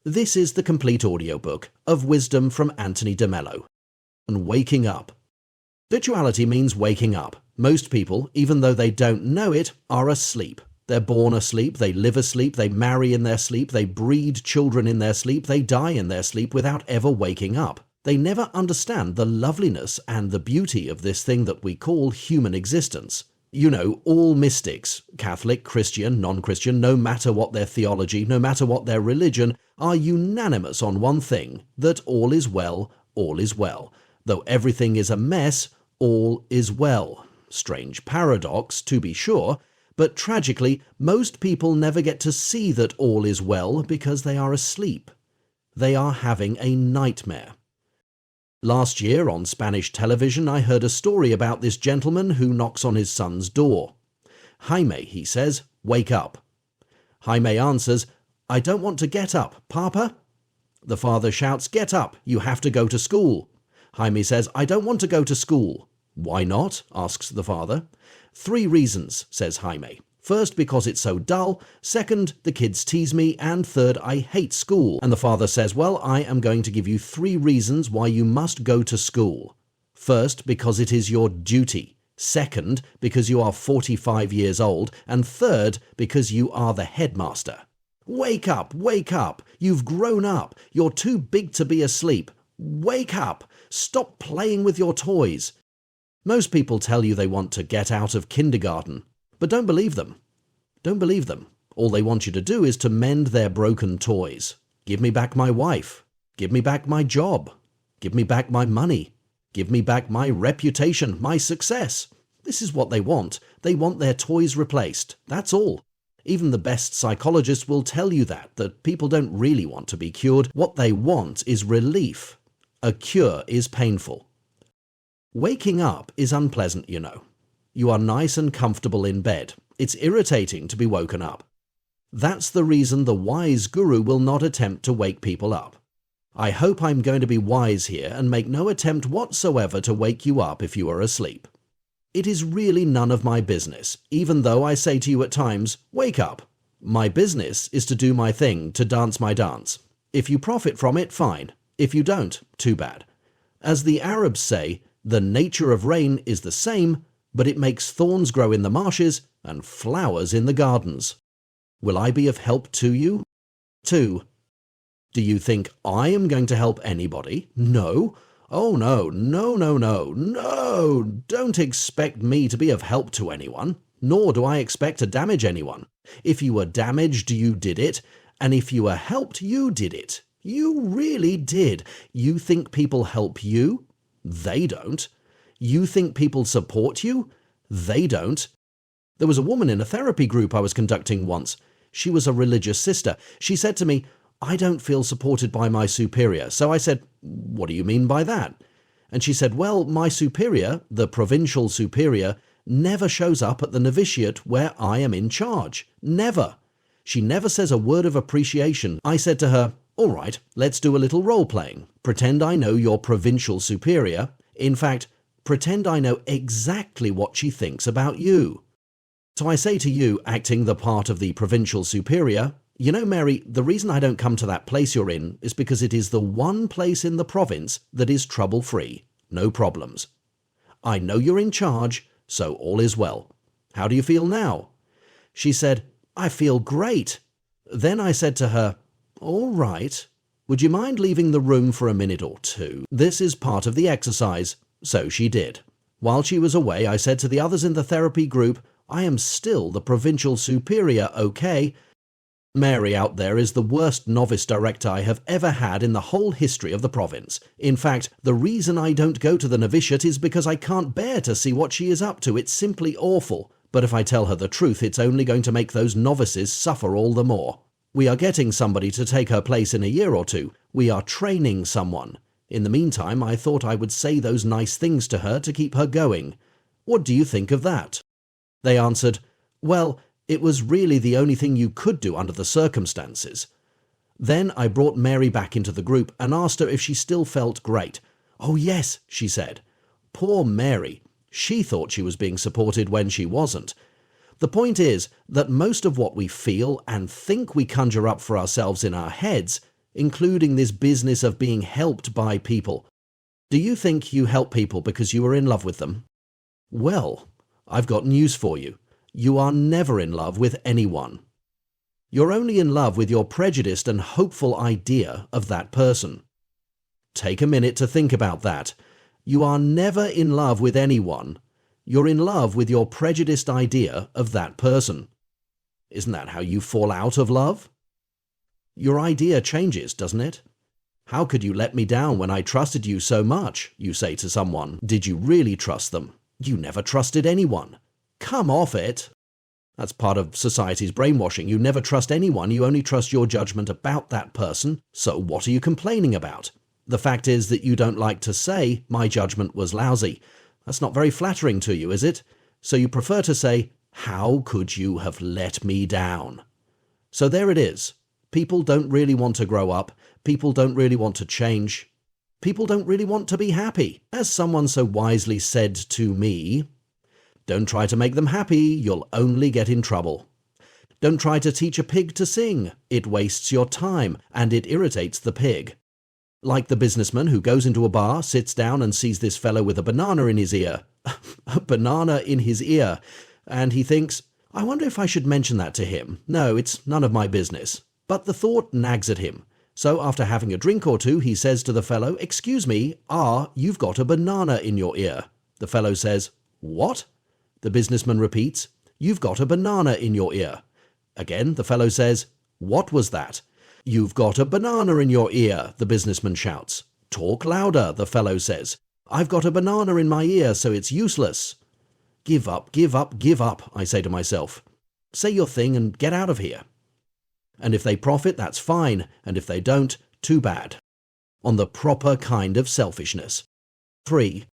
This is the complete audiobook of wisdom from Anthony de Mello. And waking up. Futility means waking up. Most people, even though they don't know it, are asleep. They're born asleep, they live asleep, they marry in their sleep, they breed children in their sleep, they die in their sleep without ever waking up. They never understand the loveliness and the beauty of this thing that we call human existence. You know, all mystics, Catholic, Christian, non-Christian, no matter what their theology, no matter what their religion, are unanimous on one thing, that all is well, all is well. Though everything is a mess, all is well. Strange paradox, to be sure, but tragically, most people never get to see that all is well because they are asleep. They are having a nightmare. Last year on Spanish television I heard a story about this gentleman who knocks on his son's door. "Jaime," he says, "wake up." Jaime answers, "I don't want to get up, Papa." The father shouts, "Get up, you have to go to school." Jaime says, "I don't want to go to school." "Why not?" asks the father. "3 reasons," says Jaime. "First, because it's so dull. Second, the kids tease me. And third, I hate school." And the father says, "Well, I am going to give you 3 reasons why you must go to school. First, because it is your duty. Second, because you are 45 years old. And third, because you are the headmaster. Wake up, wake up. You've grown up. You're too big to be asleep. Wake up. Stop playing with your toys." Most people tell you they want to get out of kindergarten. But don't believe them. Don't believe them. All they want you to do is to mend their broken toys. Give me back my wife. Give me back my job. Give me back my money. Give me back my reputation, my success. This is what they want. They want their toys replaced. That's all. Even the best psychologists will tell you that people don't really want to be cured. What they want is relief. A cure is painful. Waking up is unpleasant, you know. You are nice and comfortable in bed. It's irritating to be woken up. That's the reason the wise guru will not attempt to wake people up. I hope I'm going to be wise here and make no attempt whatsoever to wake you up if you are asleep. It is really none of my business, even though I say to you at times, "Wake up." My business is to do my thing, to dance my dance. If you profit from it, fine. If you don't, too bad. As the Arabs say, the nature of rain is the same, but it makes thorns grow in the marshes and flowers in the gardens. Will I be of help to you? 2. Do you think I am going to help anybody? No. Oh no, no, no, no, no! Don't expect me to be of help to anyone, nor do I expect to damage anyone. If you were damaged, you did it, and if you were helped, you did it. You really did. You think people help you? They don't. You think people support you? They don't. There was a woman in a therapy group I was conducting once. She was a religious sister. She said to me, "I don't feel supported by my superior." So I said, "What do you mean by that?" And she said, "Well, my superior, the provincial superior, never shows up at the novitiate where I am in charge. Never. She never says a word of appreciation." I said to her, "All right, let's do a little role-playing. Pretend I know your provincial superior. In fact, pretend I know exactly what she thinks about you." So I say to you, acting the part of the provincial superior, "You know, Mary, the reason I don't come to that place you're in is because it is the one place in the province that is trouble-free. No problems. I know you're in charge, so all is well. How do you feel now?" She said, "I feel great." Then I said to her, "All right. Would you mind leaving the room for a minute or two? This is part of the exercise." So she did. While she was away, I said to the others in the therapy group, "I am still the provincial superior, okay? Mary out there is the worst novice director I have ever had in the whole history of the province. In fact, the reason I don't go to the novitiate is because I can't bear to see what she is up to. It's simply awful. But if I tell her the truth, it's only going to make those novices suffer all the more. We are getting somebody to take her place in a year or 2. We are training someone. In the meantime, I thought I would say those nice things to her to keep her going. What do you think of that?" They answered, "Well, it was really the only thing you could do under the circumstances." Then I brought Mary back into the group and asked her if she still felt great. "Oh yes," she said. Poor Mary. She thought she was being supported when she wasn't. The point is that most of what we feel and think we conjure up for ourselves in our heads including this business of being helped by people. Do you think you help people because you are in love with them? Well, I've got news for you. You are never in love with anyone. You're only in love with your prejudiced and hopeful idea of that person. Take a minute to think about that. You are never in love with anyone. You're in love with your prejudiced idea of that person. Isn't that how you fall out of love? Your idea changes, doesn't it? How could you let me down when I trusted you so much, you say to someone. Did you really trust them? You never trusted anyone. Come off it. That's part of society's brainwashing. You never trust anyone, you only trust your judgment about that person, so what are you complaining about? The fact is that you don't like to say, my judgment was lousy. That's not very flattering to you, is it? So you prefer to say, how could you have let me down? So there it is. People don't really want to grow up. People don't really want to change. People don't really want to be happy. As someone so wisely said to me, don't try to make them happy, you'll only get in trouble. Don't try to teach a pig to sing. It wastes your time and it irritates the pig. Like the businessman who goes into a bar, sits down and sees this fellow with a banana in his ear. A banana in his ear. And he thinks, I wonder if I should mention that to him. No, it's none of my business. But the thought nags at him. So after having a drink or two, he says to the fellow, excuse me, you've got a banana in your ear. The fellow says, what? The businessman repeats, you've got a banana in your ear. Again, the fellow says, what was that? You've got a banana in your ear, the businessman shouts. Talk louder, the fellow says. I've got a banana in my ear, so it's useless. Give up, give up, give up, I say to myself. Say your thing and get out of here. And if they profit, that's fine, and if they don't, too bad. On the proper kind of selfishness. 3.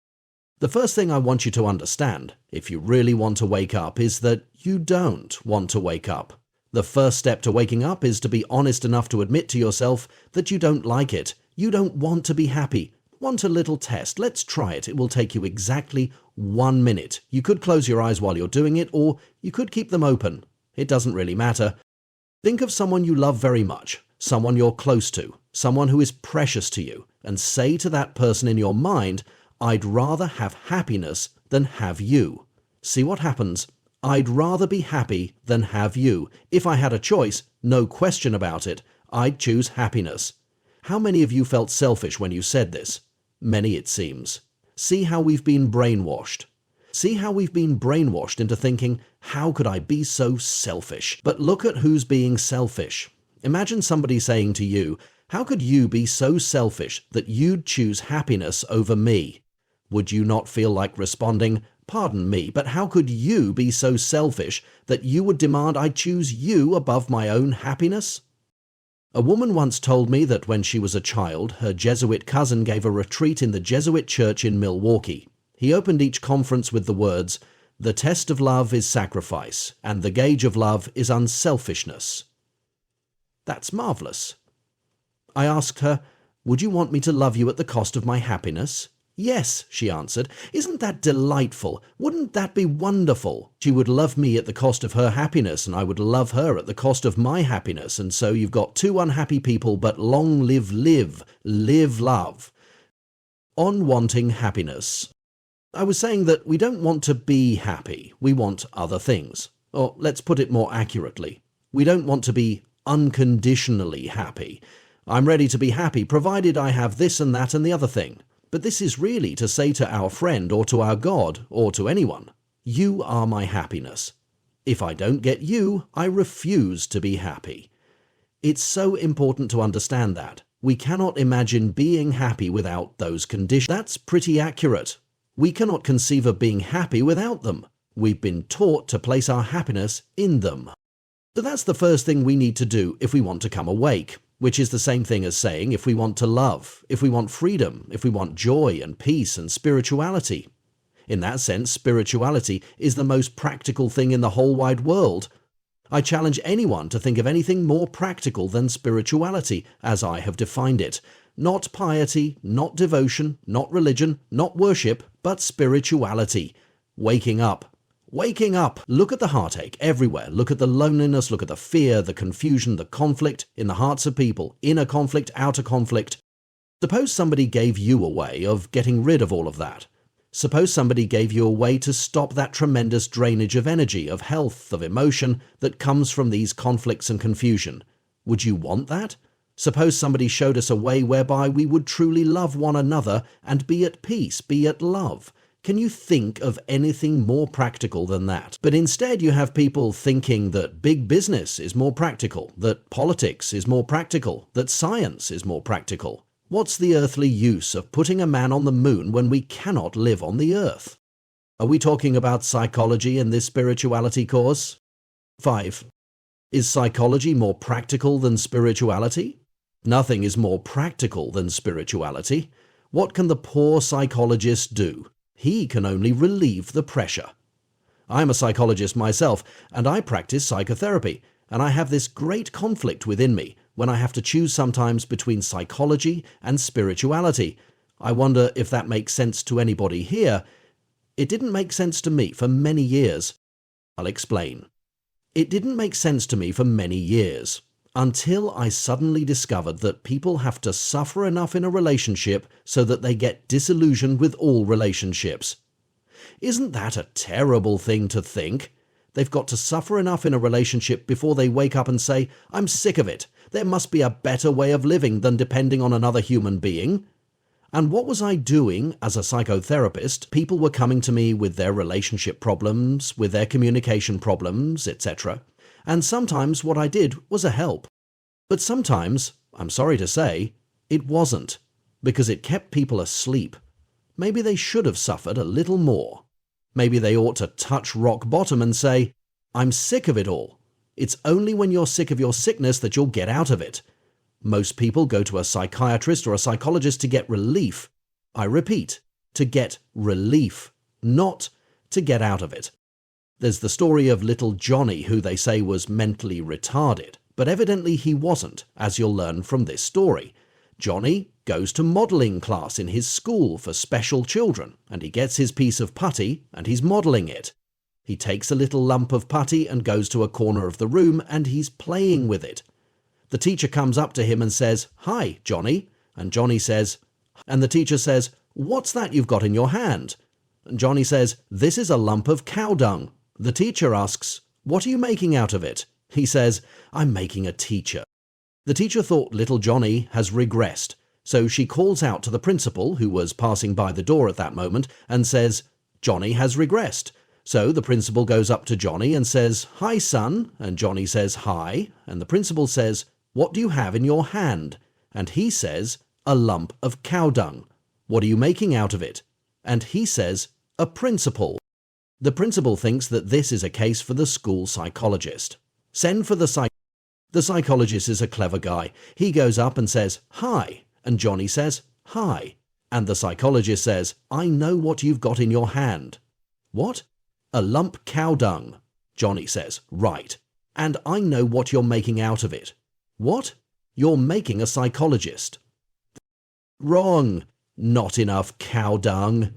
The first thing I want you to understand, if you really want to wake up, is that you don't want to wake up. The first step to waking up is to be honest enough to admit to yourself that you don't like it. You don't want to be happy. Want a little test? Let's try it. It will take you exactly 1 minute. You could close your eyes while you're doing it, or you could keep them open. It doesn't really matter. Think of someone you love very much, someone you're close to, someone who is precious to you, and say to that person in your mind, I'd rather have happiness than have you. See what happens. I'd rather be happy than have you. If I had a choice, no question about it, I'd choose happiness. How many of you felt selfish when you said this? Many, it seems. See how we've been brainwashed. See how we've been brainwashed into thinking, how could I be so selfish? But look at who's being selfish. Imagine somebody saying to you, how could you be so selfish that you'd choose happiness over me? Would you not feel like responding, pardon me, but how could you be so selfish that you would demand I choose you above my own happiness? A woman once told me that when she was a child, her Jesuit cousin gave a retreat in the Jesuit church in Milwaukee. He opened each conference with the words, the test of love is sacrifice, and the gauge of love is unselfishness. That's marvelous. I asked her, would you want me to love you at the cost of my happiness? Yes, she answered. Isn't that delightful? Wouldn't that be wonderful? She would love me at the cost of her happiness, and I would love her at the cost of my happiness, and so you've got two unhappy people, but long live love. On wanting happiness. I was saying that we don't want to be happy, we want other things. Or let's put it more accurately. We don't want to be unconditionally happy. I'm ready to be happy provided I have this and that and the other thing. But this is really to say to our friend or to our God or to anyone, you are my happiness. If I don't get you, I refuse to be happy. It's so important to understand that. We cannot imagine being happy without those conditions. That's pretty accurate. We cannot conceive of being happy without them. We've been taught to place our happiness in them. So that's the first thing we need to do if we want to come awake. Which is the same thing as saying if we want to love, if we want freedom, if we want joy and peace and spirituality. In that sense, spirituality is the most practical thing in the whole wide world. I challenge anyone to think of anything more practical than spirituality, as I have defined it. Not piety, not devotion, not religion, not worship, but spirituality. Waking up. Waking up! Look at the heartache everywhere. Look at the loneliness, look at the fear, the confusion, the conflict in the hearts of people. Inner conflict, outer conflict. Suppose somebody gave you a way of getting rid of all of that. Suppose somebody gave you a way to stop that tremendous drainage of energy, of health, of emotion that comes from these conflicts and confusion. Would you want that? Suppose somebody showed us a way whereby we would truly love one another and be at peace, be at love. Can you think of anything more practical than that? But instead you have people thinking that big business is more practical, that politics is more practical, that science is more practical. What's the earthly use of putting a man on the moon when we cannot live on the earth? Are we talking about psychology in this spirituality course? 5. Is psychology more practical than spirituality? Nothing is more practical than spirituality. What can the poor psychologist do? He can only relieve the pressure. I'm a psychologist myself, and I practice psychotherapy, and I have this great conflict within me when I have to choose sometimes between psychology and spirituality. I wonder if that makes sense to anybody here. It didn't make sense to me for many years. I'll explain. It didn't make sense to me for many years, until I suddenly discovered that people have to suffer enough in a relationship so that they get disillusioned with all relationships. Isn't that a terrible thing to think? They've got to suffer enough in a relationship before they wake up and say, "I'm sick of it. There must be a better way of living than depending on another human being." And what was I doing as a psychotherapist? People were coming to me with their relationship problems, with their communication problems, etc. And sometimes what I did was a help. But sometimes, I'm sorry to say, it wasn't, because it kept people asleep. Maybe they should have suffered a little more. Maybe they ought to touch rock bottom and say, "I'm sick of it all." It's only when you're sick of your sickness that you'll get out of it. Most people go to a psychiatrist or a psychologist to get relief. I repeat, to get relief, not to get out of it. There's the story of little Johnny, who they say was mentally retarded, but evidently he wasn't, as you'll learn from this story. Johnny goes to modelling class in his school for special children, and he gets his piece of putty and he's modelling it. He takes a little lump of putty and goes to a corner of the room and he's playing with it. The teacher comes up to him and says, "Hi, Johnny." And Johnny says, and the teacher says, "What's that you've got in your hand?" And Johnny says, "This is a lump of cow dung." The teacher asks, "What are you making out of it?" He says, "I'm making a teacher." The teacher thought little Johnny has regressed, so she calls out to the principal, who was passing by the door at that moment, and says, "Johnny has regressed." So the principal goes up to Johnny and says, "Hi, son." And Johnny says, "Hi." And the principal says, "What do you have in your hand?" And he says, "A lump of cow dung." "What are you making out of it?" And he says, "A principal." The principal thinks that this is a case for the school psychologist. Send for the psychologist is a clever guy. He goes up and says, "Hi." And Johnny says, "Hi." And the psychologist says, "I know what you've got in your hand." "What?" "A lump cow dung." Johnny says, "Right. And I know what you're making out of it." "What?" "You're making a psychologist." "Wrong. Not enough cow dung."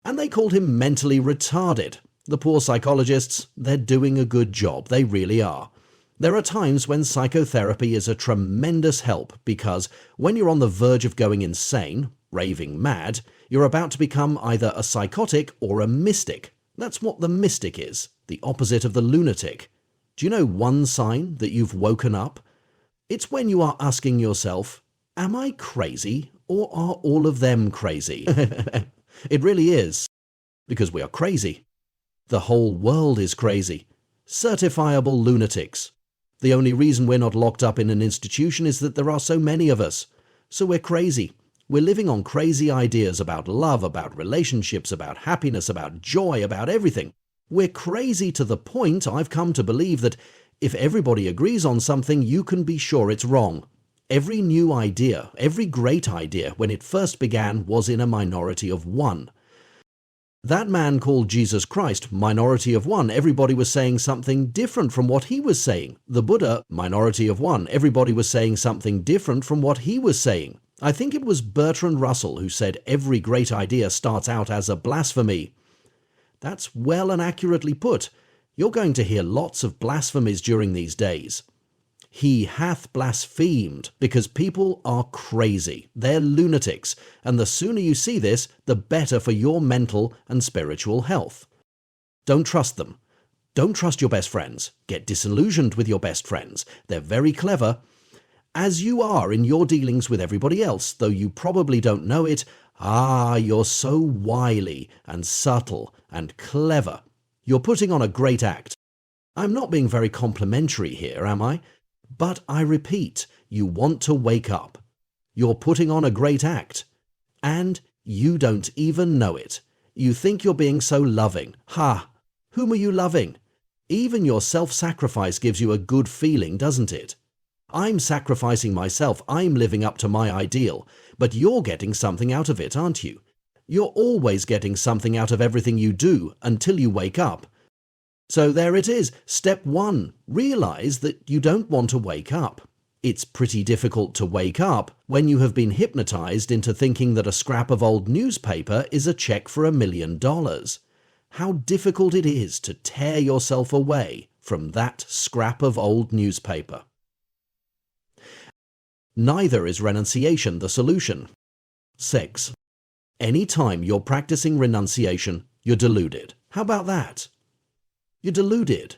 And they called him mentally retarded. The poor psychologists, they're doing a good job. They really are. There are times when psychotherapy is a tremendous help because when you're on the verge of going insane, raving mad, you're about to become either a psychotic or a mystic. That's what the mystic is, the opposite of the lunatic. Do you know one sign that you've woken up? It's when you are asking yourself, "Am I crazy or are all of them crazy?" It really is, because we are crazy. The whole world is crazy. Certifiable lunatics. The only reason we're not locked up in an institution is that there are so many of us. So we're crazy. We're living on crazy ideas about love, about relationships, about happiness, about joy, about everything. We're crazy to the point I've come to believe that if everybody agrees on something, you can be sure it's wrong. Every new idea, every great idea, when it first began, was in a minority of one. That man called Jesus Christ, minority of one. Everybody was saying something different from what he was saying. The Buddha, minority of one. Everybody was saying something different from what he was saying. I think it was Bertrand Russell who said every great idea starts out as a blasphemy. That's well and accurately put. You're going to hear lots of blasphemies during these days. He hath blasphemed, because people are crazy. They're lunatics, and the sooner you see this, the better for your mental and spiritual health. Don't trust them. Don't trust your best friends. Get disillusioned with your best friends. They're very clever. As you are in your dealings with everybody else, though you probably don't know it, you're so wily and subtle and clever. You're putting on a great act. I'm not being very complimentary here, am I? But I repeat, you want to wake up. You're putting on a great act. And you don't even know it. You think you're being so loving. Whom are you loving? Even your self-sacrifice gives you a good feeling, doesn't it? I'm sacrificing myself, I'm living up to my ideal, but you're getting something out of it, aren't you? You're always getting something out of everything you do until you wake up. So there it is. Step 1. Realize that you don't want to wake up. It's pretty difficult to wake up when you have been hypnotized into thinking that a scrap of old newspaper is a check for $1 million. How difficult it is to tear yourself away from that scrap of old newspaper. Neither is renunciation the solution. 6. Any time you're practicing renunciation, you're deluded. How about that? You're deluded.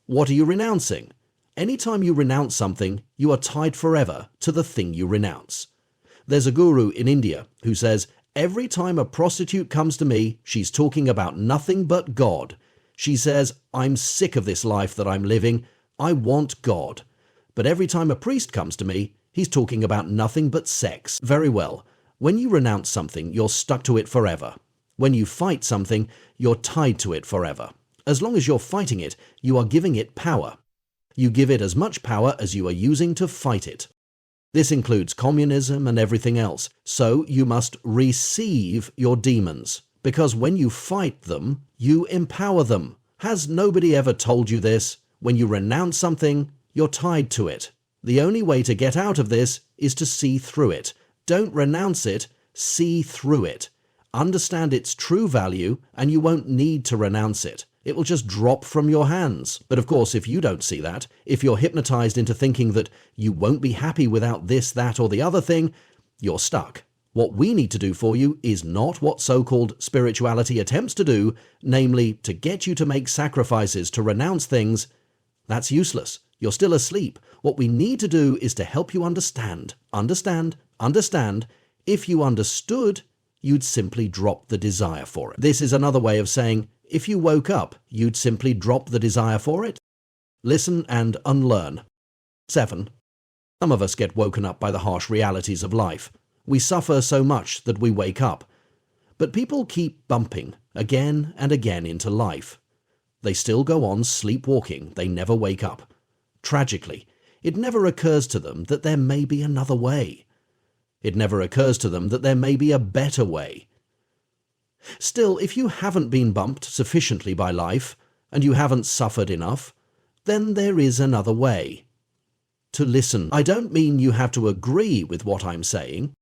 What are you renouncing? Anytime you renounce something, you are tied forever to the thing you renounce. There's a guru in India who says, every time a prostitute comes to me, she's talking about nothing but God. She says, I'm sick of this life that I'm living. I want God. But every time a priest comes to me, he's talking about nothing but sex. Very well. When you renounce something, you're stuck to it forever. When you fight something, you're tied to it forever. As long as you're fighting it, you are giving it power. You give it as much power as you are using to fight it. This includes communism and everything else. So you must receive your demons, because when you fight them, you empower them. Has nobody ever told you this? When you renounce something, you're tied to it. The only way to get out of this is to see through it. Don't renounce it, see through it. Understand its true value, and you won't need to renounce it. It will just drop from your hands. But of course, if you don't see that, if you're hypnotized into thinking that you won't be happy without this, that, or the other thing, you're stuck. What we need to do for you is not what so-called spirituality attempts to do, namely to get you to make sacrifices, to renounce things. That's useless. You're still asleep. What we need to do is to help you understand. Understand. If you understood, you'd simply drop the desire for it. This is another way of saying, if you woke up, you'd simply drop the desire for it. Listen and unlearn. 7. Some of us get woken up by the harsh realities of life. We suffer so much that we wake up. But people keep bumping again and again into life. They still go on sleepwalking. They never wake up. Tragically, it never occurs to them that there may be another way. It never occurs to them that there may be a better way. Still, if you haven't been bumped sufficiently by life, and you haven't suffered enough, then there is another way. To listen. I don't mean you have to agree with what I'm saying.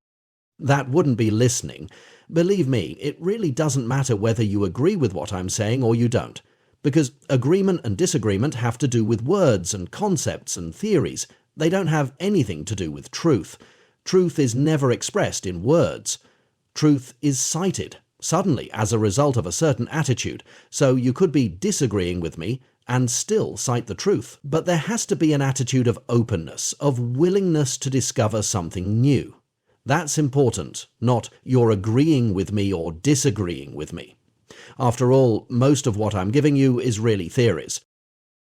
That wouldn't be listening. Believe me, it really doesn't matter whether you agree with what I'm saying or you don't, because agreement and disagreement have to do with words and concepts and theories. They don't have anything to do with truth. Truth is never expressed in words. Truth is cited suddenly as a result of a certain attitude, so you could be disagreeing with me and still cite the truth. But there has to be an attitude of openness, of willingness to discover something new. That's important, not you're agreeing with me or disagreeing with me. After all, most of what I'm giving you is really theories.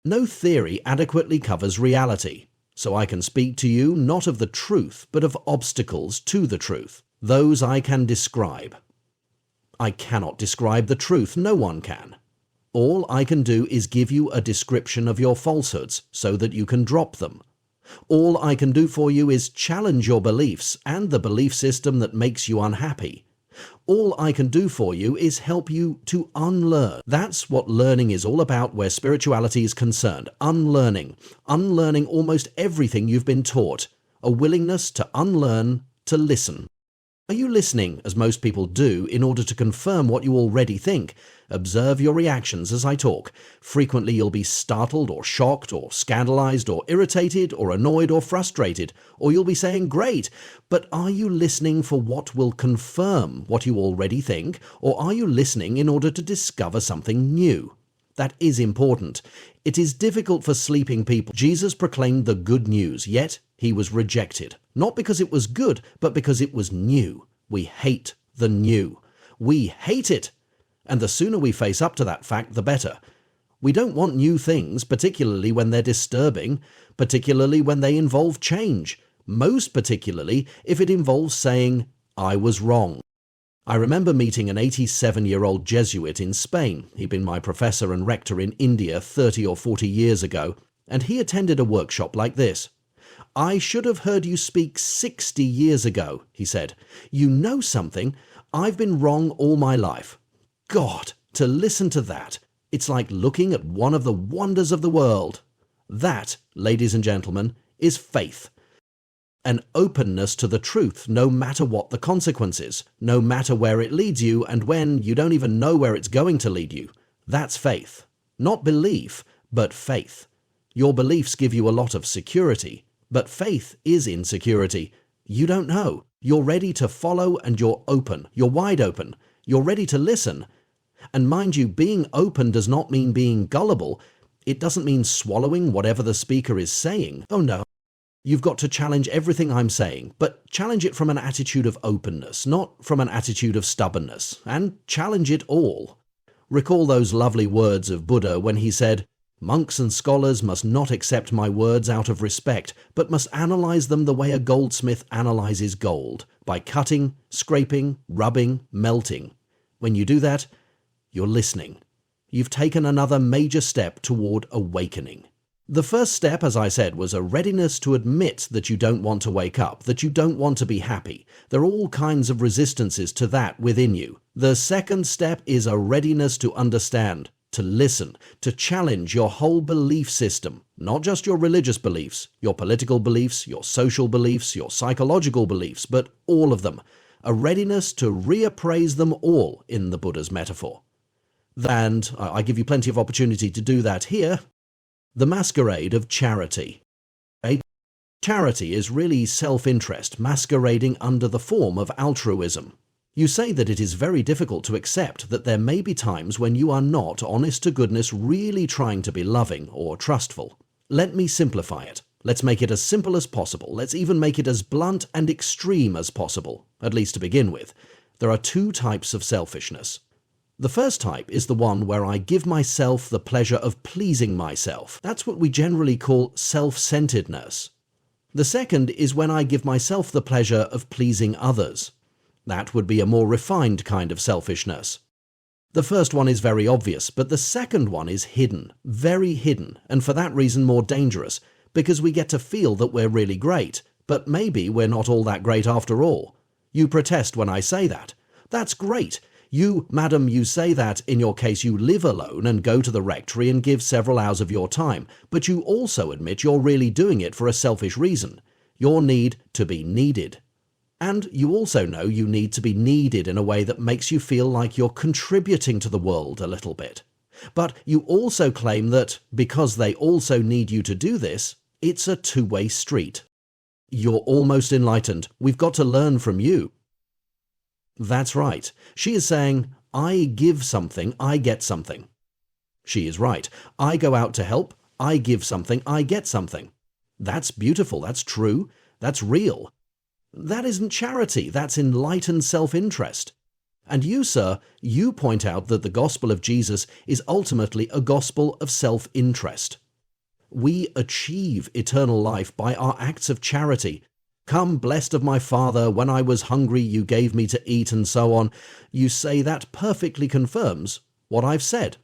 No theory adequately covers reality, so I can speak to you not of the truth, but of obstacles to the truth. Those I can describe. I cannot describe the truth, no one can. All I can do is give you a description of your falsehoods so that you can drop them. All I can do for you is challenge your beliefs and the belief system that makes you unhappy. All I can do for you is help you to unlearn. That's what learning is all about where spirituality is concerned. Unlearning. Unlearning almost everything you've been taught. A willingness to unlearn, to listen. Are you listening, as most people do, in order to confirm what you already think? Observe your reactions as I talk. Frequently you'll be startled or shocked or scandalized or irritated or annoyed or frustrated, or you'll be saying, great, but are you listening for what will confirm what you already think, or are you listening in order to discover something new? That is important. It is difficult for sleeping people. Jesus proclaimed the good news, yet he was rejected. Not because it was good, but because it was new. We hate the new. We hate it. And the sooner we face up to that fact, the better. We don't want new things, particularly when they're disturbing, particularly when they involve change, most particularly if it involves saying, I was wrong. I remember meeting an 87-year-old Jesuit in Spain. He'd been my professor and rector in India 30 or 40 years ago, and he attended a workshop like this. I should have heard you speak 60 years ago, he said. You know something? I've been wrong all my life. God, to listen to that. It's like looking at one of the wonders of the world. That, ladies and gentlemen, is faith. An openness to the truth, no matter what the consequences, no matter where it leads you, and when you don't even know where it's going to lead you. That's faith. Not belief, but faith. Your beliefs give you a lot of security, but faith is insecurity. You don't know. You're ready to follow and you're open. You're wide open. You're ready to listen. And mind you, being open does not mean being gullible. It doesn't mean swallowing whatever the speaker is saying. Oh no. You've got to challenge everything I'm saying, but challenge it from an attitude of openness, not from an attitude of stubbornness, and challenge it all. Recall those lovely words of Buddha when he said, "Monks and scholars must not accept my words out of respect, but must analyze them the way a goldsmith analyzes gold, by cutting, scraping, rubbing, melting. When you do that, you're listening. You've taken another major step toward awakening." The first step, as I said, was a readiness to admit that you don't want to wake up, that you don't want to be happy. There are all kinds of resistances to that within you. The second step is a readiness to understand, to listen, to challenge your whole belief system, not just your religious beliefs, your political beliefs, your social beliefs, your psychological beliefs, but all of them. A readiness to reappraise them all in the Buddha's metaphor. And I give you plenty of opportunity to do that here. The masquerade of charity. Charity is really self-interest masquerading under the form of altruism. You say that it is very difficult to accept that there may be times when you are not, honest to goodness, really trying to be loving or trustful. Let me simplify it. Let's make it as simple as possible. Let's even make it as blunt and extreme as possible, at least to begin with. There are two types of selfishness. The first type is the one where I give myself the pleasure of pleasing myself. That's what we generally call self-centeredness. The second is when I give myself the pleasure of pleasing others. That would be a more refined kind of selfishness. The first one is very obvious, but the second one is hidden, very hidden, and for that reason more dangerous, because we get to feel that we're really great, but maybe we're not all that great after all. You protest when I say that. That's great. You, madam, you say that, in your case, you live alone and go to the rectory and give several hours of your time, but you also admit you're really doing it for a selfish reason, your need to be needed. And you also know you need to be needed in a way that makes you feel like you're contributing to the world a little bit. But you also claim that, because they also need you to do this, it's a two-way street. You're almost enlightened. We've got to learn from you. That's right. She is saying, I give something, I get something. She is right. I go out to help, I give something, I get something. That's beautiful, that's true, that's real. That isn't charity, that's enlightened self-interest. And you, sir, you point out that the gospel of Jesus is ultimately a gospel of self-interest. We achieve eternal life by our acts of charity. Come, blessed of my Father, when I was hungry you gave me to eat, and so on. You say that perfectly confirms what I've said.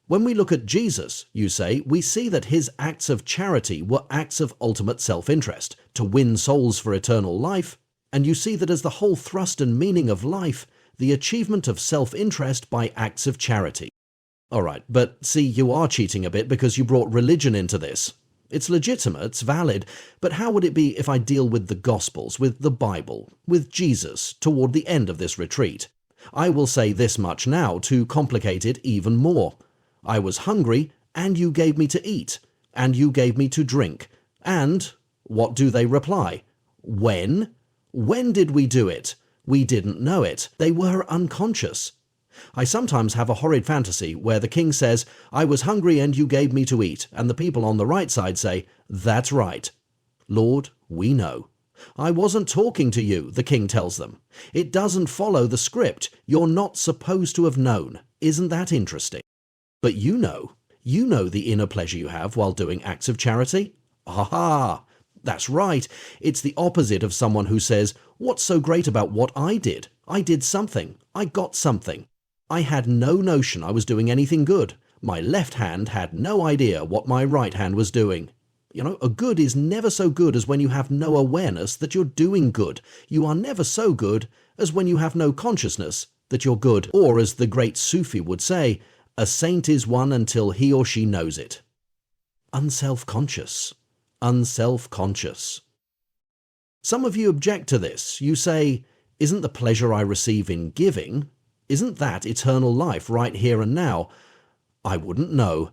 When we look at Jesus, you say, we see that his acts of charity were acts of ultimate self-interest, to win souls for eternal life, and you see that as the whole thrust and meaning of life, the achievement of self-interest by acts of charity. All right, but see, you are cheating a bit because you brought religion into this. It's legitimate, it's valid, but how would it be if I deal with the Gospels, with the Bible, with Jesus, toward the end of this retreat? I will say this much now to complicate it even more. I was hungry, and you gave me to eat, and you gave me to drink. And what do they reply? When? When did we do it? We didn't know it. They were unconscious. I sometimes have a horrid fantasy where the king says, I was hungry and you gave me to eat, and the people on the right side say, that's right. Lord, we know. I wasn't talking to you, the king tells them. It doesn't follow the script. You're not supposed to have known. Isn't that interesting? But you know the inner pleasure you have while doing acts of charity. Aha! That's right. It's the opposite of someone who says, what's so great about what I did? I did something. I got something. I had no notion I was doing anything good. My left hand had no idea what my right hand was doing. A good is never so good as when you have no awareness that you're doing good. You are never so good as when you have no consciousness that you're good. Or as the great Sufi would say, a saint is one until he or she knows it. Unself-conscious. Unself-conscious. Some of you object to this. You say, isn't the pleasure I receive in giving, isn't that eternal life right here and now? I wouldn't know.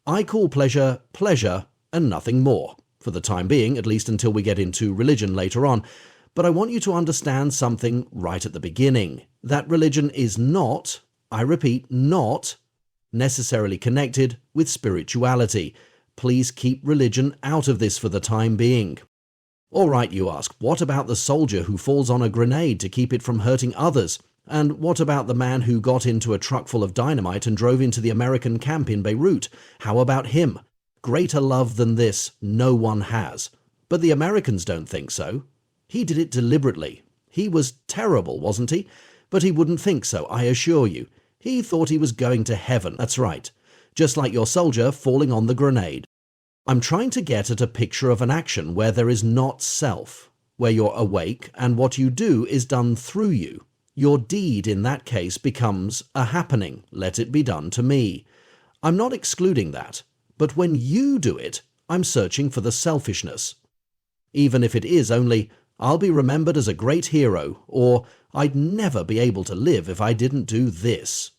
I call pleasure pleasure and nothing more, for the time being, at least until we get into religion later on. But I want you to understand something right at the beginning, that religion is not, I repeat, not necessarily connected with spirituality. Please keep religion out of this for the time being. All right, you ask, what about the soldier who falls on a grenade to keep it from hurting others? And what about the man who got into a truck full of dynamite and drove into the American camp in Beirut? How about him? Greater love than this no one has. But the Americans don't think so. He did it deliberately. He was terrible, wasn't he? But he wouldn't think so, I assure you. He thought he was going to heaven, that's right. Just like your soldier falling on the grenade. I'm trying to get at a picture of an action where there is not self, where you're awake and what you do is done through you. Your deed in that case becomes a happening. Let it be done to me. I'm not excluding that, but when you do it, I'm searching for the selfishness. Even if it is only, I'll be remembered as a great hero, or I'd never be able to live if I didn't do this.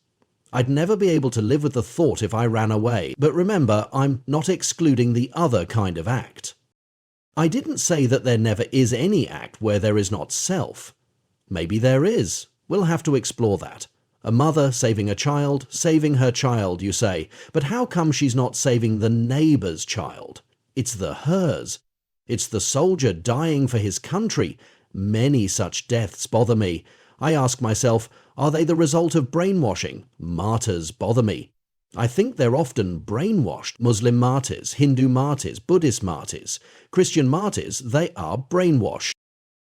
I'd never be able to live with the thought if I ran away, but remember, I'm not excluding the other kind of act. I didn't say that there never is any act where there is not self. Maybe there is. We'll have to explore that. A mother saving a child, saving her child, you say. But how come she's not saving the neighbor's child? It's the hers. It's the soldier dying for his country. Many such deaths bother me. I ask myself, are they the result of brainwashing? Martyrs bother me. I think they're often brainwashed. Muslim martyrs, Hindu martyrs, Buddhist martyrs, Christian martyrs, they are brainwashed.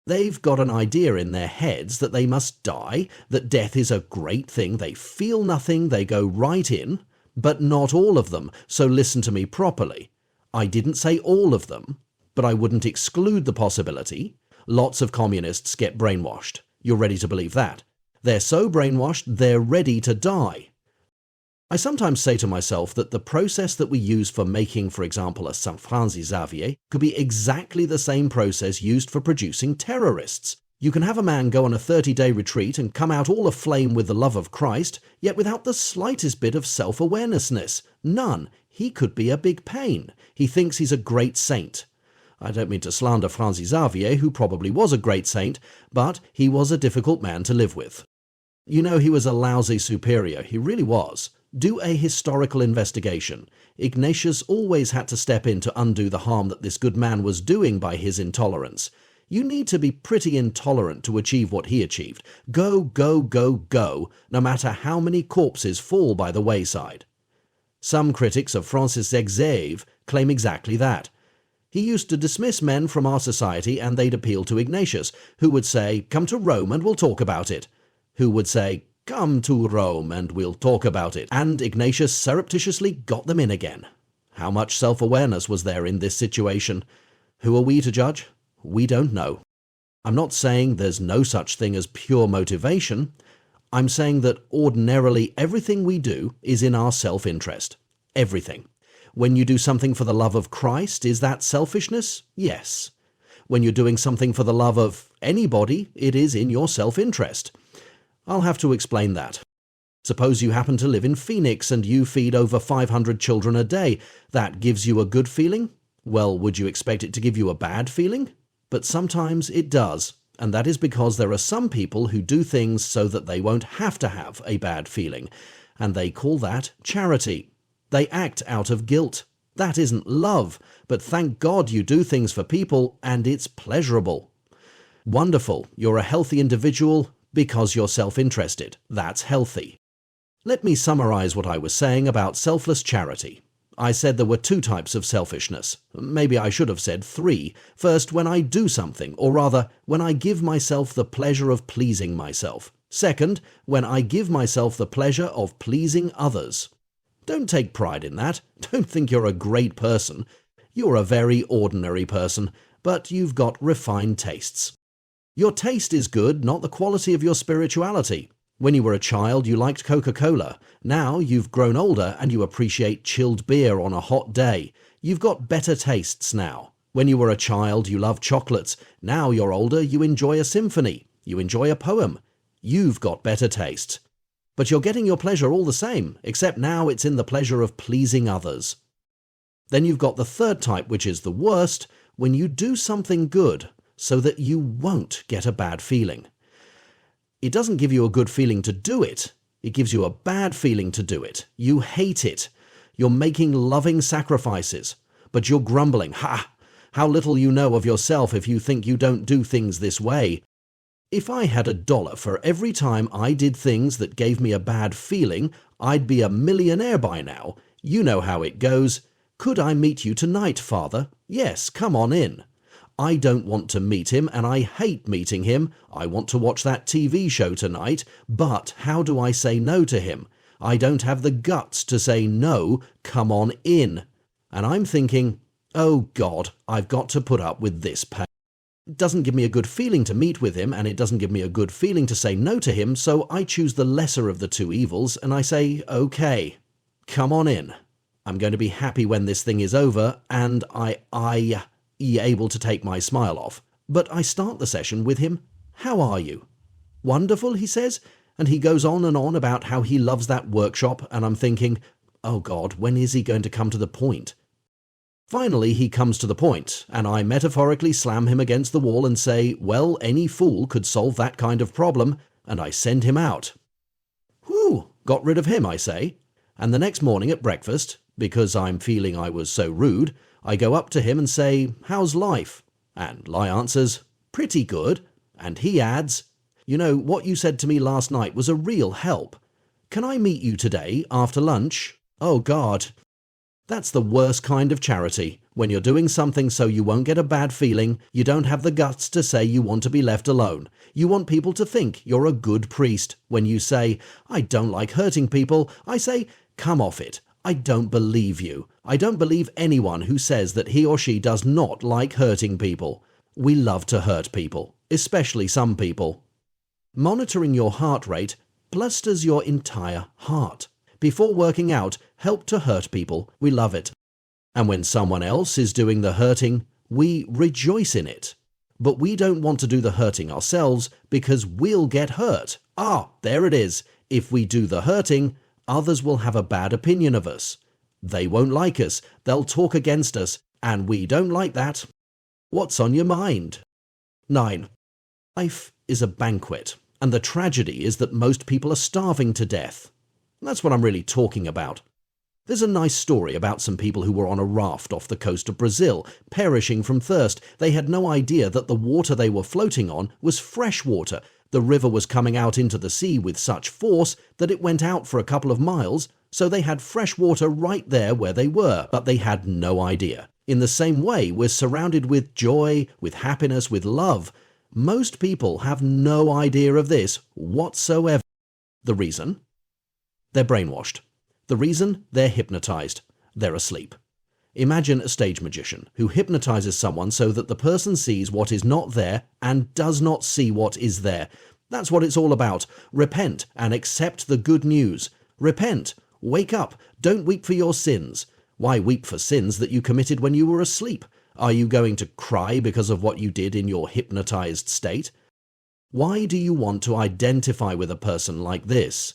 They've got an idea in their heads that they must die, that death is a great thing, they feel nothing, they go right in, but not all of them, so listen to me properly. I didn't say all of them, but I wouldn't exclude the possibility. Lots of communists get brainwashed. You're ready to believe that. They're so brainwashed, they're ready to die. I sometimes say to myself that the process that we use for making, for example, a St. Francis Xavier could be exactly the same process used for producing terrorists. You can have a man go on a 30-day retreat and come out all aflame with the love of Christ, yet without the slightest bit of self-awarenessness. None. He could be a big pain. He thinks he's a great saint. I don't mean to slander Francis Xavier, who probably was a great saint, but he was a difficult man to live with. You know, he was a lousy superior. He really was. Do a historical investigation. Ignatius always had to step in to undo the harm that this good man was doing by his intolerance. You need to be pretty intolerant to achieve what he achieved. Go, go, go, go, no matter how many corpses fall by the wayside. Some critics of Francis Xavier claim exactly that. He used to dismiss men from our society and they'd appeal to Ignatius, who would say, "Come to Rome and we'll talk about it." Who would say, "Come to Rome and we'll talk about it." And Ignatius surreptitiously got them in again. How much self-awareness was there in this situation? Who are we to judge? We don't know. I'm not saying there's no such thing as pure motivation. I'm saying that ordinarily everything we do is in our self-interest. Everything. When you do something for the love of Christ, is that selfishness? Yes. When you're doing something for the love of anybody, it is in your self-interest. I'll have to explain that. Suppose you happen to live in Phoenix and you feed over 500 children a day. That gives you a good feeling? Well, would you expect it to give you a bad feeling? But sometimes it does, and that is because there are some people who do things so that they won't have to have a bad feeling, and they call that charity. They act out of guilt. That isn't love, but thank God you do things for people and it's pleasurable. Wonderful, you're a healthy individual because you're self-interested. That's healthy. Let me summarize what I was saying about selfless charity. I said there were 2 types of selfishness. Maybe I should have said 3. First, when I do something, or rather, when I give myself the pleasure of pleasing myself. Second, when I give myself the pleasure of pleasing others. Don't take pride in that. Don't think you're a great person. You're a very ordinary person, but you've got refined tastes. Your taste is good, not the quality of your spirituality. When you were a child, you liked Coca-Cola. Now you've grown older and you appreciate chilled beer on a hot day. You've got better tastes now. When you were a child, you loved chocolates. Now you're older, you enjoy a symphony. You enjoy a poem. You've got better tastes. But you're getting your pleasure all the same, except now it's in the pleasure of pleasing others. Then you've got the 3rd type, which is the worst, when you do something good so that you won't get a bad feeling. It doesn't give you a good feeling to do it. It gives you a bad feeling to do it. You hate it. You're making loving sacrifices, but you're grumbling. Ha! How little you know of yourself if you think you don't do things this way. If I had $1 for every time I did things that gave me a bad feeling, I'd be a millionaire by now. You know how it goes. Could I meet you tonight, Father? Yes, come on in. I don't want to meet him, and I hate meeting him. I want to watch that TV show tonight, but how do I say no to him? I don't have the guts to say no, come on in. And I'm thinking, oh God, I've got to put up with this pain. It doesn't give me a good feeling to meet with him, and it doesn't give me a good feeling to say no to him, so I choose the lesser of the 2 evils, and I say, okay, come on in. I'm going to be happy when this thing is over, and I able to take my smile off. But I start the session with him, how are you? Wonderful, he says, and he goes on and on about how he loves that workshop, and I'm thinking, oh God, when is he going to come to the point? Finally, he comes to the point, and I metaphorically slam him against the wall and say, well, any fool could solve that kind of problem, and I send him out. Whew, got rid of him, I say. And the next morning at breakfast, because I'm feeling I was so rude, I go up to him and say, how's life? And Lai answers, pretty good. And he adds, you know, what you said to me last night was a real help. Can I meet you today after lunch? Oh God. That's the worst kind of charity. When you're doing something so you won't get a bad feeling, you don't have the guts to say you want to be left alone. You want people to think you're a good priest. When you say, I don't like hurting people, I say, come off it. I don't believe you. I don't believe anyone who says that he or she does not like hurting people. We love to hurt people, especially some people. Monitoring your heart rate blusters your entire heart. Before working out, help to hurt people. We love it. And when someone else is doing the hurting, we rejoice in it. But we don't want to do the hurting ourselves because we'll get hurt. Ah, there it is. If we do the hurting, others will have a bad opinion of us. They won't like us, they'll talk against us, and we don't like that. What's on your mind? 9. Life is a banquet, and the tragedy is that most people are starving to death. That's what I'm really talking about. There's a nice story about some people who were on a raft off the coast of Brazil, perishing from thirst. They had no idea that the water they were floating on was fresh water. The river was coming out into the sea with such force that it went out for a couple of miles, so they had fresh water right there where they were, but they had no idea. In the same way, we're surrounded with joy, with happiness, with love. Most people have no idea of this whatsoever. The reason? They're brainwashed. The reason? They're hypnotized. They're asleep. Imagine a stage magician who hypnotizes someone so that the person sees what is not there and does not see what is there. That's what it's all about. Repent and accept the good news. Repent. Wake up. Don't weep for your sins. Why weep for sins that you committed when you were asleep? Are you going to cry because of what you did in your hypnotized state? Why do you want to identify with a person like this?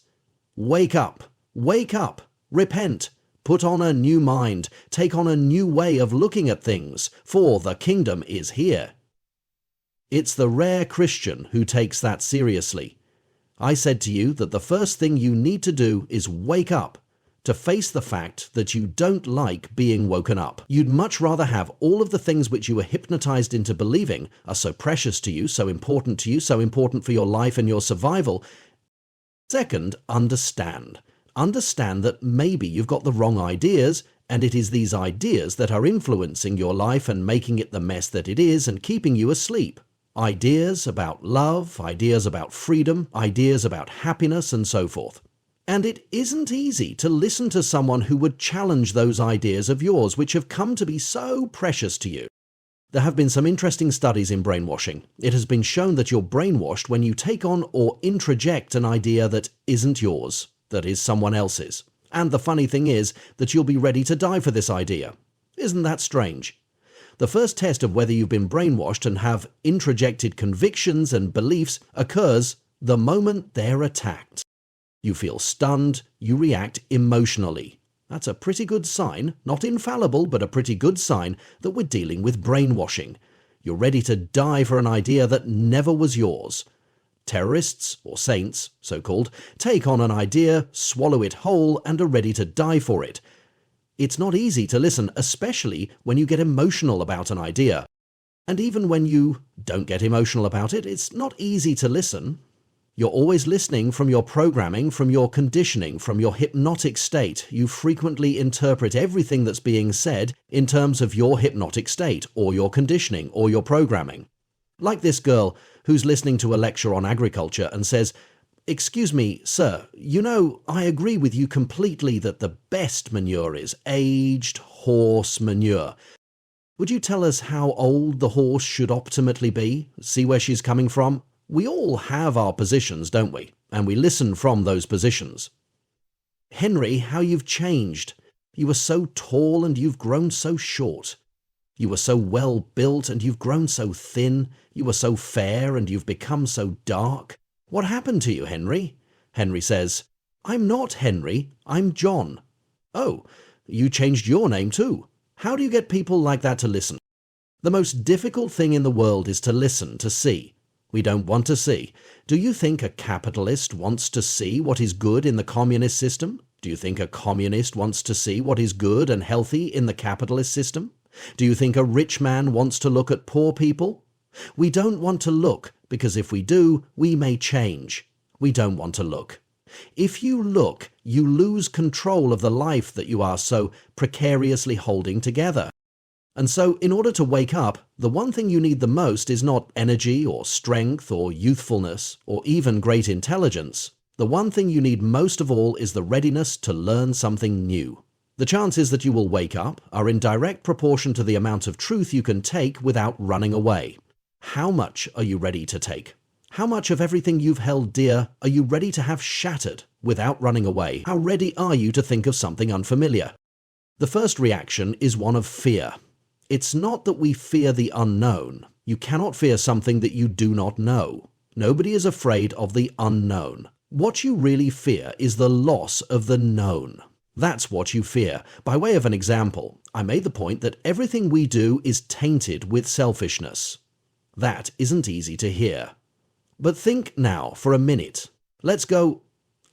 Wake up! Wake up! Repent! Put on a new mind, take on a new way of looking at things, for the kingdom is here. It's the rare Christian who takes that seriously. I said to you that the first thing you need to do is wake up, to face the fact that you don't like being woken up. You'd much rather have all of the things which you were hypnotized into believing are so precious to you, so important for your life and your survival. Second, understand. Understand that maybe you've got the wrong ideas, and it is these ideas that are influencing your life and making it the mess that it is and keeping you asleep. Ideas about love, ideas about freedom, ideas about happiness, and so forth. And it isn't easy to listen to someone who would challenge those ideas of yours which have come to be so precious to you. There have been some interesting studies in brainwashing. It has been shown that you're brainwashed when you take on or introject an idea that isn't yours, that is someone else's. And the funny thing is that you'll be ready to die for this idea. Isn't that strange? The first test of whether you've been brainwashed and have introjected convictions and beliefs occurs the moment they're attacked. You feel stunned, you react emotionally. That's a pretty good sign, not infallible, but a pretty good sign that we're dealing with brainwashing. You're ready to die for an idea that never was yours. Terrorists, or saints, so-called, take on an idea, swallow it whole, and are ready to die for it. It's not easy to listen, especially when you get emotional about an idea. And even when you don't get emotional about it, it's not easy to listen. You're always listening from your programming, from your conditioning, from your hypnotic state. You frequently interpret everything that's being said in terms of your hypnotic state, or your conditioning, or your programming. Like this girl who's listening to a lecture on agriculture and says, "Excuse me, sir, you know, I agree with you completely that the best manure is aged horse manure. Would you tell us how old the horse should optimally be? See where she's coming from? We all have our positions, don't we? And we listen from those positions. Henry, how you've changed. You were so tall and you've grown so short. You were so well built and you've grown so thin. You were so fair and you've become so dark. What happened to you, Henry?" Henry says, "I'm not Henry, I'm John." "Oh, you changed your name too. How do you get people like that to listen?" The most difficult thing in the world is to listen, to see. We don't want to see. Do you think a capitalist wants to see what is good in the communist system? Do you think a communist wants to see what is good and healthy in the capitalist system? Do you think a rich man wants to look at poor people? We don't want to look, because if we do, we may change. We don't want to look. If you look, you lose control of the life that you are so precariously holding together. And so, in order to wake up, the one thing you need the most is not energy or strength or youthfulness or even great intelligence. The one thing you need most of all is the readiness to learn something new. The chances that you will wake up are in direct proportion to the amount of truth you can take without running away. How much are you ready to take? How much of everything you've held dear are you ready to have shattered without running away? How ready are you to think of something unfamiliar? The first reaction is one of fear. It's not that we fear the unknown. You cannot fear something that you do not know. Nobody is afraid of the unknown. What you really fear is the loss of the known. That's what you fear. By way of an example, I made the point that everything we do is tainted with selfishness. That isn't easy to hear. But think now for a minute. Let's go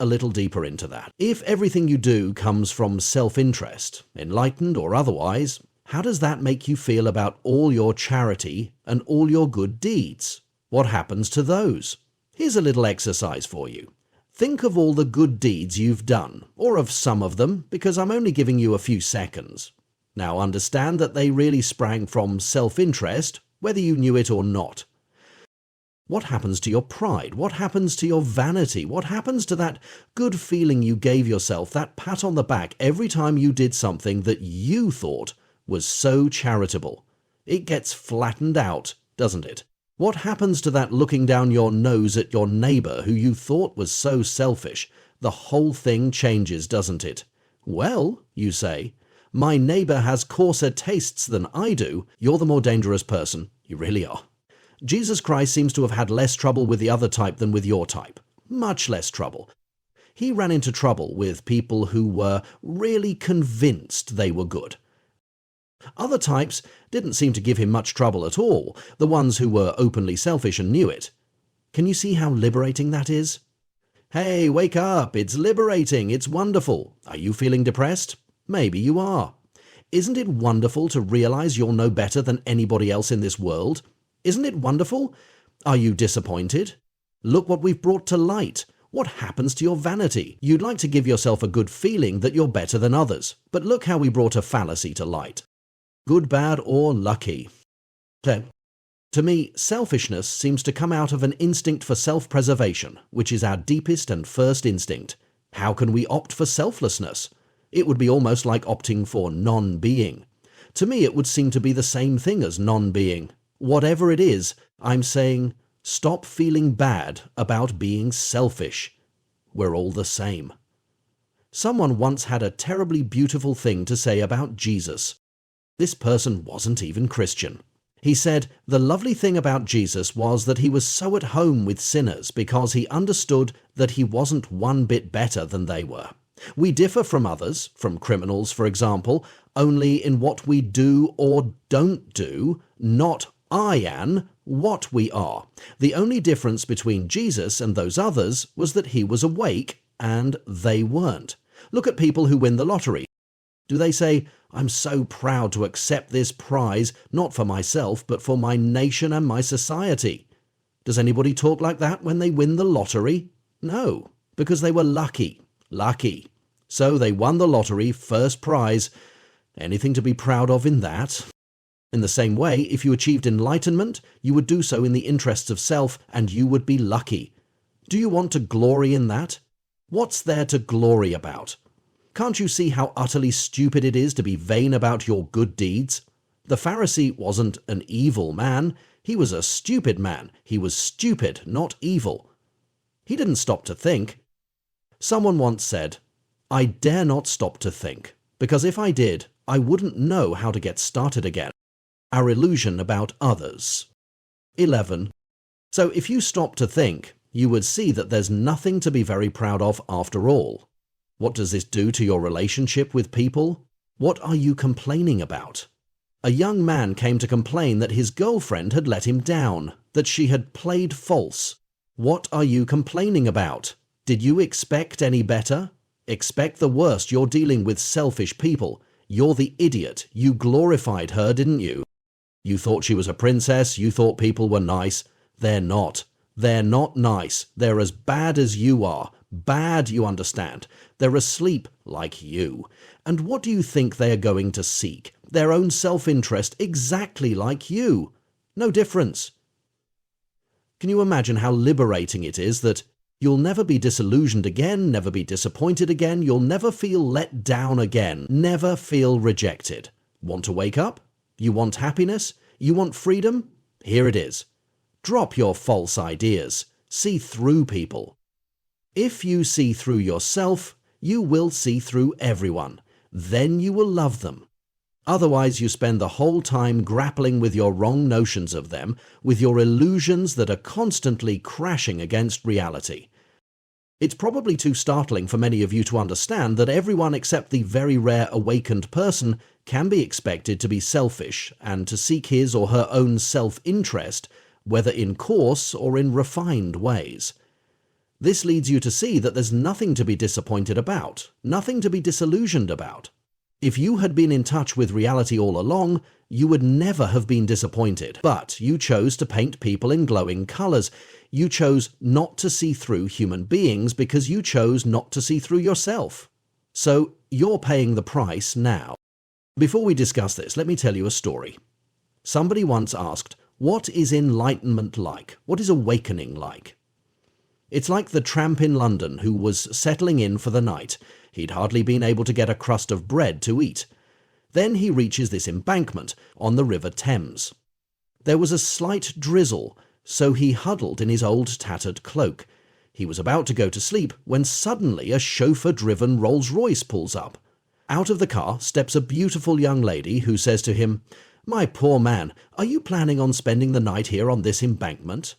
a little deeper into that. If everything you do comes from self-interest, enlightened or otherwise, how does that make you feel about all your charity and all your good deeds? What happens to those? Here's a little exercise for you. Think of all the good deeds you've done, or of some of them, because I'm only giving you a few seconds. Now understand that they really sprang from self-interest, whether you knew it or not. What happens to your pride? What happens to your vanity? What happens to that good feeling you gave yourself, that pat on the back every time you did something that you thought was so charitable? It gets flattened out, doesn't it? What happens to that looking down your nose at your neighbour who you thought was so selfish? The whole thing changes, doesn't it? Well, you say, my neighbour has coarser tastes than I do, you're the more dangerous person. You really are. Jesus Christ seems to have had less trouble with the other type than with your type. Much less trouble. He ran into trouble with people who were really convinced they were good. Other types didn't seem to give him much trouble at all, the ones who were openly selfish and knew it. Can you see how liberating that is? Hey, wake up! It's liberating! It's wonderful! Are you feeling depressed? Maybe you are. Isn't it wonderful to realize you're no better than anybody else in this world? Isn't it wonderful? Are you disappointed? Look what we've brought to light. What happens to your vanity? You'd like to give yourself a good feeling that you're better than others, but look how we brought a fallacy to light. Good, bad, or lucky. Okay. To me, selfishness seems to come out of an instinct for self-preservation, which is our deepest and first instinct. How can we opt for selflessness? It would be almost like opting for non-being. To me, it would seem to be the same thing as non-being. Whatever it is, I'm saying, stop feeling bad about being selfish. We're all the same. Someone once had a terribly beautiful thing to say about Jesus. This person wasn't even Christian. He said the lovely thing about Jesus was that he was so at home with sinners because he understood that he wasn't one bit better than they were. We differ from others, from criminals for example, only in what we do or don't do, not what we are. The only difference between Jesus and those others was that he was awake and they weren't. Look at people who win the lottery. Do they say, I'm so proud to accept this prize, not for myself, but for my nation and my society? Does anybody talk like that when they win the lottery? No, because they were lucky. Lucky. So they won the lottery, first prize. Anything to be proud of in that? In the same way, if you achieved enlightenment, you would do so in the interests of self, and you would be lucky. Do you want to glory in that? What's there to glory about? Can't you see how utterly stupid it is to be vain about your good deeds? The Pharisee wasn't an evil man. He was a stupid man. He was stupid, not evil. He didn't stop to think. Someone once said, I dare not stop to think, because if I did, I wouldn't know how to get started again. Our illusion about others. 11. So if you stop to think, you would see that there's nothing to be very proud of after all. What does this do to your relationship with people? What are you complaining about? A young man came to complain that his girlfriend had let him down, that she had played false. What are you complaining about? Did you expect any better? Expect the worst. You're dealing with selfish people. You're the idiot. You glorified her, didn't you? You thought she was a princess. You thought people were nice. They're not. They're not nice. They're as bad as you are. Bad, you understand. They're asleep like you. And what do you think they are going to seek? Their own self-interest, exactly like you. No difference. Can you imagine how liberating it is that you'll never be disillusioned again, never be disappointed again, you'll never feel let down again, never feel rejected? Want to wake up? You want happiness? You want freedom? Here it is. Drop your false ideas. See through people. If you see through yourself, you will see through everyone. Then you will love them. Otherwise, you spend the whole time grappling with your wrong notions of them, with your illusions that are constantly crashing against reality. It's probably too startling for many of you to understand that everyone except the very rare awakened person can be expected to be selfish and to seek his or her own self-interest, whether in coarse or in refined ways. This leads you to see that there's nothing to be disappointed about, nothing to be disillusioned about. If you had been in touch with reality all along, you would never have been disappointed. But you chose to paint people in glowing colors. You chose not to see through human beings because you chose not to see through yourself. So you're paying the price now. Before we discuss this, let me tell you a story. Somebody once asked, what is enlightenment like? What is awakening like? It's like the tramp in London who was settling in for the night. He'd hardly been able to get a crust of bread to eat. Then he reaches this embankment on the River Thames. There was a slight drizzle, so he huddled in his old tattered cloak. He was about to go to sleep when suddenly a chauffeur-driven Rolls-Royce pulls up. Out of the car steps a beautiful young lady who says to him, "My poor man, are you planning on spending the night here on this embankment?"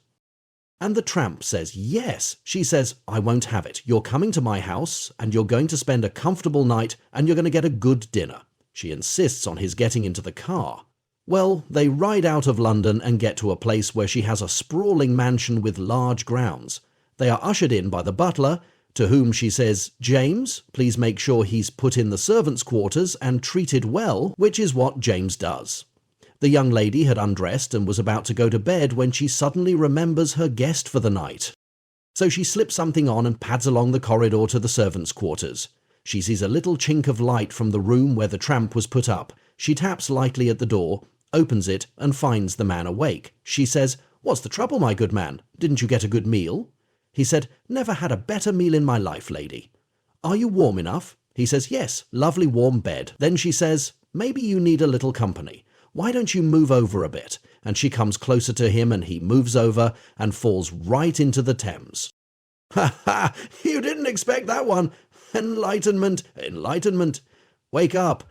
And the tramp says, "Yes." She says, "I won't have it. You're coming to my house, and you're going to spend a comfortable night, and you're going to get a good dinner." She insists on his getting into the car. Well, they ride out of London and get to a place where she has a sprawling mansion with large grounds. They are ushered in by the butler, to whom she says, "James, please make sure he's put in the servants' quarters and treated well," which is what James does. The young lady had undressed and was about to go to bed when she suddenly remembers her guest for the night. So she slips something on and pads along the corridor to the servants' quarters. She sees a little chink of light from the room where the tramp was put up. She taps lightly at the door, opens it, and finds the man awake. She says, "What's the trouble, my good man? Didn't you get a good meal?" He said, "Never had a better meal in my life, lady." "Are you warm enough?" He says, "Yes, lovely warm bed." Then she says, "Maybe you need a little company. Why don't you move over a bit?" And she comes closer to him and he moves over and falls right into the Thames. "Ha ha! You didn't expect that one. Enlightenment, enlightenment. Wake up.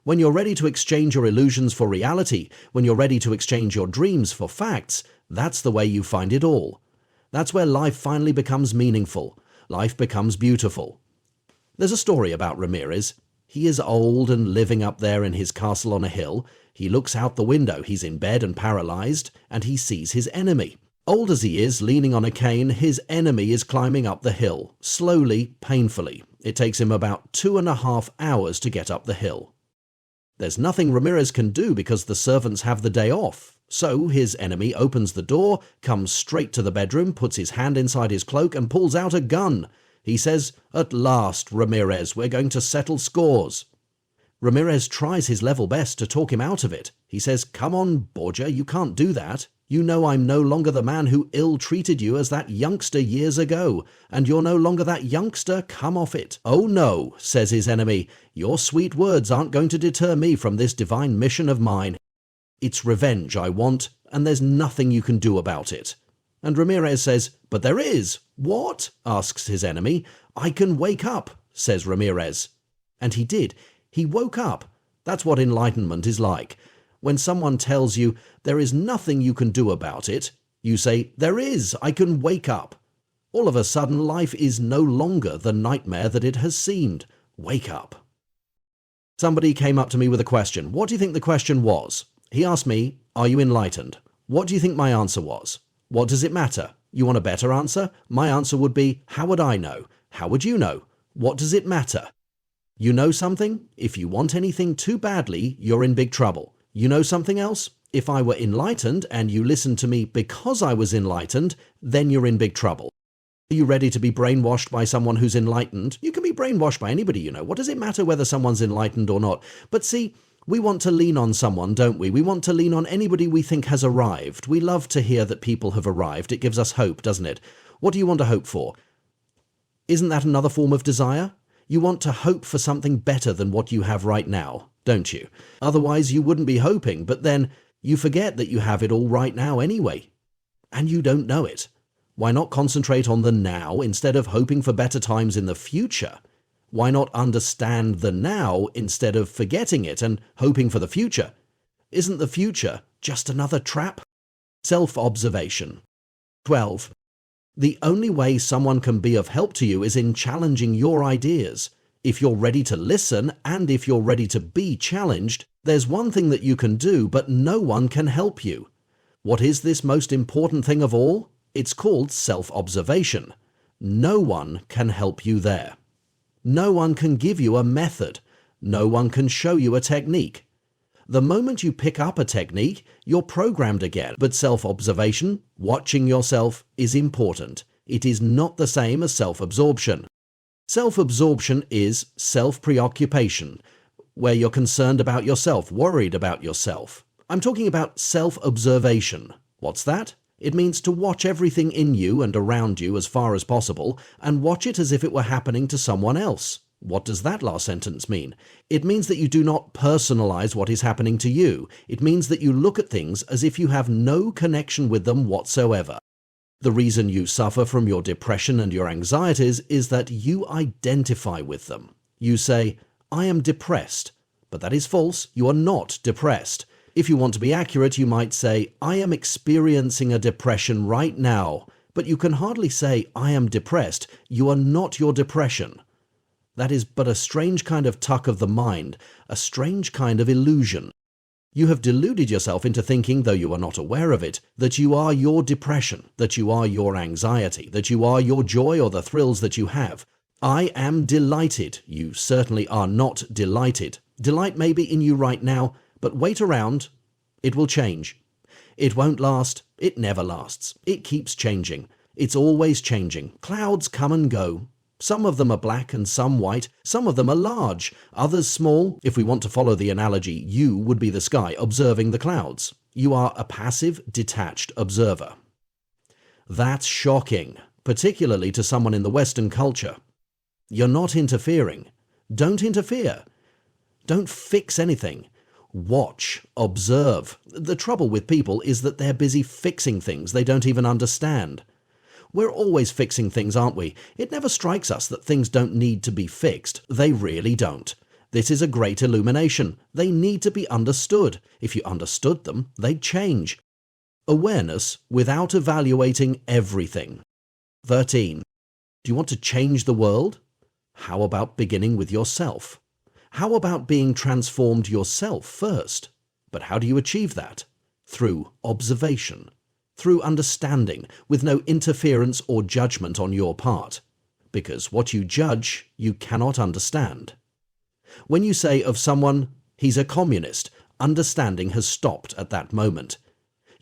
When you're ready to exchange your illusions for reality, when you're ready to exchange your dreams for facts, that's the way you find it all. That's where life finally becomes meaningful. Life becomes beautiful. There's a story about Ramirez. He is old and living up there in his castle on a hill. He looks out the window, he's in bed and paralyzed, and he sees his enemy. Old as he is, leaning on a cane, his enemy is climbing up the hill, slowly, painfully. It takes him about 2.5 hours to get up the hill. There's nothing Ramirez can do because the servants have the day off. So his enemy opens the door, comes straight to the bedroom, puts his hand inside his cloak and pulls out a gun. He says, "At last, Ramirez, we're going to settle scores." Ramirez tries his level best to talk him out of it. He says, "Come on, Borgia, you can't do that. You know I'm no longer the man who ill-treated you as that youngster years ago, and you're no longer that youngster, come off it." "Oh no," says his enemy, "your sweet words aren't going to deter me from this divine mission of mine. It's revenge I want, and there's nothing you can do about it." And Ramirez says, "But there is." "What?" asks his enemy. "I can wake up," says Ramirez. And he did. He woke up. That's what enlightenment is like. When someone tells you there is nothing you can do about it, you say, "There is, I can wake up." All of a sudden, life is no longer the nightmare that it has seemed. Wake up. Somebody came up to me with a question. What do you think the question was? He asked me, "Are you enlightened?" What do you think my answer was? What does it matter? You want a better answer? My answer would be, how would I know? How would you know? What does it matter? You know something? If you want anything too badly, you're in big trouble. You know something else? If I were enlightened and you listened to me because I was enlightened, then you're in big trouble. Are you ready to be brainwashed by someone who's enlightened? You can be brainwashed by anybody, you know. What does it matter whether someone's enlightened or not? But see, we want to lean on someone, don't we? We want to lean on anybody we think has arrived. We love to hear that people have arrived. It gives us hope, doesn't it? What do you want to hope for? Isn't that another form of desire? You want to hope for something better than what you have right now, don't you? Otherwise, you wouldn't be hoping, but then you forget that you have it all right now anyway. And you don't know it. Why not concentrate on the now instead of hoping for better times in the future? Why not understand the now instead of forgetting it and hoping for the future? Isn't the future just another trap? Self-observation. 12. The only way someone can be of help to you is in challenging your ideas. If you're ready to listen and if you're ready to be challenged, there's one thing that you can do, but no one can help you. What is this most important thing of all? It's called self-observation. No one can help you there. No one can give you a method. No one can show you a technique. The moment you pick up a technique, you're programmed again. But self-observation, watching yourself, is important. It is not the same as self-absorption. Self-absorption is self-preoccupation, where you're concerned about yourself, worried about yourself. I'm talking about self-observation. What's that? It means to watch everything in you and around you as far as possible, and watch it as if it were happening to someone else. What does that last sentence mean? It means that you do not personalize what is happening to you. It means that you look at things as if you have no connection with them whatsoever. The reason you suffer from your depression and your anxieties is that you identify with them. You say, I am depressed. But that is false. You are not depressed. If you want to be accurate, you might say, I am experiencing a depression right now. But you can hardly say, I am depressed. You are not your depression. That is but a strange kind of tuck of the mind, a strange kind of illusion. You have deluded yourself into thinking, though you are not aware of it, that you are your depression, that you are your anxiety, that you are your joy or the thrills that you have. I am delighted. You certainly are not delighted. Delight may be in you right now, but wait around. It will change. It won't last. It never lasts. It keeps changing. It's always changing. Clouds come and go. Some of them are black and some white. Some of them are large, others small. If we want to follow the analogy, you would be the sky observing the clouds. You are a passive, detached observer. That's shocking, particularly to someone in the Western culture. You're not interfering. Don't interfere. Don't fix anything. Watch, observe. The trouble with people is that they're busy fixing things they don't even understand. We're always fixing things, aren't we? It never strikes us that things don't need to be fixed. They really don't. This is a great illumination. They need to be understood. If you understood them, they'd change. Awareness without evaluating everything. 13. Do you want to change the world? How about beginning with yourself? How about being transformed yourself first? But how do you achieve that? Through observation. Through understanding, with no interference or judgment on your part. Because what you judge, you cannot understand. When you say of someone, he's a communist, understanding has stopped at that moment.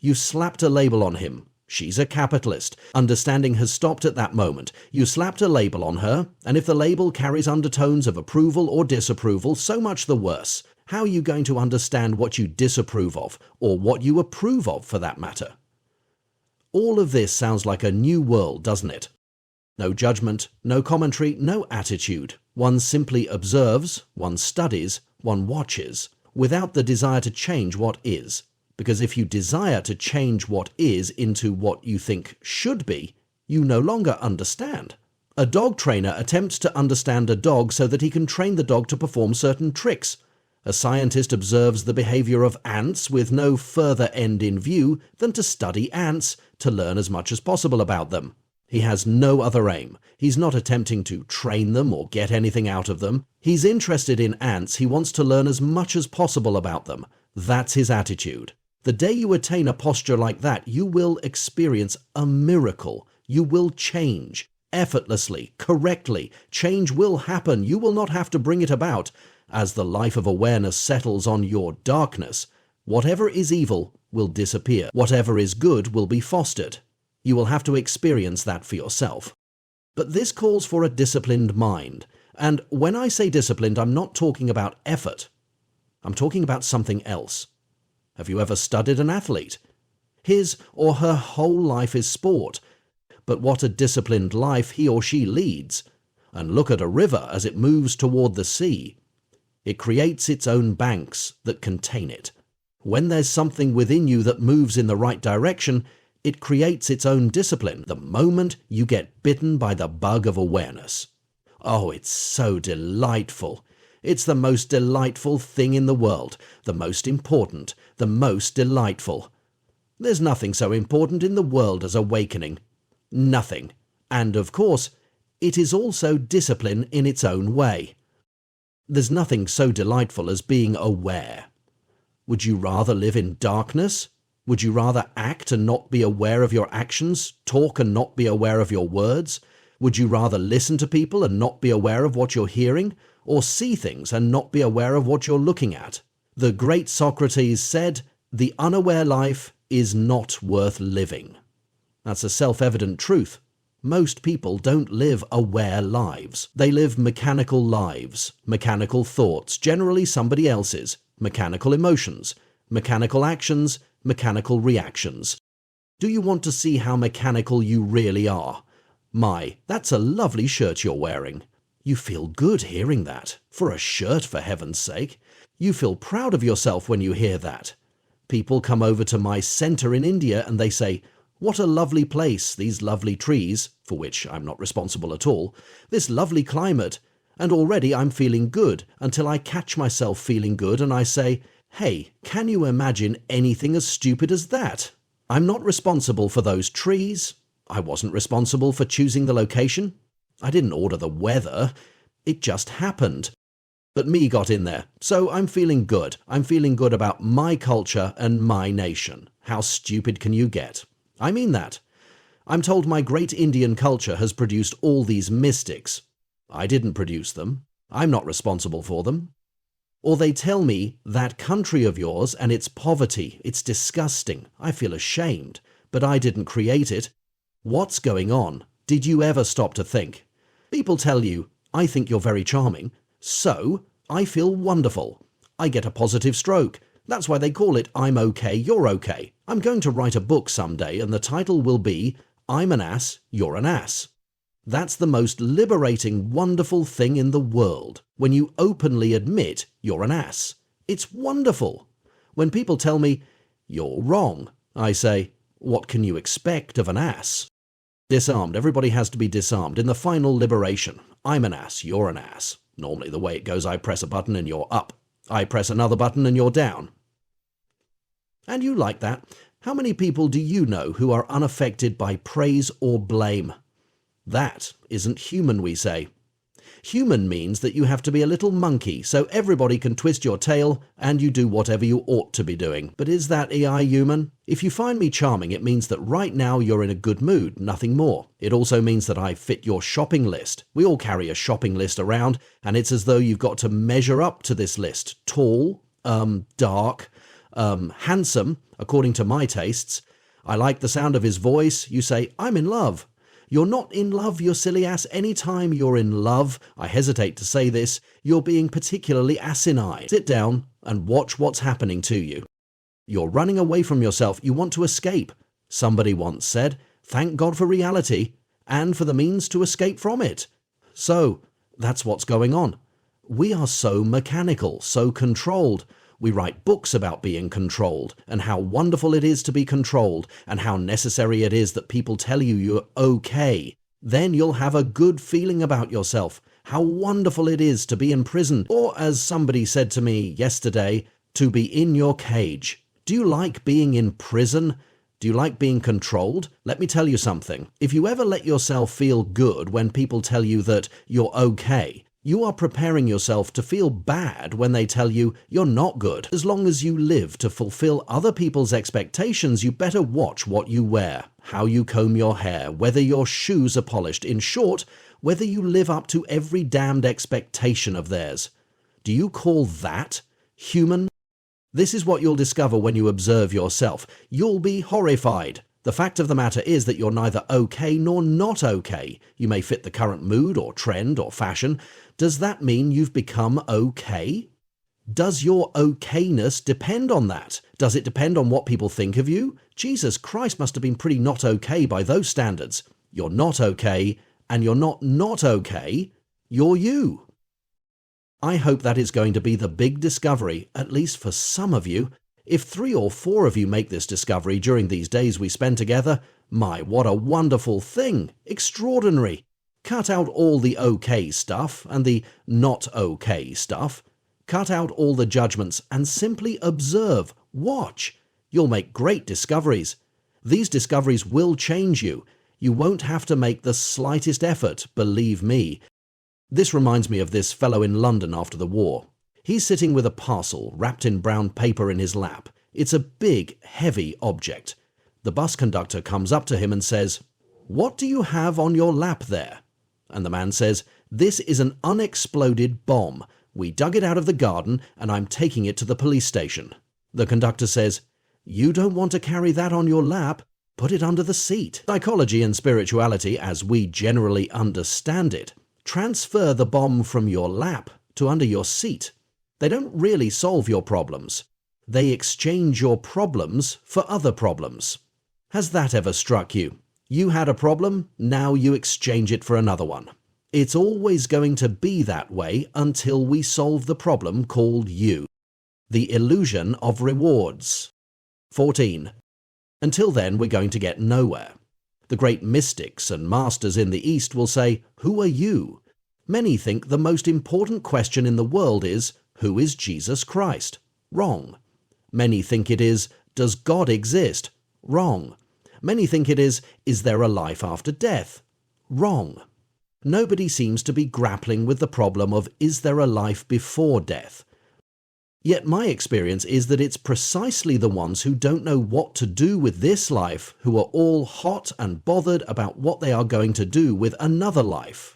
You slapped a label on him. She's a capitalist. Understanding has stopped at that moment. You slapped a label on her, and if the label carries undertones of approval or disapproval, so much the worse. How are you going to understand what you disapprove of, or what you approve of for that matter? All of this sounds like a new world, doesn't it? No judgment, no commentary, no attitude. One simply observes, one studies, one watches, without the desire to change what is. Because if you desire to change what is into what you think should be, you no longer understand. A dog trainer attempts to understand a dog so that he can train the dog to perform certain tricks. A scientist observes the behavior of ants with no further end in view than to study ants, to learn as much as possible about them. He has no other aim. He's not attempting to train them or get anything out of them. He's interested in ants. He wants to learn as much as possible about them. That's his attitude. The day you attain a posture like that, you will experience a miracle. You will change. Effortlessly, correctly. Change will happen. You will not have to bring it about. As the life of awareness settles on your darkness, whatever is evil will disappear. Whatever is good will be fostered. You will have to experience that for yourself. But this calls for a disciplined mind. And when I say disciplined, I'm not talking about effort. I'm talking about something else. Have you ever studied an athlete? His or her whole life is sport. But what a disciplined life he or she leads. And look at a river as it moves toward the sea. It creates its own banks that contain it. When there's something within you that moves in the right direction, it creates its own discipline the moment you get bitten by the bug of awareness. Oh, it's so delightful. It's the most delightful thing in the world, the most important, the most delightful. There's nothing so important in the world as awakening. Nothing. And, of course, it is also discipline in its own way. There's nothing so delightful as being aware. Would you rather live in darkness? Would you rather act and not be aware of your actions, talk and not be aware of your words? Would you rather listen to people and not be aware of what you're hearing, or see things and not be aware of what you're looking at? The great Socrates said, "The unaware life is not worth living." That's a self-evident truth. Most people don't live aware lives. They live mechanical lives, mechanical thoughts, generally somebody else's, mechanical emotions, mechanical actions, mechanical reactions. Do you want to see how mechanical you really are? My, that's a lovely shirt you're wearing. You feel good hearing that. For a shirt, for heaven's sake. You feel proud of yourself when you hear that. People come over to my center in India and they say, "What a lovely place, these lovely trees," for which I'm not responsible at all, "this lovely climate," And already I'm feeling good until I catch myself feeling good and I say, hey, can you imagine anything as stupid as that? I'm not responsible for those trees. I wasn't responsible for choosing the location. I didn't order the weather. It just happened. But me got in there, so I'm feeling good. I'm feeling good about my culture and my nation. How stupid can you get? I mean that. I'm told my great Indian culture has produced all these mystics. I didn't produce them. I'm not responsible for them. Or they tell me, that country of yours and its poverty, it's disgusting. I feel ashamed, but I didn't create it. What's going on? Did you ever stop to think? People tell you, I think you're very charming. So, I feel wonderful. I get a positive stroke. That's why they call it I'm okay, you're okay. I'm going to write a book someday and the title will be I'm an ass, you're an ass. That's the most liberating, wonderful thing in the world, when you openly admit you're an ass. It's wonderful. When people tell me, you're wrong, I say, what can you expect of an ass? Disarmed. Everybody has to be disarmed. In the final liberation, I'm an ass, you're an ass. Normally the way it goes, I press a button and you're up. I press another button and you're down. And you like that? How many people do you know who are unaffected by praise or blame? That isn't human, we say. Human means that you have to be a little monkey so everybody can twist your tail and you do whatever you ought to be doing. But is that EI human? If you find me charming, it means that right now you're in a good mood, nothing more. It also means that I fit your shopping list. We all carry a shopping list around, and it's as though you've got to measure up to this list. Tall, dark, handsome, according to my tastes. I like the sound of his voice. You say, I'm in love. You're not in love, you silly ass. Any time you're in love, I hesitate to say this, you're being particularly asinine. Sit down and watch what's happening to you. You're running away from yourself. You want to escape. Somebody once said, thank God for reality and for the means to escape from it. So, that's what's going on. We are so mechanical, so controlled. We write books about being controlled and how wonderful it is to be controlled and how necessary it is that people tell you you're okay. Then you'll have a good feeling about yourself. How wonderful it is to be in prison, or as somebody said to me yesterday, to be in your cage. Do you like being in prison? Do you like being controlled? Let me tell you something. If you ever let yourself feel good when people tell you that you're okay, you are preparing yourself to feel bad when they tell you you're not good. As long as you live to fulfill other people's expectations, you better watch what you wear, how you comb your hair, whether your shoes are polished. In short, whether you live up to every damned expectation of theirs. Do you call that human? This is what you'll discover when you observe yourself. You'll be horrified. The fact of the matter is that you're neither okay nor not okay. You may fit the current mood or trend or fashion. Does that mean you've become okay? Does your okayness depend on that? Does it depend on what people think of you? Jesus Christ must have been pretty not okay by those standards. You're not okay, and you're not okay. You're you. I hope that is going to be the big discovery, at least for some of you. If 3 or 4 of you make this discovery during these days we spend together, my, what a wonderful thing! Extraordinary! Cut out all the okay stuff and the not okay stuff. Cut out all the judgments and simply observe, watch. You'll make great discoveries. These discoveries will change you. You won't have to make the slightest effort, believe me. This reminds me of this fellow in London after the war. He's sitting with a parcel wrapped in brown paper in his lap. It's a big, heavy object. The bus conductor comes up to him and says, "What do you have on your lap there?" And the man says, "This is an unexploded bomb. We dug it out of the garden and I'm taking it to the police station." The conductor says, "You don't want to carry that on your lap. Put it under the seat." Psychology and spirituality, as we generally understand it, transfer the bomb from your lap to under your seat. They don't really solve your problems. They exchange your problems for other problems. Has that ever struck you? You had a problem, now you exchange it for another one. It's always going to be that way until we solve the problem called you. The illusion of rewards. 14. Until then, we're going to get nowhere. The great mystics and masters in the East will say, "Who are you?" Many think the most important question in the world is, who is Jesus Christ? Wrong. Many think it is, does God exist? Wrong. Many think it is there a life after death? Wrong. Nobody seems to be grappling with the problem of, is there a life before death? Yet my experience is that it's precisely the ones who don't know what to do with this life who are all hot and bothered about what they are going to do with another life.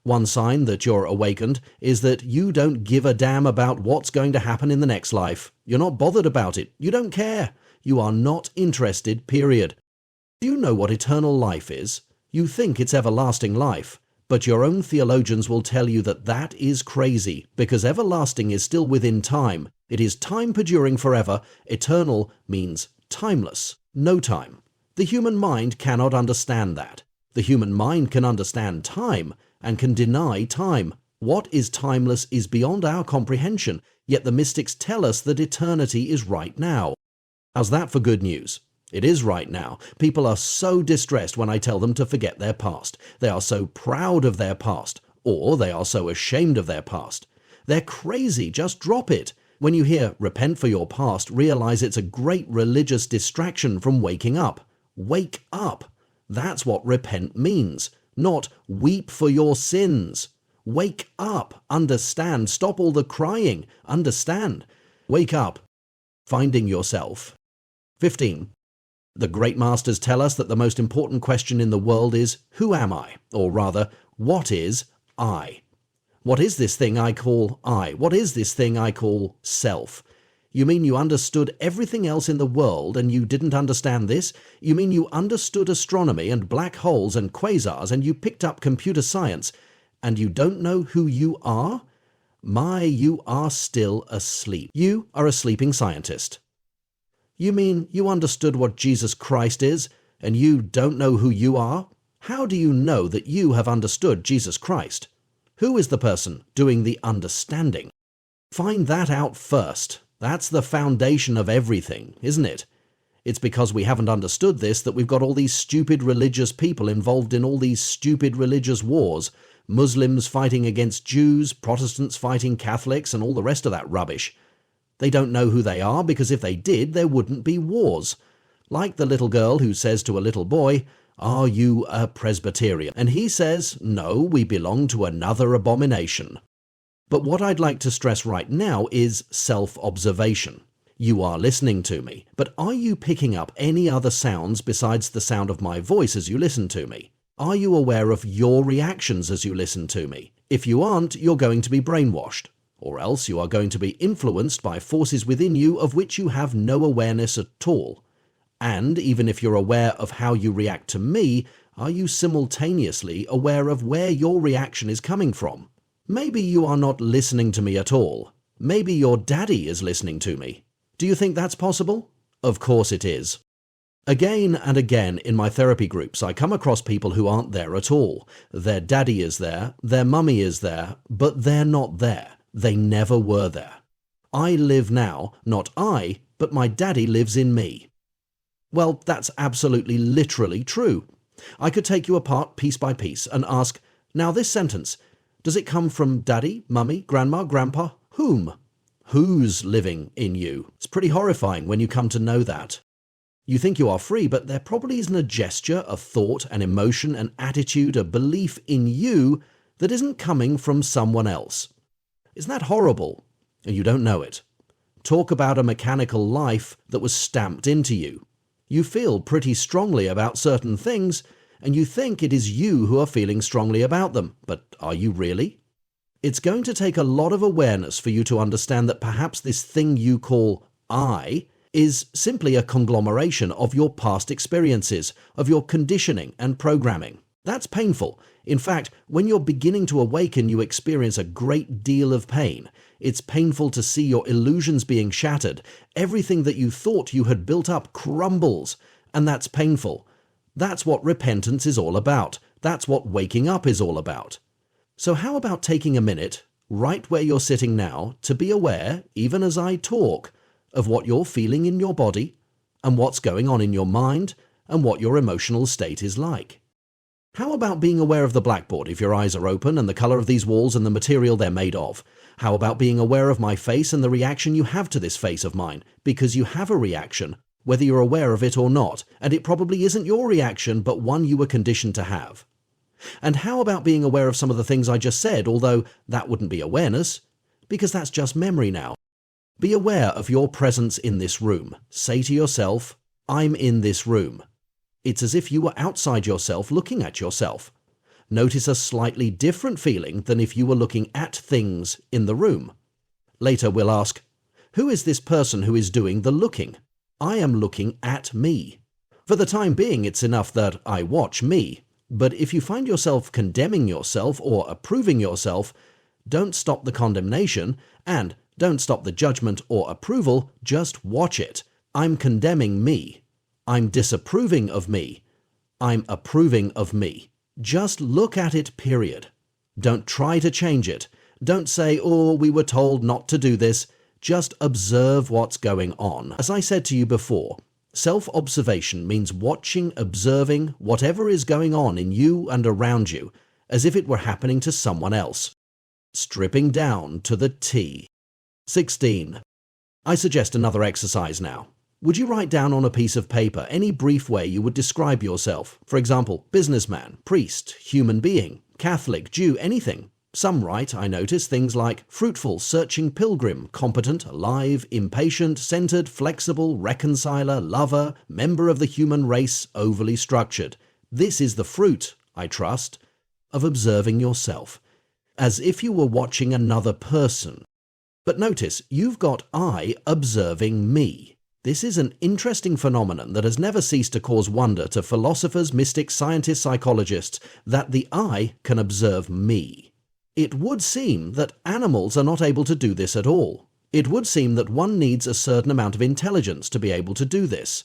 One sign that you're awakened is that you don't give a damn about what's going to happen in the next life. You're not bothered about it. You don't care. You are not interested, period. Do you know what eternal life is? You think it's everlasting life. But your own theologians will tell you that that is crazy, because everlasting is still within time. It is time perduring forever. Eternal means timeless, no time. The human mind cannot understand that. The human mind can understand time and can deny time. What is timeless is beyond our comprehension, yet the mystics tell us that eternity is right now. How's that for good news? It is right now. People are so distressed when I tell them to forget their past. They are so proud of their past, or they are so ashamed of their past. They're crazy, just drop it. When you hear repent for your past, realize it's a great religious distraction from waking up. Wake up. That's what repent means, not weep for your sins. Wake up. Understand. Stop all the crying. Understand. Wake up. Finding yourself. 15. The great masters tell us that the most important question in the world is, who am I? Or rather, what is I? What is this thing I call I? What is this thing I call self? You mean you understood everything else in the world and you didn't understand this? You mean you understood astronomy and black holes and quasars and you picked up computer science and you don't know who you are? My, you are still asleep. You are a sleeping scientist. You mean you understood what Jesus Christ is, and you don't know who you are? How do you know that you have understood Jesus Christ? Who is the person doing the understanding? Find that out first. That's the foundation of everything, isn't it? It's because we haven't understood this that we've got all these stupid religious people involved in all these stupid religious wars. Muslims fighting against Jews, Protestants fighting Catholics, and all the rest of that rubbish. They don't know who they are because if they did, there wouldn't be wars. Like the little girl who says to a little boy, "Are you a Presbyterian?" And he says, "No, we belong to another abomination." But what I'd like to stress right now is self-observation. You are listening to me, but are you picking up any other sounds besides the sound of my voice as you listen to me? Are you aware of your reactions as you listen to me? If you aren't, you're going to be brainwashed. Or else you are going to be influenced by forces within you of which you have no awareness at all. And even if you're aware of how you react to me, are you simultaneously aware of where your reaction is coming from? Maybe you are not listening to me at all. Maybe your daddy is listening to me. Do you think that's possible? Of course it is. Again and again in my therapy groups, I come across people who aren't there at all. Their daddy is there, their mummy is there, but they're not there. They never were there. I live now, not I, but my daddy lives in me. Well, that's absolutely literally true. I could take you apart piece by piece and ask, now this sentence, does it come from daddy, mummy, grandma, grandpa? Whom? Who's living in you? It's pretty horrifying when you come to know that. You think you are free, but there probably isn't a gesture, a thought, an emotion, an attitude, a belief in you that isn't coming from someone else. Isn't that horrible? And you don't know it. Talk about a mechanical life that was stamped into you. You feel pretty strongly about certain things, and you think it is you who are feeling strongly about them. But are you really? It's going to take a lot of awareness for you to understand that perhaps this thing you call I is simply a conglomeration of your past experiences, of your conditioning and programming. That's painful. In fact, when you're beginning to awaken, you experience a great deal of pain. It's painful to see your illusions being shattered. Everything that you thought you had built up crumbles, and that's painful. That's what repentance is all about. That's what waking up is all about. So how about taking a minute, right where you're sitting now, to be aware, even as I talk, of what you're feeling in your body, and what's going on in your mind, and what your emotional state is like. How about being aware of the blackboard if your eyes are open and the color of these walls and the material they're made of? How about being aware of my face and the reaction you have to this face of mine? Because you have a reaction, whether you're aware of it or not, and it probably isn't your reaction, but one you were conditioned to have. And how about being aware of some of the things I just said, although that wouldn't be awareness, because that's just memory now. Be aware of your presence in this room. Say to yourself, I'm in this room. It's as if you were outside yourself looking at yourself. Notice a slightly different feeling than if you were looking at things in the room. Later we'll ask, who is this person who is doing the looking? I am looking at me. For the time being, it's enough that I watch me. But if you find yourself condemning yourself or approving yourself, don't stop the condemnation and don't stop the judgment or approval, just watch it. I'm condemning me. I'm disapproving of me. I'm approving of me. Just look at it, period. Don't try to change it. Don't say, oh, we were told not to do this. Just observe what's going on. As I said to you before, self-observation means watching, observing whatever is going on in you and around you, as if it were happening to someone else. Stripping down to the T. 16. I suggest another exercise now. Would you write down on a piece of paper any brief way you would describe yourself? For example, businessman, priest, human being, Catholic, Jew, anything. Some write, I notice, things like fruitful, searching pilgrim, competent, alive, impatient, centered, flexible, reconciler, lover, member of the human race, overly structured. This is the fruit, I trust, of observing yourself, as if you were watching another person. But notice, you've got I observing me. This is an interesting phenomenon that has never ceased to cause wonder to philosophers, mystics, scientists, psychologists, that the I can observe me. It would seem that animals are not able to do this at all. It would seem that one needs a certain amount of intelligence to be able to do this.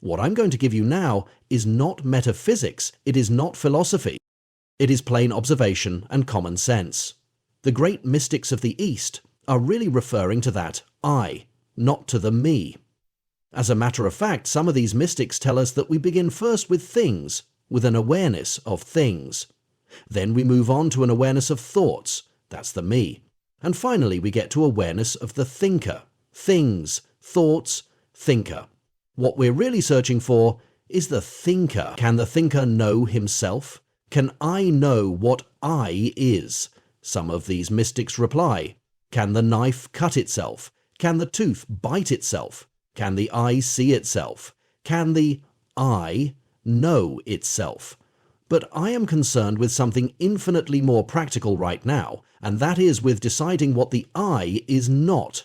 What I'm going to give you now is not metaphysics, it is not philosophy. It is plain observation and common sense. The great mystics of the East are really referring to that I, not to the me. As a matter of fact, some of these mystics tell us that we begin first with things, with an awareness of things. Then we move on to an awareness of thoughts, that's the me. And finally we get to awareness of the thinker, things, thoughts, thinker. What we're really searching for is the thinker. Can the thinker know himself? Can I know what I is? Some of these mystics reply, can the knife cut itself? Can the tooth bite itself? Can the eye see itself? Can the I know itself? But I am concerned with something infinitely more practical right now, and that is with deciding what the I is not.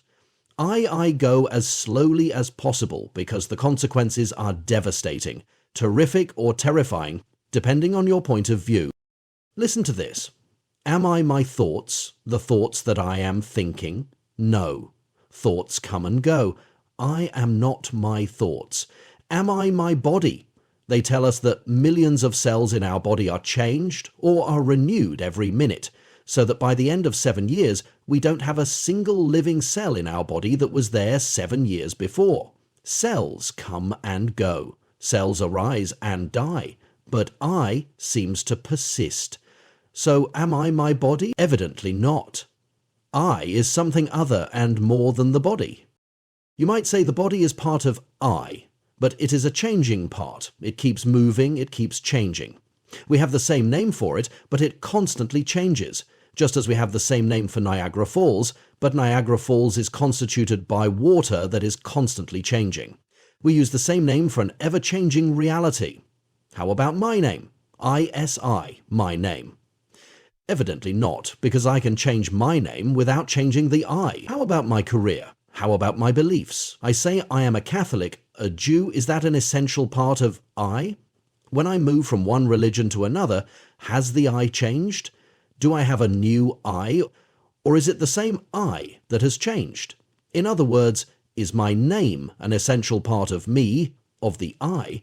I go as slowly as possible because the consequences are devastating, terrific or terrifying, depending on your point of view. Listen to this. Am I my thoughts, the thoughts that I am thinking? No. Thoughts come and go. I am not my thoughts. Am I my body? They tell us that millions of cells in our body are changed or are renewed every minute, so that by the end of 7 years, we don't have a single living cell in our body that was there 7 years before. Cells come and go. Cells arise and die. But I seems to persist. So am I my body? Evidently not. I is something other and more than the body. You might say the body is part of I, but it is a changing part. It keeps moving, it keeps changing. We have the same name for it, but it constantly changes, just as we have the same name for Niagara Falls, but Niagara Falls is constituted by water that is constantly changing. We use the same name for an ever-changing reality. How about my name? ISI, my name. Evidently not, because I can change my name without changing the I. How about my career? How about my beliefs? I say I am a Catholic, a Jew, is that an essential part of I? When I move from one religion to another, has the I changed? Do I have a new I? Or is it the same I that has changed? In other words, is my name an essential part of me, of the I?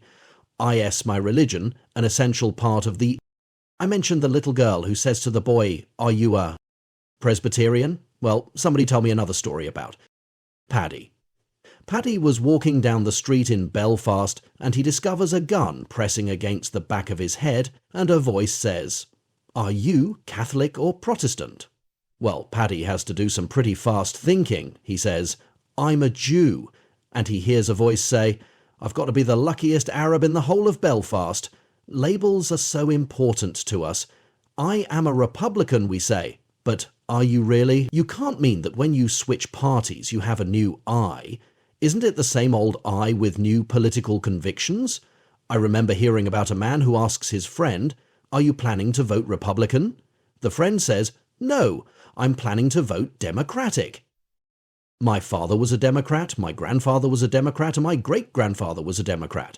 IS, my religion, an essential part of the... I mentioned the little girl who says to the boy, are you a Presbyterian? Well, somebody tell me another story about Paddy. Paddy was walking down the street in Belfast and he discovers a gun pressing against the back of his head and a voice says, "Are you Catholic or Protestant?" Well, Paddy has to do some pretty fast thinking. He says, "I'm a Jew," and he hears a voice say, "I've got to be the luckiest Arab in the whole of Belfast. Labels are so important to us. I am a Republican, we say, but are you really? You can't mean that when you switch parties you have a new I. Isn't it the same old I with new political convictions? I remember hearing about a man who asks his friend, "Are you planning to vote Republican?" The friend says, "No, I'm planning to vote Democratic." My father was a Democrat, my grandfather was a Democrat, and my great-grandfather was a Democrat.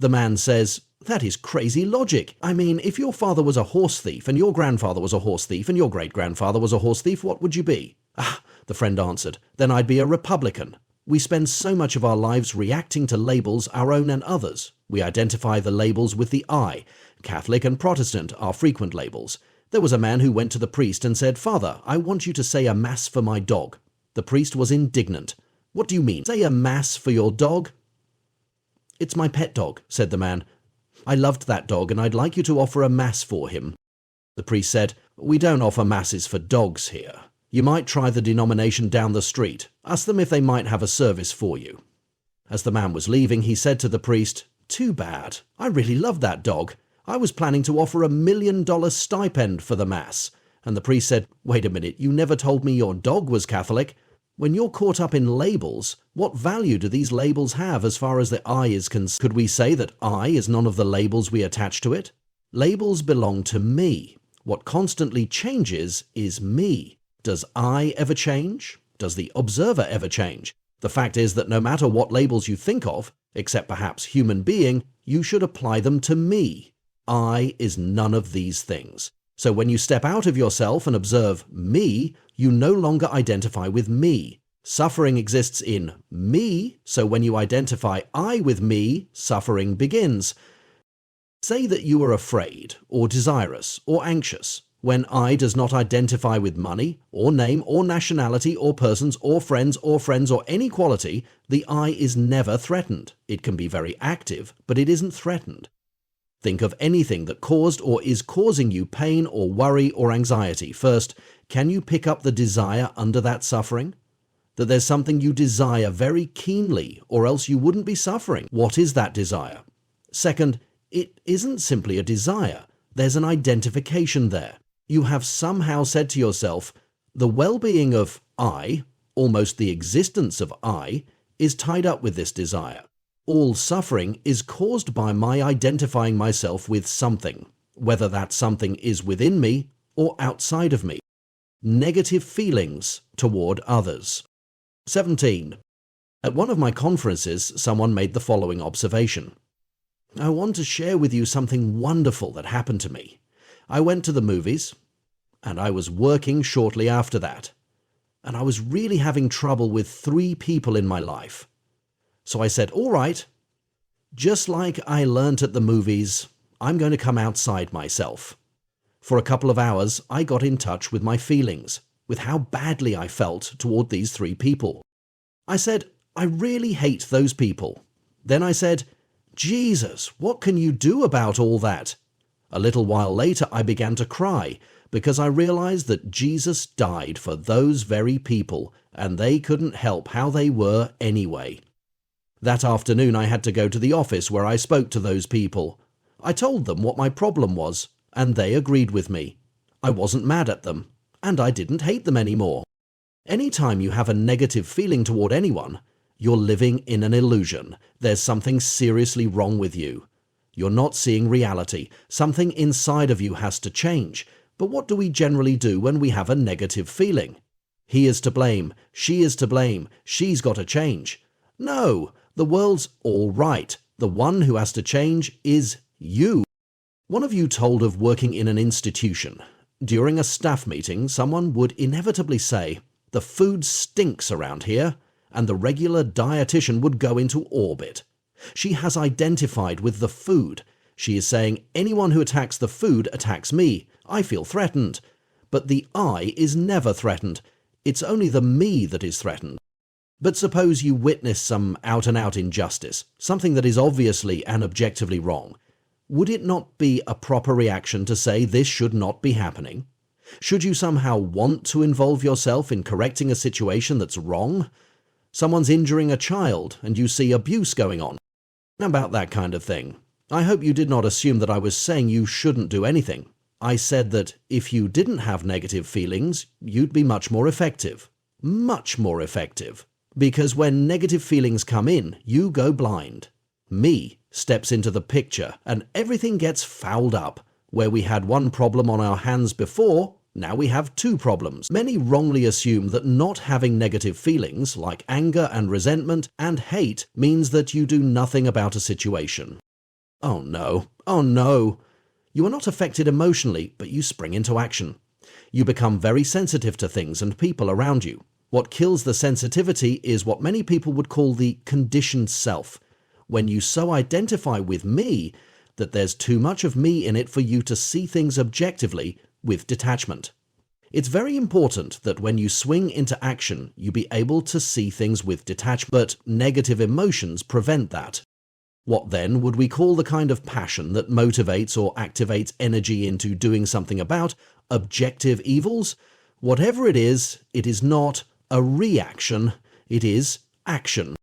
The man says, "That is crazy logic. I mean, if your father was a horse thief, and your grandfather was a horse thief, and your great-grandfather was a horse thief, what would you be?" "Ah," the friend answered, "then I'd be a Republican." We spend so much of our lives reacting to labels, our own and others. We identify the labels with the I. Catholic and Protestant are frequent labels. There was a man who went to the priest and said, "Father, I want you to say a mass for my dog." The priest was indignant. "What do you mean? Say a mass for your dog?" "It's my pet dog," said the man. "I loved that dog and I'd like you to offer a mass for him." The priest said, "We don't offer masses for dogs here. You might try the denomination down the street. Ask them if they might have a service for you." As the man was leaving, he said to the priest, "Too bad. I really loved that dog. I was planning to offer $1 million stipend for the mass." And the priest said, "Wait a minute, you never told me your dog was Catholic. When you're caught up in labels, what value do these labels have as far as the I is concerned? Could we say that I is none of the labels we attach to it? Labels belong to me. What constantly changes is me. Does I ever change? Does the observer ever change? The fact is that no matter what labels you think of, except perhaps human being, you should apply them to me. I is none of these things. So when you step out of yourself and observe me, you no longer identify with me. Suffering exists in me, so when you identify I with me, suffering begins. Say that you are afraid, or desirous, or anxious. When I does not identify with money, or name, or nationality, or persons, or friends, or any quality, the I is never threatened. It can be very active, but it isn't threatened. Think of anything that caused or is causing you pain or worry or anxiety. First, can you pick up the desire under that suffering? That there's something you desire very keenly, or else you wouldn't be suffering. What is that desire? Second, it isn't simply a desire. There's an identification there. You have somehow said to yourself, the well-being of I, almost the existence of I, is tied up with this desire. All suffering is caused by my identifying myself with something, whether that something is within me or outside of me. Negative feelings toward others. 17. At one of my conferences, someone made the following observation. "I want to share with you something wonderful that happened to me. I went to the movies, and I was working shortly after that, and I was really having trouble with 3 people in my life. So I said, all right, just like I learnt at the movies, I'm going to come outside myself. For a couple of hours, I got in touch with my feelings, with how badly I felt toward these 3 people. I said, I really hate those people. Then I said, Jesus, what can you do about all that? A little while later, I began to cry because I realized that Jesus died for those very people, and they couldn't help how they were anyway. That afternoon, I had to go to the office where I spoke to those people. I told them what my problem was, and they agreed with me. I wasn't mad at them, and I didn't hate them anymore. Anytime you have a negative feeling toward anyone, you're living in an illusion. There's something seriously wrong with you. You're not seeing reality. Something inside of you has to change. But what do we generally do when we have a negative feeling? He is to blame. She is to blame. She's got to change. No, the world's all right. The one who has to change is you. One of you told of working in an institution. During a staff meeting, someone would inevitably say, "The food stinks around here," and the regular dietitian would go into orbit. She has identified with the food. She is saying, anyone who attacks the food attacks me. I feel threatened. But the I is never threatened. It's only the me that is threatened. But suppose you witness some out-and-out injustice, something that is obviously and objectively wrong. Would it not be a proper reaction to say this should not be happening? Should you somehow want to involve yourself in correcting a situation that's wrong? Someone's injuring a child and you see abuse going on. About that kind of thing. I hope you did not assume that I was saying you shouldn't do anything. I said that if you didn't have negative feelings, you'd be much more effective. Much more effective. Because when negative feelings come in, you go blind. Me steps into the picture and everything gets fouled up. Where we had one problem on our hands before, now we have two problems. Many wrongly assume that not having negative feelings, like anger and resentment and hate, means that you do nothing about a situation. Oh no, oh no. You are not affected emotionally, but you spring into action. You become very sensitive to things and people around you. What kills the sensitivity is what many people would call the conditioned self. When you so identify with me that there's too much of me in it for you to see things objectively with detachment. It's very important that when you swing into action, you be able to see things with detachment, but negative emotions prevent that. What then would we call the kind of passion that motivates or activates energy into doing something about objective evils? Whatever it is not a reaction, it is action.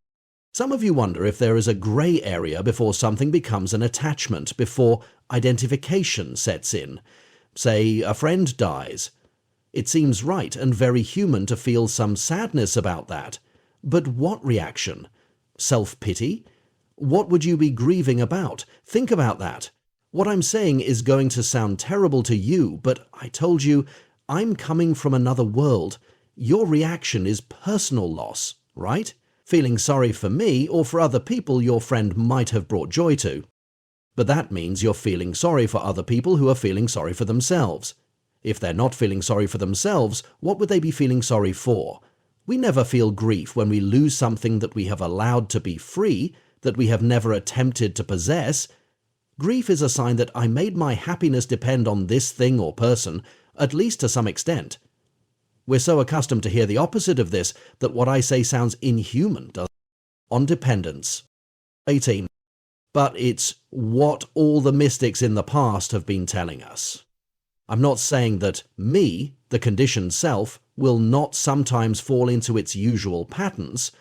Some of you wonder if there is a grey area before something becomes an attachment, before identification sets in. Say, a friend dies. It seems right and very human to feel some sadness about that. But what reaction? Self-pity? What would you be grieving about? Think about that. What I'm saying is going to sound terrible to you, but I told you, I'm coming from another world. Your reaction is personal loss, right? Feeling sorry for me or for other people your friend might have brought joy to. But that means you're feeling sorry for other people who are feeling sorry for themselves. If they're not feeling sorry for themselves, what would they be feeling sorry for? We never feel grief when we lose something that we have allowed to be free, that we have never attempted to possess. Grief is a sign that I made my happiness depend on this thing or person, at least to some extent. We're so accustomed to hear the opposite of this that what I say sounds inhuman, doesn't it? On dependence. 18. But it's what all the mystics in the past have been telling us. I'm not saying that me, the conditioned self, will not sometimes fall into its usual patterns.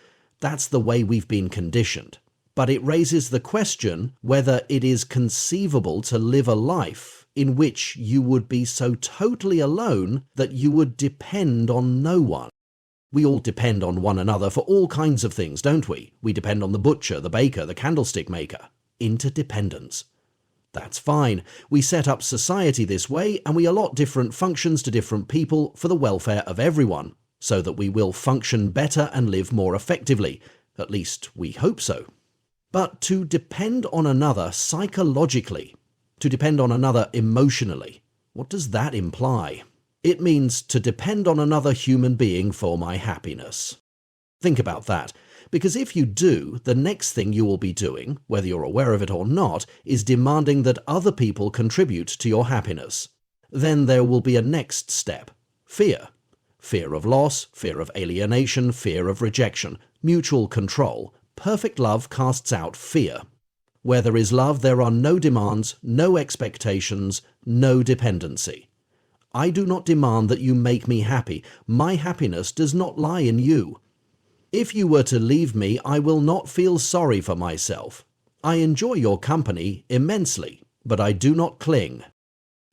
That's the way we've been conditioned. But it raises the question whether it is conceivable to live a life in which you would be so totally alone that you would depend on no one. We all depend on one another for all kinds of things, don't we? We depend on the butcher, the baker, the candlestick maker. Interdependence. That's fine. We set up society this way and we allot different functions to different people for the welfare of everyone, so that we will function better and live more effectively. At least we hope so. But to depend on another psychologically, to depend on another emotionally, what does that imply? It means to depend on another human being for my happiness. Think about that, because if you do, the next thing you will be doing, whether you're aware of it or not, is demanding that other people contribute to your happiness. Then there will be a next step. Fear. Fear of loss, fear of alienation, fear of rejection, mutual control. Perfect love casts out fear. Where there is love, there are no demands, no expectations, no dependency. I do not demand that you make me happy. My happiness does not lie in you. If you were to leave me, I will not feel sorry for myself. I enjoy your company immensely, but I do not cling.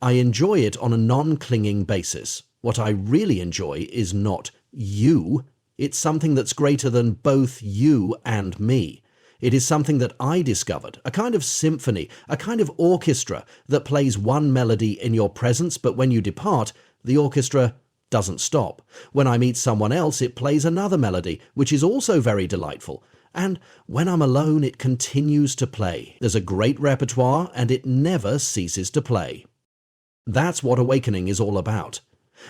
I enjoy it on a non-clinging basis. What I really enjoy is not you. It's something that's greater than both you and me. It is something that I discovered, a kind of symphony, a kind of orchestra that plays one melody in your presence, but when you depart, the orchestra doesn't stop. When I meet someone else, it plays another melody, which is also very delightful. And when I'm alone, it continues to play. There's a great repertoire, and it never ceases to play. That's what awakening is all about.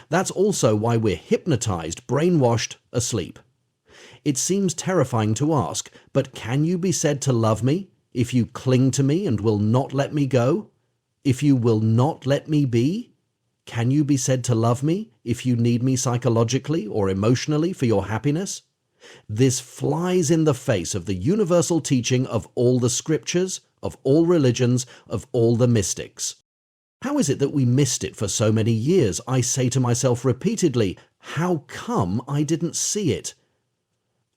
That's also why we're hypnotized, brainwashed, asleep. It seems terrifying to ask, but can you be said to love me if you cling to me and will not let me go? If you will not let me be? Can you be said to love me if you need me psychologically or emotionally for your happiness? This flies in the face of the universal teaching of all the scriptures, of all religions, of all the mystics. How is it that we missed it for so many years? I say to myself repeatedly, how come I didn't see it?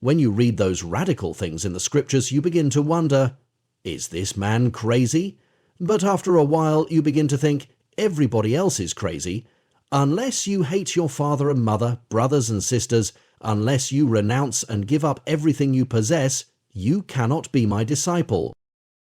When you read those radical things in the scriptures, you begin to wonder, is this man crazy? But after a while, you begin to think, everybody else is crazy. Unless you hate your father and mother, brothers and sisters, unless you renounce and give up everything you possess, you cannot be my disciple.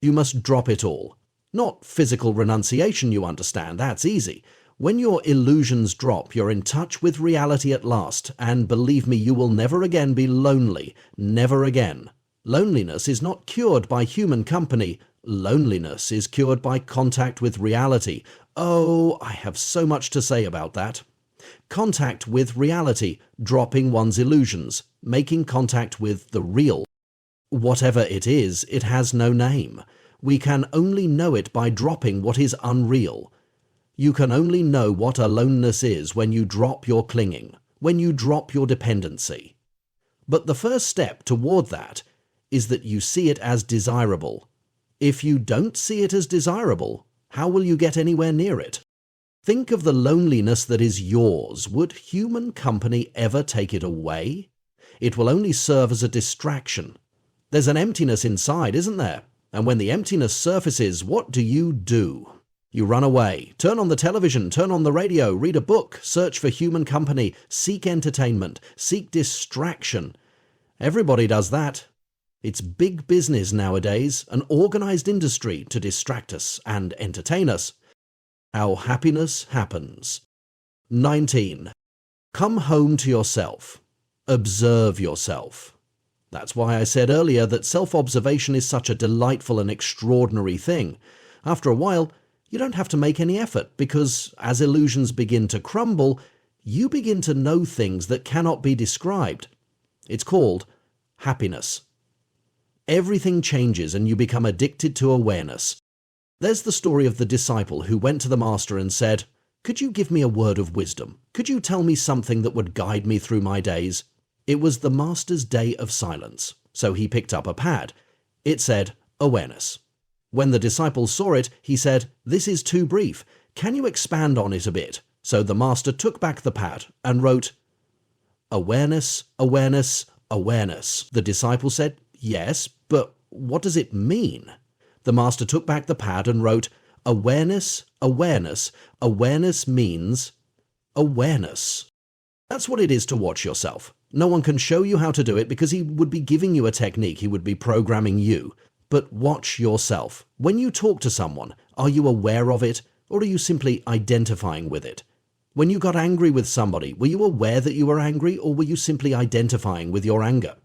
You must drop it all. Not physical renunciation, you understand, that's easy. When your illusions drop, you're in touch with reality at last, and believe me, you will never again be lonely, never again. Loneliness is not cured by human company. Loneliness is cured by contact with reality. Oh, I have so much to say about that. Contact with reality, dropping one's illusions, making contact with the real. Whatever it is, it has no name. We can only know it by dropping what is unreal. You can only know what aloneness is when you drop your clinging, when you drop your dependency. But the first step toward that is that you see it as desirable. If you don't see it as desirable, how will you get anywhere near it? Think of the loneliness that is yours. Would human company ever take it away? It will only serve as a distraction. There's an emptiness inside, isn't there? And when the emptiness surfaces, what do? You run away, turn on the television, turn on the radio, read a book, search for human company, seek entertainment, seek distraction. Everybody does that. It's big business nowadays, an organized industry to distract us and entertain us. How happiness happens. 19. Come home to yourself. Observe yourself. That's why I said earlier that self-observation is such a delightful and extraordinary thing. After a while, you don't have to make any effort because as illusions begin to crumble, you begin to know things that cannot be described. It's called happiness. Everything changes and you become addicted to awareness. There's the story of the disciple who went to the master and said, "Could you give me a word of wisdom? Could you tell me something that would guide me through my days?" It was the master's day of silence, so he picked up a pad. It said, awareness. When the disciple saw it, he said, "This is too brief. Can you expand on it a bit?" So the master took back the pad and wrote, awareness, awareness, awareness. The disciple said, "Yes, but what does it mean?" The master took back the pad and wrote, awareness, awareness, awareness means awareness. That's what it is to watch yourself. No one can show you how to do it because he would be giving you a technique, he would be programming you. But watch yourself. When you talk to someone, are you aware of it, or are you simply identifying with it? When you got angry with somebody, were you aware that you were angry, or were you simply identifying with your anger?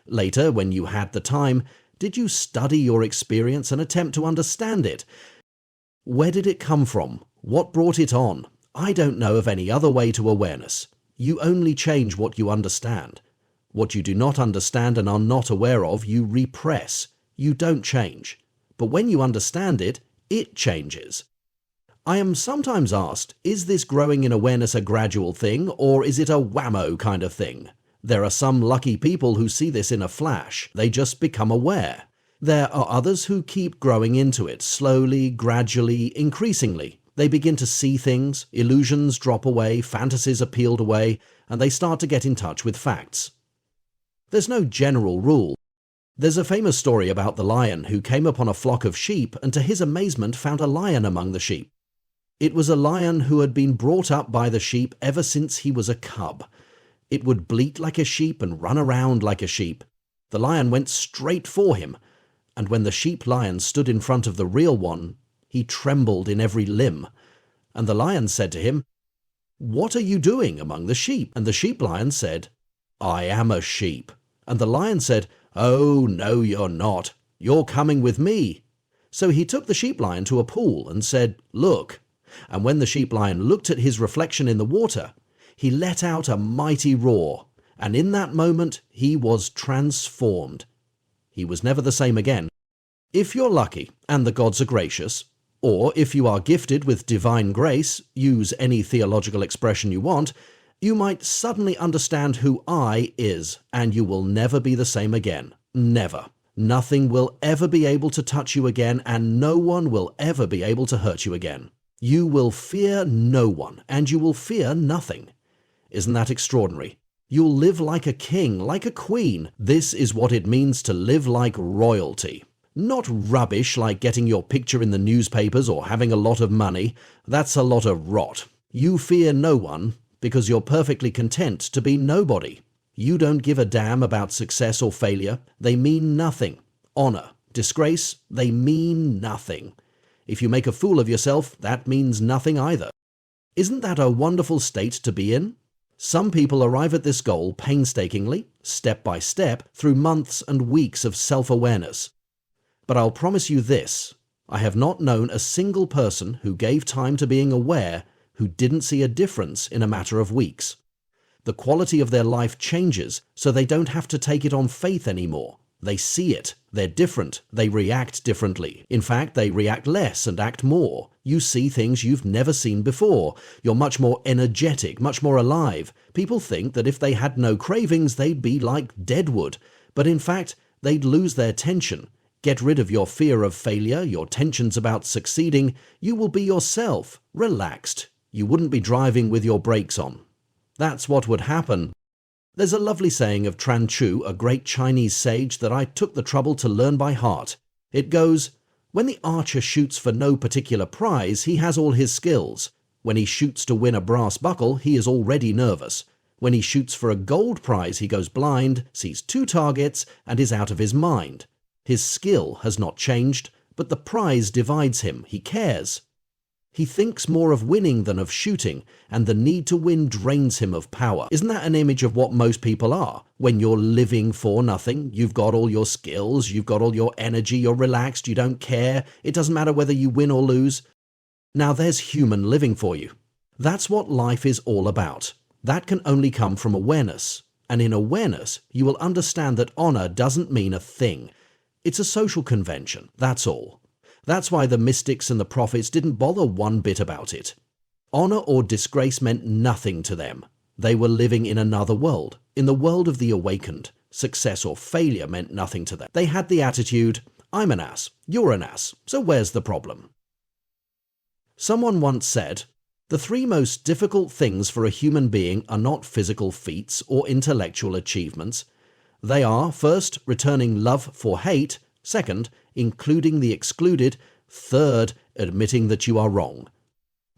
Later, when you had the time, did you study your experience and attempt to understand it? Where did it come from? What brought it on? I don't know of any other way to awareness. You only change what you understand. What you do not understand and are not aware of, you repress. You don't change. But when you understand it, it changes. I am sometimes asked, is this growing in awareness a gradual thing, or is it a whammo kind of thing? There are some lucky people who see this in a flash. They just become aware. There are others who keep growing into it, slowly, gradually, increasingly. They begin to see things, illusions drop away, fantasies are peeled away, and they start to get in touch with facts. There's no general rule. There's a famous story about the lion who came upon a flock of sheep and to his amazement found a lion among the sheep. It was a lion who had been brought up by the sheep ever since he was a cub. It would bleat like a sheep and run around like a sheep. The lion went straight for him, and when the sheep lion stood in front of the real one, he trembled in every limb. And the lion said to him, "What are you doing among the sheep?" And the sheep lion said, "I am a sheep." And the lion said, "Oh, no, you're not. You're coming with me." So he took the sheep lion to a pool and said, "Look." And when the sheep lion looked at his reflection in the water, he let out a mighty roar, and in that moment he was transformed. He was never the same again. If you're lucky, and the gods are gracious, or if you are gifted with divine grace, use any theological expression you want, You might suddenly understand who I is, and you will never be the same again. Never. Nothing will ever be able to touch you again, and no one will ever be able to hurt you again. You will fear no one, and you will fear nothing. Isn't that extraordinary? You'll live like a king, like a queen. This is what it means to live like royalty. Not rubbish like getting your picture in the newspapers or having a lot of money. That's a lot of rot. You fear no one because you're perfectly content to be nobody. You don't give a damn about success or failure. They mean nothing. Honor, disgrace, they mean nothing. If you make a fool of yourself, that means nothing either. Isn't that a wonderful state to be in? Some people arrive at this goal painstakingly, step by step, through months and weeks of self-awareness. But I'll promise you this, I have not known a single person who gave time to being aware who didn't see a difference in a matter of weeks. The quality of their life changes, so they don't have to take it on faith anymore. They see it. They're different. They react differently. In fact, they react less and act more. You see things you've never seen before. You're much more energetic, much more alive. People think that if they had no cravings, they'd be like deadwood. But in fact, they'd lose their tension. Get rid of your fear of failure, your tensions about succeeding. You will be yourself, relaxed. You wouldn't be driving with your brakes on. That's what would happen. There's a lovely saying of Chu, a great Chinese sage that I took the trouble to learn by heart. It goes, "When the archer shoots for no particular prize, he has all his skills. When he shoots to win a brass buckle, he is already nervous. When he shoots for a gold prize, he goes blind, sees 2 targets, and is out of his mind. His skill has not changed, but the prize divides him. He cares. He thinks more of winning than of shooting, and the need to win drains him of power." Isn't that an image of what most people are? When you're living for nothing, you've got all your skills, you've got all your energy, you're relaxed, you don't care, it doesn't matter whether you win or lose. Now there's human living for you. That's what life is all about. That can only come from awareness. And in awareness, you will understand that honor doesn't mean a thing. It's a social convention, that's all. That's why the mystics and the prophets didn't bother one bit about it. Honor or disgrace meant nothing to them. They were living in another world, in the world of the awakened. Success or failure meant nothing to them. They had the attitude, I'm an ass, you're an ass, so where's the problem? Someone once said, the 3 most difficult things for a human being are not physical feats or intellectual achievements. They are, first, returning love for hate, second, including the excluded, third, admitting that you are wrong.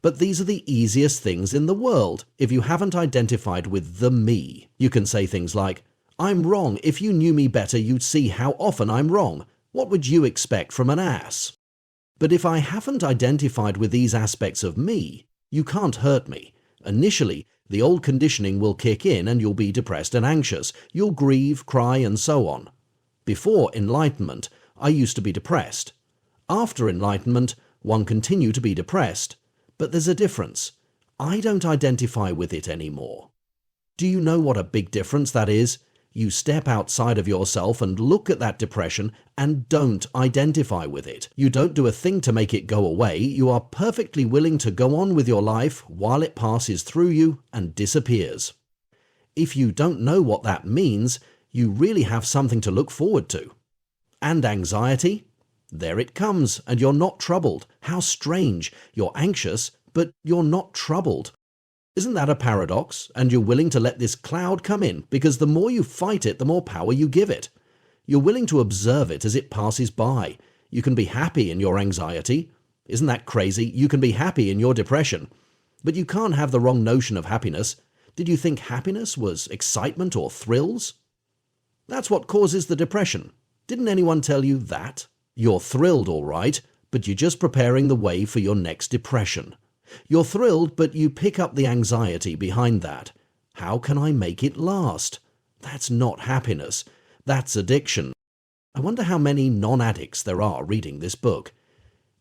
But these are the easiest things in the world if you haven't identified with the me. You can say things like, I'm wrong. If you knew me better, you'd see how often I'm wrong. What would you expect from an ass? But if I haven't identified with these aspects of me, you can't hurt me. Initially, the old conditioning will kick in and you'll be depressed and anxious. You'll grieve, cry, and so on. Before enlightenment, I used to be depressed. After enlightenment, one continue to be depressed. But there's a difference. I don't identify with it anymore. Do you know what a big difference that is? You step outside of yourself and look at that depression and don't identify with it. You don't do a thing to make it go away. You are perfectly willing to go on with your life while it passes through you and disappears. If you don't know what that means, you really have something to look forward to. And anxiety? There it comes, and you're not troubled. How strange. You're anxious, but you're not troubled. Isn't that a paradox? And you're willing to let this cloud come in, because the more you fight it, the more power you give it. You're willing to observe it as it passes by. You can be happy in your anxiety. Isn't that crazy? You can be happy in your depression. But you can't have the wrong notion of happiness. Did you think happiness was excitement or thrills? That's what causes the depression. Didn't anyone tell you that? You're thrilled, all right, but you're just preparing the way for your next depression. You're thrilled, but you pick up the anxiety behind that. How can I make it last? That's not happiness. That's addiction. I wonder how many non-addicts there are reading this book.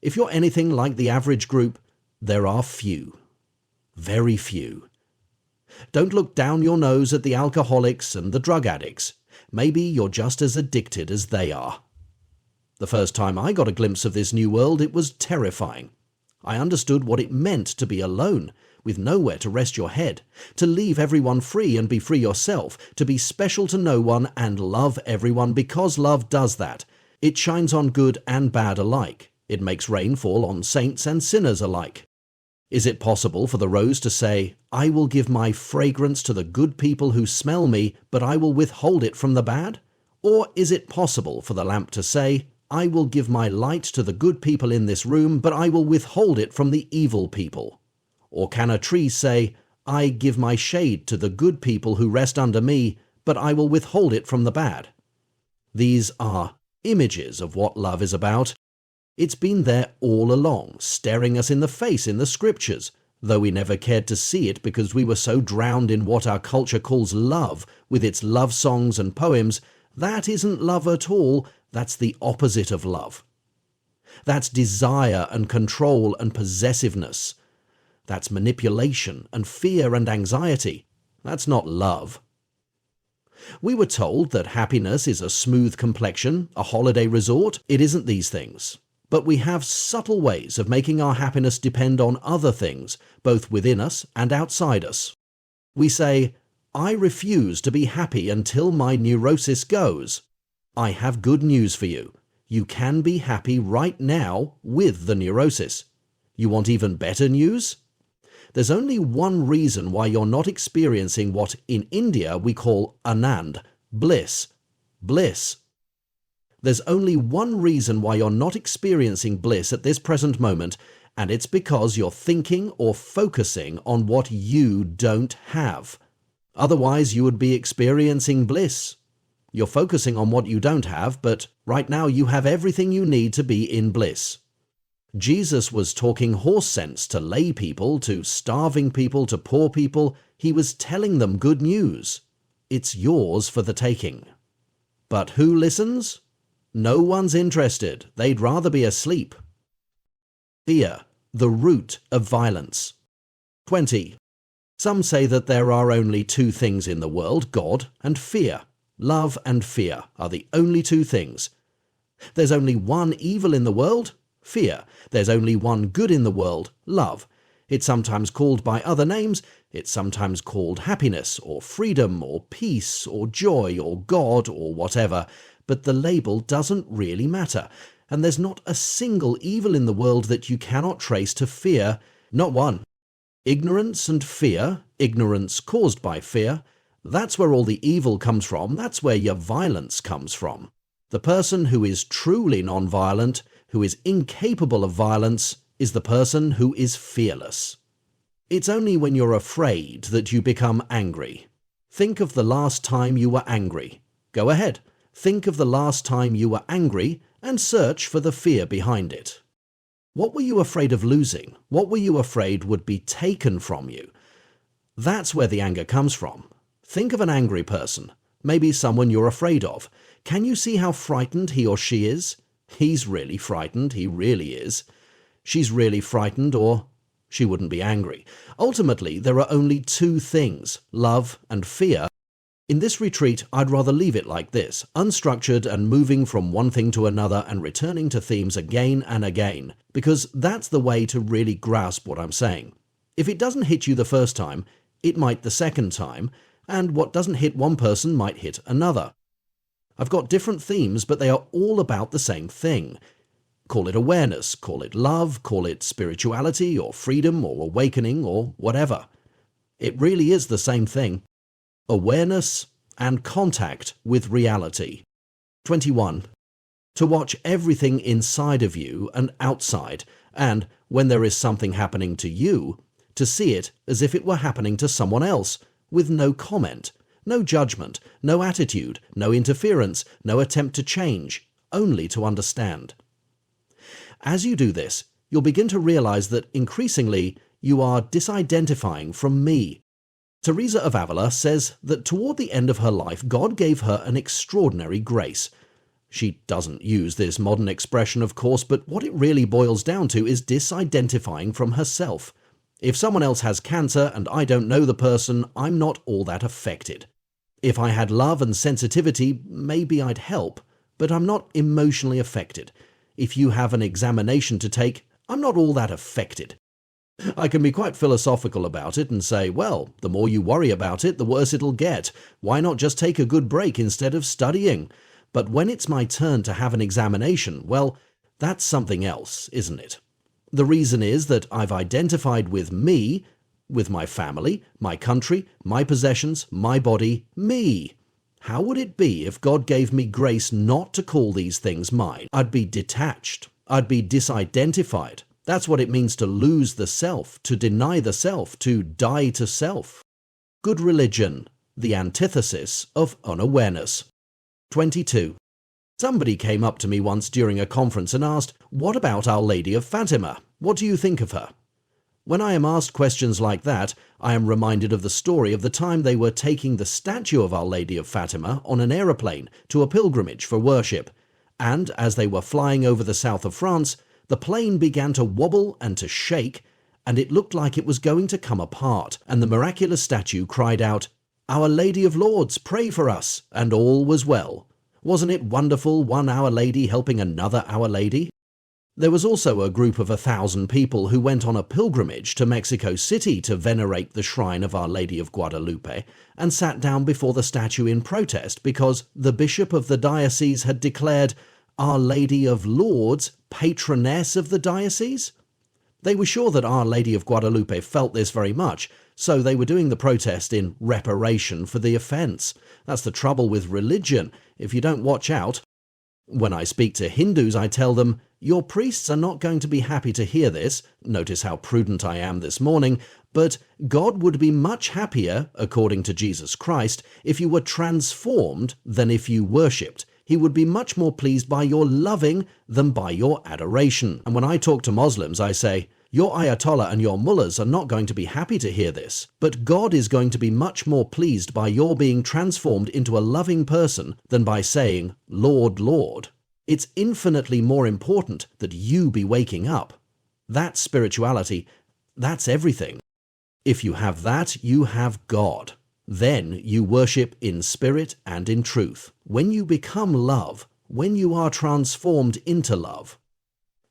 If you're anything like the average group, there are few. Very few. Don't look down your nose at the alcoholics and the drug addicts. Maybe you're just as addicted as they are. The first time I got a glimpse of this new world, it was terrifying. I understood what it meant to be alone, with nowhere to rest your head, to leave everyone free and be free yourself, to be special to no one and love everyone because love does that. It shines on good and bad alike. It makes rain fall on saints and sinners alike. Is it possible for the rose to say, I will give my fragrance to the good people who smell me, but I will withhold it from the bad? Or is it possible for the lamp to say, I will give my light to the good people in this room, but I will withhold it from the evil people? Or can a tree say, I give my shade to the good people who rest under me, but I will withhold it from the bad? These are images of what love is about. It's been there all along, staring us in the face in the scriptures, though we never cared to see it because we were so drowned in what our culture calls love, with its love songs and poems. That isn't love at all. That's the opposite of love. That's desire and control and possessiveness. That's manipulation and fear and anxiety. That's not love. We were told that happiness is a smooth complexion, a holiday resort. It isn't these things. But we have subtle ways of making our happiness depend on other things, both within us and outside us. We say, I refuse to be happy until my neurosis goes. I have good news for you. You can be happy right now with the neurosis. You want even better news? There's only one reason why you're not experiencing what in India we call anand, bliss. Bliss. There's only one reason why you're not experiencing bliss at this present moment, and it's because you're thinking or focusing on what you don't have. Otherwise, you would be experiencing bliss. You're focusing on what you don't have, but right now you have everything you need to be in bliss. Jesus was talking horse sense to lay people, to starving people, to poor people. He was telling them good news. It's yours for the taking. But who listens? No one's interested. They'd rather be asleep. Fear, the root of violence. 20. Some say that there are only two things in the world, God and fear. Love and fear are the only two things. There's only one evil in the world, fear. There's only one good in the world, love. It's sometimes called by other names. It's sometimes called happiness or freedom or peace or joy or God or whatever. But the label doesn't really matter. And there's not a single evil in the world that you cannot trace to fear. Not one. Ignorance and fear, ignorance caused by fear, that's where all the evil comes from. That's where your violence comes from. The person who is truly non-violent, who is incapable of violence, is the person who is fearless. It's only when you're afraid that you become angry. Think of the last time you were angry. Go ahead. Think of the last time you were angry and search for the fear behind it. What were you afraid of losing? What were you afraid would be taken from you? That's where the anger comes from. Think of an angry person, maybe someone you're afraid of. Can you see how frightened he or she is? He's really frightened, he really is. She's really frightened, or she wouldn't be angry. Ultimately, there are only two things, love and fear. In this retreat, I'd rather leave it like this, unstructured and moving from one thing to another and returning to themes again and again, because that's the way to really grasp what I'm saying. If it doesn't hit you the first time, it might the second time, and what doesn't hit one person might hit another. I've got different themes, but they are all about the same thing. Call it awareness, call it love, call it spirituality or freedom or awakening or whatever. It really is the same thing. Awareness and contact with reality. 21. To watch everything inside of you and outside, and when there is something happening to you, to see it as if it were happening to someone else, with no comment, no judgment, no attitude, no interference, no attempt to change, only to understand. As you do this, you'll begin to realize that increasingly you are disidentifying from me. Teresa of Avila says that toward the end of her life, God gave her an extraordinary grace. She doesn't use this modern expression, of course, but what it really boils down to is disidentifying from herself. If someone else has cancer and I don't know the person, I'm not all that affected. If I had love and sensitivity, maybe I'd help, but I'm not emotionally affected. If you have an examination to take, I'm not all that affected. I can be quite philosophical about it and say, well, the more you worry about it, the worse it'll get. Why not just take a good break instead of studying? But when it's my turn to have an examination, well, that's something else, isn't it? The reason is that I've identified with me, with my family, my country, my possessions, my body, me. How would it be if God gave me grace not to call these things mine? I'd be detached. I'd be disidentified. That's what it means to lose the self, to deny the self, to die to self. Good religion, the antithesis of unawareness. 22. Somebody came up to me once during a conference and asked, "What about Our Lady of Fatima? What do you think of her?" When I am asked questions like that, I am reminded of the story of the time they were taking the statue of Our Lady of Fatima on an aeroplane to a pilgrimage for worship, and as they were flying over the south of France, the plane began to wobble and to shake, and it looked like it was going to come apart, and the miraculous statue cried out, "Our Lady of Lourdes, pray for us," and all was well. Wasn't it wonderful, one Our Lady helping another Our Lady? There was also a group of 1,000 people who went on a pilgrimage to Mexico City to venerate the shrine of Our Lady of Guadalupe, and sat down before the statue in protest because the bishop of the diocese had declared Our Lady of Lourdes patroness of the diocese. They were sure that Our Lady of Guadalupe felt this very much, so they were doing the protest in reparation for the offence. That's the trouble with religion. If you don't watch out. When I speak to Hindus, I tell them, your priests are not going to be happy to hear this. Notice how prudent I am this morning. But God would be much happier, according to Jesus Christ, if you were transformed than if you worshipped. He would be much more pleased by your loving than by your adoration. And when I talk to Muslims, I say, your Ayatollah and your mullahs are not going to be happy to hear this, but God is going to be much more pleased by your being transformed into a loving person than by saying, Lord, Lord. It's infinitely more important that you be waking up. That's spirituality. That's everything. If you have that, you have God. Then you worship in spirit and in truth. When you become love, when you are transformed into love.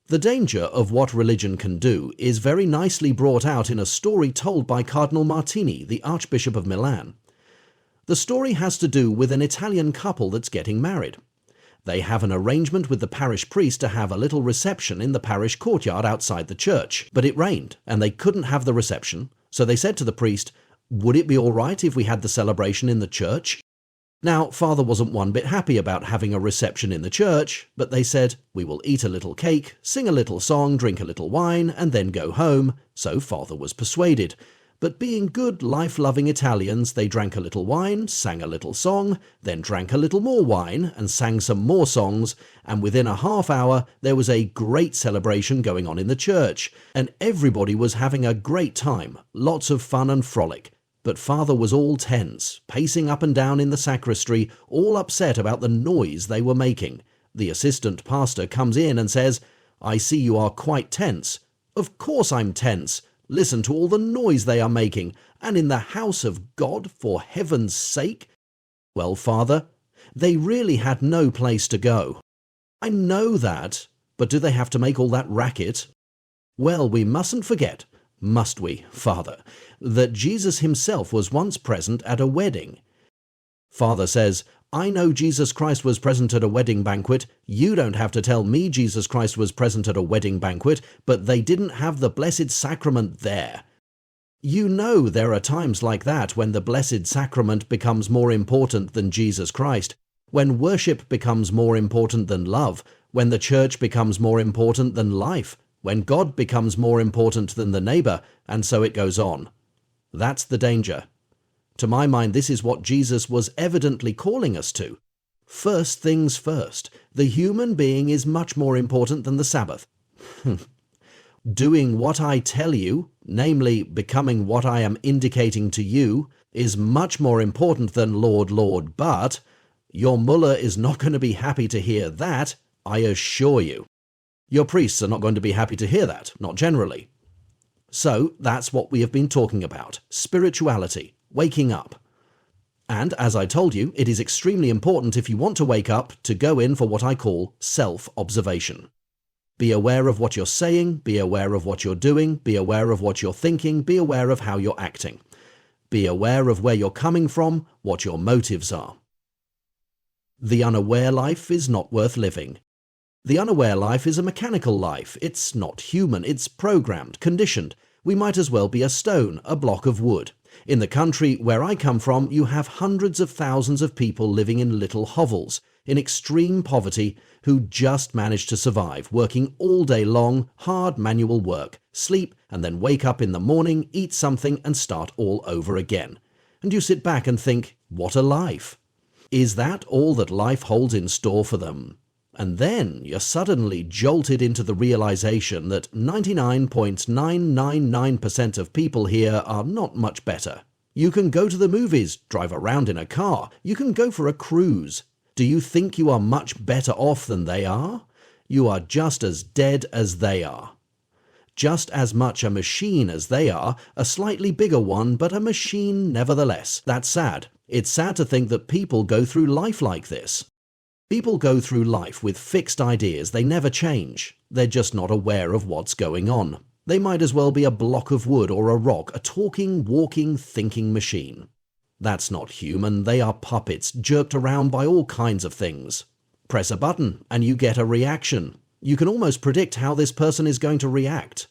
The danger of what religion can do is very nicely brought out in a story told by Cardinal Martini, the Archbishop of Milan. The story has to do with an Italian couple that's getting married. They have an arrangement with the parish priest to have a little reception in the parish courtyard outside the church, but it rained and they couldn't have the reception, so they said to the priest, "Would it be all right if we had the celebration in the church?" Now, Father wasn't one bit happy about having a reception in the church, but they said, "We will eat a little cake, sing a little song, drink a little wine, and then go home," so Father was persuaded. But being good, life-loving Italians, they drank a little wine, sang a little song, then drank a little more wine, and sang some more songs, and within a half hour there was a great celebration going on in the church, and everybody was having a great time, lots of fun and frolic. But Father was all tense, pacing up and down in the sacristy, all upset about the noise they were making. The assistant pastor comes in and says, "I see you are quite tense." "Of course I'm tense. Listen to all the noise they are making, and in the house of God, for heaven's sake." "Well, Father, they really had no place to go." "I know that, but do they have to make all that racket?" "Well, we mustn't forget, must we, Father, that Jesus himself was once present at a wedding." Father says, "I know Jesus Christ was present at a wedding banquet. You don't have to tell me Jesus Christ was present at a wedding banquet, but they didn't have the Blessed Sacrament there." You know there are times like that when the Blessed Sacrament becomes more important than Jesus Christ, when worship becomes more important than love, when the church becomes more important than life, when God becomes more important than the neighbor, and so it goes on. That's the danger. To my mind, this is what Jesus was evidently calling us to. First things first. The human being is much more important than the Sabbath. Doing what I tell you, namely becoming what I am indicating to you, is much more important than Lord, Lord, but your mullah is not going to be happy to hear that, I assure you. Your priests are not going to be happy to hear that, not generally. So that's what we have been talking about, spirituality, waking up. And as I told you, it is extremely important if you want to wake up to go in for what I call self-observation. Be aware of what you're saying, be aware of what you're doing, be aware of what you're thinking, be aware of how you're acting. Be aware of where you're coming from, what your motives are. The unaware life is not worth living. The unaware life is a mechanical life. It's not human. It's programmed, conditioned. We might as well be a stone, a block of wood. In the country where I come from, you have hundreds of thousands of people living in little hovels, in extreme poverty, who just manage to survive, working all day long, hard manual work, sleep, and then wake up in the morning, eat something, and start all over again. And you sit back and think, what a life! Is that all that life holds in store for them? And then you're suddenly jolted into the realization that 99.999% of people here are not much better. You can go to the movies, drive around in a car, you can go for a cruise. Do you think you are much better off than they are? You are just as dead as they are. Just as much a machine as they are, a slightly bigger one, but a machine nevertheless. That's sad. It's sad to think that people go through life like this. People go through life with fixed ideas. They never change. They're just not aware of what's going on. They might as well be a block of wood or a rock, a talking, walking, thinking machine. That's not human. They are puppets, jerked around by all kinds of things. Press a button and you get a reaction. You can almost predict how this person is going to react.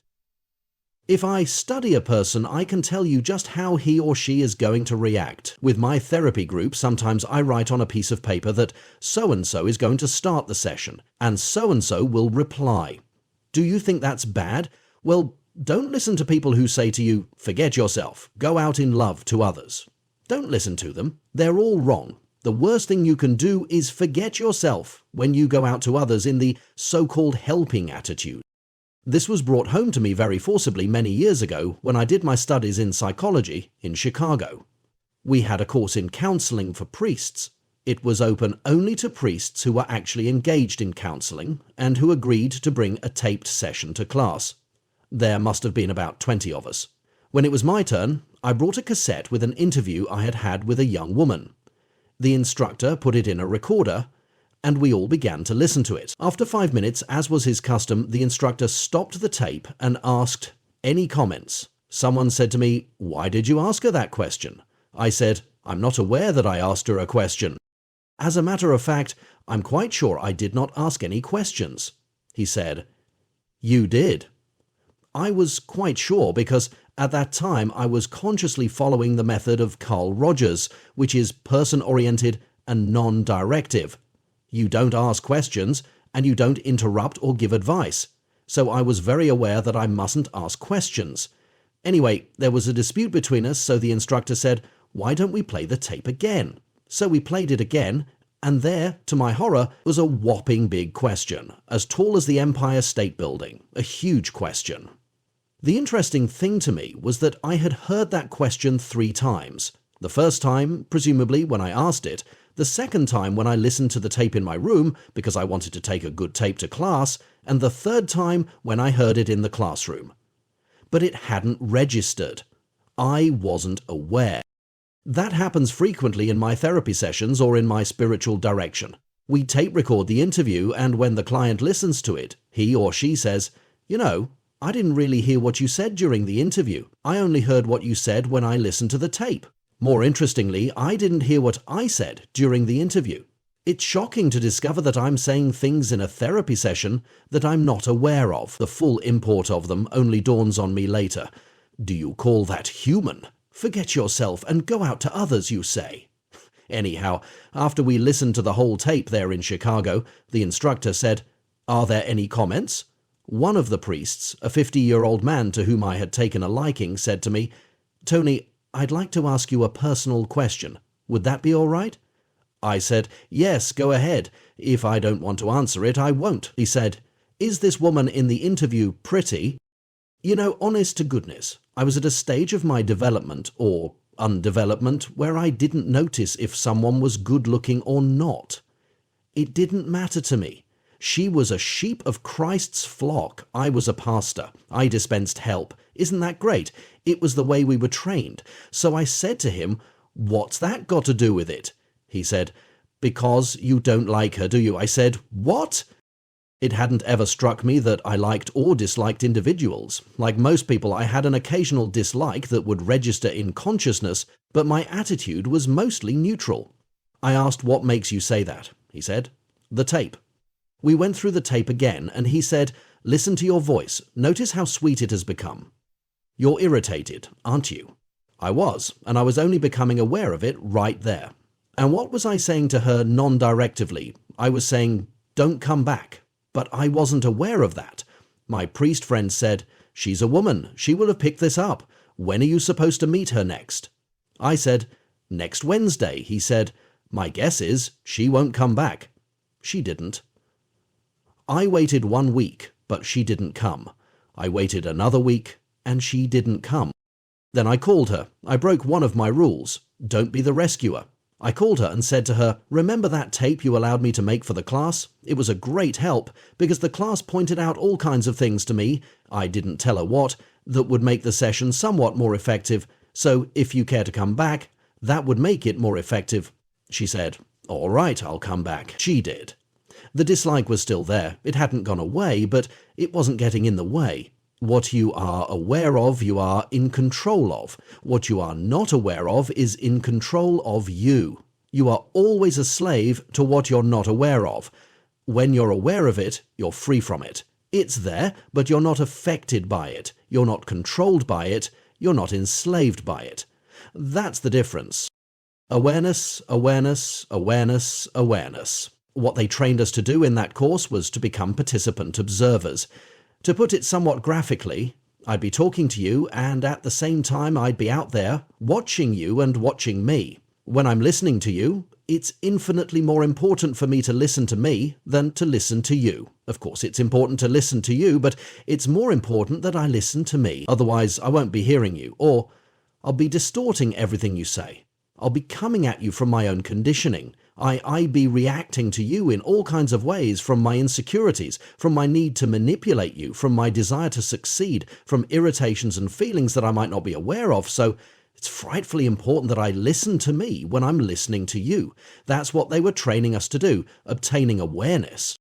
If I study a person, I can tell you just how he or she is going to react. With my therapy group, sometimes I write on a piece of paper that so-and-so is going to start the session, and so-and-so will reply. Do you think that's bad? Well, don't listen to people who say to you, forget yourself, go out in love to others. Don't listen to them. They're all wrong. The worst thing you can do is forget yourself when you go out to others in the so-called helping attitude. This was brought home to me very forcibly many years ago when I did my studies in psychology in Chicago. We had a course in counseling for priests. It was open only to priests who were actually engaged in counseling and who agreed to bring a taped session to class. There must have been about 20 of us. When it was my turn, I brought a cassette with an interview I had had with a young woman. The instructor put it in a recorder, and we all began to listen to it. After 5 minutes, as was his custom, the instructor stopped the tape and asked, "Any comments?" Someone said to me, "Why did you ask her that question?" I said, "I'm not aware that I asked her a question." "As a matter of fact, I'm quite sure I did not ask any questions." He said, "You did." I was quite sure because at that time I was consciously following the method of Carl Rogers, which is person-oriented and non-directive. You don't ask questions, and you don't interrupt or give advice. So I was very aware that I mustn't ask questions. Anyway, there was a dispute between us, so the instructor said, "Why don't we play the tape again?" So we played it again, and there, to my horror, was a whopping big question, as tall as the Empire State Building, a huge question. The interesting thing to me was that I had heard that question 3 times. The first time, presumably, when I asked it, the second time when I listened to the tape in my room because I wanted to take a good tape to class, and the third time when I heard it in the classroom. But it hadn't registered. I wasn't aware. That happens frequently in my therapy sessions or in my spiritual direction. We tape record the interview, and when the client listens to it, he or she says, "You know, I didn't really hear what you said during the interview. I only heard what you said when I listened to the tape. More interestingly, I didn't hear what I said during the interview." It's shocking to discover that I'm saying things in a therapy session that I'm not aware of. The full import of them only dawns on me later. Do you call that human? Forget yourself and go out to others, you say. Anyhow, after we listened to the whole tape there in Chicago, the instructor said, "Are there any comments?" One of the priests, a 50-year-old man to whom I had taken a liking, said to me, "Tony, I'd like to ask you a personal question. Would that be all right?" I said, "Yes, go ahead. If I don't want to answer it, I won't." He said, "Is this woman in the interview pretty?" You know, honest to goodness, I was at a stage of my development, or undevelopment, where I didn't notice if someone was good-looking or not. It didn't matter to me. She was a sheep of Christ's flock. I was a pastor. I dispensed help. Isn't that great? It was the way we were trained. So I said to him, "What's that got to do with it?" He said, "Because you don't like her, do you?" I said, "What?" It hadn't ever struck me that I liked or disliked individuals. Like most people, I had an occasional dislike that would register in consciousness, but my attitude was mostly neutral. I asked, "What makes you say that?" He said, "The tape." We went through the tape again, and he said, "Listen to your voice. Notice how sweet it has become. You're irritated, aren't you?" I was, and I was only becoming aware of it right there. And what was I saying to her non-directively? I was saying, "Don't come back." But I wasn't aware of that. My priest friend said, "She's a woman. She will have picked this up. When are you supposed to meet her next?" I said, "Next Wednesday." He said, "My guess is she won't come back." She didn't. I waited 1 week, but she didn't come. I waited another week, and she didn't come. Then I called her. I broke one of my rules. Don't be the rescuer. I called her and said to her, "Remember that tape you allowed me to make for the class? It was a great help because the class pointed out all kinds of things to me, I didn't tell her what, that would make the session somewhat more effective. So if you care to come back, that would make it more effective." She said, "All right, I'll come back." She did. The dislike was still there. It hadn't gone away, but it wasn't getting in the way. What you are aware of, you are in control of. What you are not aware of is in control of you. You are always a slave to what you're not aware of. When you're aware of it, you're free from it. It's there, but you're not affected by it. You're not controlled by it. You're not enslaved by it. That's the difference. Awareness, awareness, awareness, awareness. What they trained us to do in that course was to become participant observers. To put it somewhat graphically, I'd be talking to you, and at the same time I'd be out there, watching you and watching me. When I'm listening to you, it's infinitely more important for me to listen to me than to listen to you. Of course, it's important to listen to you, but it's more important that I listen to me. Otherwise, I won't be hearing you, or I'll be distorting everything you say. I'll be coming at you from my own conditioning. I be reacting to you in all kinds of ways, from my insecurities, from my need to manipulate you, from my desire to succeed, from irritations and feelings that I might not be aware of. So it's frightfully important that I listen to me when I'm listening to you. That's what they were training us to do, obtaining awareness.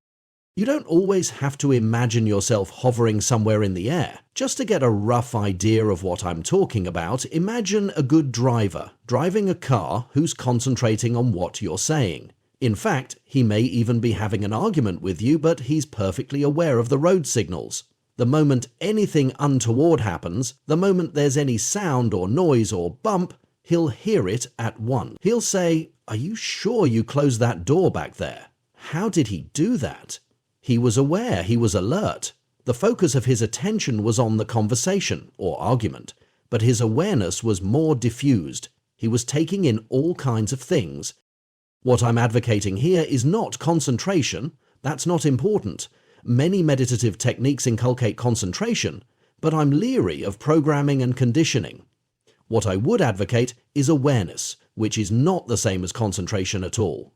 You don't always have to imagine yourself hovering somewhere in the air. Just to get a rough idea of what I'm talking about, imagine a good driver driving a car who's concentrating on what you're saying. In fact, he may even be having an argument with you, but he's perfectly aware of the road signals. The moment anything untoward happens, the moment there's any sound or noise or bump, he'll hear it at once. He'll say, "Are you sure you closed that door back there? How did he do that?" He was aware, he was alert. The focus of his attention was on the conversation or argument, but his awareness was more diffused. He was taking in all kinds of things. What I'm advocating here is not concentration. That's not important. Many meditative techniques inculcate concentration, but I'm leery of programming and conditioning. What I would advocate is awareness, which is not the same as concentration at all.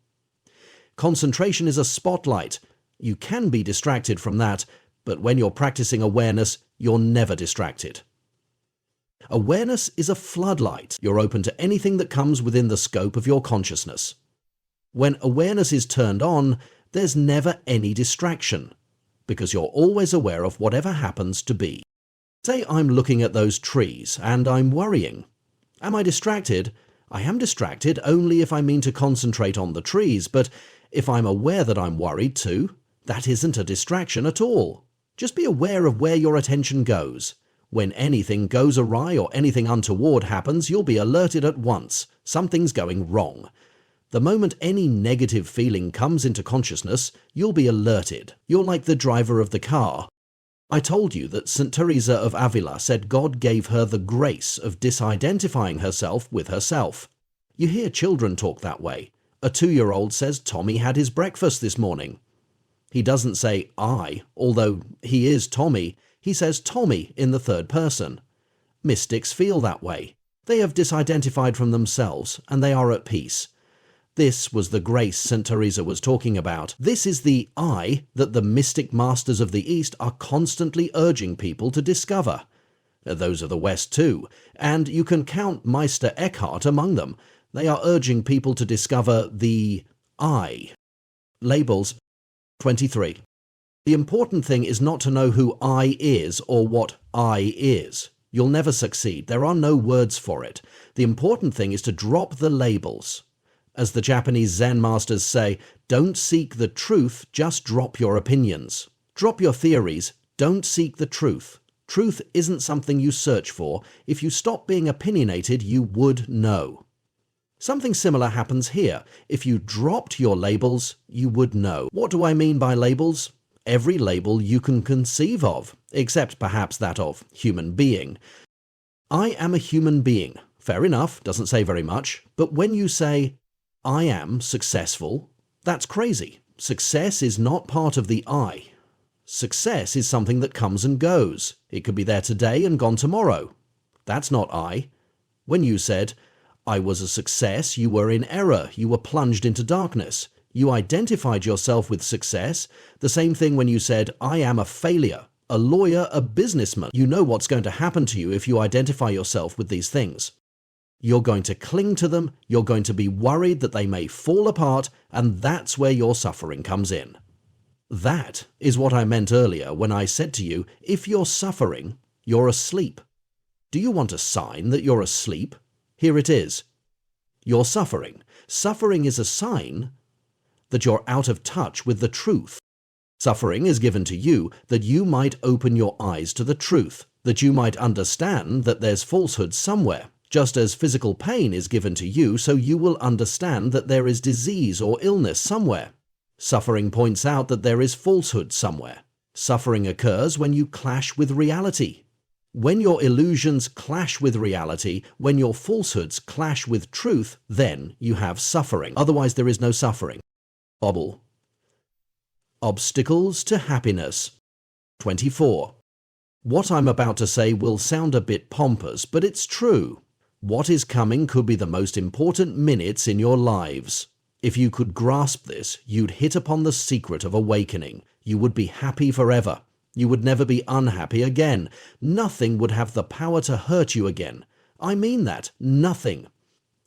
Concentration is a spotlight. You can be distracted from that, but when you're practicing awareness, you're never distracted. Awareness is a floodlight. You're open to anything that comes within the scope of your consciousness. When awareness is turned on, there's never any distraction, because you're always aware of whatever happens to be. Say I'm looking at those trees and I'm worrying. Am I distracted? I am distracted only if I mean to concentrate on the trees, but if I'm aware that I'm worried too, that isn't a distraction at all. Just be aware of where your attention goes. When anything goes awry or anything untoward happens, you'll be alerted at once. Something's going wrong. The moment any negative feeling comes into consciousness, you'll be alerted. You're like the driver of the car. I told you that St. Teresa of Avila said God gave her the grace of disidentifying herself with herself. You hear children talk that way. A 2-year-old says Tommy had his breakfast this morning. He doesn't say I, although he is Tommy. He says Tommy in the third person. Mystics feel that way. They have disidentified from themselves, and they are at peace. This was the grace St. Teresa was talking about. This is the I that the mystic masters of the East are constantly urging people to discover. Those of the West too, and you can count Meister Eckhart among them. They are urging people to discover the I. Labels 23. The important thing is not to know who I is or what I is. You'll never succeed. There are no words for it. The important thing is to drop the labels. As the Japanese Zen masters say, don't seek the truth, just drop your opinions. Drop your theories, don't seek the truth. Truth isn't something you search for. If you stop being opinionated, you would know. Something similar happens here. If you dropped your labels, you would know. What do I mean by labels? Every label you can conceive of, except perhaps that of human being. I am a human being. Fair enough, doesn't say very much. But when you say, I am successful, that's crazy. Success is not part of the I. Success is something that comes and goes. It could be there today and gone tomorrow. That's not I. When you said, I was a success, you were in error, you were plunged into darkness. You identified yourself with success. The same thing when you said, I am a failure, a lawyer, a businessman. You know what's going to happen to you if you identify yourself with these things. You're going to cling to them, you're going to be worried that they may fall apart, and that's where your suffering comes in. That is what I meant earlier when I said to you, if you're suffering, you're asleep. Do you want a sign that you're asleep? Here it is. You're suffering. Suffering is a sign that you're out of touch with the truth. Suffering is given to you that you might open your eyes to the truth, that you might understand that there's falsehood somewhere, just as physical pain is given to you so you will understand that there is disease or illness somewhere. Suffering points out that there is falsehood somewhere. Suffering occurs when you clash with reality. When your illusions clash with reality, when your falsehoods clash with truth, then you have suffering. Otherwise there is no suffering. Obstacles to happiness. 24. What I'm about to say will sound a bit pompous, but it's true. What is coming could be the most important minutes in your lives. If you could grasp this, you'd hit upon the secret of awakening. You would be happy forever. You would never be unhappy again. Nothing would have the power to hurt you again. I mean that. Nothing.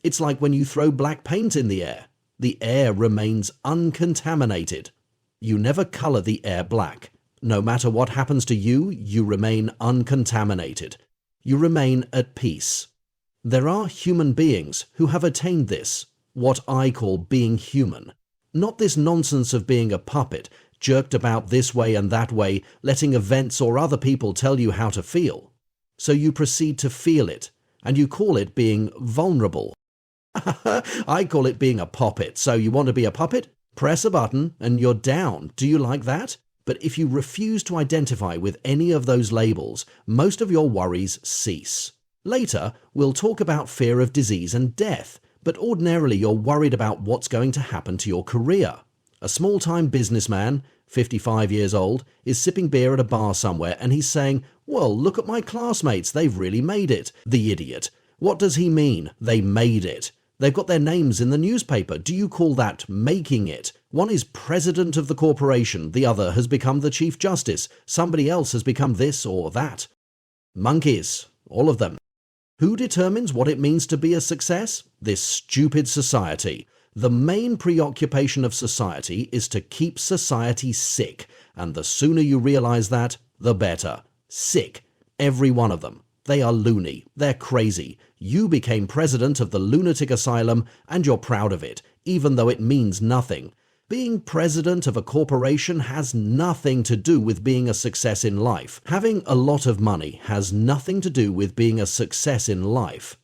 It's like when you throw black paint in the air. The air remains uncontaminated. You never color the air black. No matter what happens to you, you remain uncontaminated. You remain at peace. There are human beings who have attained this, what I call being human. Not this nonsense of being a puppet, jerked about this way and that way, letting events or other people tell you how to feel. So you proceed to feel it, and you call it being vulnerable. I call it being a puppet. So you want to be a puppet? Press a button and you're down. Do you like that? But if you refuse to identify with any of those labels, most of your worries cease. Later, we'll talk about fear of disease and death, but ordinarily you're worried about what's going to happen to your career. A small-time businessman, 55 years old, is sipping beer at a bar somewhere and he's saying, well, look at my classmates, they've really made it. The idiot. What does he mean, they made it? They've got their names in the newspaper. Do you call that making it? One is president of the corporation, the other has become the chief justice, somebody else has become this or that. Monkeys, all of them. Who determines what it means to be a success? This stupid society. The main preoccupation of society is to keep society sick, and the sooner you realize that, the better. Sick. Every one of them. They are loony. They're crazy. You became president of the lunatic asylum, and you're proud of it, even though it means nothing. Being president of a corporation has nothing to do with being a success in life. Having a lot of money has nothing to do with being a success in life.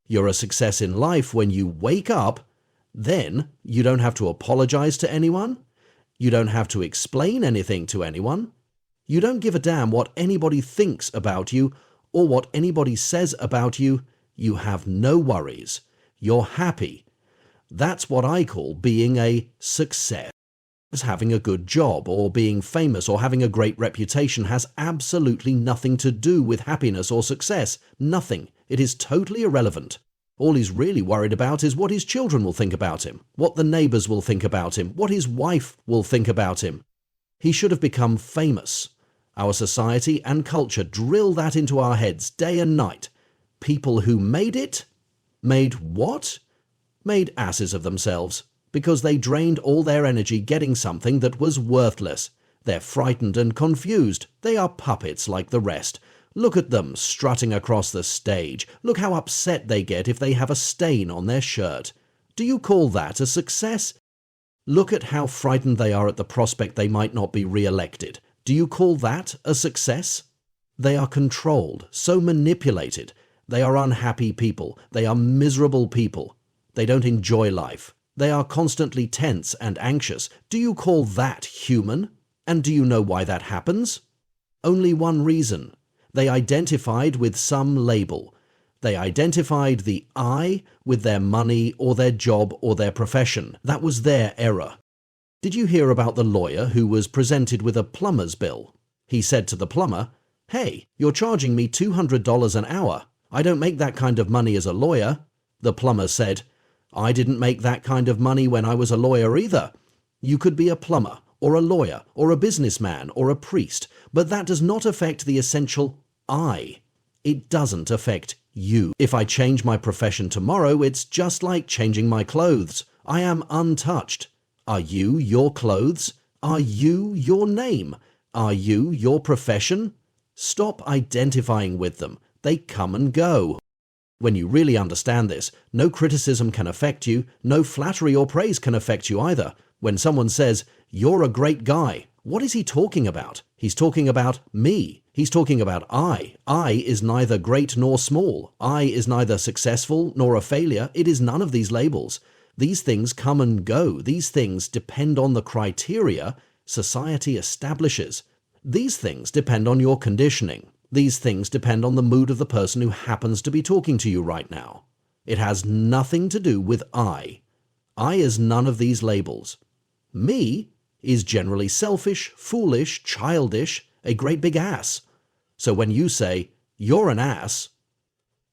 You're a success in life when you wake up. Then you don't have to apologize to anyone. You don't have to explain anything to anyone. You don't give a damn what anybody thinks about you or what anybody says about you. You have no worries. You're happy. That's what I call being a success. Having a good job or being famous or having a great reputation has absolutely nothing to do with happiness or success. Nothing. It is totally irrelevant. All he's really worried about is what his children will think about him, what the neighbors will think about him, what his wife will think about him. He should have become famous. Our society and culture drill that into our heads day and night. People who made it, made what? Made asses of themselves, because they drained all their energy getting something that was worthless. They're frightened and confused. They are puppets like the rest. Look at them strutting across the stage. Look how upset they get if they have a stain on their shirt. Do you call that a success? Look at how frightened they are at the prospect they might not be re-elected. Do you call that a success? They are controlled, so manipulated. They are unhappy people. They are miserable people. They don't enjoy life. They are constantly tense and anxious. Do you call that human? And do you know why that happens? Only one reason. They identified with some label. They identified the I with their money or their job or their profession. That was their error. Did you hear about the lawyer who was presented with a plumber's bill? He said to the plumber, "Hey, you're charging me $200 an hour. I don't make that kind of money as a lawyer." The plumber said, "I didn't make that kind of money when I was a lawyer either." You could be a plumber, or a lawyer, or a businessman, or a priest, but that does not affect the essential I. It doesn't affect you. If I change my profession tomorrow, it's just like changing my clothes. I am untouched. Are you your clothes? Are you your name? Are you your profession? Stop identifying with them. They come and go. When you really understand this, no criticism can affect you, no flattery or praise can affect you either. When someone says, "You're a great guy," what is he talking about? He's talking about me. He's talking about I. I is neither great nor small. I is neither successful nor a failure. It is none of these labels. These things come and go. These things depend on the criteria society establishes. These things depend on your conditioning. These things depend on the mood of the person who happens to be talking to you right now. It has nothing to do with I. I is none of these labels. Me is generally selfish, foolish, childish, a great big ass. So when you say, "You're an ass,"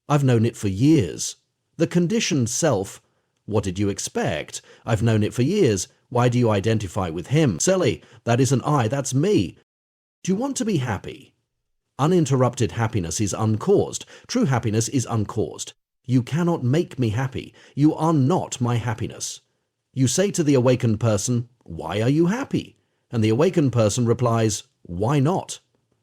I've known it for years. The conditioned self, "What did you expect? I've known it for years. Why do you identify with him? Silly, that isn't I, that's me." Do you want to be happy? Uninterrupted happiness is uncaused. True happiness is uncaused. You cannot make me happy. You are not my happiness. You say to the awakened person, "Why are you happy?" And the awakened person replies, "Why not?"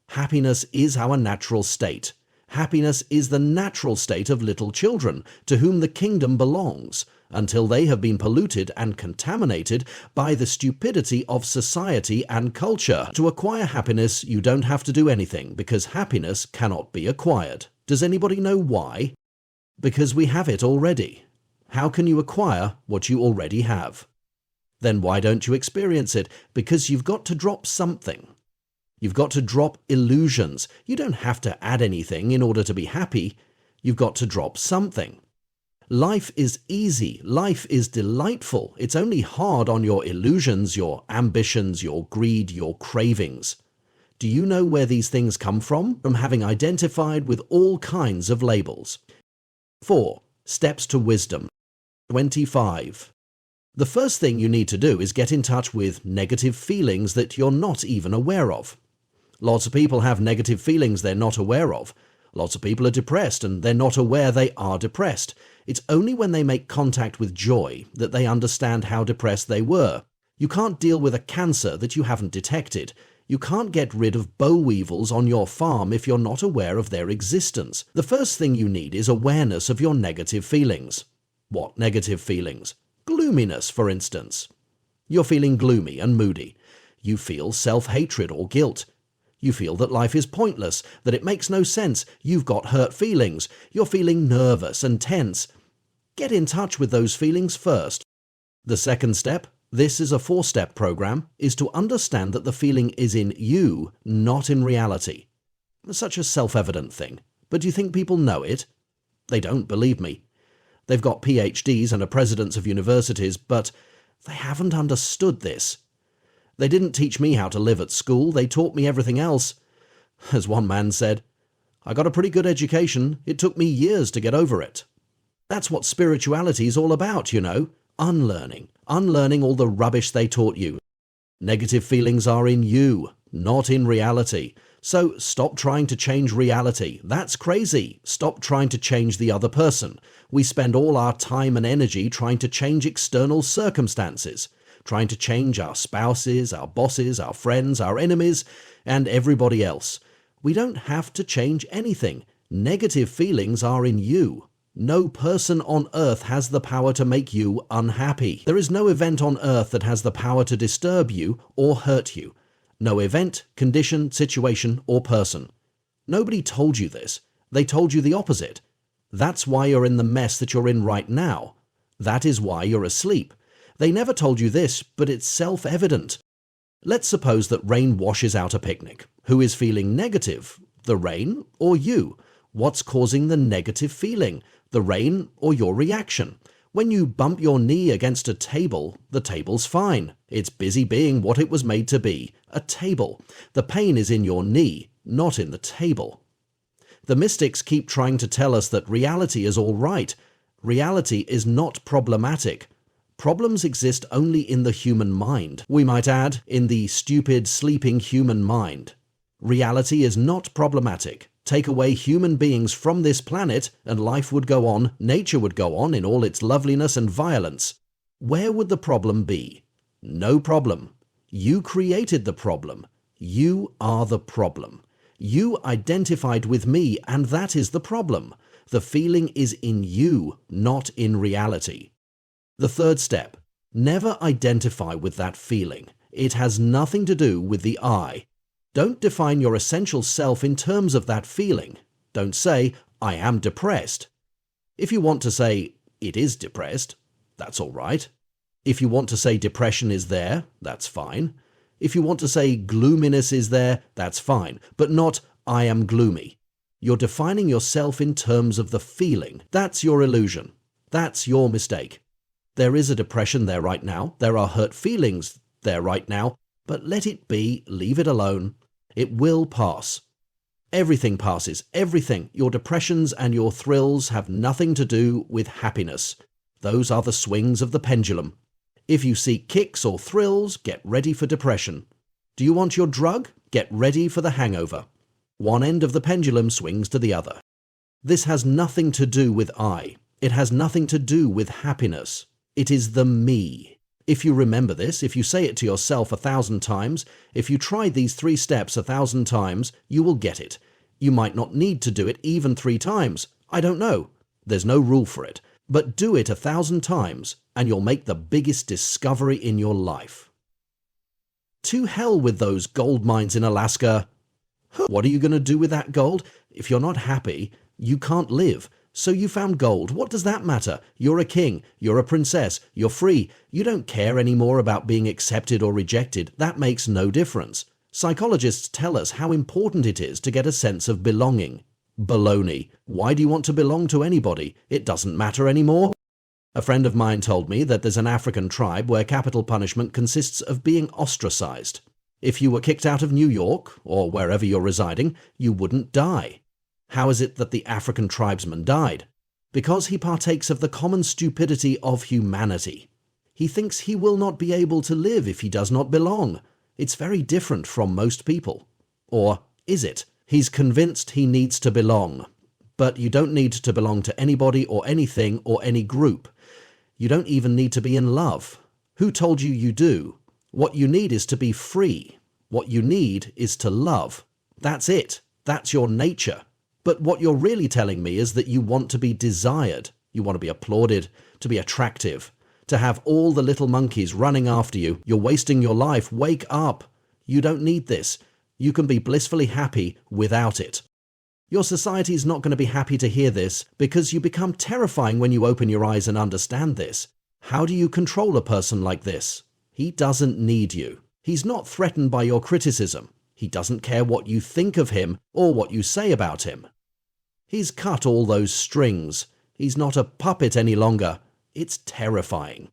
Happiness is our natural state. Happiness is the natural state of little children, to whom the kingdom belongs, until they have been polluted and contaminated by the stupidity of society and culture. To acquire happiness, you don't have to do anything, because happiness cannot be acquired. Does anybody know why? Because we have it already. How can you acquire what you already have? Then why don't you experience it? Because you've got to drop something. You've got to drop illusions. You don't have to add anything in order to be happy. You've got to drop something. Life is easy. Life is delightful. It's only hard on your illusions, your ambitions, your greed, your cravings. Do you know where these things come from? From having identified with all kinds of labels. 4. Steps to wisdom. 25. The first thing you need to do is get in touch with negative feelings that you're not even aware of. Lots of people have negative feelings they're not aware of. Lots of people are depressed and they're not aware they are depressed. It's only when they make contact with joy that they understand how depressed they were. You can't deal with a cancer that you haven't detected. You can't get rid of boll weevils on your farm if you're not aware of their existence. The first thing you need is awareness of your negative feelings. What negative feelings? Gloominess, for instance. You're feeling gloomy and moody. You feel self-hatred or guilt. You feel that life is pointless, that it makes no sense. You've got hurt feelings. You're feeling nervous and tense. Get in touch with those feelings first. The second step, this is a 4-step program, is to understand that the feeling is in you, not in reality. Such a self-evident thing. But do you think people know it? They don't, believe me. They've got PhDs and are presidents of universities, but they haven't understood this. They didn't teach me how to live at school, they taught me everything else. As one man said, "I got a pretty good education, it took me years to get over it." That's what spirituality is all about, you know. Unlearning all the rubbish they taught you. Negative feelings are in you, not in reality. So stop trying to change reality. That's crazy. Stop trying to change the other person. We spend all our time and energy trying to change external circumstances, trying to change our spouses, our bosses, our friends, our enemies, and everybody else. We don't have to change anything. Negative feelings are in you. No person on earth has the power to make you unhappy. There is no event on earth that has the power to disturb you or hurt you. No event, condition, situation, or person. Nobody told you this. They told you the opposite. That's why you're in the mess that you're in right now. That is why you're asleep. They never told you this, but it's self-evident. Let's suppose that rain washes out a picnic. Who is feeling negative? The rain or you? What's causing the negative feeling? The rain or your reaction? When you bump your knee against a table, the table's fine. It's busy being what it was made to be, a table. The pain is in your knee, not in the table. The mystics keep trying to tell us that reality is all right. Reality is not problematic. Problems exist only in the human mind. We might add, in the stupid, sleeping human mind. Reality is not problematic. Take away human beings from this planet and life would go on, nature would go on in all its loveliness and violence. Where would the problem be? No problem. You created the problem. You are the problem. You identified with me, and that is the problem. The feeling is in you, not in reality. The third step, never identify with that feeling. It has nothing to do with the I. Don't define your essential self in terms of that feeling. Don't say, I am depressed. If you want to say, it is depressed, that's all right. If you want to say depression is there, that's fine. If you want to say gloominess is there, that's fine, but not, I am gloomy. You're defining yourself in terms of the feeling. That's your illusion. That's your mistake. There is a depression there right now. There are hurt feelings there right now, but let it be, leave it alone. It will pass. Everything passes, everything. Your depressions and your thrills have nothing to do with happiness. Those are the swings of the pendulum. If you seek kicks or thrills, get ready for depression. Do you want your drug? Get ready for the hangover. One end of the pendulum swings to the other. This has nothing to do with I. It has nothing to do with happiness. It is the me. If you remember this, if you say it to yourself 1,000 times, if you try these 3 steps 1,000 times, you will get it. You might not need to do it even 3 times. I don't know. There's no rule for it. But do it 1,000 times, and you'll make the biggest discovery in your life. To hell with those gold mines in Alaska. What are you going to do with that gold? If you're not happy, you can't live. So you found gold. What does that matter? You're a king. You're a princess. You're free. You don't care anymore about being accepted or rejected. That makes no difference. Psychologists tell us how important it is to get a sense of belonging. Baloney. Why do you want to belong to anybody? It doesn't matter anymore. A friend of mine told me that there's an African tribe where capital punishment consists of being ostracized. If you were kicked out of New York, or wherever you're residing, you wouldn't die. How is it that the African tribesman died? Because he partakes of the common stupidity of humanity. He thinks he will not be able to live if he does not belong. It's very different from most people. Or is it? He's convinced he needs to belong. But you don't need to belong to anybody or anything or any group. You don't even need to be in love. Who told you you do? What you need is to be free. What you need is to love. That's it. That's your nature. But what you're really telling me is that you want to be desired. You want to be applauded, to be attractive, to have all the little monkeys running after you. You're wasting your life. Wake up. You don't need this. You can be blissfully happy without it. Your society is not going to be happy to hear this because you become terrifying when you open your eyes and understand this. How do you control a person like this? He doesn't need you. He's not threatened by your criticism. He doesn't care what you think of him or what you say about him. He's cut all those strings. He's not a puppet any longer. It's terrifying.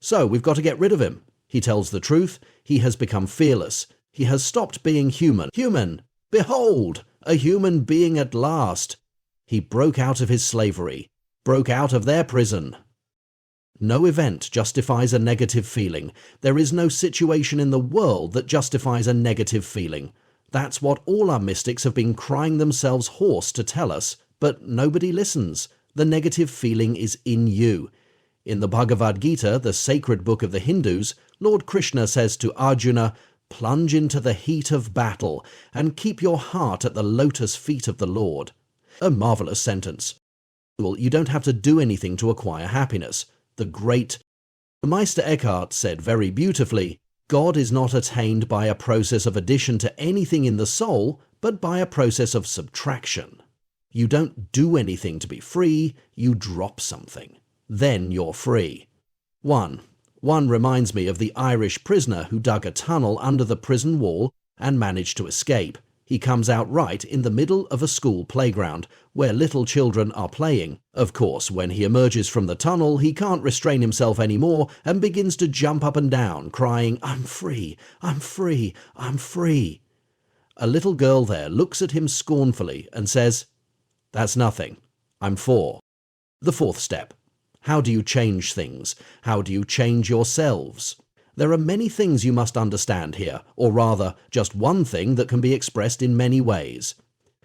So we've got to get rid of him. He tells the truth. He has become fearless. He has stopped being human. Human! Behold! A human being at last. He broke out of his slavery. Broke out of their prison. No event justifies a negative feeling. There is no situation in the world that justifies a negative feeling. That's what all our mystics have been crying themselves hoarse to tell us, but nobody listens. The negative feeling is in you. In the Bhagavad Gita, the sacred book of the Hindus, Lord Krishna says to Arjuna, "Plunge into the heat of battle and keep your heart at the lotus feet of the Lord." A marvelous sentence. Well, you don't have to do anything to acquire happiness. The great Meister Eckhart said very beautifully, God is not attained by a process of addition to anything in the soul, but by a process of subtraction. You don't do anything to be free, you drop something. Then you're free. One reminds me of the Irish prisoner who dug a tunnel under the prison wall and managed to escape. He comes out right in the middle of a school playground, where little children are playing. Of course, when he emerges from the tunnel, he can't restrain himself anymore and begins to jump up and down, crying, "I'm free, I'm free, I'm free." A little girl there looks at him scornfully and says, "That's nothing. I'm 4. The fourth step. How do you change things? How do you change yourselves? There are many things you must understand here, or rather, just one thing that can be expressed in many ways.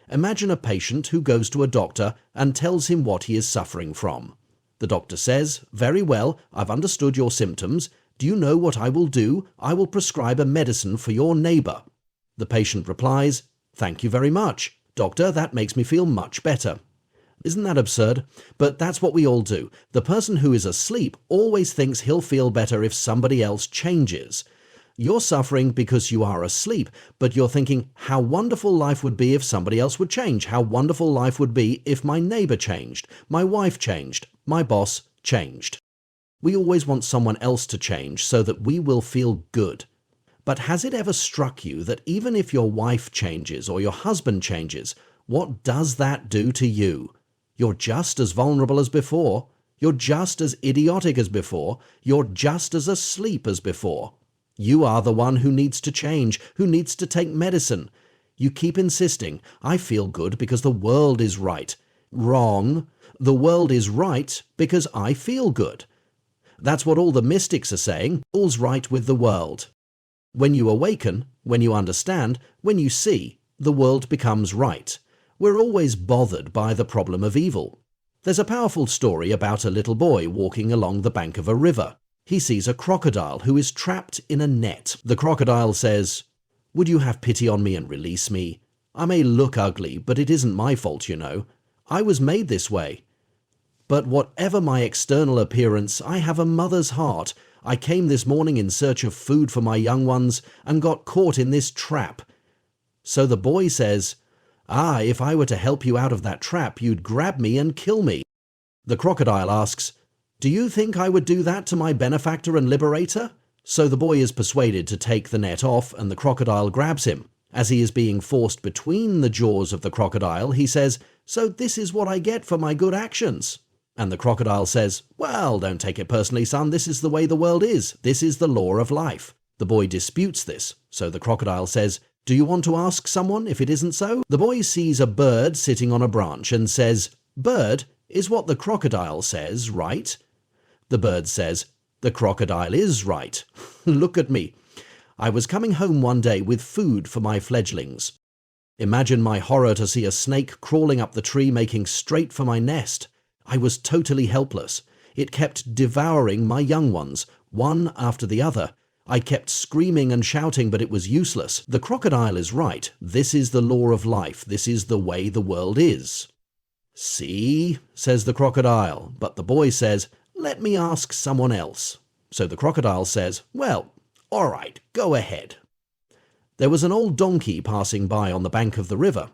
Imagine a patient who goes to a doctor and tells him what he is suffering from. The doctor says, "Very well, I've understood your symptoms. Do you know what I will do? I will prescribe a medicine for your neighbor." The patient replies, "Thank you very much. Doctor, that makes me feel much better." Isn't that absurd? But that's what we all do. The person who is asleep always thinks he'll feel better if somebody else changes. You're suffering because you are asleep, but you're thinking, how wonderful life would be if somebody else would change. How wonderful life would be if my neighbor changed, my wife changed, my boss changed. We always want someone else to change so that we will feel good. But has it ever struck you that even if your wife changes or your husband changes, what does that do to you? You're just as vulnerable as before. You're just as idiotic as before. You're just as asleep as before. You are the one who needs to change, who needs to take medicine. You keep insisting, "I feel good because the world is right." Wrong. The world is right because I feel good. That's what all the mystics are saying. All's right with the world. When you awaken, when you understand, when you see, the world becomes right. We're always bothered by the problem of evil. There's a powerful story about a little boy walking along the bank of a river. He sees a crocodile who is trapped in a net. The crocodile says, "Would you have pity on me and release me? I may look ugly, but it isn't my fault, you know. I was made this way. But whatever my external appearance, I have a mother's heart. I came this morning in search of food for my young ones and got caught in this trap." So the boy says, "Ah, if I were to help you out of that trap, you'd grab me and kill me." The crocodile asks, "Do you think I would do that to my benefactor and liberator?" So the boy is persuaded to take the net off, and the crocodile grabs him. As he is being forced between the jaws of the crocodile, he says, "So this is what I get for my good actions." And the crocodile says, "Well, don't take it personally, son. This is the way the world is. This is the law of life." The boy disputes this, so the crocodile says, "Do you want to ask someone if it isn't so?" The boy sees a bird sitting on a branch and says, "Bird, is what the crocodile says right?" The bird says, "The crocodile is right. Look at me. I was coming home one day with food for my fledglings. Imagine my horror to see a snake crawling up the tree making straight for my nest. I was totally helpless. It kept devouring my young ones, one after the other. I kept screaming and shouting, but it was useless. The crocodile is right. This is the law of life. This is the way the world is." "See," says the crocodile, but the boy says, "Let me ask someone else." So the crocodile says, "Well, all right, go ahead." There was an old donkey passing by on the bank of the river.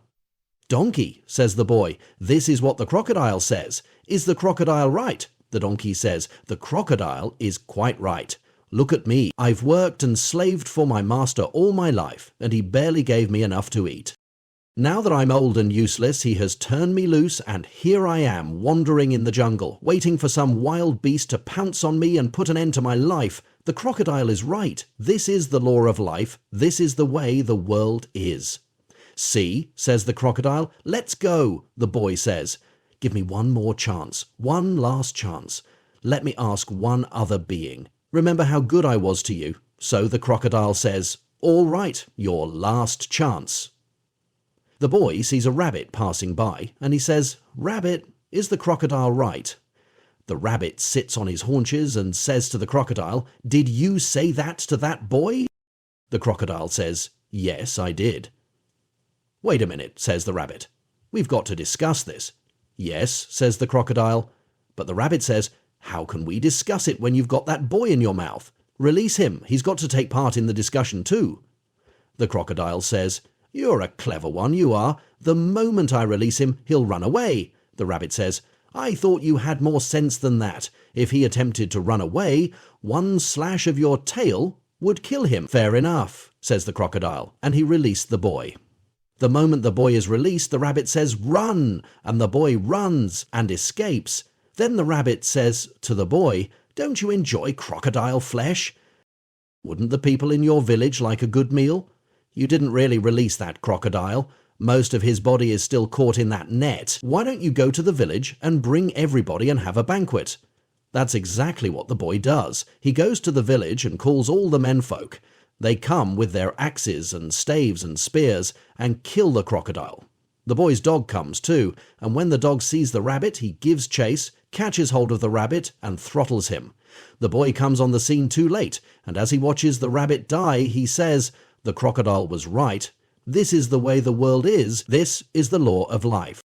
"Donkey," says the boy, "this is what the crocodile says. Is the crocodile right?" The donkey says, "The crocodile is quite right. Look at me. I've worked and slaved for my master all my life, and he barely gave me enough to eat. Now that I'm old and useless, he has turned me loose, and here I am wandering in the jungle, waiting for some wild beast to pounce on me and put an end to my life. The crocodile is right. This is the law of life. This is the way the world is." "See," says the crocodile. "Let's go," the boy says. "Give me one more chance, one last chance. Let me ask one other being. Remember how good I was to you." So the crocodile says, "All right, your last chance." The boy sees a rabbit passing by, and he says, "Rabbit, is the crocodile right?" The rabbit sits on his haunches and says to the crocodile, "Did you say that to that boy?" The crocodile says, "Yes, I did." "Wait a minute," says the rabbit. "We've got to discuss this." "Yes," says the crocodile. But the rabbit says, "How can we discuss it when you've got that boy in your mouth? Release him. He's got to take part in the discussion too." The crocodile says, "You're a clever one, you are. The moment I release him, he'll run away." The rabbit says, "I thought you had more sense than that. If he attempted to run away, one slash of your tail would kill him." "Fair enough," says the crocodile, and he released the boy. The moment the boy is released, the rabbit says, "Run!" and the boy runs and escapes. Then the rabbit says to the boy, "Don't you enjoy crocodile flesh? Wouldn't the people in your village like a good meal? You didn't really release that crocodile. Most of his body is still caught in that net. Why don't you go to the village and bring everybody and have a banquet?" That's exactly what the boy does. He goes to the village and calls all the menfolk. They come with their axes and staves and spears and kill the crocodile. The boy's dog comes too, and when the dog sees the rabbit, he gives chase, catches hold of the rabbit, and throttles him. The boy comes on the scene too late, and as he watches the rabbit die, he says, "The crocodile was right. This is the way the world is. This is the law of life."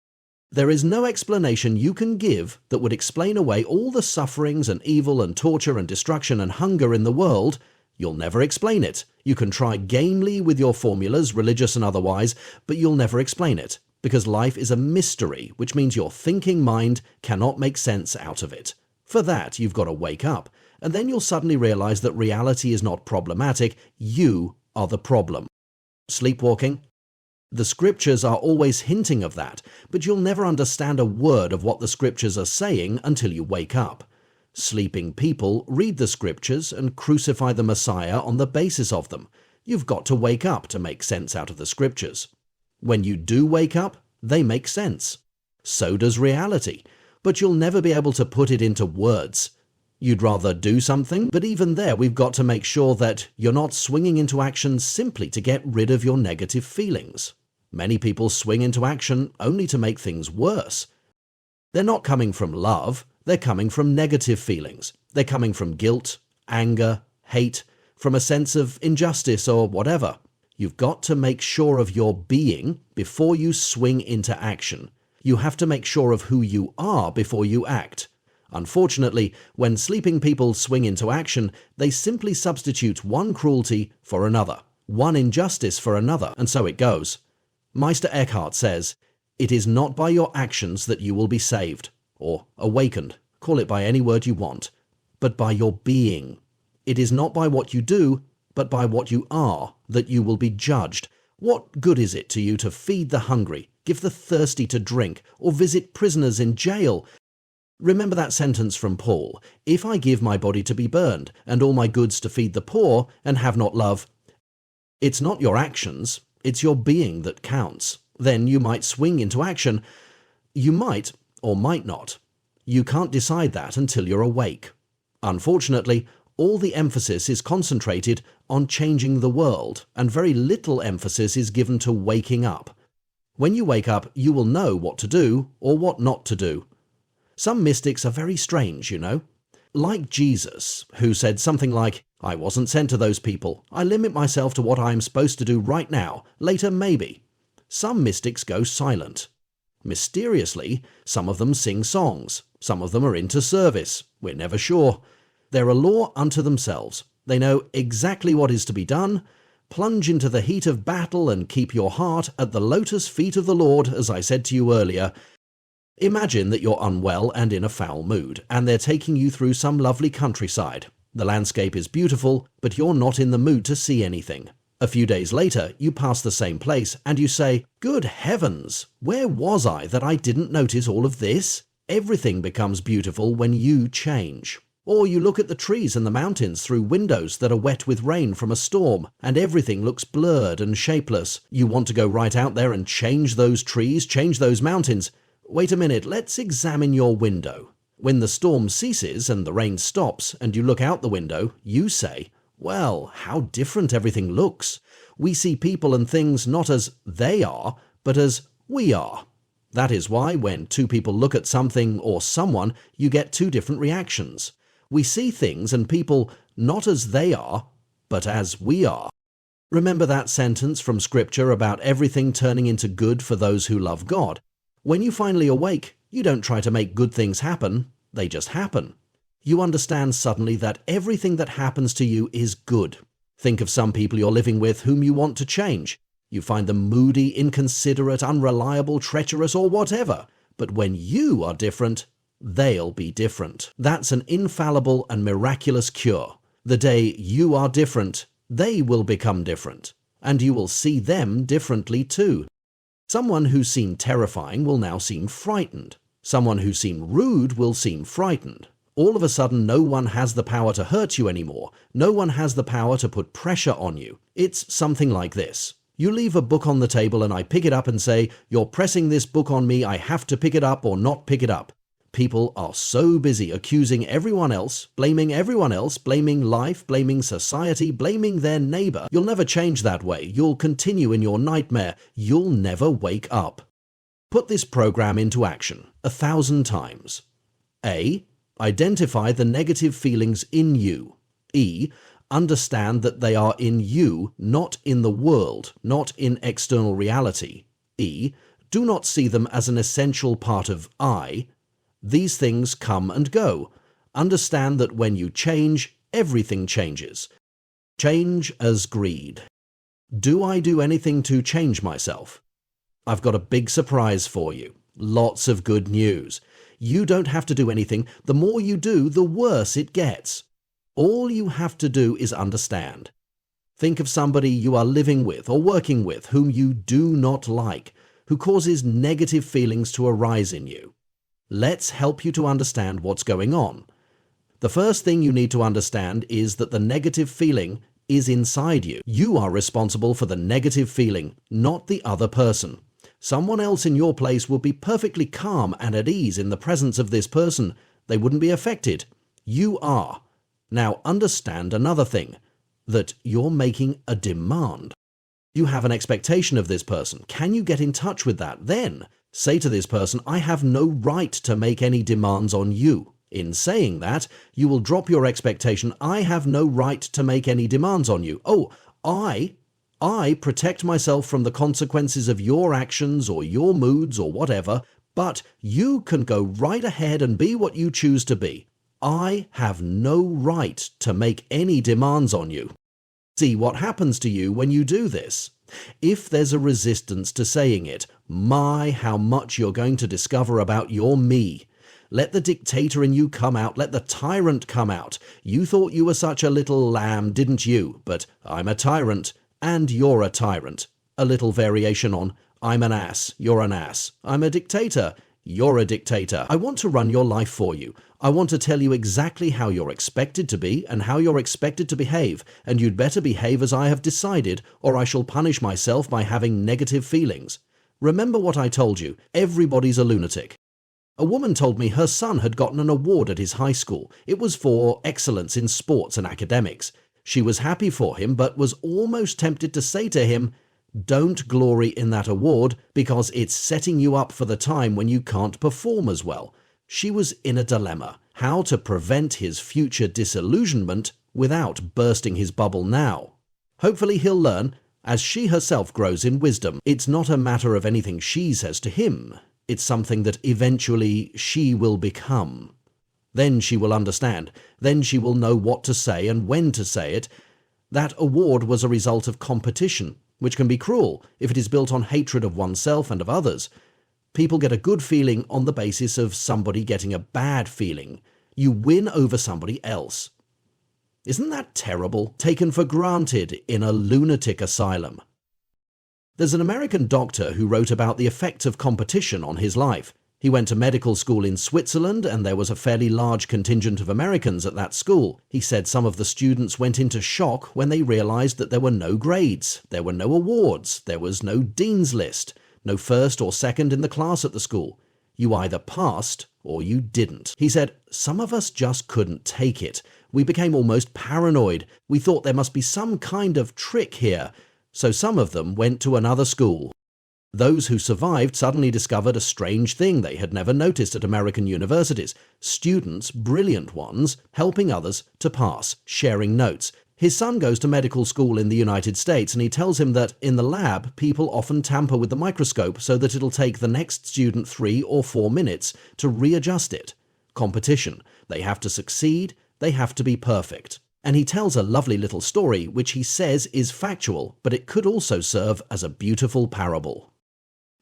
There is no explanation you can give that would explain away all the sufferings and evil and torture and destruction and hunger in the world. You'll never explain it. You can try gamely with your formulas, religious and otherwise, but you'll never explain it, because life is a mystery, which means your thinking mind cannot make sense out of it. For that, you've got to wake up, and then you'll suddenly realize that reality is not problematic. You are the problem. Sleepwalking? The scriptures are always hinting of that, but you'll never understand a word of what the scriptures are saying until you wake up. Sleeping people read the scriptures and crucify the Messiah on the basis of them. You've got to wake up to make sense out of the scriptures. When you do wake up, they make sense. So does reality, but you'll never be able to put it into words. You'd rather do something, but even there we've got to make sure that you're not swinging into action simply to get rid of your negative feelings. Many people swing into action only to make things worse. They're not coming from love, they're coming from negative feelings. They're coming from guilt, anger, hate, from a sense of injustice or whatever. You've got to make sure of your being before you swing into action. You have to make sure of who you are before you act. Unfortunately, when sleeping people swing into action, they simply substitute one cruelty for another, one injustice for another, and so it goes. Meister Eckhart says, "It is not by your actions that you will be saved, or awakened, call it by any word you want, but by your being. It is not by what you do, but by what you are, that you will be judged. What good is it to you to feed the hungry, give the thirsty to drink, or visit prisoners in jail?" Remember that sentence from Paul, "If I give my body to be burned, and all my goods to feed the poor, and have not love..." It's not your actions, it's your being that counts. Then you might swing into action. You might, or might not. You can't decide that until you're awake. Unfortunately, all the emphasis is concentrated on changing the world, and very little emphasis is given to waking up. When you wake up, you will know what to do or what not to do. Some mystics are very strange, you know. Like Jesus, who said something like, "I wasn't sent to those people. I limit myself to what I am supposed to do right now. Later, maybe." Some mystics go silent. Mysteriously, some of them sing songs. Some of them are into service. We're never sure. They're a law unto themselves. They know exactly what is to be done. Plunge into the heat of battle and keep your heart at the lotus feet of the Lord, as I said to you earlier. Imagine that you're unwell and in a foul mood, and they're taking you through some lovely countryside. The landscape is beautiful, but you're not in the mood to see anything. A few days later, you pass the same place, and you say, "Good heavens, where was I that I didn't notice all of this?" Everything becomes beautiful when you change. Or you look at the trees and the mountains through windows that are wet with rain from a storm, and everything looks blurred and shapeless. You want to go right out there and change those trees, change those mountains. Wait a minute, let's examine your window. When the storm ceases and the rain stops and you look out the window, you say, "Well, how different everything looks. We see people and things not as they are, but as we are." That is why when two people look at something or someone, you get two different reactions. We see things and people not as they are, but as we are. Remember that sentence from Scripture about everything turning into good for those who love God? When you finally awake, you don't try to make good things happen, they just happen. You understand suddenly that everything that happens to you is good. Think of some people you're living with whom you want to change. You find them moody, inconsiderate, unreliable, treacherous, or whatever. But when you are different, they'll be different. That's an infallible and miraculous cure. The day you are different, they will become different. And you will see them differently too. Someone who seemed terrifying will now seem frightened. Someone who seemed rude will seem frightened. All of a sudden, no one has the power to hurt you anymore. No one has the power to put pressure on you. It's something like this. You leave a book on the table and I pick it up and say, "You're pressing this book on me, I have to pick it up or not pick it up." People are so busy accusing everyone else, blaming life, blaming society, blaming their neighbor. You'll never change that way. You'll continue in your nightmare. You'll never wake up. Put this program into action 1,000 times. A. Identify the negative feelings in you. E. Understand that they are in you, not in the world, not in external reality. E. Do not see them as an essential part of I. These things come and go. Understand that when you change, everything changes. Change as greed. Do I do anything to change myself? I've got a big surprise for you. Lots of good news. You don't have to do anything. The more you do, the worse it gets. All you have to do is understand. Think of somebody you are living with or working with whom you do not like, who causes negative feelings to arise in you. Let's help you to understand what's going on. The first thing you need to understand is that the negative feeling is inside you. You are responsible for the negative feeling, not the other person. Someone else in your place would be perfectly calm and at ease in the presence of this person. They wouldn't be affected. You are. Now understand another thing, that you're making a demand. You have an expectation of this person. Can you get in touch with that? Then say to this person, "I have no right to make any demands on you." In saying that, you will drop your expectation. "I have no right to make any demands on you. Oh, I protect myself from the consequences of your actions or your moods or whatever, but you can go right ahead and be what you choose to be. I have no right to make any demands on you." See what happens to you when you do this. If there's a resistance to saying it, my, how much you're going to discover about your me. Let the dictator in you come out. Let the tyrant come out. You thought you were such a little lamb, didn't you? But I'm a tyrant. And you're a tyrant. A little variation on, I'm an ass, you're an ass. I'm a dictator, you're a dictator. I want to run your life for you. I want to tell you exactly how you're expected to be and how you're expected to behave, and you'd better behave as I have decided, or I shall punish myself by having negative feelings. Remember what I told you, everybody's a lunatic. A woman told me her son had gotten an award at his high school. It was for excellence in sports and academics. She was happy for him, but was almost tempted to say to him, "Don't glory in that award because it's setting you up for the time when you can't perform as well." She was in a dilemma, how to prevent his future disillusionment without bursting his bubble now. Hopefully he'll learn, as she herself grows in wisdom. It's not a matter of anything she says to him. It's something that eventually she will become. Then she will understand. Then she will know what to say and when to say it. That award was a result of competition, which can be cruel if it is built on hatred of oneself and of others. People get a good feeling on the basis of somebody getting a bad feeling. You win over somebody else. Isn't that terrible? Taken for granted in a lunatic asylum. There's an American doctor who wrote about the effects of competition on his life. He went to medical school in Switzerland, and there was a fairly large contingent of Americans at that school. He said some of the students went into shock when they realized that there were no grades, there were no awards, there was no dean's list, no first or second in the class at the school. You either passed or you didn't. He said, some of us just couldn't take it. We became almost paranoid. We thought there must be some kind of trick here. So some of them went to another school. Those who survived suddenly discovered a strange thing they had never noticed at American universities. Students, brilliant ones, helping others to pass, sharing notes. His son goes to medical school in the United States, and he tells him that in the lab, people often tamper with the microscope so that it'll take the next student 3 or 4 minutes to readjust it. Competition. They have to succeed. They have to be perfect. And he tells a lovely little story which he says is factual, but it could also serve as a beautiful parable.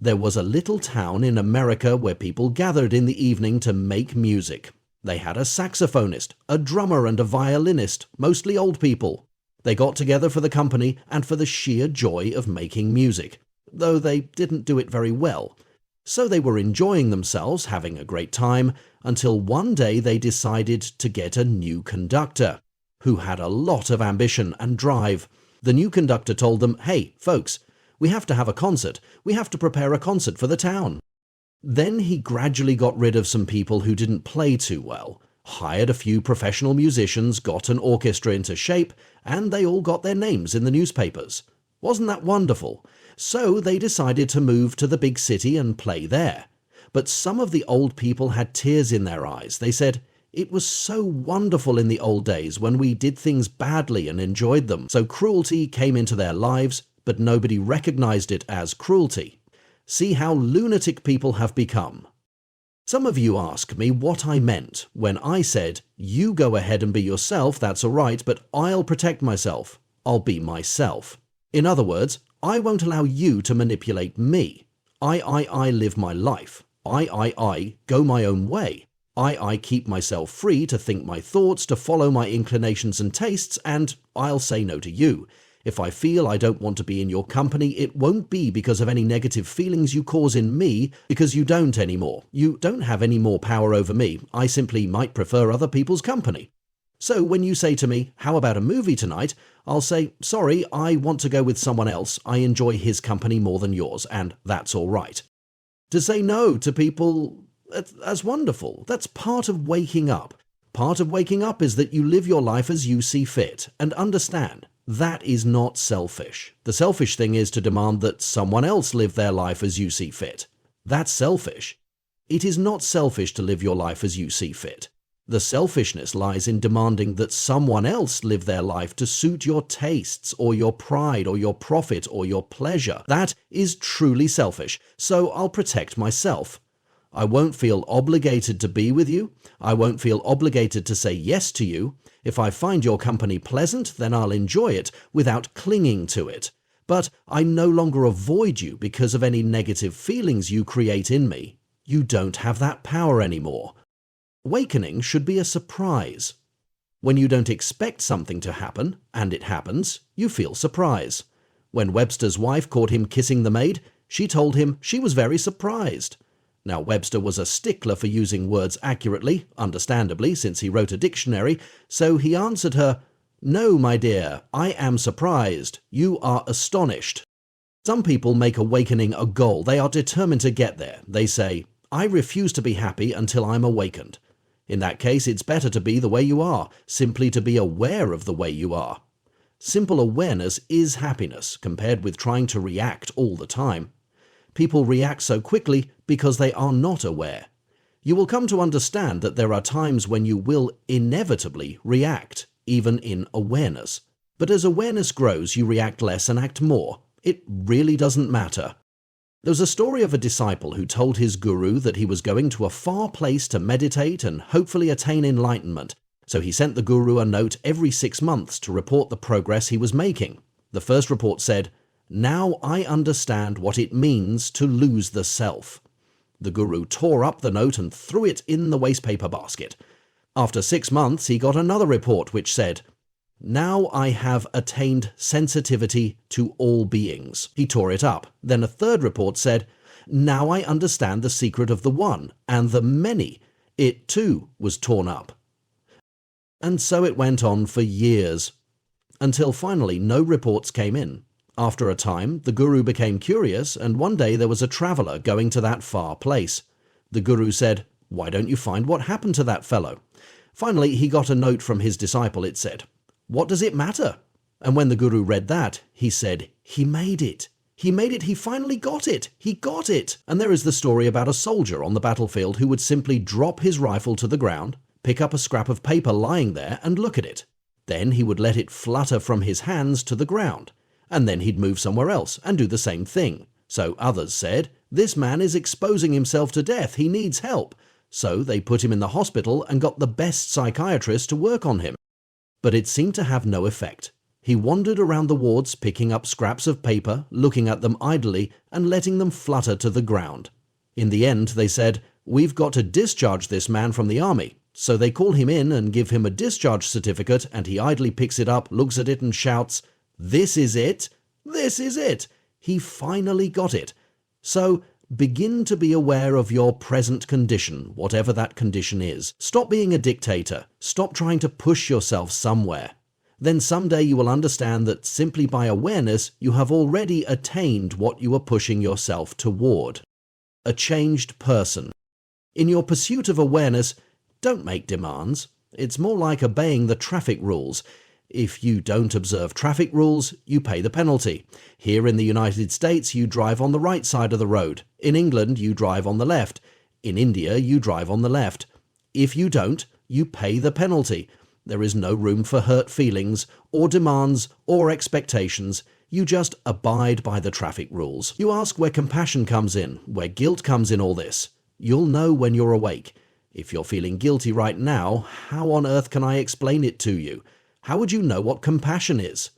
There was a little town in America where people gathered in the evening to make music. They had a saxophonist, a drummer and a violinist, mostly old people. They got together for the company and for the sheer joy of making music, though they didn't do it very well. So they were enjoying themselves, having a great time, until one day they decided to get a new conductor, who had a lot of ambition and drive. The new conductor told them, "Hey, folks, we have to have a concert. We have to prepare a concert for the town." Then he gradually got rid of some people who didn't play too well, hired a few professional musicians, got an orchestra into shape, and they all got their names in the newspapers. Wasn't that wonderful? So they decided to move to the big city and play there. But some of the old people had tears in their eyes. They said, "It was so wonderful in the old days when we did things badly and enjoyed them." So cruelty came into their lives, but nobody recognized it as cruelty. See how lunatic people have become. Some of you ask me what I meant when I said, "You go ahead and be yourself, that's all right, but I'll protect myself. I'll be myself." In other words, I won't allow you to manipulate me. I live my life. I go my own way. I keep myself free to think my thoughts, to follow my inclinations and tastes, and I'll say no to you. If I feel I don't want to be in your company, it won't be because of any negative feelings you cause in me, because you don't anymore. You don't have any more power over me. I simply might prefer other people's company. So when you say to me, "How about a movie tonight?" I'll say, "Sorry, I want to go with someone else. I enjoy his company more than yours, and that's all right." To say no to people, that's wonderful. That's part of waking up. Part of waking up is that you live your life as you see fit, and understand that is not selfish. The selfish thing is to demand that someone else live their life as you see fit. That's selfish. It is not selfish to live your life as you see fit. The selfishness lies in demanding that someone else live their life to suit your tastes or your pride or your profit or your pleasure. That is truly selfish. So I'll protect myself. I won't feel obligated to be with you. I won't feel obligated to say yes to you. If I find your company pleasant, then I'll enjoy it without clinging to it. But I no longer avoid you because of any negative feelings you create in me. You don't have that power anymore. Awakening should be a surprise. When you don't expect something to happen, and it happens, you feel surprise. When Webster's wife caught him kissing the maid, she told him she was very surprised. Now, Webster was a stickler for using words accurately, understandably, since he wrote a dictionary, so he answered her, "No, my dear, I am surprised. You are astonished." Some people make awakening a goal. They are determined to get there. They say, "I refuse to be happy until I'm awakened." In that case, it's better to be the way you are, simply to be aware of the way you are. Simple awareness is happiness, compared with trying to react all the time. People react so quickly because they are not aware. You will come to understand that there are times when you will inevitably react, even in awareness. But as awareness grows, you react less and act more. It really doesn't matter. There was a story of a disciple who told his guru that he was going to a far place to meditate and hopefully attain enlightenment. So he sent the guru a note every 6 months to report the progress he was making. The first report said, "Now I understand what it means to lose the self." The guru tore up the note and threw it in the wastepaper basket. After 6 months, he got another report which said, "Now I have attained sensitivity to all beings." He tore it up. Then a third report said, "Now I understand the secret of the one and the many." It too was torn up. And so it went on for years, until finally no reports came in. After a time, the guru became curious, and one day there was a traveller going to that far place. The guru said, "Why don't you find what happened to that fellow?" Finally, he got a note from his disciple. It said, "What does it matter?" And when the guru read that, he said, "He made it. He made it, he finally got it, he got it. And there is the story about a soldier on the battlefield who would simply drop his rifle to the ground, pick up a scrap of paper lying there and look at it. Then he would let it flutter from his hands to the ground, and then he'd move somewhere else and do the same thing. So others said, "This man is exposing himself to death, he needs help." So they put him in the hospital and got the best psychiatrist to work on him. But it seemed to have no effect. He wandered around the wards picking up scraps of paper, looking at them idly and letting them flutter to the ground. In the end they said, "We've got to discharge this man from the army." So they call him in and give him a discharge certificate, and he idly picks it up, looks at it and shouts, "This is it! This is it!" He finally got it. So begin to be aware of your present condition, whatever that condition is. Stop being a dictator. Stop trying to push yourself somewhere. Then someday you will understand that simply by awareness you have already attained what you are pushing yourself toward. A changed person. In your pursuit of awareness, don't make demands. It's more like obeying the traffic rules. If you don't observe traffic rules, you pay the penalty. Here in the United States, you drive on the right side of the road. In England, you drive on the left. In India, you drive on the left. If you don't, you pay the penalty. There is no room for hurt feelings, or demands, or expectations. You just abide by the traffic rules. You ask where compassion comes in, where guilt comes in all this. You'll know when you're awake. If you're feeling guilty right now, how on earth can I explain it to you? How would you know what compassion is?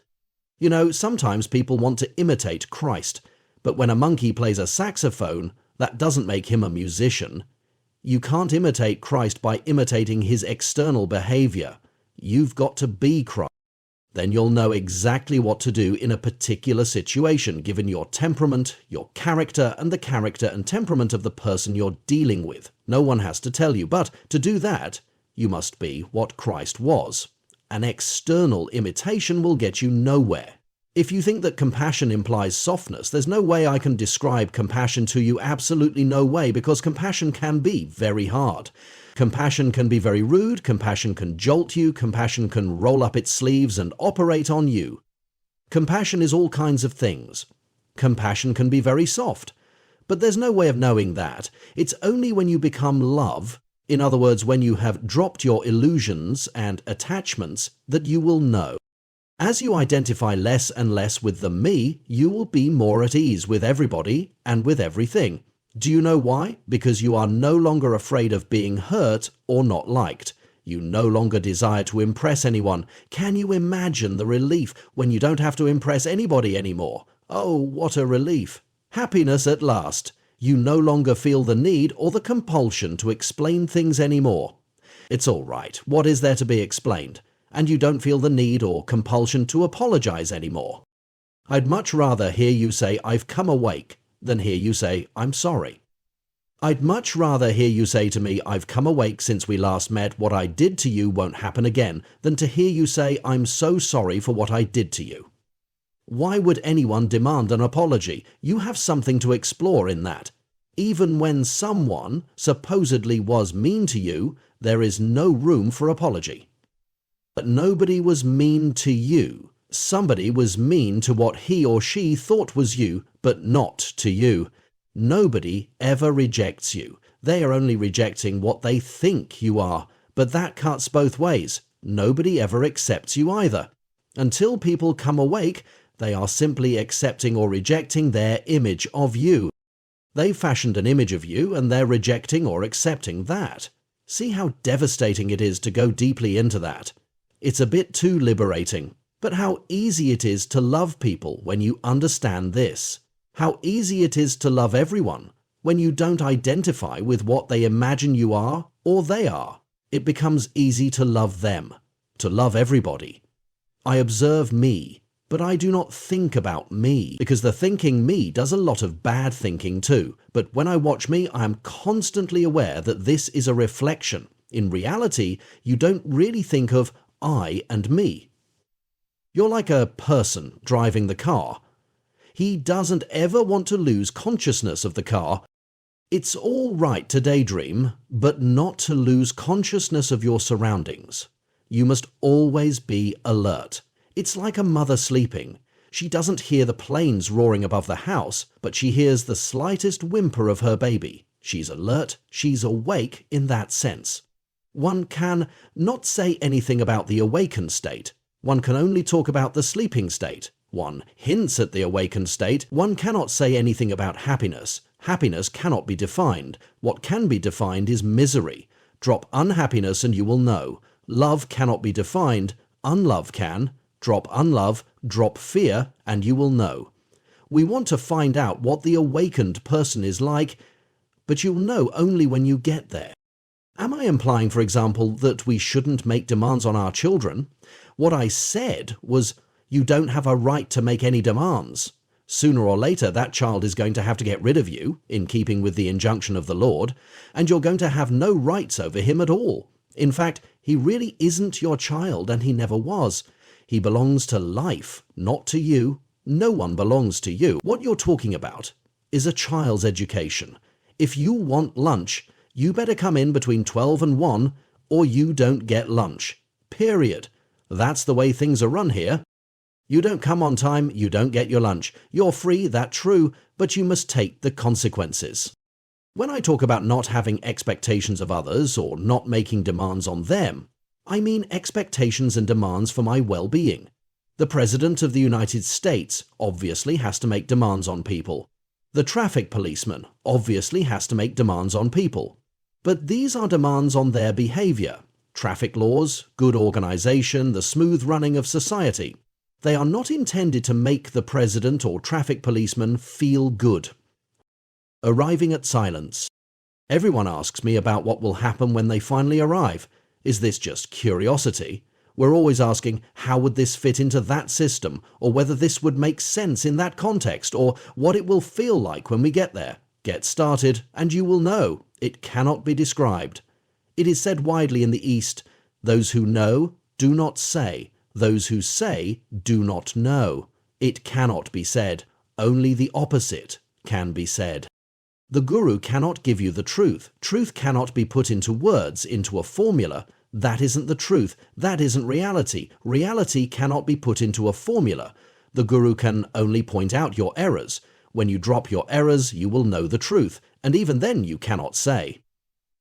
You know, sometimes people want to imitate Christ, but when a monkey plays a saxophone, that doesn't make him a musician. You can't imitate Christ by imitating his external behavior. You've got to be Christ. Then you'll know exactly what to do in a particular situation, given your temperament, your character, and the character and temperament of the person you're dealing with. No one has to tell you, but to do that, you must be what Christ was. An external imitation will get you nowhere. If you think that compassion implies softness, there's no way I can describe compassion to you, absolutely no way, because compassion can be very hard. Compassion can be very rude, compassion can jolt you, compassion can roll up its sleeves and operate on you. Compassion is all kinds of things. Compassion can be very soft, but there's no way of knowing that. It's only when you become love, in other words, when you have dropped your illusions and attachments, that you will know. As you identify less and less with the me, you will be more at ease with everybody and with everything. Do you know why? Because you are no longer afraid of being hurt or not liked. You no longer desire to impress anyone. Can you imagine the relief when you don't have to impress anybody anymore? Oh, what a relief. Happiness at last. You no longer feel the need or the compulsion to explain things anymore. It's all right. What is there to be explained? And you don't feel the need or compulsion to apologize anymore. I'd much rather hear you say, "I've come awake," than hear you say, "I'm sorry." I'd much rather hear you say to me, "I've come awake since we last met, what I did to you won't happen again," than to hear you say, "I'm so sorry for what I did to you." Why would anyone demand an apology? You have something to explore in that. Even when someone supposedly was mean to you, there is no room for apology. But nobody was mean to you. Somebody was mean to what he or she thought was you, but not to you. Nobody ever rejects you. They are only rejecting what they think you are, but that cuts both ways. Nobody ever accepts you either. Until people come awake, they are simply accepting or rejecting their image of you. They fashioned an image of you and they're rejecting or accepting that. See how devastating it is to go deeply into that. It's a bit too liberating. But how easy it is to love people when you understand this. How easy it is to love everyone when you don't identify with what they imagine you are or they are. It becomes easy to love them, to love everybody. I observe me, but I do not think about me, because the thinking me does a lot of bad thinking too. But when I watch me, I am constantly aware that this is a reflection. In reality, you don't really think of I and me. You're like a person driving the car. He doesn't ever want to lose consciousness of the car. It's all right to daydream, but not to lose consciousness of your surroundings. You must always be alert. It's like a mother sleeping. She doesn't hear the planes roaring above the house, but she hears the slightest whimper of her baby. She's alert, she's awake in that sense. One can not say anything about the awakened state. One can only talk about the sleeping state. One hints at the awakened state. One cannot say anything about happiness. Happiness cannot be defined. What can be defined is misery. Drop unhappiness and you will know. Love cannot be defined. Unlove can. Drop unlove, drop fear, and you will know. We want to find out what the awakened person is like, but you'll know only when you get there. Am I implying, for example, that we shouldn't make demands on our children? What I said was, you don't have a right to make any demands. Sooner or later, that child is going to have to get rid of you, in keeping with the injunction of the Lord, and you're going to have no rights over him at all. In fact, he really isn't your child, and he never was. He belongs to life, not to you. No one belongs to you. What you're talking about is a child's education. If you want lunch, you better come in between 12 and 1, or you don't get lunch. Period. That's the way things are run here. You don't come on time, you don't get your lunch. You're free, that's true, but you must take the consequences. When I talk about not having expectations of others or not making demands on them, I mean expectations and demands for my well-being. The President of the United States obviously has to make demands on people. The traffic policeman obviously has to make demands on people. But these are demands on their behavior. Traffic laws, good organization, the smooth running of society. They are not intended to make the president or traffic policeman feel good. Arriving at silence. Everyone asks me about what will happen when they finally arrive. Is this just curiosity? We're always asking, how would this fit into that system, or whether this would make sense in that context, or what it will feel like when we get there. Get started, and you will know. It cannot be described. It is said widely in the East, those who know do not say, those who say do not know. It cannot be said. Only the opposite can be said. The guru cannot give you the truth. Truth cannot be put into words, into a formula. That isn't the truth. That isn't reality. Reality cannot be put into a formula. The guru can only point out your errors. When you drop your errors, you will know the truth, and even then you cannot say.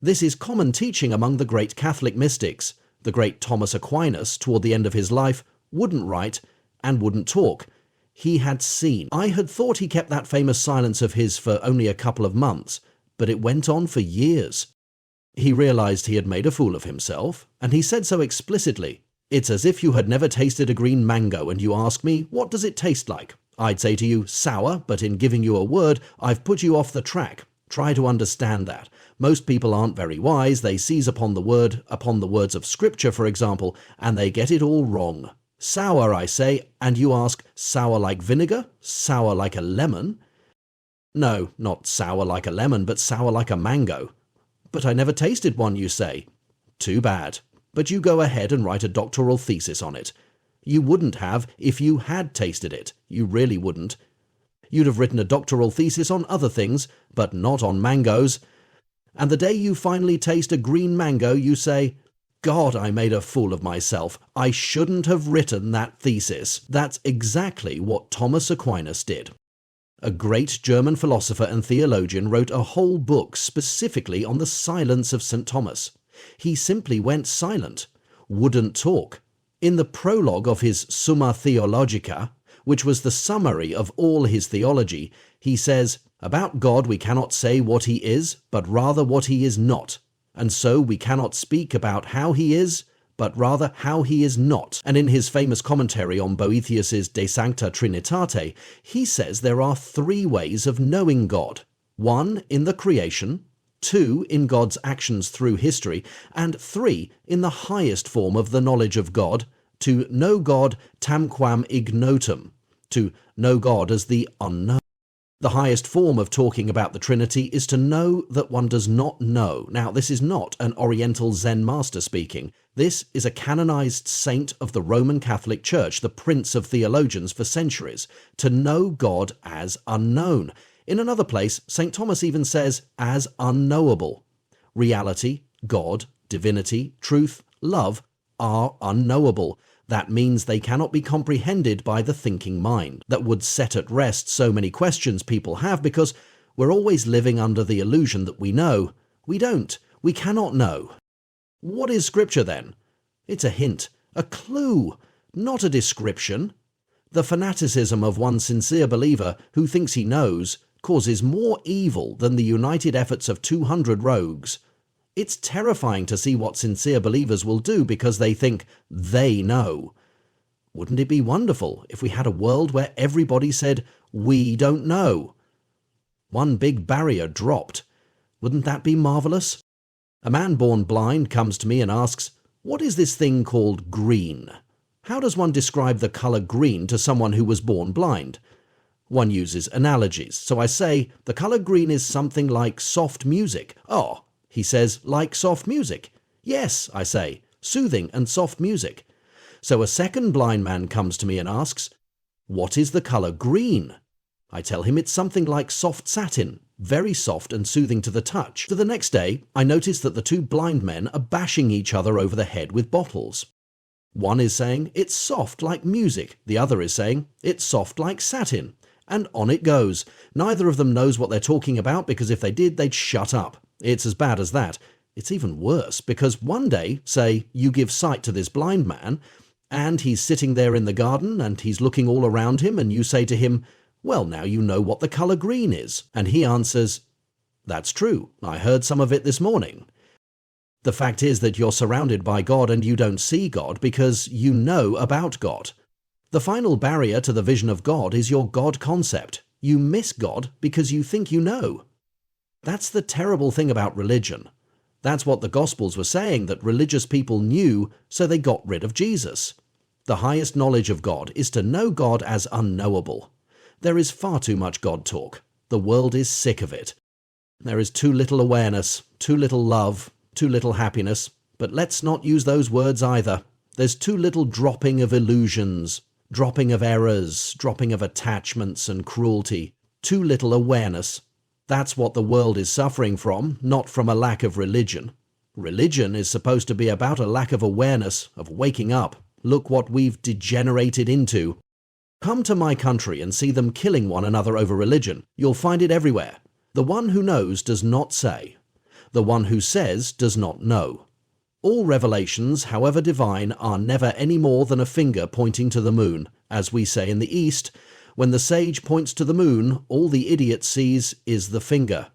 This is common teaching among the great Catholic mystics. The great Thomas Aquinas, toward the end of his life, wouldn't write and wouldn't talk. He had seen. I had thought he kept that famous silence of his for only a couple of months, but it went on for years. He realized he had made a fool of himself, and he said so explicitly. It's as if you had never tasted a green mango and you ask me, what does it taste like? I'd say to you, sour, but in giving you a word, I've put you off the track. Try to understand that. Most people aren't very wise. They seize upon the words of Scripture, for example, and they get it all wrong. Sour, I say, and you ask, sour like vinegar? Sour like a lemon? No, not sour like a lemon, but sour like a mango. But I never tasted one, you say. Too bad. But you go ahead and write a doctoral thesis on it. You wouldn't have if you had tasted it. You really wouldn't. You'd have written a doctoral thesis on other things, but not on mangoes. And the day you finally taste a green mango, you say, God, I made a fool of myself. I shouldn't have written that thesis. That's exactly what Thomas Aquinas did. A great German philosopher and theologian wrote a whole book specifically on the silence of St. Thomas. He simply went silent, wouldn't talk. In the prologue of his Summa Theologica, which was the summary of all his theology, he says, about God we cannot say what he is, but rather what he is not. And so we cannot speak about how he is, but rather how he is not. And in his famous commentary on Boethius's De Sancta Trinitate, he says there are 3 ways of knowing God. 1 in the creation, 2 in God's actions through history, and 3 in the highest form of the knowledge of God, to know God tamquam ignotum, to know God as the unknown. The highest form of talking about the Trinity is to know that one does not know. Now, this is not an Oriental Zen master speaking. This is a canonized saint of the Roman Catholic Church, the prince of theologians for centuries, to know God as unknown. In another place, St. Thomas even says, as unknowable. Reality, God, divinity, truth, love are unknowable. That means they cannot be comprehended by the thinking mind. That would set at rest so many questions people have because we're always living under the illusion that we know. We don't. We cannot know. What is Scripture then? It's a hint, a clue, not a description. The fanaticism of one sincere believer who thinks he knows causes more evil than the united efforts of 200 rogues. It's terrifying to see what sincere believers will do because they think they know. Wouldn't it be wonderful if we had a world where everybody said, "We don't know"? One big barrier dropped. Wouldn't that be marvelous? A man born blind comes to me and asks, "What is this thing called green?" How does one describe the color green to someone who was born blind? One uses analogies. So I say, the color green is something like soft music. "Oh," he says, "like soft music." "Yes," I say, "soothing and soft music." So a second blind man comes to me and asks, "What is the color green?" I tell him it's something like soft satin, very soft and soothing to the touch. So the next day, I notice that the two blind men are bashing each other over the head with bottles. One is saying, "It's soft like music." The other is saying, "It's soft like satin." And on it goes. Neither of them knows what they're talking about because if they did, they'd shut up. It's as bad as that. It's even worse because one day, say, you give sight to this blind man, and he's sitting there in the garden and he's looking all around him, and you say to him, "Well, now you know what the color green is." And he answers, "That's true. I heard some of it this morning." The fact is that you're surrounded by God and you don't see God because you know about God. The final barrier to the vision of God is your God concept. You miss God because you think you know. That's the terrible thing about religion. That's what the Gospels were saying, that religious people knew, so they got rid of Jesus. The highest knowledge of God is to know God as unknowable. There is far too much God talk. The world is sick of it. There is too little awareness, too little love, too little happiness, but let's not use those words either. There's too little dropping of illusions, dropping of errors, dropping of attachments and cruelty, too little awareness. That's what the world is suffering from, not from a lack of religion. Religion is supposed to be about a lack of awareness, of waking up. Look what we've degenerated into. Come to my country and see them killing one another over religion. You'll find it everywhere. The one who knows does not say. The one who says does not know. All revelations, however divine, are never any more than a finger pointing to the moon. As we say in the East, when the sage points to the moon, all the idiot sees is the finger.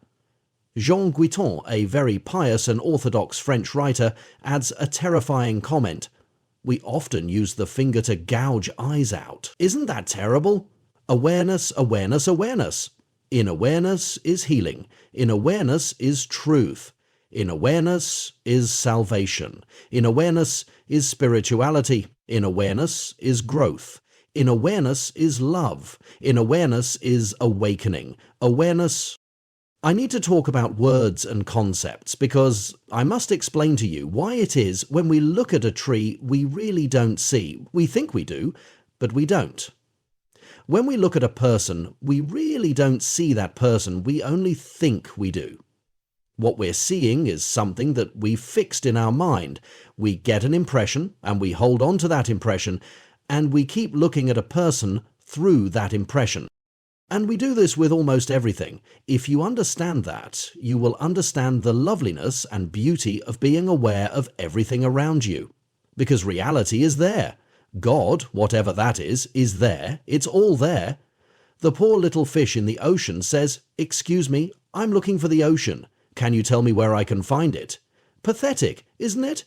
Jean Guiton, a very pious and orthodox French writer, adds a terrifying comment. We often use the finger to gouge eyes out. Isn't that terrible? Awareness, awareness, awareness. In awareness is healing. In awareness is truth. In awareness is salvation. In awareness is spirituality. In awareness is growth. In awareness is love. In awareness is awakening. Awareness. I need to talk about words and concepts because I must explain to you why it is when we look at a tree we really don't see. We think we do, but we don't. When we look at a person, we really don't see that person, we only think we do. What we're seeing is something that we've fixed in our mind. We get an impression, and we hold on to that impression, and we keep looking at a person through that impression. And we do this with almost everything. If you understand that, you will understand the loveliness and beauty of being aware of everything around you. Because reality is there. God, whatever that is there. It's all there. The poor little fish in the ocean says, "Excuse me, I'm looking for the ocean. Can you tell me where I can find it?" Pathetic, isn't it?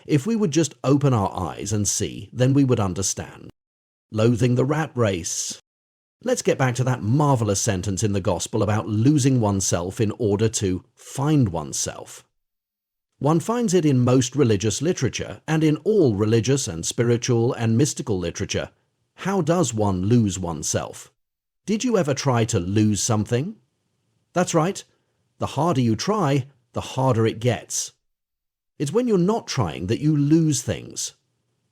If we would just open our eyes and see, then we would understand. Loathing the rat race. Let's get back to that marvelous sentence in the Gospel about losing oneself in order to find oneself. One finds it in most religious literature, and in all religious and spiritual and mystical literature. How does one lose oneself? Did you ever try to lose something? That's right. The harder you try, the harder it gets. It's when you're not trying that you lose things.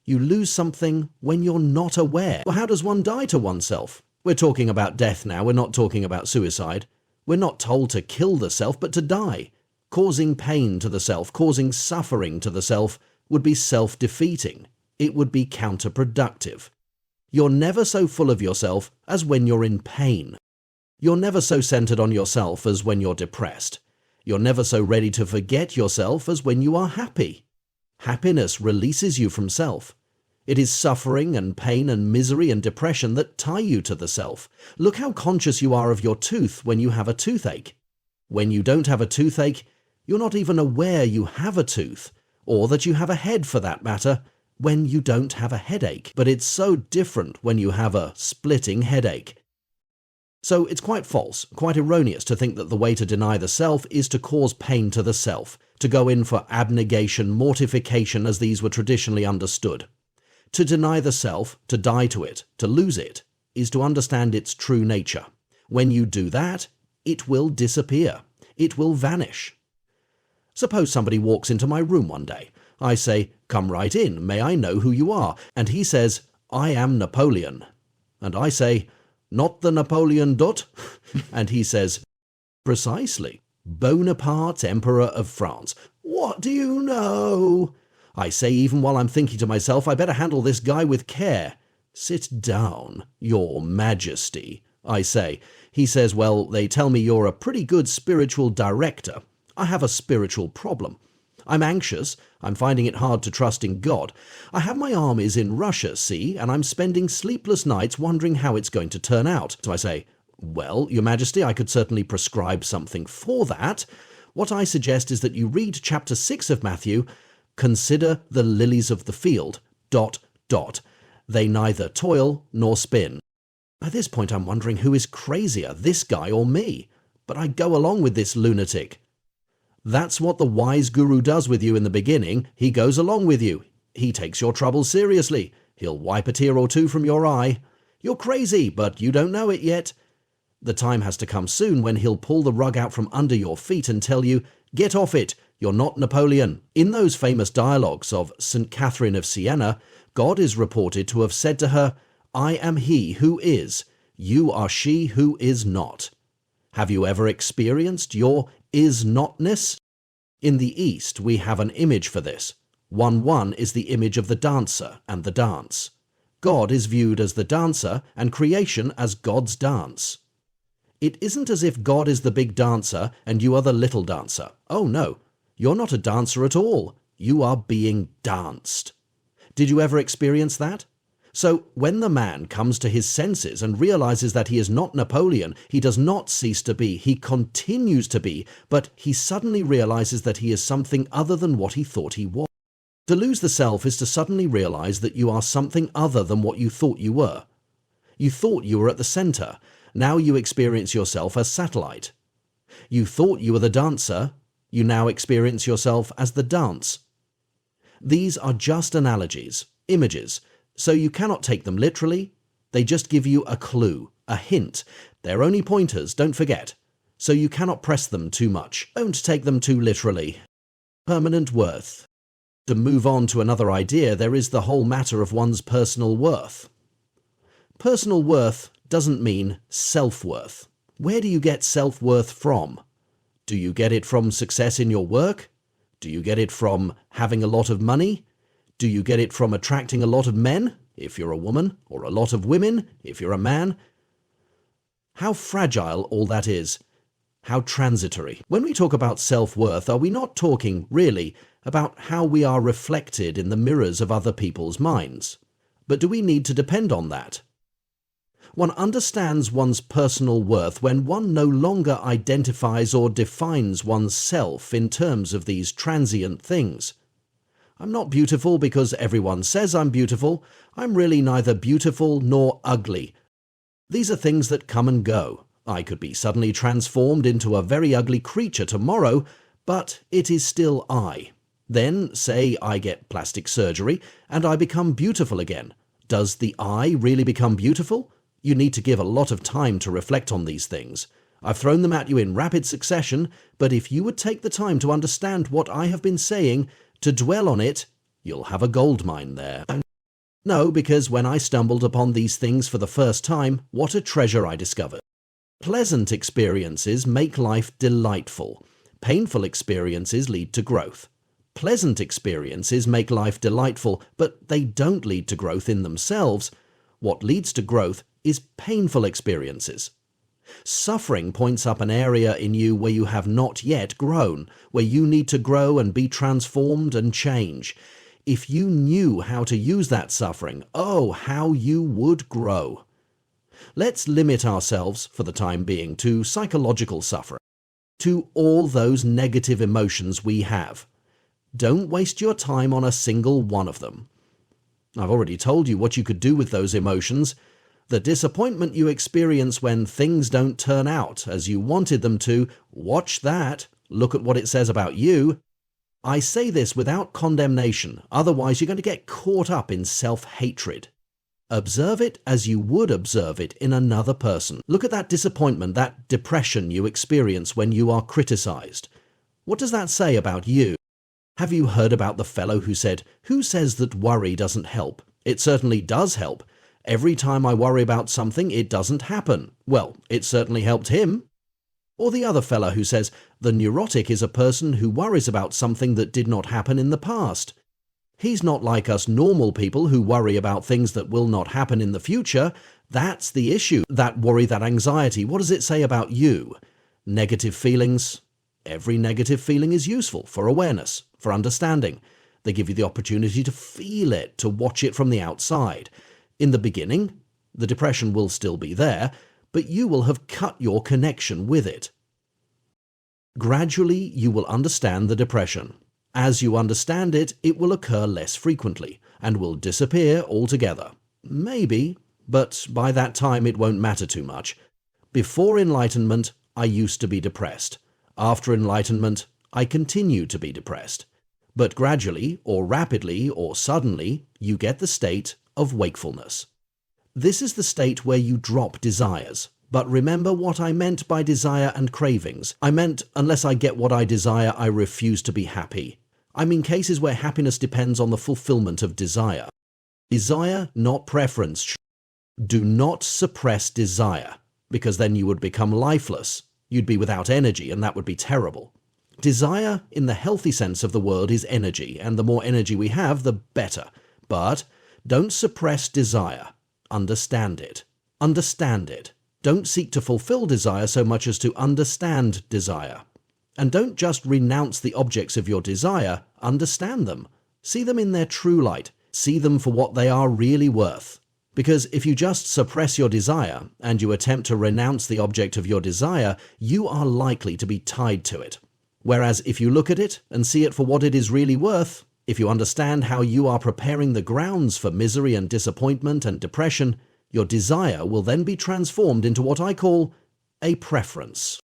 You lose something when you're not aware. Well, how does one die to oneself? We're talking about death now, we're not talking about suicide. We're not told to kill the self, but to die. Causing pain to the self, causing suffering to the self, would be self-defeating. It would be counterproductive. You're never so full of yourself as when you're in pain. You're never so centered on yourself as when you're depressed. You're never so ready to forget yourself as when you are happy. Happiness releases you from self. It is suffering and pain and misery and depression that tie you to the self. Look how conscious you are of your tooth when you have a toothache. When you don't have a toothache, you're not even aware you have a tooth, or that you have a head for that matter, when you don't have a headache. But it's so different when you have a splitting headache. So it's quite false, quite erroneous to think that the way to deny the self is to cause pain to the self, to go in for abnegation, mortification as these were traditionally understood. To deny the self, to die to it, to lose it, is to understand its true nature. When you do that, it will disappear. It will vanish. Suppose somebody walks into my room one day. I say, "Come right in, may I know who you are?" And he says, "I am Napoleon." And I say, "Not the Napoleon Dut?" And he says, "Precisely. Bonaparte, Emperor of France." "What do you know?" I say, even while I'm thinking to myself, I better handle this guy with care. "Sit down, Your Majesty," I say. He says, "Well, they tell me you're a pretty good spiritual director. I have a spiritual problem. I'm anxious. I'm finding it hard to trust in God. I have my armies in Russia, see, and I'm spending sleepless nights wondering how it's going to turn out." So I say, "Well, Your Majesty, I could certainly prescribe something for that. What I suggest is that you read chapter 6 of Matthew, 'Consider the lilies of the field, ... They neither toil nor spin.'" By this point I'm wondering who is crazier, this guy or me. But I go along with this lunatic. That's what the wise guru does with you in the beginning. He goes along with you. He takes your troubles seriously. He'll wipe a tear or two from your eye. You're crazy, but you don't know it yet. The time has to come soon when he'll pull the rug out from under your feet and tell you, "Get off it. You're not Napoleon." In those famous dialogues of St. Catherine of Siena, God is reported to have said to her, "I am he who is. You are she who is not." Have you ever experienced your is-notness? In the East, we have an image for this. 1-1 is the image of the dancer and the dance. God is viewed as the dancer and creation as God's dance. It isn't as if God is the big dancer and you are the little dancer. Oh no, you're not a dancer at all. You are being danced. Did you ever experience that? So when the man comes to his senses and realizes that he is not Napoleon, he does not cease to be, he continues to be, but he suddenly realizes that he is something other than what he thought he was. To lose the self is to suddenly realize that you are something other than what you thought you were. You thought you were at the center. Now you experience yourself as satellite. You thought you were the dancer. You now experience yourself as the dance. These are just analogies, images, so you cannot take them literally. They just give you a clue, a hint. They're only pointers, don't forget. So you cannot press them too much. Don't take them too literally. Permanent worth. To move on to another idea, there is the whole matter of one's personal worth. Personal worth doesn't mean self-worth. Where do you get self-worth from? Do you get it from success in your work? Do you get it from having a lot of money? Do you get it from attracting a lot of men, if you're a woman, or a lot of women, if you're a man? How fragile all that is. How transitory. When we talk about self-worth, are we not talking, really, about how we are reflected in the mirrors of other people's minds? But do we need to depend on that? One understands one's personal worth when one no longer identifies or defines one's self in terms of these transient things. I'm not beautiful because everyone says I'm beautiful. I'm really neither beautiful nor ugly. These are things that come and go. I could be suddenly transformed into a very ugly creature tomorrow, but it is still I. Then, say I get plastic surgery and I become beautiful again. Does the I really become beautiful? You need to give a lot of time to reflect on these things. I've thrown them at you in rapid succession, but if you would take the time to understand what I have been saying, to dwell on it, you'll have a gold mine there. No, because when I stumbled upon these things for the first time, what a treasure I discovered. Pleasant experiences make life delightful. Painful experiences lead to growth. Pleasant experiences make life delightful, but they don't lead to growth in themselves. What leads to growth is painful experiences. Suffering points up an area in you where you have not yet grown, where you need to grow and be transformed and change. If you knew how to use that suffering, oh, how you would grow. Let's limit ourselves, for the time being, to psychological suffering, to all those negative emotions we have. Don't waste your time on a single one of them. I've already told you what you could do with those emotions. The disappointment you experience when things don't turn out as you wanted them to, watch that. Look at what it says about you. I say this without condemnation, otherwise you're going to get caught up in self-hatred. Observe it as you would observe it in another person. Look at that disappointment, that depression you experience when you are criticized. What does that say about you? Have you heard about the fellow who said, "Who says that worry doesn't help? It certainly does help. Every time I worry about something, it doesn't happen." Well, it certainly helped him. Or the other fellow who says, "The neurotic is a person who worries about something that did not happen in the past. He's not like us normal people who worry about things that will not happen in the future." That's the issue. That worry, that anxiety. What does it say about you? Negative feelings. Every negative feeling is useful for awareness, for understanding. They give you the opportunity to feel it, to watch it from the outside. In the beginning, the depression will still be there, but you will have cut your connection with it. Gradually, you will understand the depression. As you understand it, it will occur less frequently and will disappear altogether. Maybe, but by that time it won't matter too much. Before enlightenment, I used to be depressed. After enlightenment, I continue to be depressed. But gradually, or rapidly, or suddenly, you get the state of wakefulness. This is the state where you drop desires. But remember what I meant by desire and cravings. I meant, unless I get what I desire, I refuse to be happy. I mean cases where happiness depends on the fulfillment of desire. Desire, not preference. Do not suppress desire, because then you would become lifeless. You'd be without energy, and that would be terrible. Desire, in the healthy sense of the word, is energy, and the more energy we have, the better. But don't suppress desire. Understand it. Understand it. Don't seek to fulfill desire so much as to understand desire. And don't just renounce the objects of your desire, understand them. See them in their true light. See them for what they are really worth. Because if you just suppress your desire, and you attempt to renounce the object of your desire, you are likely to be tied to it. Whereas if you look at it and see it for what it is really worth, if you understand how you are preparing the grounds for misery and disappointment and depression, your desire will then be transformed into what I call a preference.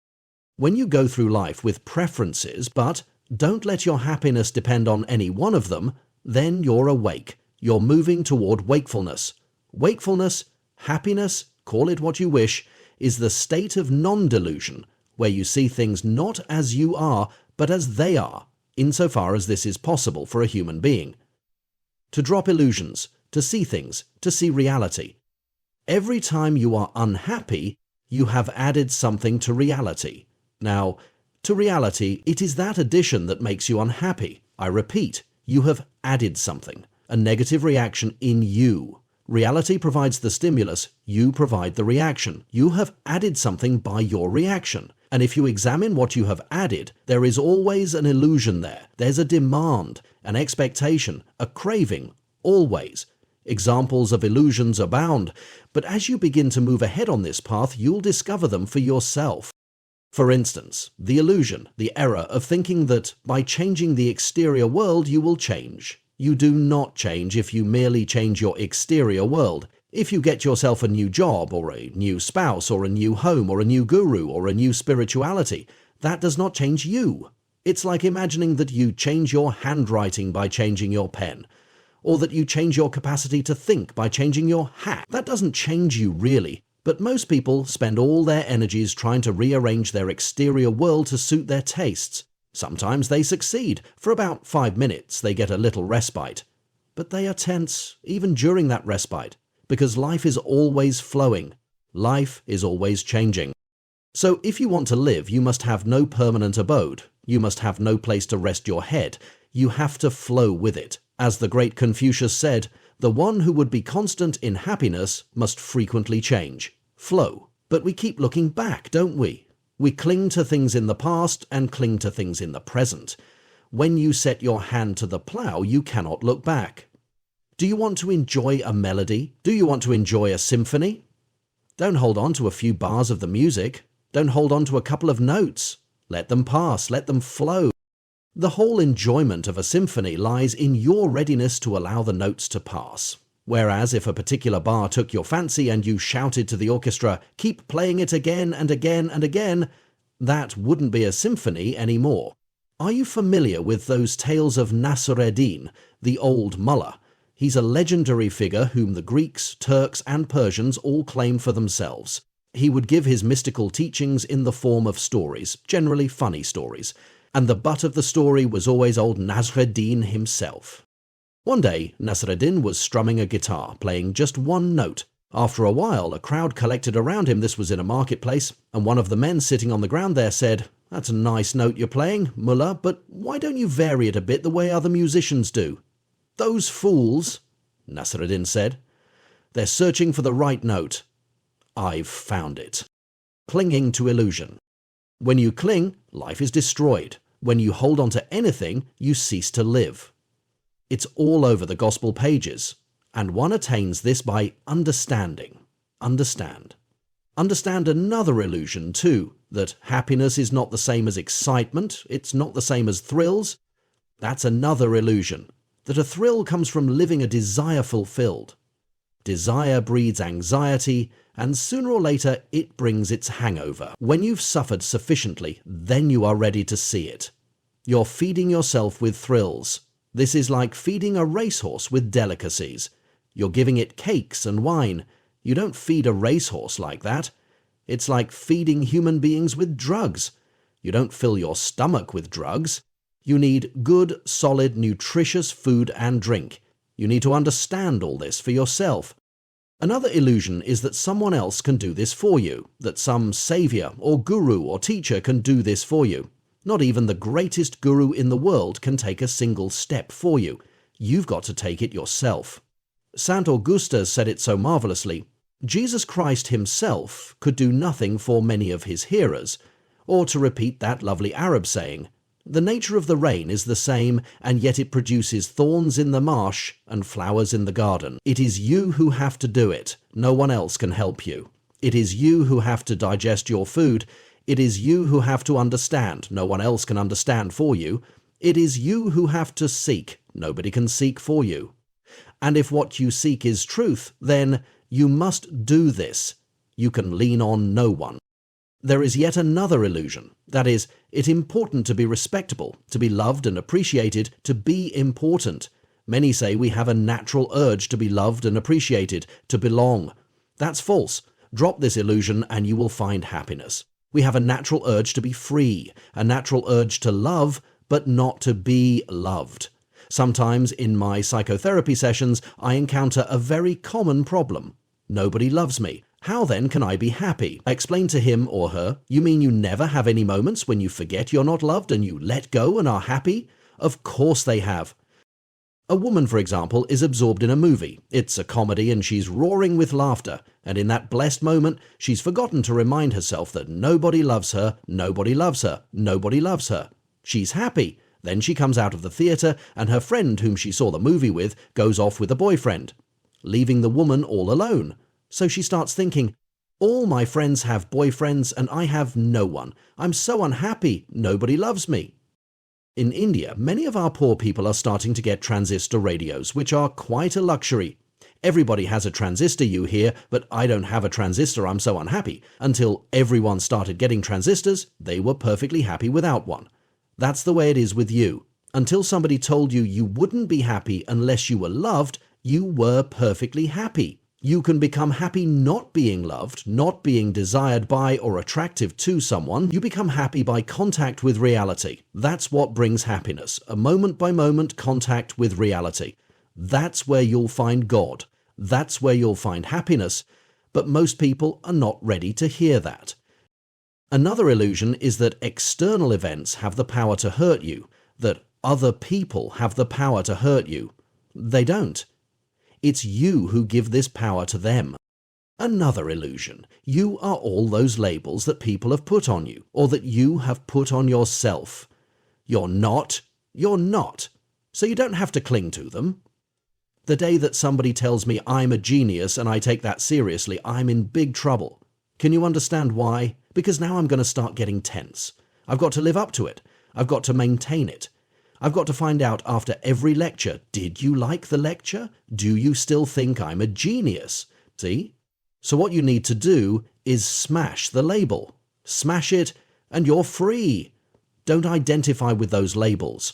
When you go through life with preferences, but don't let your happiness depend on any one of them, then you're awake. You're moving toward wakefulness. Wakefulness, happiness, call it what you wish, is the state of non-delusion, where you see things not as you are, but as they are, insofar as this is possible for a human being. To drop illusions, to see things, to see reality. Every time you are unhappy, you have added something to reality. Now, to reality, it is that addition that makes you unhappy. I repeat, you have added something, a negative reaction in you. Reality provides the stimulus, you provide the reaction. You have added something by your reaction. And if you examine what you have added, there is always an illusion there. There's a demand, an expectation, a craving, always. Examples of illusions abound, but as you begin to move ahead on this path, you'll discover them for yourself. For instance, the illusion, the error of thinking that by changing the exterior world you will change. You do not change if you merely change your exterior world. If you get yourself a new job, or a new spouse, or a new home, or a new guru, or a new spirituality, that does not change you. It's like imagining that you change your handwriting by changing your pen, or that you change your capacity to think by changing your hat. That doesn't change you really. But most people spend all their energies trying to rearrange their exterior world to suit their tastes. Sometimes they succeed. For about 5 minutes they get a little respite. But they are tense, even during that respite, because life is always flowing. Life is always changing. So if you want to live, you must have no permanent abode. You must have no place to rest your head. You have to flow with it. As the great Confucius said, the one who would be constant in happiness must frequently change. Flow. But we keep looking back, don't we? We cling to things in the past and cling to things in the present. When you set your hand to the plough, you cannot look back. Do you want to enjoy a melody? Do you want to enjoy a symphony? Don't hold on to a few bars of the music. Don't hold on to a couple of notes. Let them pass, let them flow. The whole enjoyment of a symphony lies in your readiness to allow the notes to pass. Whereas if a particular bar took your fancy and you shouted to the orchestra, "Keep playing it again and again and again," that wouldn't be a symphony anymore. Are you familiar with those tales of Nasreddin, the old mullah? He's a legendary figure whom the Greeks, Turks and Persians all claim for themselves. He would give his mystical teachings in the form of stories, generally funny stories, and the butt of the story was always old Nasreddin himself. One day, Nasreddin was strumming a guitar, playing just one note. After a while, a crowd collected around him. This was in a marketplace, and one of the men sitting on the ground there said, "That's a nice note you're playing, mullah, but why don't you vary it a bit the way other musicians do?" "Those fools," Nasreddin said, "they're searching for the right note. I've found it." Clinging to illusion. When you cling, life is destroyed. When you hold on to anything, you cease to live. It's all over the gospel pages, and one attains this by understanding. Understand. Understand another illusion too, that happiness is not the same as excitement, it's not the same as thrills. That's another illusion, that a thrill comes from living a desire fulfilled. Desire breeds anxiety, and sooner or later it brings its hangover. When you've suffered sufficiently, then you are ready to see it. You're feeding yourself with thrills. This is like feeding a racehorse with delicacies. You're giving it cakes and wine. You don't feed a racehorse like that. It's like feeding human beings with drugs. You don't fill your stomach with drugs. You need good, solid, nutritious food and drink. You need to understand all this for yourself. Another illusion is that someone else can do this for you, that some savior or guru or teacher can do this for you. Not even the greatest guru in the world can take a single step for you. You've got to take it yourself. St. Augustus said it so marvelously. Jesus Christ himself could do nothing for many of his hearers. Or to repeat that lovely Arab saying, "The nature of the rain is the same, and yet it produces thorns in the marsh and flowers in the garden." It is you who have to do it. No one else can help you. It is you who have to digest your food. It is you who have to understand. No one else can understand for you. It is you who have to seek. Nobody can seek for you. And if what you seek is truth, then you must do this. You can lean on no one. There is yet another illusion. That is, it's important to be respectable, to be loved and appreciated, to be important. Many say we have a natural urge to be loved and appreciated, to belong. That's false. Drop this illusion and you will find happiness. We have a natural urge to be free, a natural urge to love, but not to be loved. Sometimes in my psychotherapy sessions, I encounter a very common problem. Nobody loves me. How then can I be happy? I explain to him or her, "You mean you never have any moments when you forget you're not loved and you let go and are happy?" Of course they have. A woman, for example, is absorbed in a movie. It's a comedy and she's roaring with laughter, and in that blessed moment, she's forgotten to remind herself that nobody loves her, nobody loves her, nobody loves her. She's happy. Then she comes out of the theatre and her friend whom she saw the movie with goes off with a boyfriend, leaving the woman all alone. So she starts thinking, "All my friends have boyfriends and I have no one. I'm so unhappy. Nobody loves me." In India, many of our poor people are starting to get transistor radios, which are quite a luxury. Everybody has a transistor, you hear, but I don't have a transistor, I'm so unhappy. Until everyone started getting transistors, they were perfectly happy without one. That's the way it is with you. Until somebody told you you wouldn't be happy unless you were loved, you were perfectly happy. You can become happy not being loved, not being desired by or attractive to someone. You become happy by contact with reality. That's what brings happiness, a moment-by-moment contact with reality. That's where you'll find God. That's where you'll find happiness. But most people are not ready to hear that. Another illusion is that external events have the power to hurt you, that Other people have the power to hurt you. They don't. It's you who give this power to them. Another illusion. You are all those labels that people have put on you, or that you have put on yourself. You're not. You're not. So you don't have to cling to them. The day that somebody tells me I'm a genius and I take that seriously, I'm in big trouble. Can you understand why? Because now I'm going to start getting tense. I've got to live up to it. I've got to maintain it. I've got to find out after every lecture, did you like the lecture? Do you still think I'm a genius? See? So what you need to do is smash the label. Smash it and you're free. Don't identify with those labels.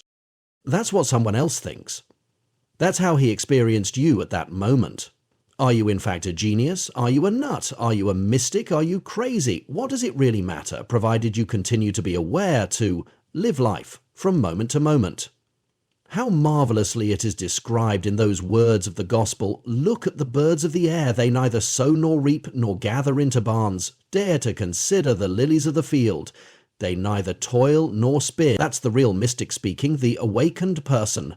That's what someone else thinks. That's how he experienced you at that moment. Are you in fact a genius? Are you a nut? Are you a mystic? Are you crazy? What does it really matter, provided you continue to be aware to live life from moment to moment? How marvelously it is described in those words of the gospel. Look at the birds of the air. They neither sow nor reap nor gather into barns. Dare to consider the lilies of the field. They neither toil nor spin. That's the real mystic speaking, the awakened person.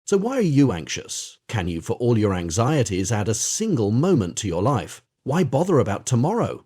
So why are you anxious? Can you, for all your anxieties, add a single moment to your life? Why bother about tomorrow?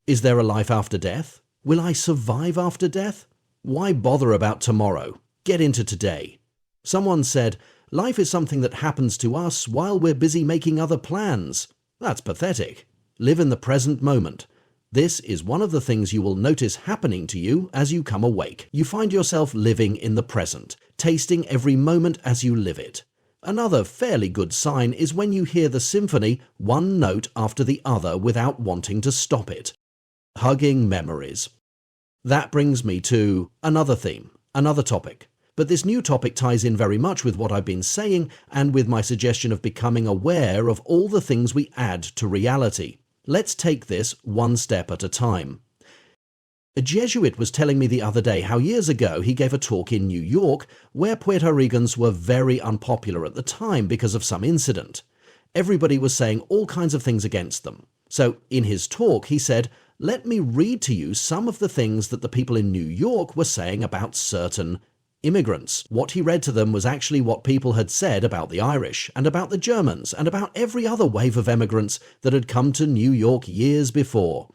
Is there a life after death? Will I survive after death? Why bother about tomorrow? Get into today. Someone said, life is something that happens to us while we're busy making other plans. That's pathetic. Live in the present moment. This is one of the things you will notice happening to you as you come awake. You find yourself living in the present, tasting every moment as you live it. Another fairly good sign is when you hear the symphony, one note after the other without wanting to stop it. Hugging memories. That brings me to another theme, another topic. But this new topic ties in very much with what I've been saying and with my suggestion of becoming aware of all the things we add to reality. Let's take this one step at a time. A Jesuit was telling me the other day how years ago he gave a talk in New York where Puerto Ricans were very unpopular at the time because of some incident. Everybody was saying all kinds of things against them. So in his talk he said, let me read to you some of the things that the people in New York were saying about certain immigrants. What he read to them was actually what people had said about the Irish and about the Germans and about every other wave of immigrants that had come to New York years before.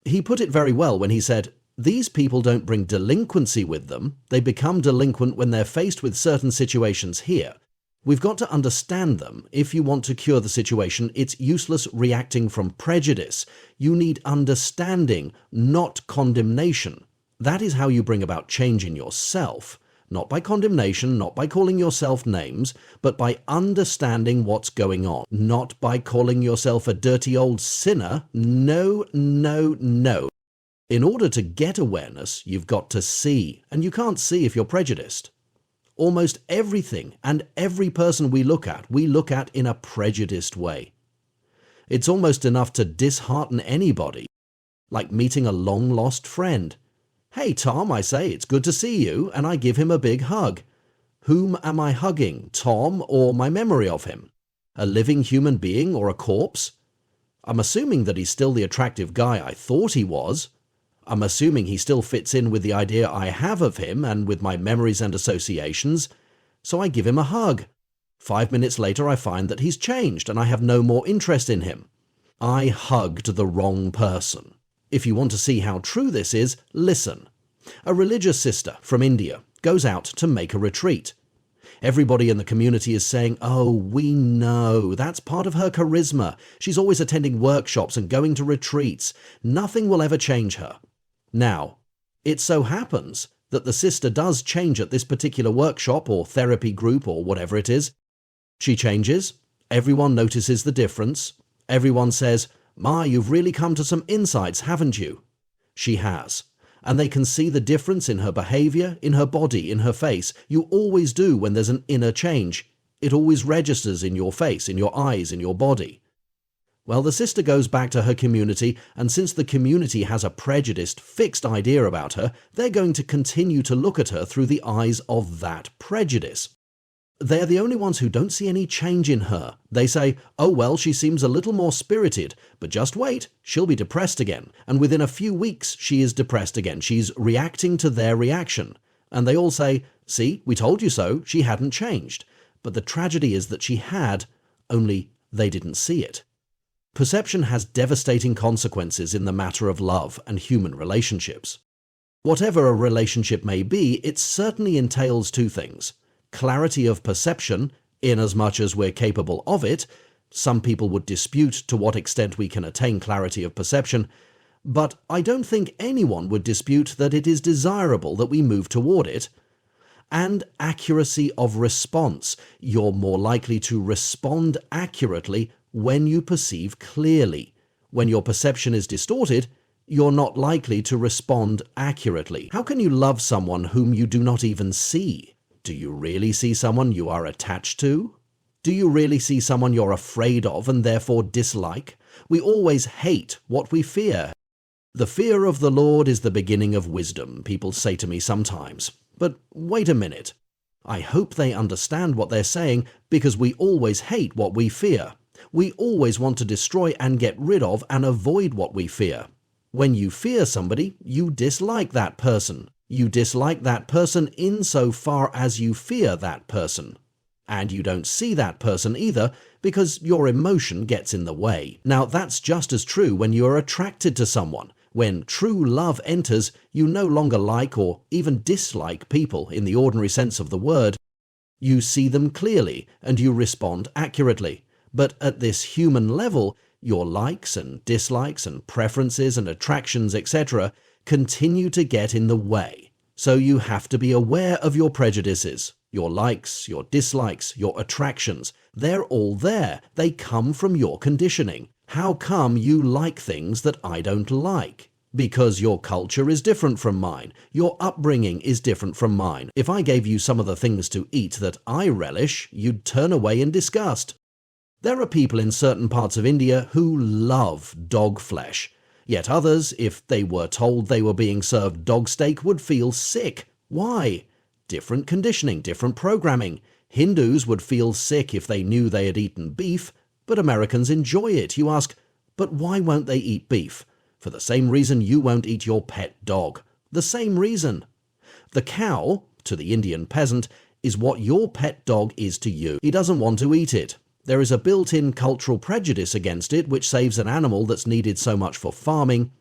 He put it very well when he said, these people don't bring delinquency with them. They become delinquent when they're faced with certain situations here. We've got to understand them. If you want to cure the situation, it's useless reacting from prejudice. You need understanding, not condemnation. That is how you bring about change in yourself, not by condemnation, not by calling yourself names, but by understanding what's going on, not by calling yourself a dirty old sinner. No, no, no. In order to get awareness, you've got to see, and you can't see if you're prejudiced. Almost everything and every person we look at in a prejudiced way. It's almost enough to dishearten anybody, like meeting a long-lost friend. Hey, Tom, I say, it's good to see you, and I give him a big hug. Whom am I hugging, Tom or my memory of him? A living human being or a corpse? I'm assuming that he's still the attractive guy I thought he was. I'm assuming he still fits in with the idea I have of him and with my memories and associations, so I give him a hug. 5 minutes later I find that he's changed and I have no more interest in him. I hugged the wrong person. If you want to see how true this is, listen. A religious sister from India goes out to make a retreat. Everybody in the community is saying, oh, we know, that's part of her charisma. She's always attending workshops and going to retreats. Nothing will ever change her. Now, it so happens that the sister does change at this particular workshop or therapy group or whatever it is. She changes. Everyone notices the difference. Everyone says, Ma, you've really come to some insights, haven't you? She has. And they can see the difference in her behavior, in her body, in her face. You always do when there's an inner change. It always registers in your face, in your eyes, in your body. Well, the sister goes back to her community, and since the community has a prejudiced, fixed idea about her, they're going to continue to look at her through the eyes of that prejudice. They're the only ones who don't see any change in her. They say, oh well, she seems a little more spirited, but just wait, she'll be depressed again. And within a few weeks, she is depressed again. She's reacting to their reaction. And they all say, See, we told you so, she hadn't changed. But the tragedy is that she had, only they didn't see it. Perception has devastating consequences in the matter of love and human relationships. Whatever a relationship may be, it certainly entails two things: clarity of perception, inasmuch as we're capable of it. Some people would dispute to what extent we can attain clarity of perception, but I don't think anyone would dispute that it is desirable that we move toward it. And accuracy of response. You're more likely to respond accurately when you perceive clearly. When your perception is distorted, you're not likely to respond accurately. How can you love someone whom you do not even see? Do you really see someone you are attached to? Do you really see someone you're afraid of and therefore dislike? We always hate what we fear. The fear of the Lord is the beginning of wisdom, people say to me sometimes. But wait a minute. I hope they understand what they're saying, because we always hate what we fear. We always want to destroy and get rid of and avoid what we fear. When you fear somebody, you dislike that person. You dislike that person insofar as you fear that person. And you don't see that person either, because your emotion gets in the way. Now, that's just as true when you are attracted to someone. When true love enters, you no longer like or even dislike people in the ordinary sense of the word. You see them clearly and you respond accurately. But at this human level, your likes and dislikes and preferences and attractions, etc., continue to get in the way. So you have to be aware of your prejudices. Your likes, your dislikes, your attractions, they're all there. They come from your conditioning. How come you like things that I don't like? Because your culture is different from mine. Your upbringing is different from mine. If I gave you some of the things to eat that I relish, you'd turn away in disgust. There are people in certain parts of India who love dog flesh. Yet others, if they were told they were being served dog steak, would feel sick. Why? Different conditioning, different programming. Hindus would feel sick if they knew they had eaten beef, but Americans enjoy it. You ask, but why won't they eat beef? For the same reason you won't eat your pet dog. The same reason. The cow, to the Indian peasant, is what your pet dog is to you. He doesn't want to eat it. There is a built-in cultural prejudice against it which saves an animal that's needed so much for farming.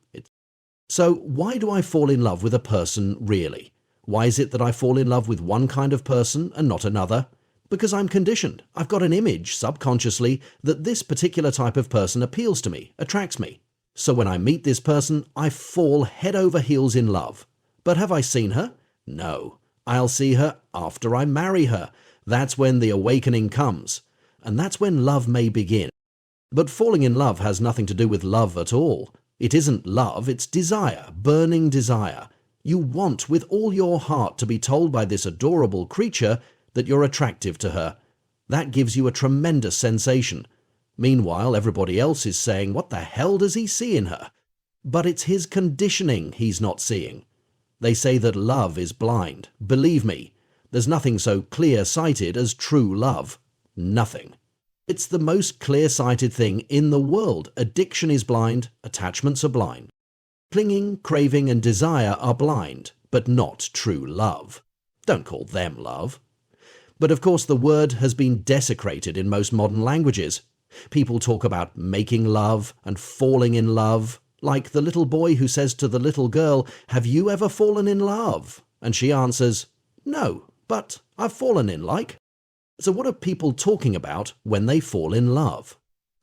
So why do I fall in love with a person really? Why is it that I fall in love with one kind of person and not another? Because I'm conditioned. I've got an image, subconsciously, that this particular type of person appeals to me, attracts me. So when I meet this person, I fall head over heels in love. But have I seen her? No. I'll see her after I marry her. That's when the awakening comes. And that's when love may begin. But falling in love has nothing to do with love at all. It isn't love, it's desire, burning desire. You want with all your heart to be told by this adorable creature that you're attractive to her. That gives you a tremendous sensation. Meanwhile, everybody else is saying, what the hell does he see in her? But it's his conditioning he's not seeing. They say that love is blind. Believe me, there's nothing so clear-sighted as true love. Nothing. It's the most clear-sighted thing in the world. Addiction is blind, attachments are blind. Clinging, craving, and desire are blind, but not true love. Don't call them love. But of course the word has been desecrated in most modern languages. People talk about making love and falling in love, like the little boy who says to the little girl, "Have you ever fallen in love?" And she answers, "No, but I've fallen in like." So what are people talking about when they fall in love?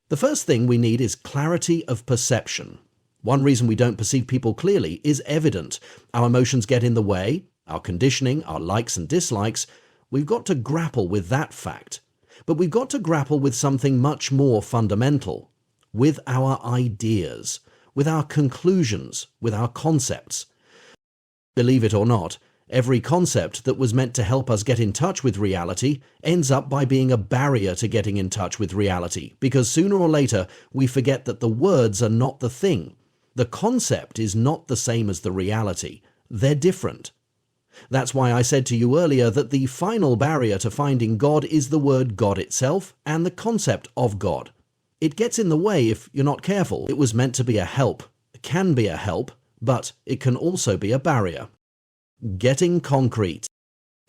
The first thing we need is clarity of perception. One reason we don't perceive people clearly is evident. Our emotions get in the way, our conditioning, our likes and dislikes. We've got to grapple with that fact. But we've got to grapple with something much more fundamental, with our ideas, with our conclusions, with our concepts. Believe it or not, every concept that was meant to help us get in touch with reality ends up by being a barrier to getting in touch with reality, because sooner or later we forget that the words are not the thing. The concept is not the same as the reality. They're different. That's why I said to you earlier that the final barrier to finding God is the word God itself and the concept of God. It gets in the way if you're not careful. It was meant to be a help. It can be a help, but it can also be a barrier. Getting concrete.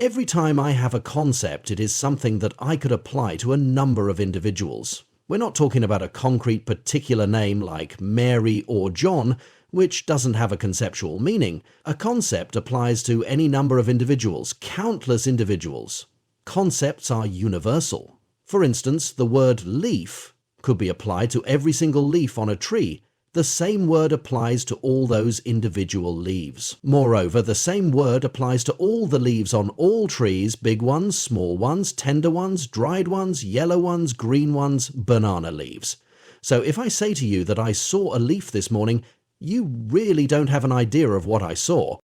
Every time I have a concept, it is something that I could apply to a number of individuals. We're not talking about a concrete particular name like Mary or John, which doesn't have a conceptual meaning. A concept applies to any number of individuals, countless individuals. Concepts are universal. For instance, the word leaf could be applied to every single leaf on a tree. The same word applies to all those individual leaves. Moreover, the same word applies to all the leaves on all trees, big ones, small ones, tender ones, dried ones, yellow ones, green ones, banana leaves. So if I say to you that I saw a leaf this morning, you really don't have an idea of what I saw.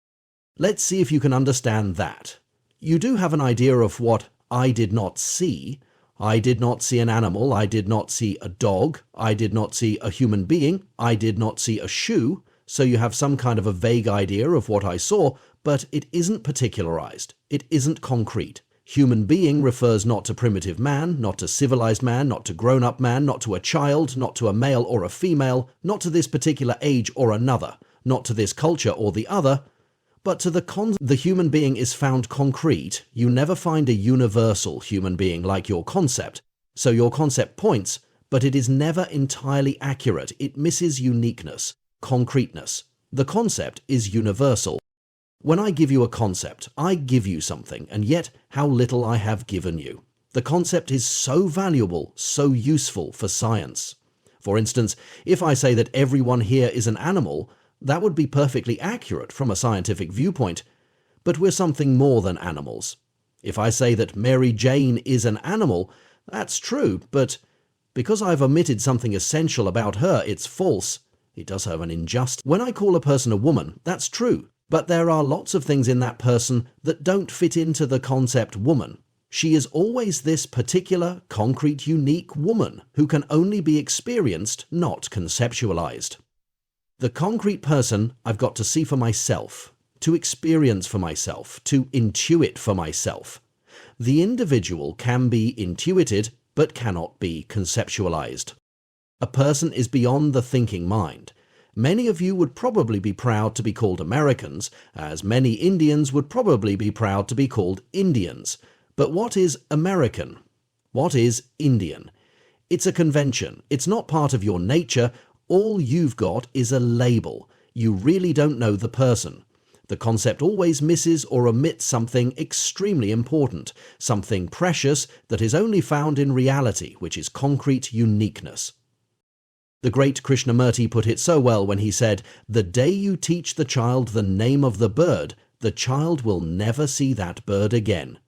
Let's see if you can understand that. You do have an idea of what I did not see. I did not see an animal, I did not see a dog, I did not see a human being, I did not see a shoe, so you have some kind of a vague idea of what I saw, but it isn't particularized, it isn't concrete. Human being refers not to primitive man, not to civilized man, not to grown-up man, not to a child, not to a male or a female, not to this particular age or another, not to this culture or the other, but to the human being is found concrete. You never find a universal human being like your concept. So your concept points, but it is never entirely accurate. It misses uniqueness, concreteness. The concept is universal. When I give you a concept, I give you something, and yet how little I have given you. The concept is so valuable, so useful for science. For instance, if I say that everyone here is an animal, that would be perfectly accurate from a scientific viewpoint, but we're something more than animals. If I say that Mary Jane is an animal, that's true, but because I've omitted something essential about her, it's false. It does have an injustice. When I call a person a woman, that's true, but there are lots of things in that person that don't fit into the concept woman. She is always this particular, concrete, unique woman who can only be experienced, not conceptualized. The concrete person I've got to see for myself, to experience for myself, to intuit for myself. The individual can be intuited, but cannot be conceptualized. A person is beyond the thinking mind. Many of you would probably be proud to be called Americans, as many Indians would probably be proud to be called Indians. But what is American? What is Indian? It's a convention. It's not part of your nature. All you've got is a label. You really don't know the person. The concept always misses or omits something extremely important, something precious that is only found in reality, which is concrete uniqueness. The great Krishnamurti put it so well when he said, "The day you teach the child the name of the bird, the child will never see that bird again."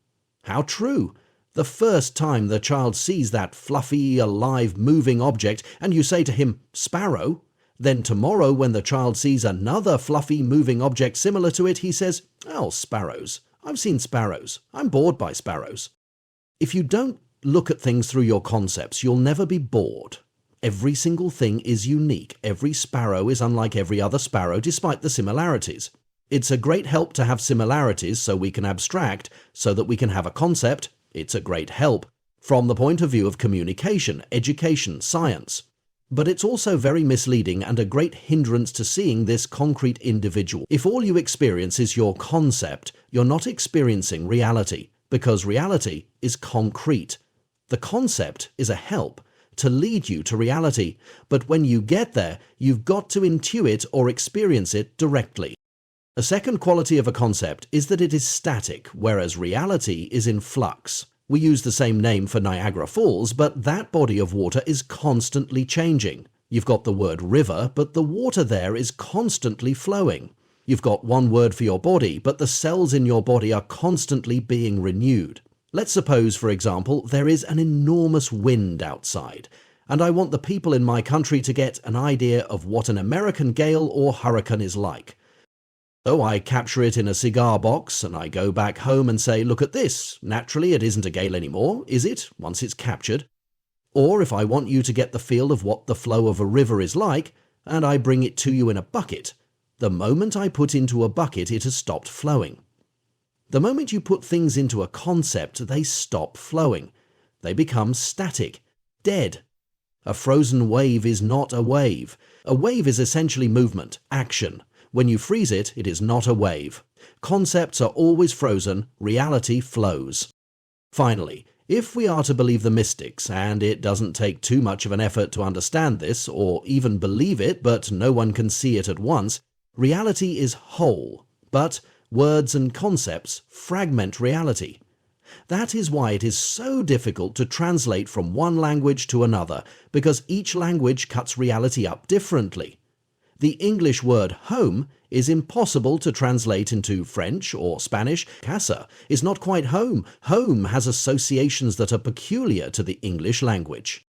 How true! The first time the child sees that fluffy, alive, moving object, and you say to him, "Sparrow," then tomorrow when the child sees another fluffy, moving object similar to it, he says, "Oh, sparrows. I've seen sparrows. I'm bored by sparrows." If you don't look at things through your concepts, you'll never be bored. Every single thing is unique. Every sparrow is unlike every other sparrow, despite the similarities. It's a great help to have similarities so we can abstract, so that we can have a concept. It's a great help from the point of view of communication, education, science. But it's also very misleading and a great hindrance to seeing this concrete individual. If all you experience is your concept, you're not experiencing reality, because reality is concrete. The concept is a help to lead you to reality, but when you get there, you've got to intuit or experience it directly. A second quality of a concept is that it is static, whereas reality is in flux. We use the same name for Niagara Falls, but that body of water is constantly changing. You've got the word river, but the water there is constantly flowing. You've got one word for your body, but the cells in your body are constantly being renewed. Let's suppose, for example, there is an enormous wind outside, and I want the people in my country to get an idea of what an American gale or hurricane is like. So I capture it in a cigar box, and I go back home and say, "Look at this. Naturally, it isn't a gale anymore, is it, once it's captured?" Or if I want you to get the feel of what the flow of a river is like, and I bring it to you in a bucket, the moment I put into a bucket, it has stopped flowing. The moment you put things into a concept, they stop flowing. They become static, dead. A frozen wave is not a wave. A wave is essentially movement, action. When you freeze it, it is not a wave. Concepts are always frozen, reality flows. Finally, if we are to believe the mystics, and it doesn't take too much of an effort to understand this, or even believe it, but no one can see it at once, reality is whole, but words and concepts fragment reality. That is why it is so difficult to translate from one language to another, because each language cuts reality up differently. The English word home is impossible to translate into French or Spanish. Casa is not quite home. Home has associations that are peculiar to the English language.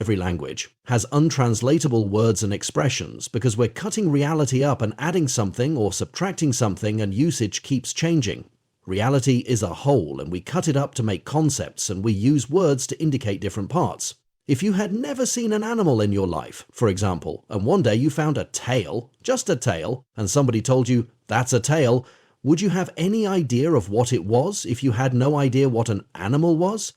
Every language has untranslatable words and expressions because we're cutting reality up and adding something or subtracting something, and usage keeps changing. Reality is a whole, and we cut it up to make concepts, and we use words to indicate different parts. If you had never seen an animal in your life, for example, and one day you found a tail, just a tail, and somebody told you, "That's a tail," would you have any idea of what it was if you had no idea what an animal was?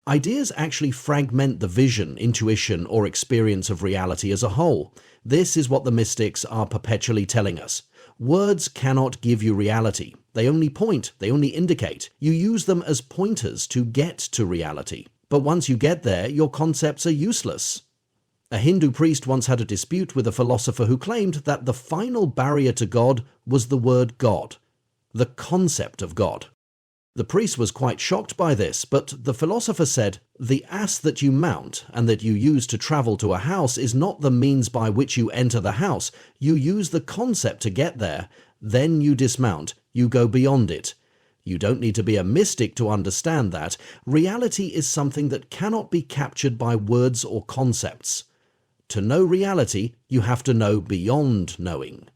Ideas actually fragment the vision, intuition, or experience of reality as a whole. This is what the mystics are perpetually telling us. Words cannot give you reality. They only point, they only indicate. You use them as pointers to get to reality. But once you get there, your concepts are useless. A Hindu priest once had a dispute with a philosopher who claimed that the final barrier to God was the word God, the concept of God. The priest was quite shocked by this, but the philosopher said, "The ass that you mount and that you use to travel to a house is not the means by which you enter the house. You use the concept to get there, then you dismount, you go beyond it. You don't need to be a mystic to understand that. Reality is something that cannot be captured by words or concepts. To know reality, you have to know beyond knowing."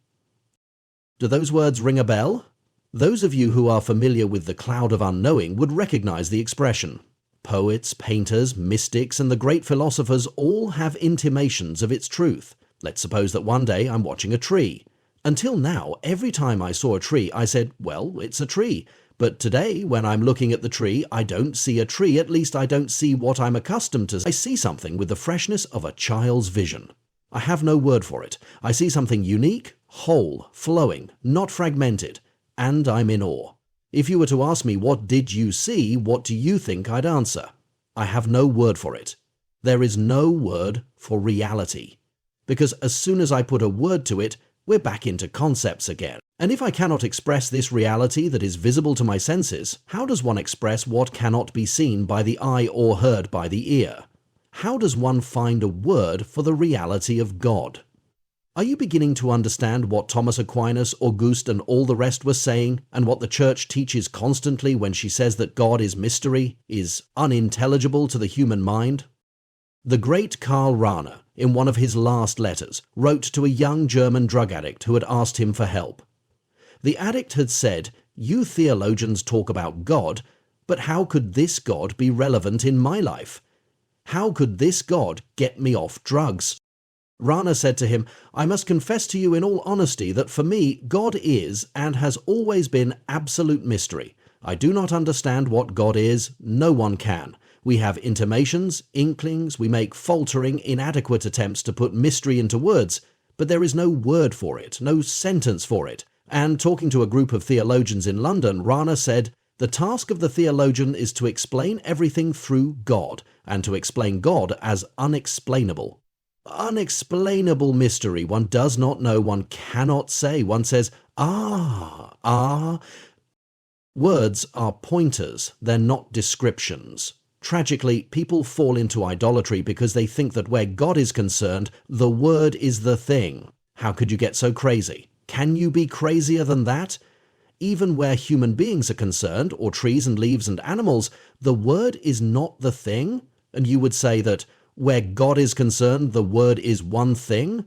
Do those words ring a bell? Those of you who are familiar with the cloud of unknowing would recognize the expression. Poets, painters, mystics, and the great philosophers all have intimations of its truth. Let's suppose that one day I'm watching a tree. Until now, every time I saw a tree, I said, "Well, it's a tree." But today, when I'm looking at the tree, I don't see a tree. At least I don't see what I'm accustomed to. I see something with the freshness of a child's vision. I have no word for it. I see something unique, whole, flowing, not fragmented. And I'm in awe. If you were to ask me, "What did you see?" what do you think I'd answer? I have no word for it. There is no word for reality. Because as soon as I put a word to it, we're back into concepts again. And if I cannot express this reality that is visible to my senses, how does one express what cannot be seen by the eye or heard by the ear? How does one find a word for the reality of God? Are you beginning to understand what Thomas Aquinas, August, and all the rest were saying, and what the Church teaches constantly when she says that God is mystery, is unintelligible to the human mind? The great Karl Rahner, in one of his last letters, wrote to a young German drug addict who had asked him for help. The addict had said, "You theologians talk about God, but how could this God be relevant in my life? How could this God get me off drugs?" Rahner said to him, "I must confess to you in all honesty that for me, God is and has always been absolute mystery. I do not understand what God is. No one can. We have intimations, inklings, we make faltering, inadequate attempts to put mystery into words, but there is no word for it, no sentence for it." And talking to a group of theologians in London, Rahner said, "The task of the theologian is to explain everything through God, and to explain God as unexplainable. Unexplainable mystery. One does not know, one cannot say. One says, ah. Words are pointers, they're not descriptions. Tragically, people fall into idolatry because they think that where God is concerned, the word is the thing. How could you get so crazy? Can you be crazier than that? Even where human beings are concerned, or trees and leaves and animals, the word is not the thing? And you would say that where God is concerned, the word is one thing?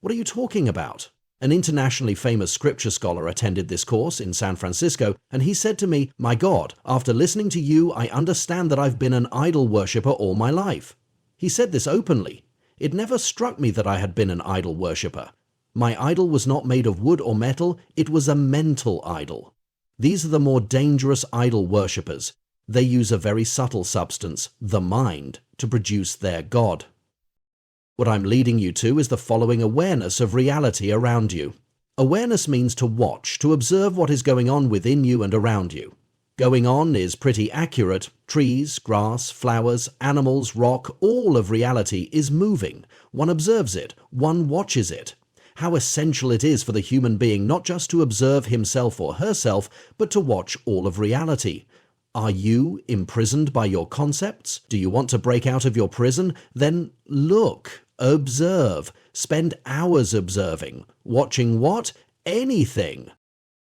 What are you talking about? An internationally famous scripture scholar attended this course in San Francisco, and he said to me, "My God, after listening to you, I understand that I've been an idol worshipper all my life." He said this openly. It never struck me that I had been an idol worshipper. My idol was not made of wood or metal, it was a mental idol. These are the more dangerous idol worshippers. They use a very subtle substance, the mind, to produce their God. What I'm leading you to is the following awareness of reality around you. Awareness means to watch, to observe what is going on within you and around you. Going on is pretty accurate. Trees, grass, flowers, animals, rock, all of reality is moving. One observes it, one watches it. How essential it is for the human being not just to observe himself or herself, but to watch all of reality. Are you imprisoned by your concepts? Do you want to break out of your prison? Then look, observe, spend hours observing. Watching what? Anything.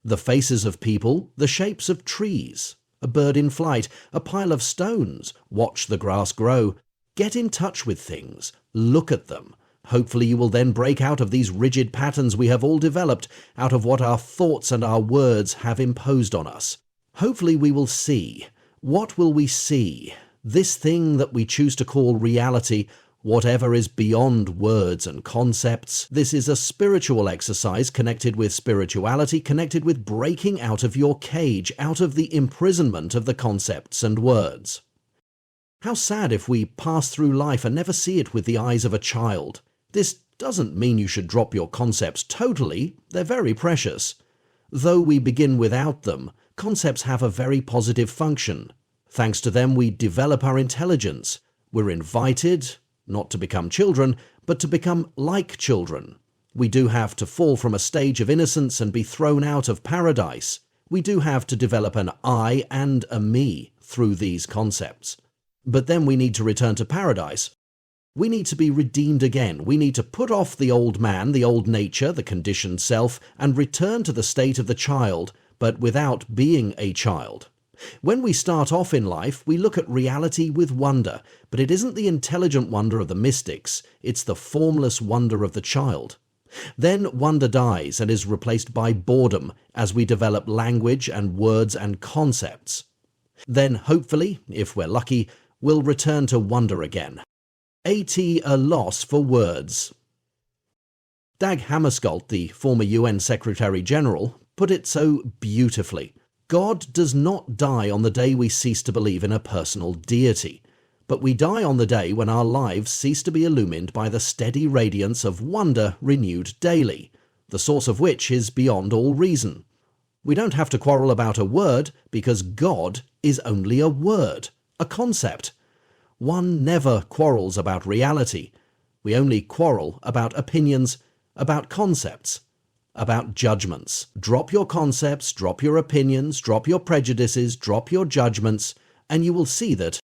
The faces of people, the shapes of trees, a bird in flight, a pile of stones. Watch the grass grow. Get in touch with things. Look at them. Hopefully you will then break out of these rigid patterns we have all developed, out of what our thoughts and our words have imposed on us. Hopefully we will see. What will we see? This thing that we choose to call reality, whatever is beyond words and concepts. This is a spiritual exercise connected with spirituality, connected with breaking out of your cage, out of the imprisonment of the concepts and words. How sad if we pass through life and never see it with the eyes of a child. This doesn't mean you should drop your concepts totally. They're very precious. Though we begin without them, concepts have a very positive function. Thanks to them, we develop our intelligence. We're invited, not to become children, but to become like children. We do have to fall from a stage of innocence and be thrown out of paradise. We do have to develop an I and a me through these concepts. But then we need to return to paradise. We need to be redeemed again. We need to put off the old man, the old nature, the conditioned self, and return to the state of the child, but without being a child. When we start off in life, we look at reality with wonder, but it isn't the intelligent wonder of the mystics, it's the formless wonder of the child. Then wonder dies and is replaced by boredom as we develop language and words and concepts. Then, hopefully, if we're lucky, we'll return to wonder again. A loss for words. Dag Hammarskjöld, the former UN Secretary General, put it so beautifully. God does not die on the day we cease to believe in a personal deity, but we die on the day when our lives cease to be illumined by the steady radiance of wonder renewed daily, the source of which is beyond all reason. We don't have to quarrel about a word because God is only a word, a concept. One never quarrels about reality. We only quarrel about opinions, about concepts, about judgments. Drop your concepts, drop your opinions, drop your prejudices, drop your judgments, and you will see that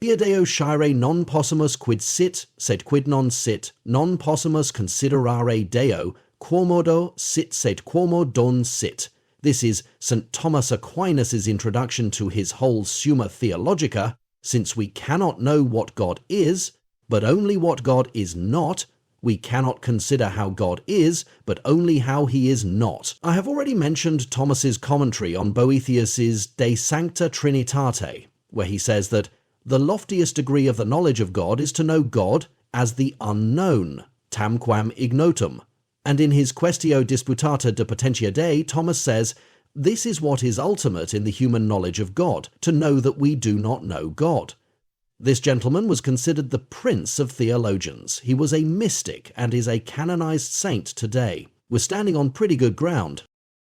Via Deo scire non possumus quid sit, sed quid non sit, non possumus considerare Deo, quomodo sit sed quomo don sit. This is St. Thomas Aquinas' introduction to his whole Summa Theologica. Since we cannot know what God is, but only what God is not, we cannot consider how God is, but only how he is not. I have already mentioned Thomas's commentary on Boethius's De Sancta Trinitate, where he says that the loftiest degree of the knowledge of God is to know God as the unknown, tamquam ignotum. And in his Quaestio Disputata de Potentia Dei, Thomas says, this is what is ultimate in the human knowledge of God, to know that we do not know God. This gentleman was considered the prince of theologians. He was a mystic and is a canonized saint today. We're standing on pretty good ground.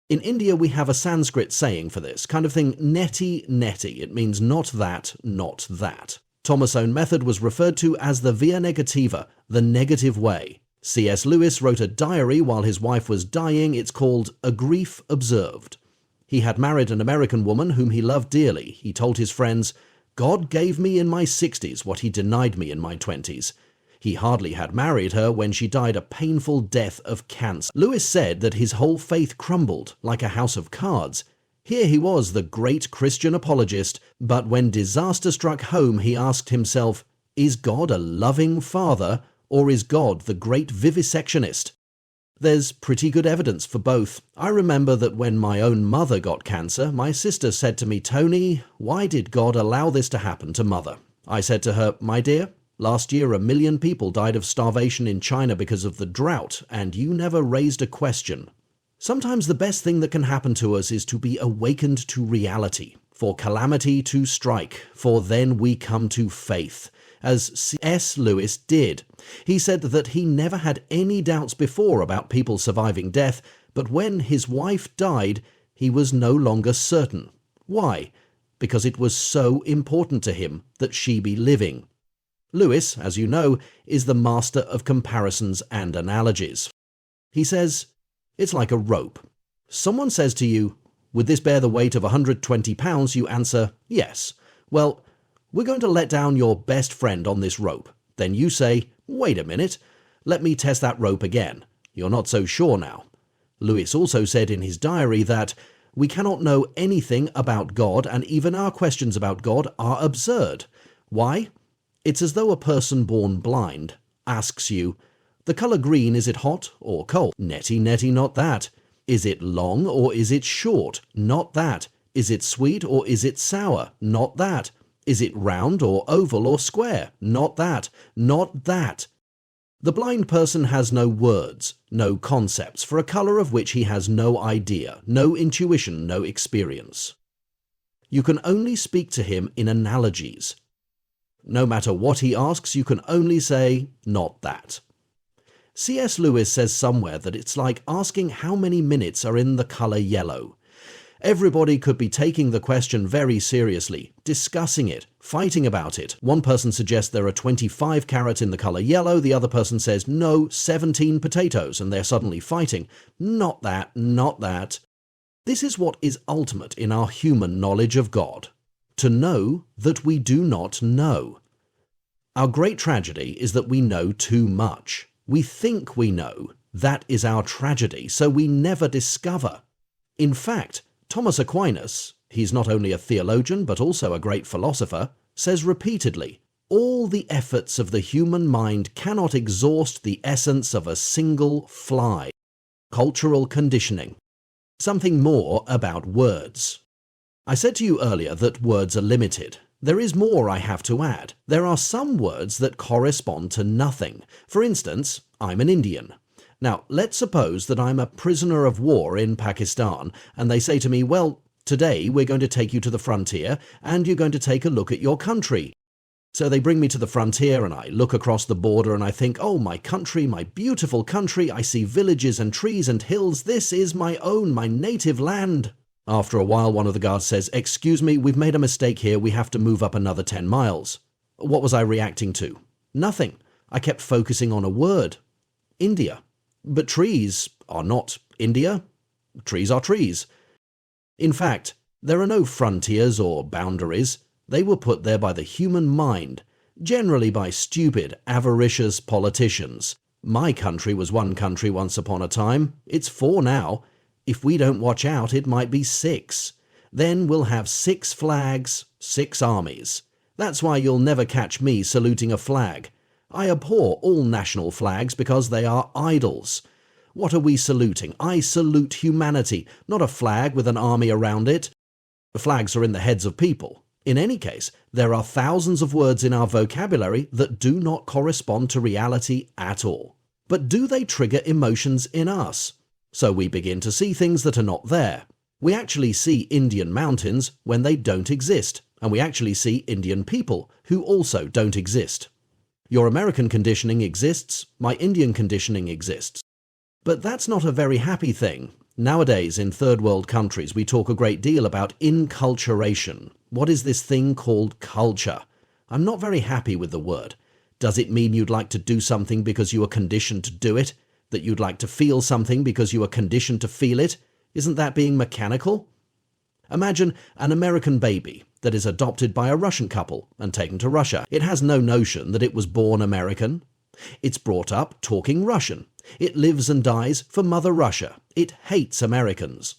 In India we have a Sanskrit saying for this, kind of thing, neti neti. It means not that, not that. Thomas' own method was referred to as the via negativa, the negative way. C.S. Lewis wrote a diary while his wife was dying. It's called A Grief Observed. He had married an American woman whom he loved dearly. He told his friends, God gave me in my 60s what he denied me in my 20s. He hardly had married her when she died a painful death of cancer. Lewis said that his whole faith crumbled like a house of cards. Here he was, the great Christian apologist, but when disaster struck home, he asked himself, is God a loving father, or is God the great vivisectionist? There's pretty good evidence for both. I remember that when my own mother got cancer, my sister said to me, Tony, why did God allow this to happen to mother? I said to her, my dear, last year 1 million people died of starvation in China because of the drought, and you never raised a question. Sometimes the best thing that can happen to us is to be awakened to reality, for calamity to strike, for then we come to faith, as C.S. Lewis did. He said that he never had any doubts before about people surviving death, But when his wife died, he was no longer certain. Why? Because it was so important to him that she be living. Lewis, as you know, is the master of comparisons and analogies. He says, it's like a rope. Someone says to you, would this bear the weight of 120 pounds? You answer, yes. Well, we're going to let down your best friend on this rope. Then you say, wait a minute, let me test that rope again. You're not so sure now. Lewis also said in his diary that we cannot know anything about God, and even our questions about God are absurd. Why? It's as though a person born blind asks you, the colour green, is it hot or cold? Netty, netty, not that. Is it long or is it short? Not that. Is it sweet or is it sour? Not that. Is it round or oval or square? Not that. Not that. The blind person has no words, no concepts, for a colour of which he has no idea, no intuition, no experience. You can only speak to him in analogies. No matter what he asks, you can only say, not that. C.S. Lewis says somewhere that it's like asking how many minutes are in the colour yellow. Everybody could be taking the question very seriously, discussing it, fighting about it. One person suggests there are 25 carrots in the colour yellow, the other person says no, 17 potatoes, and they're suddenly fighting. Not that, not that. This is what is ultimate in our human knowledge of God. To know that we do not know. Our great tragedy is that we know too much. We think we know. That is our tragedy, so we never discover. In fact, Thomas Aquinas, he's not only a theologian but also a great philosopher, says repeatedly, all the efforts of the human mind cannot exhaust the essence of a single fly. Cultural conditioning. Something more about words. I said to you earlier that words are limited. There is more I have to add. There are some words that correspond to nothing. For instance, I'm an Indian. Now, let's suppose that I'm a prisoner of war in Pakistan, and they say to me, well, today we're going to take you to the frontier, and you're going to take a look at your country. So they bring me to the frontier, and I look across the border, and I think, oh, my country, my beautiful country, I see villages and trees and hills. This is my own, my native land. After a while, one of the guards says, excuse me, we've made a mistake here. We have to move up another 10 miles. What was I reacting to? Nothing. I kept focusing on a word. India. But trees are not India. Trees are trees. In fact, there are no frontiers or boundaries. They were put there by the human mind, generally by stupid, avaricious politicians. My country was one country once upon a time. It's 4 now. If we don't watch out, it might be 6. Then we'll have 6 flags, 6 armies. That's why you'll never catch me saluting a flag. I abhor all national flags because they are idols. What are we saluting? I salute humanity, not a flag with an army around it. The flags are in the heads of people. In any case, there are thousands of words in our vocabulary that do not correspond to reality at all. But do they trigger emotions in us? So we begin to see things that are not there. We actually see Indian mountains when they don't exist, and we actually see Indian people who also don't exist. Your American conditioning exists, my Indian conditioning exists. But that's not a very happy thing. Nowadays, in third world countries, we talk a great deal about inculturation. What is this thing called culture? I'm not very happy with the word. Does it mean you'd like to do something because you are conditioned to do it? That you'd like to feel something because you are conditioned to feel it? Isn't that being mechanical? Imagine an American baby that is adopted by a Russian couple and taken to Russia. It has no notion that it was born American. It's brought up talking Russian. It lives and dies for Mother Russia. It hates Americans.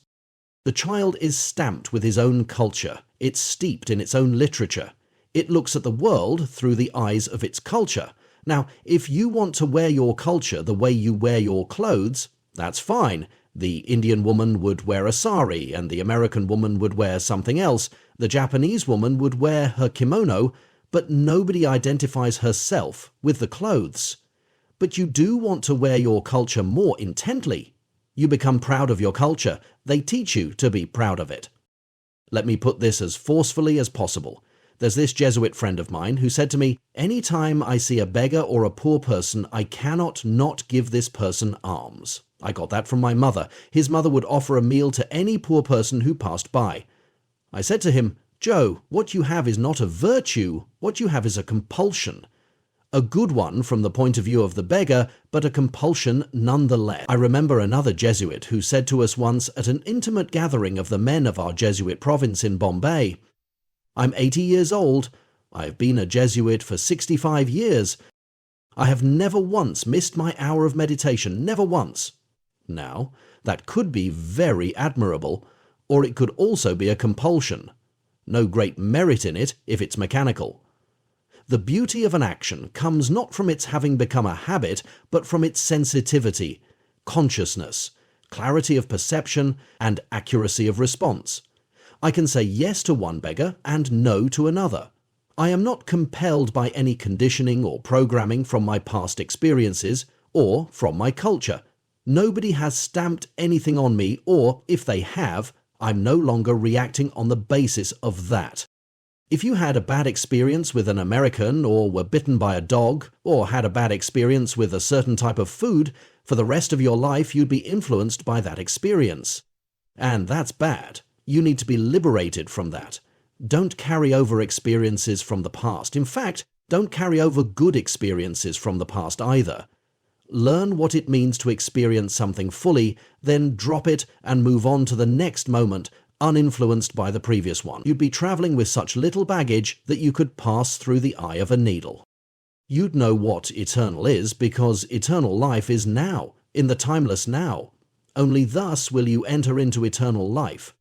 The child is stamped with his own culture. It's steeped in its own literature. It looks at the world through the eyes of its culture. Now, if you want to wear your culture the way you wear your clothes, that's fine. The Indian woman would wear a sari, and the American woman would wear something else. The Japanese woman would wear her kimono, but nobody identifies herself with the clothes. But you do want to wear your culture more intently. You become proud of your culture. They teach you to be proud of it. Let me put this as forcefully as possible. There's this Jesuit friend of mine who said to me, "Any time I see a beggar or a poor person, I cannot not give this person alms." I got that from my mother. His mother would offer a meal to any poor person who passed by. I said to him, "Joe, what you have is not a virtue, what you have is a compulsion. A good one from the point of view of the beggar, but a compulsion nonetheless." I remember another Jesuit who said to us once at an intimate gathering of the men of our Jesuit province in Bombay, "I'm 80 years old. I have been a Jesuit for 65 years. I have never once missed my hour of meditation, never once." Now, that could be very admirable, or it could also be a compulsion. No great merit in it if it's mechanical. The beauty of an action comes not from its having become a habit, but from its sensitivity, consciousness, clarity of perception, and accuracy of response. I can say yes to one beggar and no to another. I am not compelled by any conditioning or programming from my past experiences or from my culture. Nobody has stamped anything on me, or if they have, I'm no longer reacting on the basis of that. If you had a bad experience with an American, or were bitten by a dog, or had a bad experience with a certain type of food, for the rest of your life you'd be influenced by that experience. And that's bad. You need to be liberated from that. Don't carry over experiences from the past. In fact, don't carry over good experiences from the past either. Learn what it means to experience something fully, then drop it and move on to the next moment, uninfluenced by the previous one. You'd be traveling with such little baggage that you could pass through the eye of a needle. You'd know what eternal is because eternal life is now, in the timeless now. Only thus will you enter into eternal life.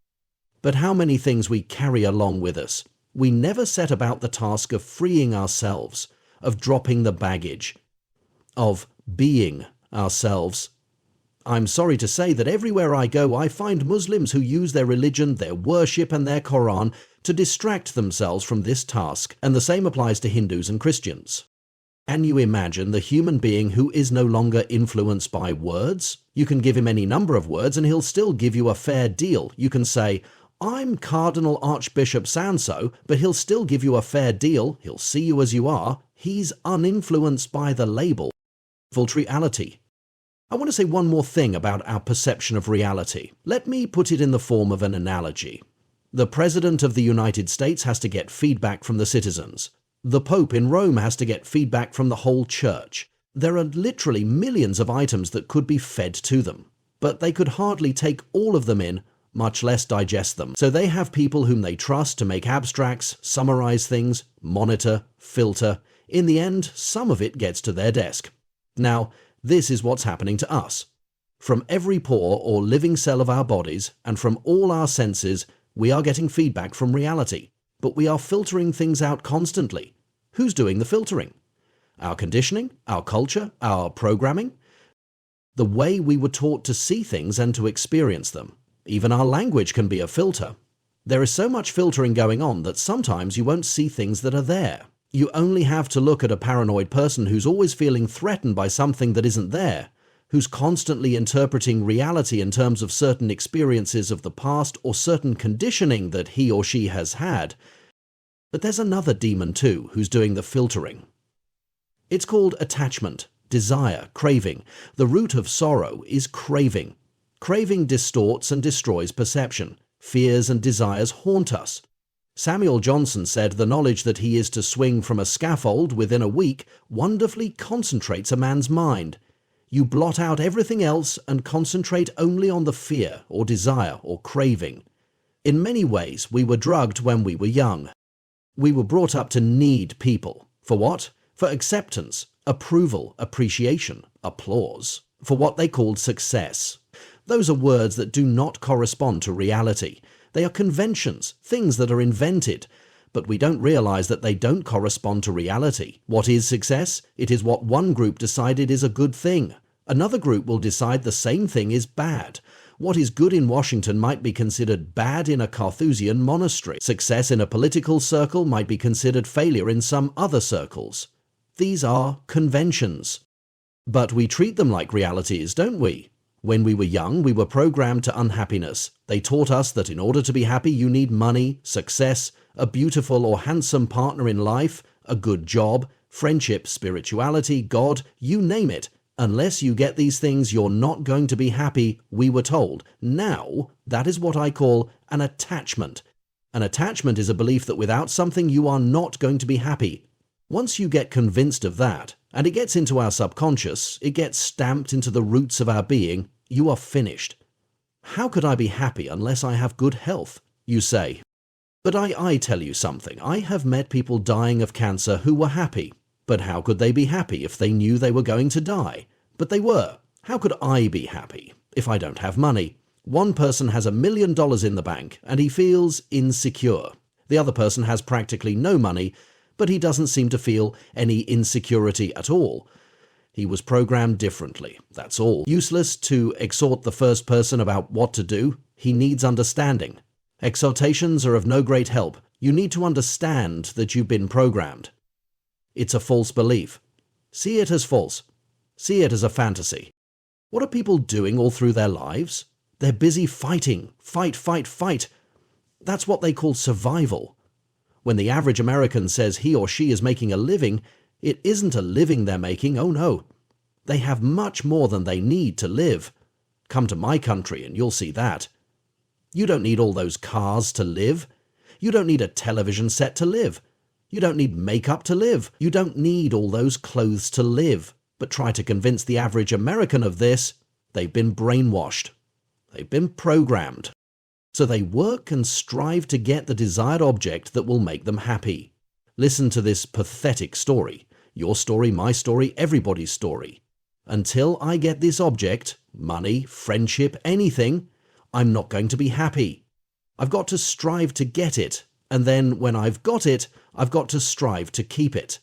But how many things we carry along with us. We never set about the task of freeing ourselves, of dropping the baggage, of being ourselves. I'm sorry to say that everywhere I go I find Muslims who use their religion, their worship and their Quran to distract themselves from this task, and the same applies to Hindus and Christians. Can you imagine the human being who is no longer influenced by words? You can give him any number of words and he'll still give you a fair deal. You can say, "I'm Cardinal Archbishop so-and-so," but he'll still give you a fair deal. He'll see you as you are. He's uninfluenced by the label. Futility. I want to say one more thing about our perception of reality. Let me put it in the form of an analogy. The President of the United States has to get feedback from the citizens. The Pope in Rome has to get feedback from the whole church. There are literally millions of items that could be fed to them, but they could hardly take all of them in, much less digest them. So they have people whom they trust to make abstracts, summarize things, monitor, filter. In the end, some of it gets to their desk. Now, this is what's happening to us. From every pore or living cell of our bodies and from all our senses, we are getting feedback from reality, but we are filtering things out constantly. Who's doing the filtering? Our conditioning, our culture, our programming? The way we were taught to see things and to experience them. Even our language can be a filter. There is so much filtering going on that sometimes you won't see things that are there. You only have to look at a paranoid person who's always feeling threatened by something that isn't there, who's constantly interpreting reality in terms of certain experiences of the past or certain conditioning that he or she has had. But there's another demon too who's doing the filtering. It's called attachment, desire, craving. The root of sorrow is craving. Craving distorts and destroys perception. Fears and desires haunt us. Samuel Johnson said the knowledge that he is to swing from a scaffold within a week wonderfully concentrates a man's mind. You blot out everything else and concentrate only on the fear or desire or craving. In many ways, we were drugged when we were young. We were brought up to need people. For what? For acceptance, approval, appreciation, applause. For what they called success. Those are words that do not correspond to reality. They are conventions, things that are invented, but we don't realize that they don't correspond to reality. What is success? It is what one group decided is a good thing. Another group will decide the same thing is bad. What is good in Washington might be considered bad in a Carthusian monastery. Success in a political circle might be considered failure in some other circles. These are conventions. But we treat them like realities, don't we? When we were young, we were programmed to unhappiness. They taught us that in order to be happy, you need money, success, a beautiful or handsome partner in life, a good job, friendship, spirituality, God, you name it. Unless you get these things, you're not going to be happy, we were told. Now, that is what I call an attachment. An attachment is a belief that without something, you are not going to be happy. Once you get convinced of that, and it gets into our subconscious, it gets stamped into the roots of our being, you are finished. How could I be happy unless I have good health? You say. But I tell you something. I have met people dying of cancer who were happy. But how could they be happy if they knew they were going to die? But they were. How could I be happy if I don't have money? One person has $1 million in the bank and he feels insecure. The other person has practically no money, but he doesn't seem to feel any insecurity at all. He was programmed differently, that's all. Useless to exhort the first person about what to do. He needs understanding. Exhortations are of no great help. You need to understand that you've been programmed. It's a false belief. See it as false. See it as a fantasy. What are people doing all through their lives? They're busy fighting. Fight, fight, fight. That's what they call survival. When the average American says he or she is making a living, it isn't a living they're making, oh no. They have much more than they need to live. Come to my country and you'll see that. You don't need all those cars to live. You don't need a television set to live. You don't need makeup to live. You don't need all those clothes to live. But try to convince the average American of this, they've been brainwashed. They've been programmed. So they work and strive to get the desired object that will make them happy. Listen to this pathetic story. Your story, my story, everybody's story. Until I get this object, money, friendship, anything, I'm not going to be happy. I've got to strive to get it, and then when I've got it, I've got to strive to keep it.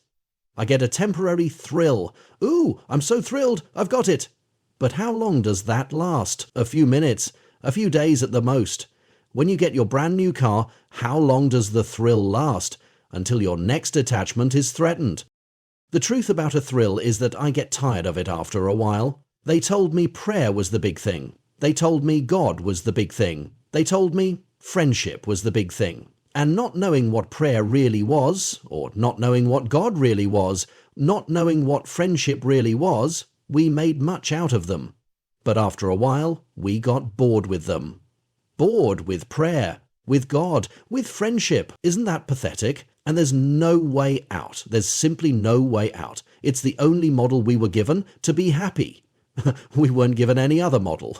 I get a temporary thrill. Ooh, I'm so thrilled, I've got it. But how long does that last? A few minutes, a few days at the most. When you get your brand new car, how long does the thrill last? Until your next attachment is threatened. The truth about a thrill is that I get tired of it after a while. They told me prayer was the big thing. They told me God was the big thing. They told me friendship was the big thing. And not knowing what prayer really was, or not knowing what God really was, not knowing what friendship really was, we made much out of them. But after a while, we got bored with them. Bored with prayer, with God, with friendship. Isn't that pathetic? And there's no way out. There's simply no way out. It's the only model we were given to be happy. We weren't given any other model.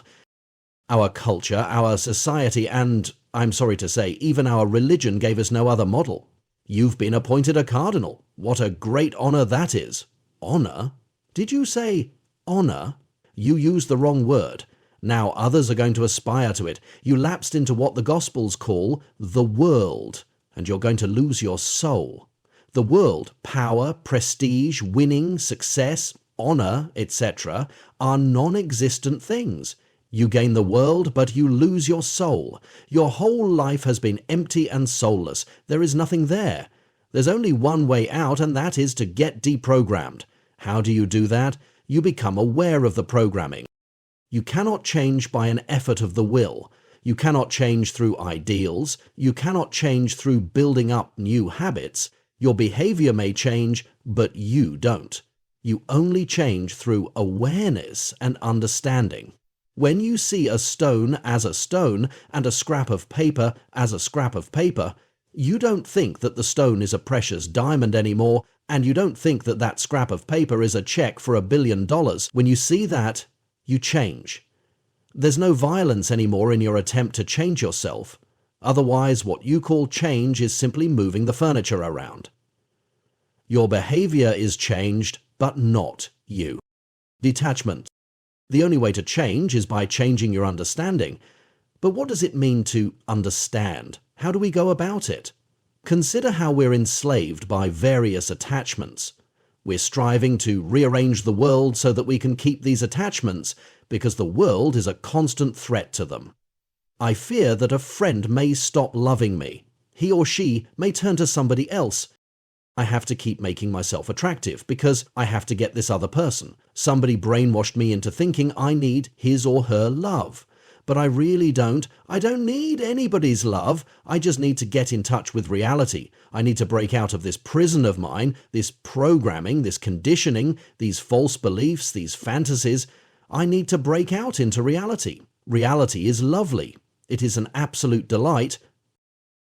Our culture, our society, and, I'm sorry to say, even our religion gave us no other model. You've been appointed a cardinal. What a great honor that is. Honor? Did you say honor? You used the wrong word. Now others are going to aspire to it. You lapsed into what the Gospels call the world, and you're going to lose your soul. The world, power, prestige, winning, success, honor, etc., are non-existent things. You gain the world, but you lose your soul. Your whole life has been empty and soulless. There is nothing there. There's only one way out, and that is to get deprogrammed. How do you do that? You become aware of the programming. You cannot change by an effort of the will. You cannot change through ideals. You cannot change through building up new habits. Your behavior may change, but you don't. You only change through awareness and understanding. When you see a stone as a stone and a scrap of paper as a scrap of paper, you don't think that the stone is a precious diamond anymore, and you don't think that that scrap of paper is a check for $1 billion. When you see that, you change. There's no violence anymore in your attempt to change yourself. Otherwise, what you call change is simply moving the furniture around. Your behavior is changed, but not you. Detachment. The only way to change is by changing your understanding. But what does it mean to understand? How do we go about it? Consider how we're enslaved by various attachments. We're striving to rearrange the world so that we can keep these attachments, because the world is a constant threat to them. I fear that a friend may stop loving me. He or she may turn to somebody else. I have to keep making myself attractive because I have to get this other person. Somebody brainwashed me into thinking I need his or her love. But I really don't. I don't need anybody's love. I just need to get in touch with reality. I need to break out of this prison of mine, this programming, this conditioning, these false beliefs, these fantasies. I need to break out into reality. Reality is lovely. It is an absolute delight.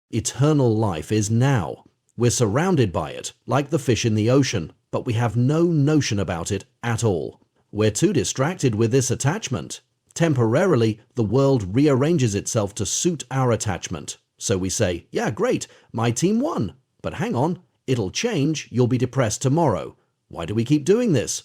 Eternal life is now. We're surrounded by it, like the fish in the ocean, but we have no notion about it at all. We're too distracted with this attachment. Temporarily, the world rearranges itself to suit our attachment. So we say, yeah, great, my team won. But hang on, it'll change, you'll be depressed tomorrow. Why do we keep doing this?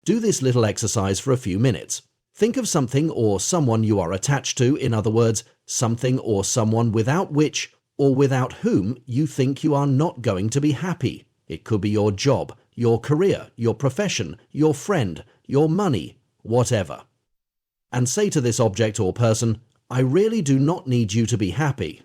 Do this little exercise for a few minutes. Think of something or someone you are attached to, in other words, something or someone without which or without whom you think you are not going to be happy. It could be your job, your career, your profession, your friend, your money, whatever. And say to this object or person, I really do not need you to be happy.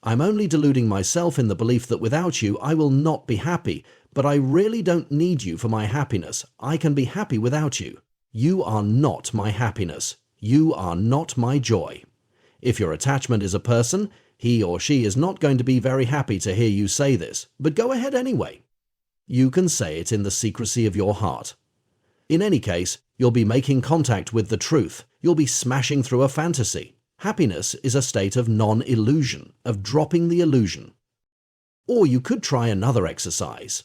I'm only deluding myself in the belief that without you I will not be happy, but I really don't need you for my happiness. I can be happy without you. You are not my happiness. You are not my joy. If your attachment is a person, he or she is not going to be very happy to hear you say this, but go ahead anyway. You can say it in the secrecy of your heart. In any case, you'll be making contact with the truth. You'll be smashing through a fantasy. Happiness is a state of non-illusion, of dropping the illusion. Or you could try another exercise.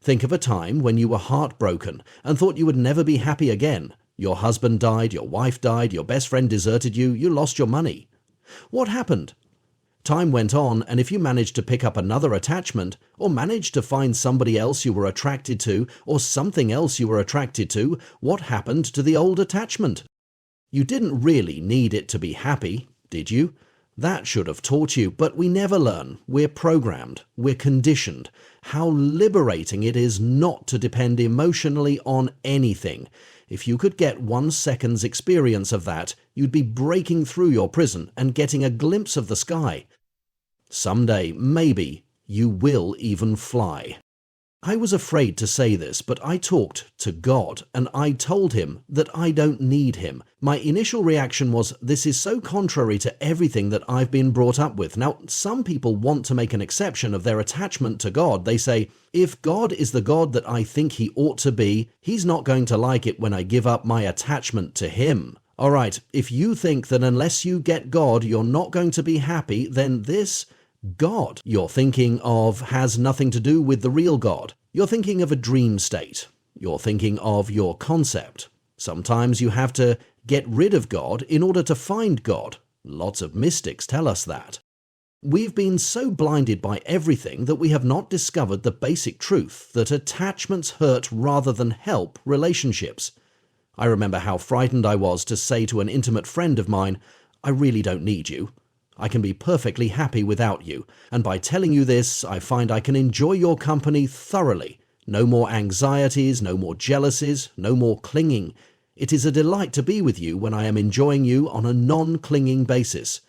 Think of a time when you were heartbroken and thought you would never be happy again. Your husband died, your wife died, your best friend deserted you, you lost your money. What happened? Time went on, and if you managed to pick up another attachment, or managed to find somebody else you were attracted to, or something else you were attracted to, what happened to the old attachment? You didn't really need it to be happy, did you? That should have taught you, but we never learn. We're programmed. We're conditioned. How liberating it is not to depend emotionally on anything. If you could get 1 second's experience of that, you'd be breaking through your prison and getting a glimpse of the sky. Someday, maybe, you will even fly. I was afraid to say this, but I talked to God and I told him that I don't need him. My initial reaction was, this is so contrary to everything that I've been brought up with. Now, some people want to make an exception of their attachment to God. They say, if God is the God that I think he ought to be, he's not going to like it when I give up my attachment to him. All right, if you think that unless you get God, you're not going to be happy, then this God you're thinking of has nothing to do with the real God. You're thinking of a dream state. You're thinking of your concept. Sometimes you have to get rid of God in order to find God. Lots of mystics tell us that. We've been so blinded by everything that we have not discovered the basic truth that attachments hurt rather than help relationships. I remember how frightened I was to say to an intimate friend of mine, I really don't need you. I can be perfectly happy without you, and by telling you this, I find I can enjoy your company thoroughly. No more anxieties, no more jealousies, no more clinging. It is a delight to be with you when I am enjoying you on a non-clinging basis.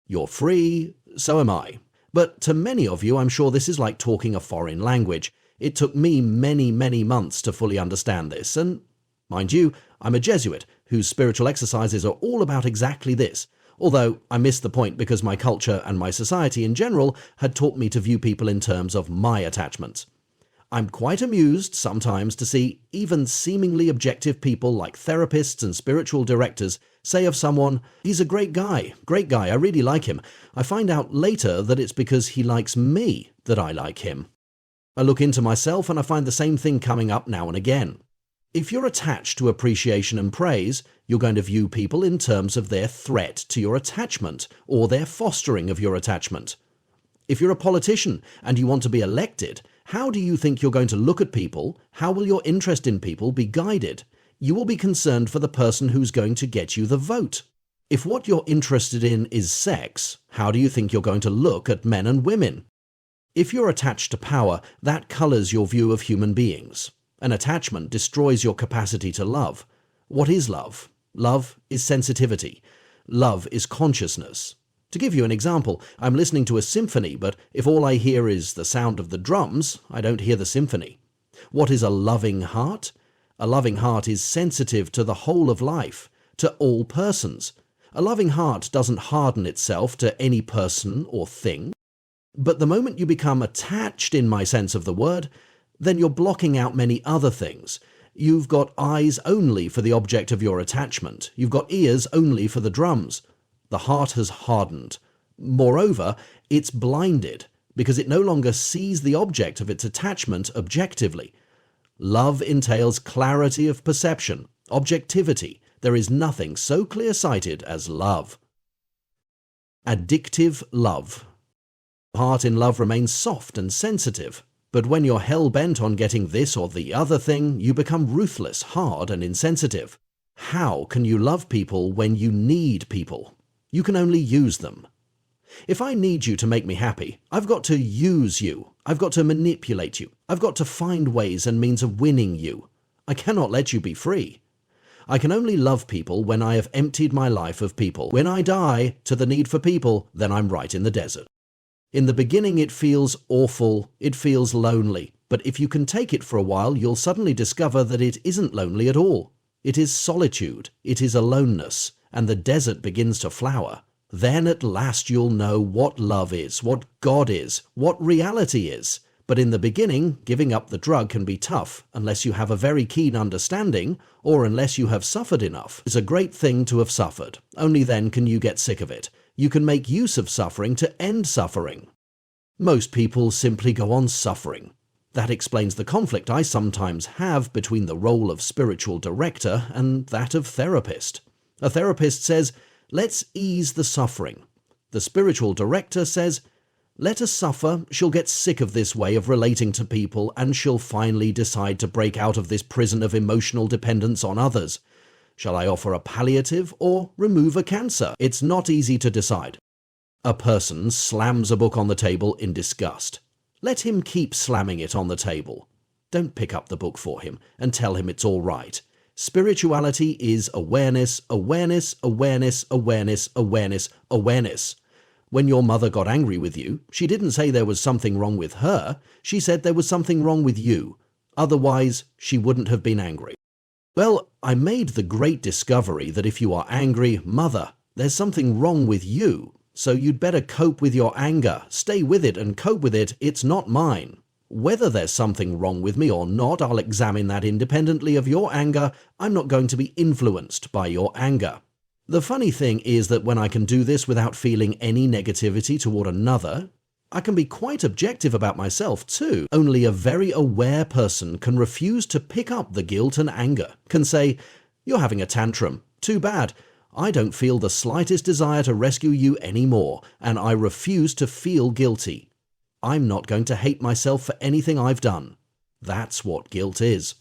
You're free, so am I. But to many of you, I'm sure this is like talking a foreign language. It took me many, many months to fully understand this, and mind you, I'm a Jesuit whose spiritual exercises are all about exactly this. Although I missed the point because my culture and my society in general had taught me to view people in terms of my attachments. I'm quite amused sometimes to see even seemingly objective people like therapists and spiritual directors say of someone, he's a great guy, I really like him. I find out later that it's because he likes me that I like him. I look into myself and I find the same thing coming up now and again. If you're attached to appreciation and praise, you're going to view people in terms of their threat to your attachment or their fostering of your attachment. If you're a politician and you want to be elected, how do you think you're going to look at people? How will your interest in people be guided? You will be concerned for the person who's going to get you the vote. If what you're interested in is sex, how do you think you're going to look at men and women? If you're attached to power, that colors your view of human beings. An attachment destroys your capacity to love. What is love? Love is sensitivity. Love is consciousness. To give you an example, I'm listening to a symphony, but if all I hear is the sound of the drums, I don't hear the symphony. What is a loving heart? A loving heart is sensitive to the whole of life, to all persons. A loving heart doesn't harden itself to any person or thing. But the moment you become attached in my sense of the word, then you're blocking out many other things. You've got eyes only for the object of your attachment. You've got ears only for the drums. The heart has hardened. Moreover, it's blinded because it no longer sees the object of its attachment objectively. Love entails clarity of perception, objectivity. There is nothing so clear-sighted as love. Addictive love. The heart in love remains soft and sensitive, but when you're hell-bent on getting this or the other thing, you become ruthless, hard, and insensitive. How can you love people when you need people? You can only use them. If I need you to make me happy, I've got to use you. I've got to manipulate you. I've got to find ways and means of winning you. I cannot let you be free. I can only love people when I have emptied my life of people. When I die to the need for people, then I'm right in the desert. In the beginning it feels awful, it feels lonely, but if you can take it for a while, you'll suddenly discover that it isn't lonely at all. It is solitude, it is aloneness, and the desert begins to flower. Then at last you'll know what love is, what God is, what reality is. But in the beginning, giving up the drug can be tough unless you have a very keen understanding or unless you have suffered enough. It's a great thing to have suffered. Only then can you get sick of it. You can make use of suffering to end suffering. Most people simply go on suffering. That explains the conflict I sometimes have between the role of spiritual director and that of therapist. A therapist says, let's ease the suffering. The spiritual director says, let her suffer, she'll get sick of this way of relating to people and she'll finally decide to break out of this prison of emotional dependence on others. Shall I offer a palliative or remove a cancer? It's not easy to decide. A person slams a book on the table in disgust. Let him keep slamming it on the table. Don't pick up the book for him and tell him it's all right. Spirituality is awareness, awareness, awareness, awareness, awareness, awareness. When your mother got angry with you, she didn't say there was something wrong with her, she said there was something wrong with you. Otherwise, she wouldn't have been angry. Well, I made the great discovery that if you are angry, mother, there's something wrong with you, so you'd better cope with your anger, stay with it and cope with it, it's not mine. Whether there's something wrong with me or not, I'll examine that independently of your anger. I'm not going to be influenced by your anger. The funny thing is that when I can do this without feeling any negativity toward another, I can be quite objective about myself too. Only a very aware person can refuse to pick up the guilt and anger, can say, you're having a tantrum, too bad. I don't feel the slightest desire to rescue you anymore, and I refuse to feel guilty. I'm not going to hate myself for anything I've done. That's what guilt is.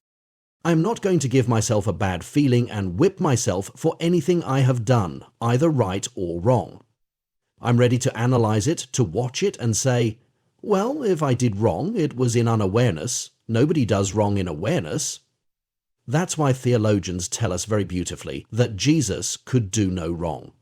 I'm not going to give myself a bad feeling and whip myself for anything I have done, either right or wrong. I'm ready to analyze it, to watch it and say, well, if I did wrong, it was in unawareness. Nobody does wrong in awareness. That's why theologians tell us very beautifully that Jesus could do no wrong.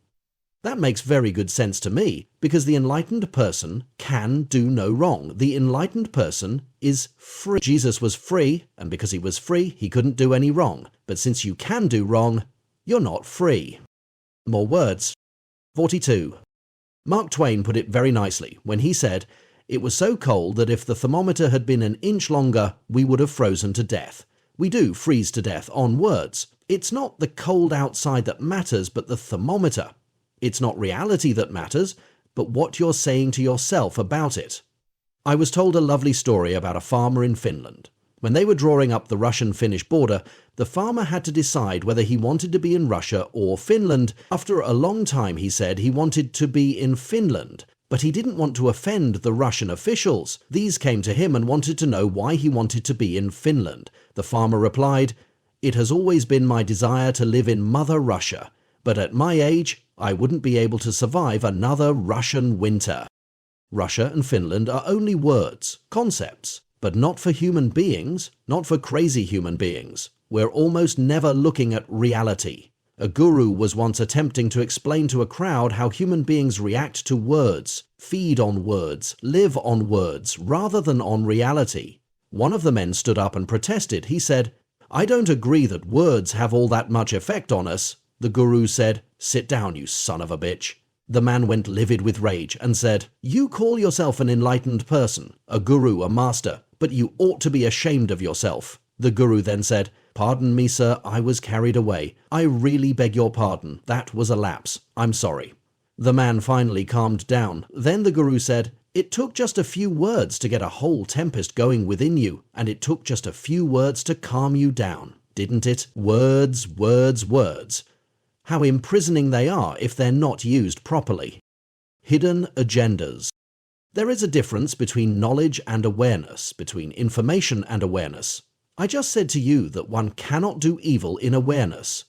That makes very good sense to me, because the enlightened person can do no wrong. The enlightened person is free. Jesus was free, and because he was free, he couldn't do any wrong. But since you can do wrong, you're not free. More words. 42. Mark Twain put it very nicely when he said, it was so cold that if the thermometer had been an inch longer, we would have frozen to death. We do freeze to death on words. It's not the cold outside that matters, but the thermometer. It's not reality that matters, but what you're saying to yourself about it. I was told a lovely story about a farmer in Finland. When they were drawing up the Russian-Finnish border, the farmer had to decide whether he wanted to be in Russia or Finland. After a long time, he said he wanted to be in Finland, but he didn't want to offend the Russian officials. These came to him and wanted to know why he wanted to be in Finland. The farmer replied, "It has always been my desire to live in Mother Russia, but at my age, I wouldn't be able to survive another Russian winter." Russia and Finland are only words, concepts, but not for human beings, not for crazy human beings. We're almost never looking at reality. A guru was once attempting to explain to a crowd how human beings react to words, feed on words, live on words, rather than on reality. One of the men stood up and protested. He said, "I don't agree that words have all that much effect on us." The guru said, "Sit down, you son of a bitch." The man went livid with rage and said, "You call yourself an enlightened person, a guru, a master, but you ought to be ashamed of yourself." The guru then said, "Pardon me, sir, I was carried away. I really beg your pardon. That was a lapse. I'm sorry." The man finally calmed down. Then the guru said, "It took just a few words to get a whole tempest going within you, and it took just a few words to calm you down, didn't it? Words, words, words. How imprisoning they are if they're not used properly." Hidden agendas. There is a difference between knowledge and awareness, between information and awareness. I just said to you that one cannot do evil in awareness,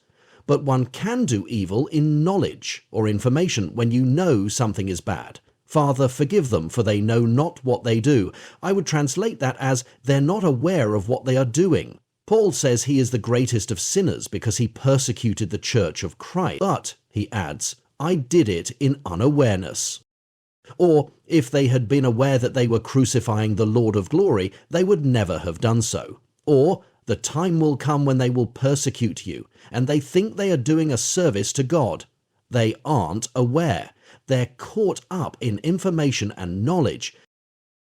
but one can do evil in knowledge or information when you know something is bad. "Father, forgive them, for they know not what they do." I would translate that as, they're not aware of what they are doing. Paul says he is the greatest of sinners because he persecuted the church of Christ. But, he adds, I did it in unawareness. Or, if they had been aware that they were crucifying the Lord of glory, they would never have done so. Or, the time will come when they will persecute you, and they think they are doing a service to God. They aren't aware. They're caught up in information and knowledge.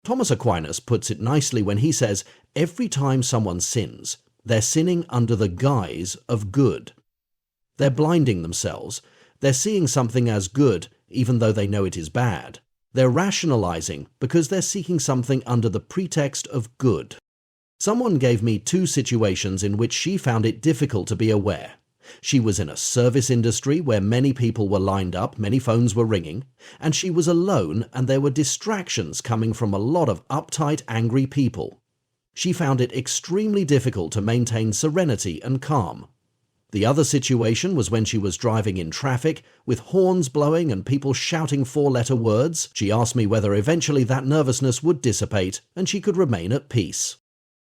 Thomas Aquinas puts it nicely when he says, every time someone sins, they're sinning under the guise of good. They're blinding themselves. They're seeing something as good, even though they know it is bad. They're rationalizing because they're seeking something under the pretext of good. Someone gave me 2 situations in which she found it difficult to be aware. She was in a service industry where many people were lined up, many phones were ringing, and she was alone and there were distractions coming from a lot of uptight, angry people. She found it extremely difficult to maintain serenity and calm. The other situation was when she was driving in traffic with horns blowing and people shouting 4-letter words. She asked me whether eventually that nervousness would dissipate and she could remain at peace.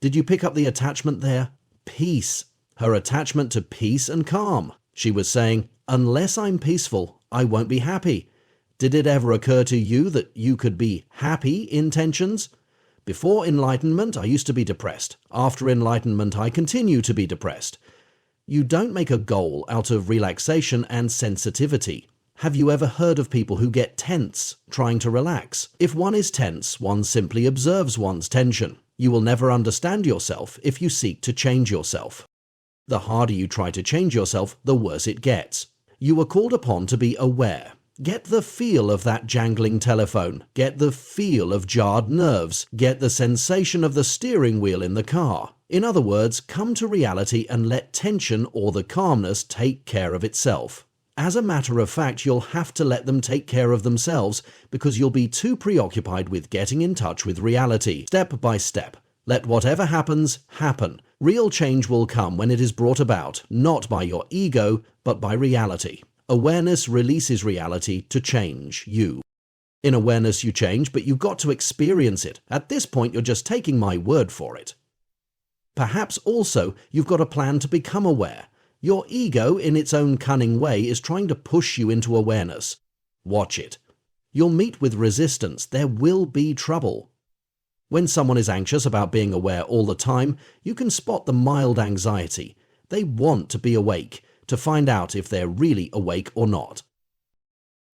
Did you pick up the attachment there? Peace. Her attachment to peace and calm. She was saying, unless I'm peaceful, I won't be happy. Did it ever occur to you that you could be happy in tensions? Before enlightenment, I used to be depressed. After enlightenment, I continue to be depressed. You don't make a goal out of relaxation and sensitivity. Have you ever heard of people who get tense trying to relax? If one is tense, one simply observes one's tension. You will never understand yourself if you seek to change yourself. The harder you try to change yourself, the worse it gets. You are called upon to be aware. Get the feel of that jangling telephone. Get the feel of jarred nerves. Get the sensation of the steering wheel in the car. In other words, come to reality and let tension or the calmness take care of itself. As a matter of fact, you'll have to let them take care of themselves because you'll be too preoccupied with getting in touch with reality. Step by step. Let whatever happens, happen. Real change will come when it is brought about, not by your ego, but by reality. Awareness releases reality to change you. In awareness you change, but you've got to experience it. At this point, you're just taking my word for it. Perhaps also you've got a plan to become aware. Your ego, in its own cunning way, is trying to push you into awareness. Watch it. You'll meet with resistance. There will be trouble. When someone is anxious about being aware all the time, you can spot the mild anxiety. They want to be awake, to find out if they're really awake or not.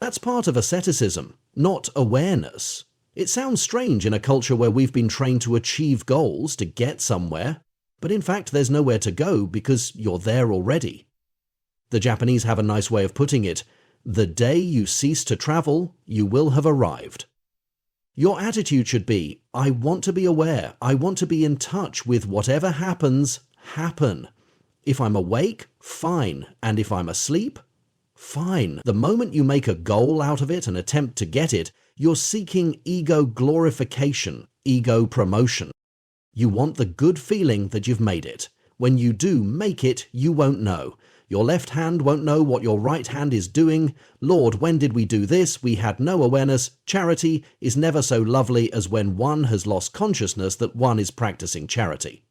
That's part of asceticism, not awareness. It sounds strange in a culture where we've been trained to achieve goals, to get somewhere. But in fact, there's nowhere to go because you're there already. The Japanese have a nice way of putting it. The day you cease to travel, you will have arrived. Your attitude should be, I want to be aware. I want to be in touch with whatever happens, happen. If I'm awake, fine. And if I'm asleep, fine. The moment you make a goal out of it and attempt to get it, you're seeking ego glorification, ego promotion. You want the good feeling that you've made it. When you do make it, you won't know. Your left hand won't know what your right hand is doing. Lord, when did we do this? We had no awareness. Charity is never so lovely as when one has lost consciousness that one is practicing charity.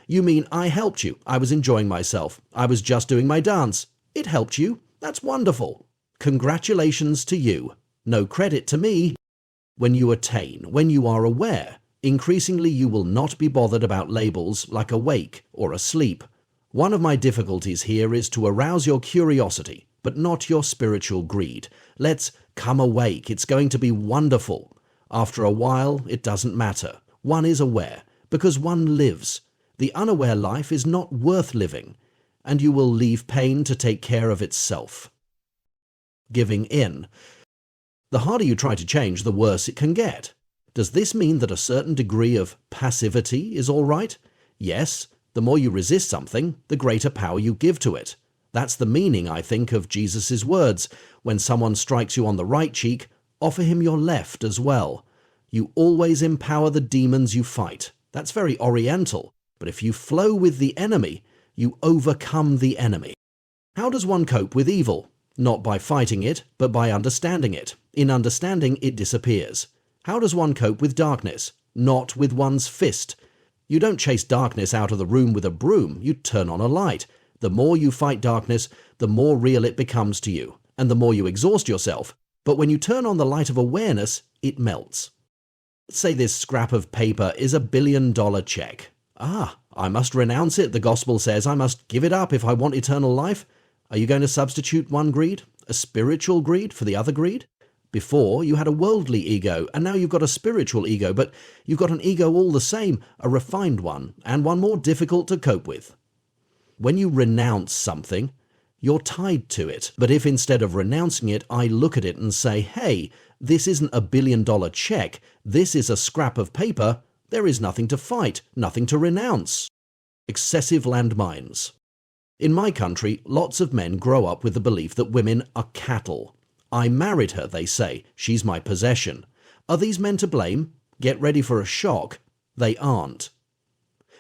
You mean I helped you. I was enjoying myself. I was just doing my dance. It helped you. That's wonderful. Congratulations to you. No credit to me. When you attain, when you are aware, increasingly you will not be bothered about labels like awake or asleep. One of my difficulties here is to arouse your curiosity, but not your spiritual greed. Let's come awake. It's going to be wonderful. After a while, it doesn't matter. One is aware, because one lives. The unaware life is not worth living, and you will leave pain to take care of itself. Giving in. The harder you try to change, the worse it can get. Does this mean that a certain degree of passivity is all right? Yes, the more you resist something, the greater power you give to it. That's the meaning, I think, of Jesus' words. When someone strikes you on the right cheek, offer him your left as well. You always empower the demons you fight. That's very oriental, but if you flow with the enemy, you overcome the enemy. How does one cope with evil? Not by fighting it, but by understanding it. In understanding, it disappears. How does one cope with darkness? Not with one's fist. You don't chase darkness out of the room with a broom, you turn on a light. The more you fight darkness, the more real it becomes to you, and the more you exhaust yourself. But when you turn on the light of awareness, it melts. Let's say this scrap of paper is $1 billion check. I must renounce it. The gospel says I must give it up if I want eternal life. Are you going to substitute one greed, a spiritual greed, for the other greed? Before, you had a worldly ego, and now you've got a spiritual ego, but you've got an ego all the same, a refined one, and one more difficult to cope with. When you renounce something, you're tied to it. But if instead of renouncing it, I look at it and say, hey, this isn't $1 billion check, this is a scrap of paper, there is nothing to fight, nothing to renounce. Excessive landmines. In my country, lots of men grow up with the belief that women are cattle. I married her, they say. She's my possession. Are these men to blame? Get ready for a shock. They aren't.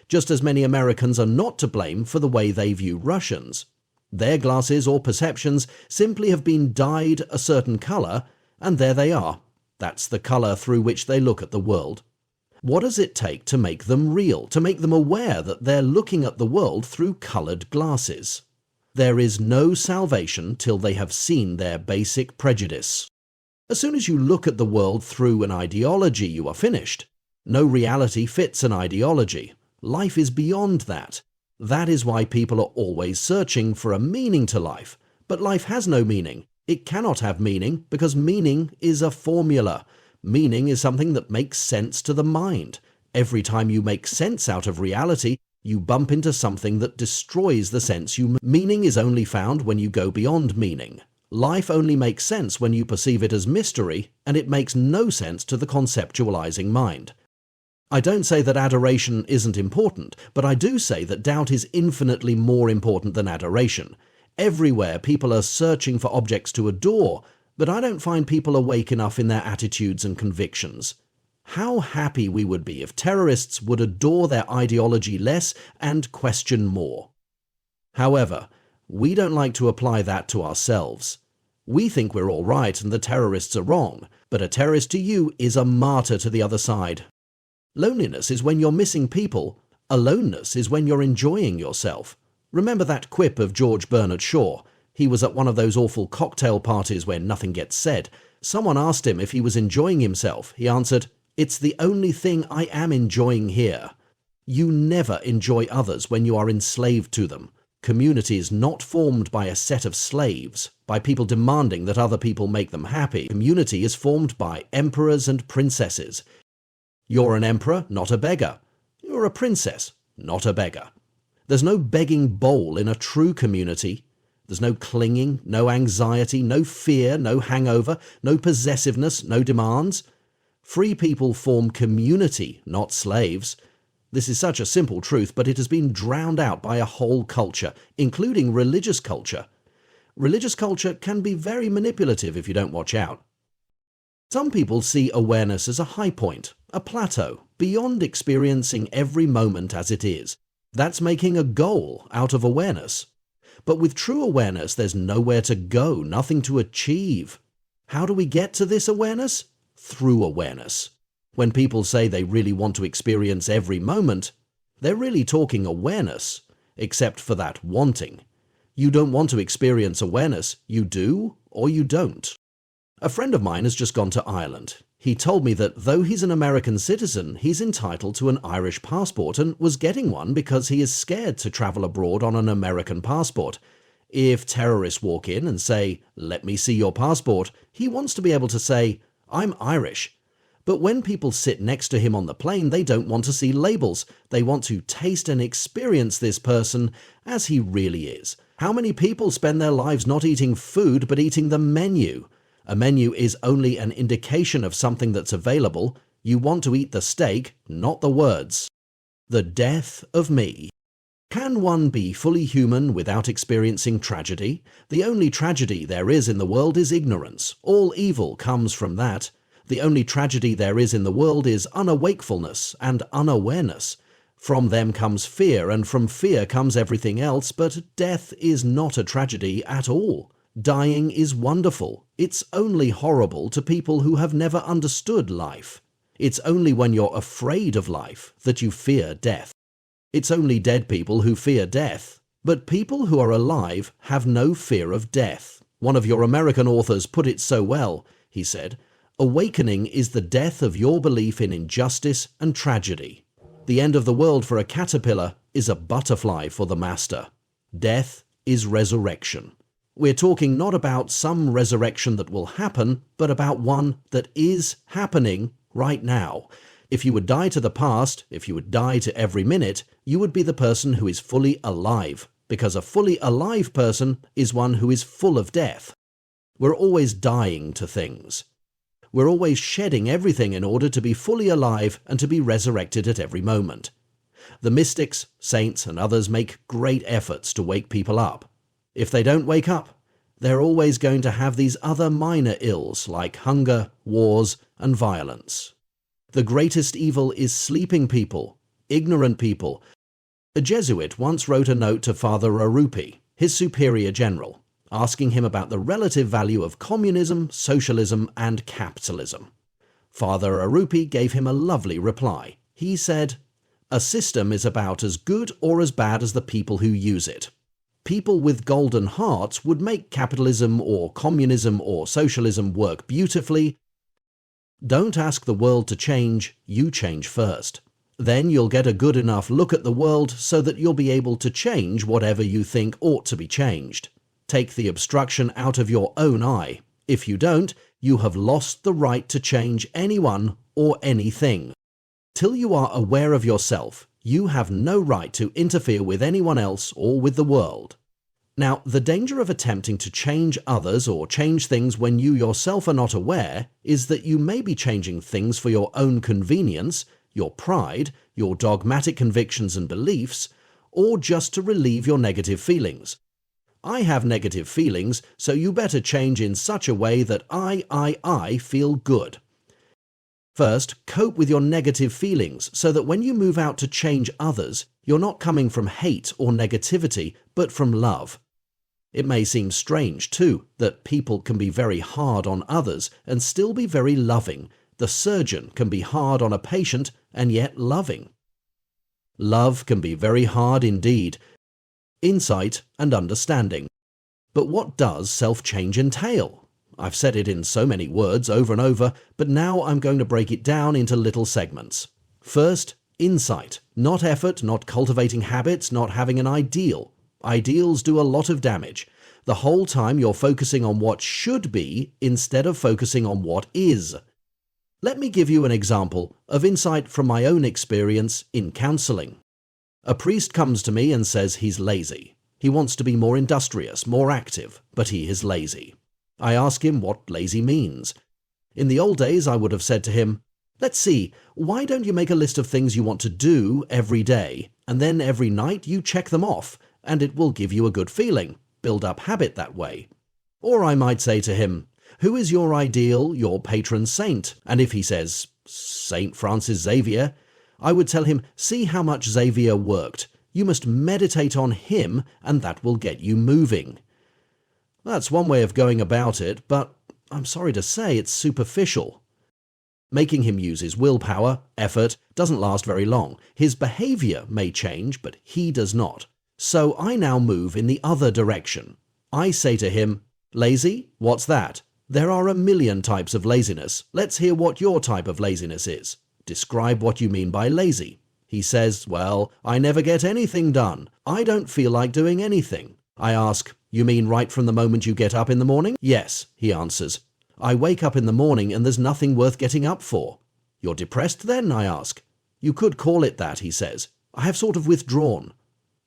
Just as many Americans are not to blame for the way they view Russians. Their glasses or perceptions simply have been dyed a certain color, and there they are. That's the color through which they look at the world. What does it take to make them real, to make them aware that they're looking at the world through colored glasses? There is no salvation till they have seen their basic prejudice. As soon as you look at the world through an ideology, you are finished. No reality fits an ideology. Life is beyond that. That is why people are always searching for a meaning to life. But life has no meaning. It cannot have meaning because meaning is a formula. Meaning is something that makes sense to the mind. Every time you make sense out of reality, you bump into something that destroys the sense you... Meaning is only found when you go beyond meaning. Life only makes sense when you perceive it as mystery, and it makes no sense to the conceptualizing mind. I don't say that adoration isn't important, but I do say that doubt is infinitely more important than adoration. Everywhere people are searching for objects to adore, but I don't find people awake enough in their attitudes and convictions. How happy we would be if terrorists would adore their ideology less and question more. However, we don't like to apply that to ourselves. We think we're all right and the terrorists are wrong, but a terrorist to you is a martyr to the other side. Loneliness is when you're missing people. Aloneness is when you're enjoying yourself. Remember that quip of George Bernard Shaw? He was at one of those awful cocktail parties where nothing gets said. Someone asked him if he was enjoying himself. He answered, "It's the only thing I am enjoying here." You never enjoy others when you are enslaved to them. Community is not formed by a set of slaves, by people demanding that other people make them happy. Community is formed by emperors and princesses. You're an emperor, not a beggar. You're a princess, not a beggar. There's no begging bowl in a true community. There's no clinging, no anxiety, no fear, no hangover, no possessiveness, no demands. Free people form community, not slaves. This is such a simple truth, but it has been drowned out by a whole culture, including religious culture. Religious culture can be very manipulative if you don't watch out. Some people see awareness as a high point, a plateau, beyond experiencing every moment as it is. That's making a goal out of awareness. But with true awareness, there's nowhere to go, nothing to achieve. How do we get to this awareness? Through awareness. When people say they really want to experience every moment, they're really talking awareness, except for that wanting. You don't want to experience awareness. You do or you don't. A friend of mine has just gone to Ireland. He told me that though he's an American citizen, he's entitled to an Irish passport and was getting one because he is scared to travel abroad on an American passport. If terrorists walk in and say, "Let me see your passport," he wants to be able to say, "I'm Irish." But when people sit next to him on the plane, they don't want to see labels. They want to taste and experience this person as he really is. How many people spend their lives not eating food but eating the menu? A menu is only an indication of something that's available. You want to eat the steak, not the words. The death of me. Can one be fully human without experiencing tragedy? The only tragedy there is in the world is ignorance. All evil comes from that. The only tragedy there is in the world is unawakefulness and unawareness. From them comes fear, and from fear comes everything else, but death is not a tragedy at all. Dying is wonderful. It's only horrible to people who have never understood life. It's only when you're afraid of life that you fear death. It's only dead people who fear death. But people who are alive have no fear of death. One of your American authors put it so well. He said, "Awakening is the death of your belief in injustice and tragedy. The end of the world for a caterpillar is a butterfly for the master. Death is resurrection." We're talking not about some resurrection that will happen, but about one that is happening right now. If you would die to the past, if you would die to every minute, you would be the person who is fully alive, because a fully alive person is one who is full of death. We're always dying to things. We're always shedding everything in order to be fully alive and to be resurrected at every moment. The mystics, saints, and others make great efforts to wake people up. If they don't wake up, they're always going to have these other minor ills like hunger, wars, and violence. The greatest evil is sleeping people, ignorant people. A Jesuit once wrote a note to Father Arupi, his superior general, asking him about the relative value of communism, socialism, and capitalism. Father Arupi gave him a lovely reply. He said, "A system is about as good or as bad as the people who use it. People with golden hearts would make capitalism or communism or socialism work beautifully. Don't ask the world to change, you change first. Then you'll get a good enough look at the world so that you'll be able to change whatever you think ought to be changed. Take the obstruction out of your own eye. If you don't, you have lost the right to change anyone or anything. Till you are aware of yourself, you have no right to interfere with anyone else or with the world." Now, the danger of attempting to change others or change things when you yourself are not aware is that you may be changing things for your own convenience, your pride, your dogmatic convictions and beliefs, or just to relieve your negative feelings. I have negative feelings, so you better change in such a way that I feel good. First, cope with your negative feelings so that when you move out to change others, you're not coming from hate or negativity, but from love. It may seem strange, too, that people can be very hard on others and still be very loving. The surgeon can be hard on a patient and yet loving. Love can be very hard indeed. Insight and understanding. But what does self-change entail? I've said it in so many words over and over, but now I'm going to break it down into little segments. First, insight. Not effort, not cultivating habits, not having an ideal. Ideals do a lot of damage. The whole time you're focusing on what should be instead of focusing on what is. Let me give you an example of insight from my own experience in counseling. A priest comes to me and says he's lazy. He wants to be more industrious, more active, but he is lazy. I ask him what lazy means. In the old days, I would have said to him, "Let's see, why don't you make a list of things you want to do every day, and then every night you check them off, and it will give you a good feeling. Build up habit that way." Or I might say to him, "Who is your ideal, your patron saint?" And if he says, "Saint Francis Xavier," I would tell him, "See how much Xavier worked. You must meditate on him, and that will get you moving." That's one way of going about it, but I'm sorry to say it's superficial. Making him use his willpower, effort, doesn't last very long. His behavior may change, but he does not. So I now move in the other direction. I say to him, "Lazy? What's that? There are a million types of laziness. Let's hear what your type of laziness is. Describe what you mean by lazy." He says, "Well, I never get anything done. I don't feel like doing anything." I ask, "You mean right from the moment you get up in the morning?" "Yes," he answers. "I wake up in the morning and there's nothing worth getting up for." "You're depressed then?" I ask. "You could call it that," he says. "I have sort of withdrawn."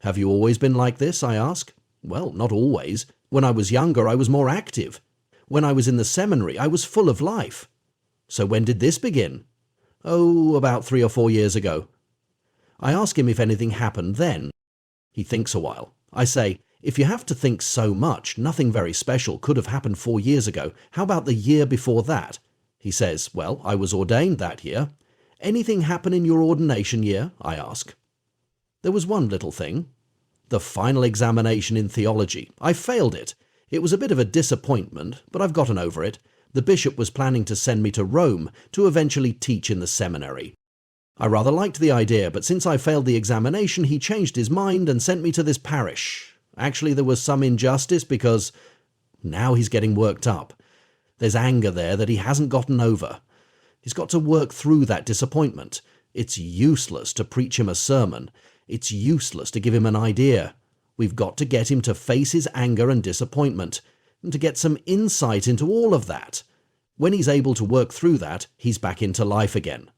"Have you always been like this?" I ask. "Well, not always. When I was younger, I was more active. When I was in the seminary, I was full of life." "So when did this begin?" "Oh, about 3 or 4 years ago." I ask him if anything happened then. He thinks a while. I say, "If you have to think so much, nothing very special could have happened 4 years ago. How about the year before that?" He says, "Well, I was ordained that year." "Anything happen in your ordination year?" I ask. There was one little thing. The final examination in theology. I failed it. It was a bit of a disappointment, but I've gotten over it. The bishop was planning to send me to Rome to eventually teach in the seminary. I rather liked the idea, but since I failed the examination, he changed his mind and sent me to this parish. Actually, there was some injustice because now he's getting worked up. There's anger there that he hasn't gotten over. He's got to work through that disappointment. It's useless to preach him a sermon. It's useless to give him an idea. We've got to get him to face his anger and disappointment, and to get some insight into all of that. When he's able to work through that, he's back into life again.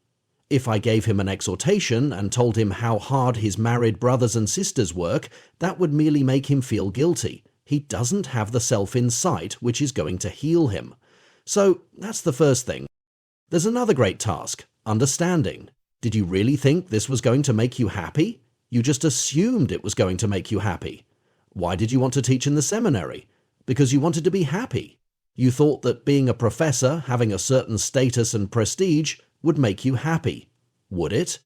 If I gave him an exhortation and told him how hard his married brothers and sisters work, that would merely make him feel guilty. He doesn't have the self-insight which is going to heal him. So that's the first thing. There's another great task, understanding. Did you really think this was going to make you happy? You just assumed it was going to make you happy. Why did you want to teach in the seminary? Because you wanted to be happy. You thought that being a professor, having a certain status and prestige, would make you happy. Would it?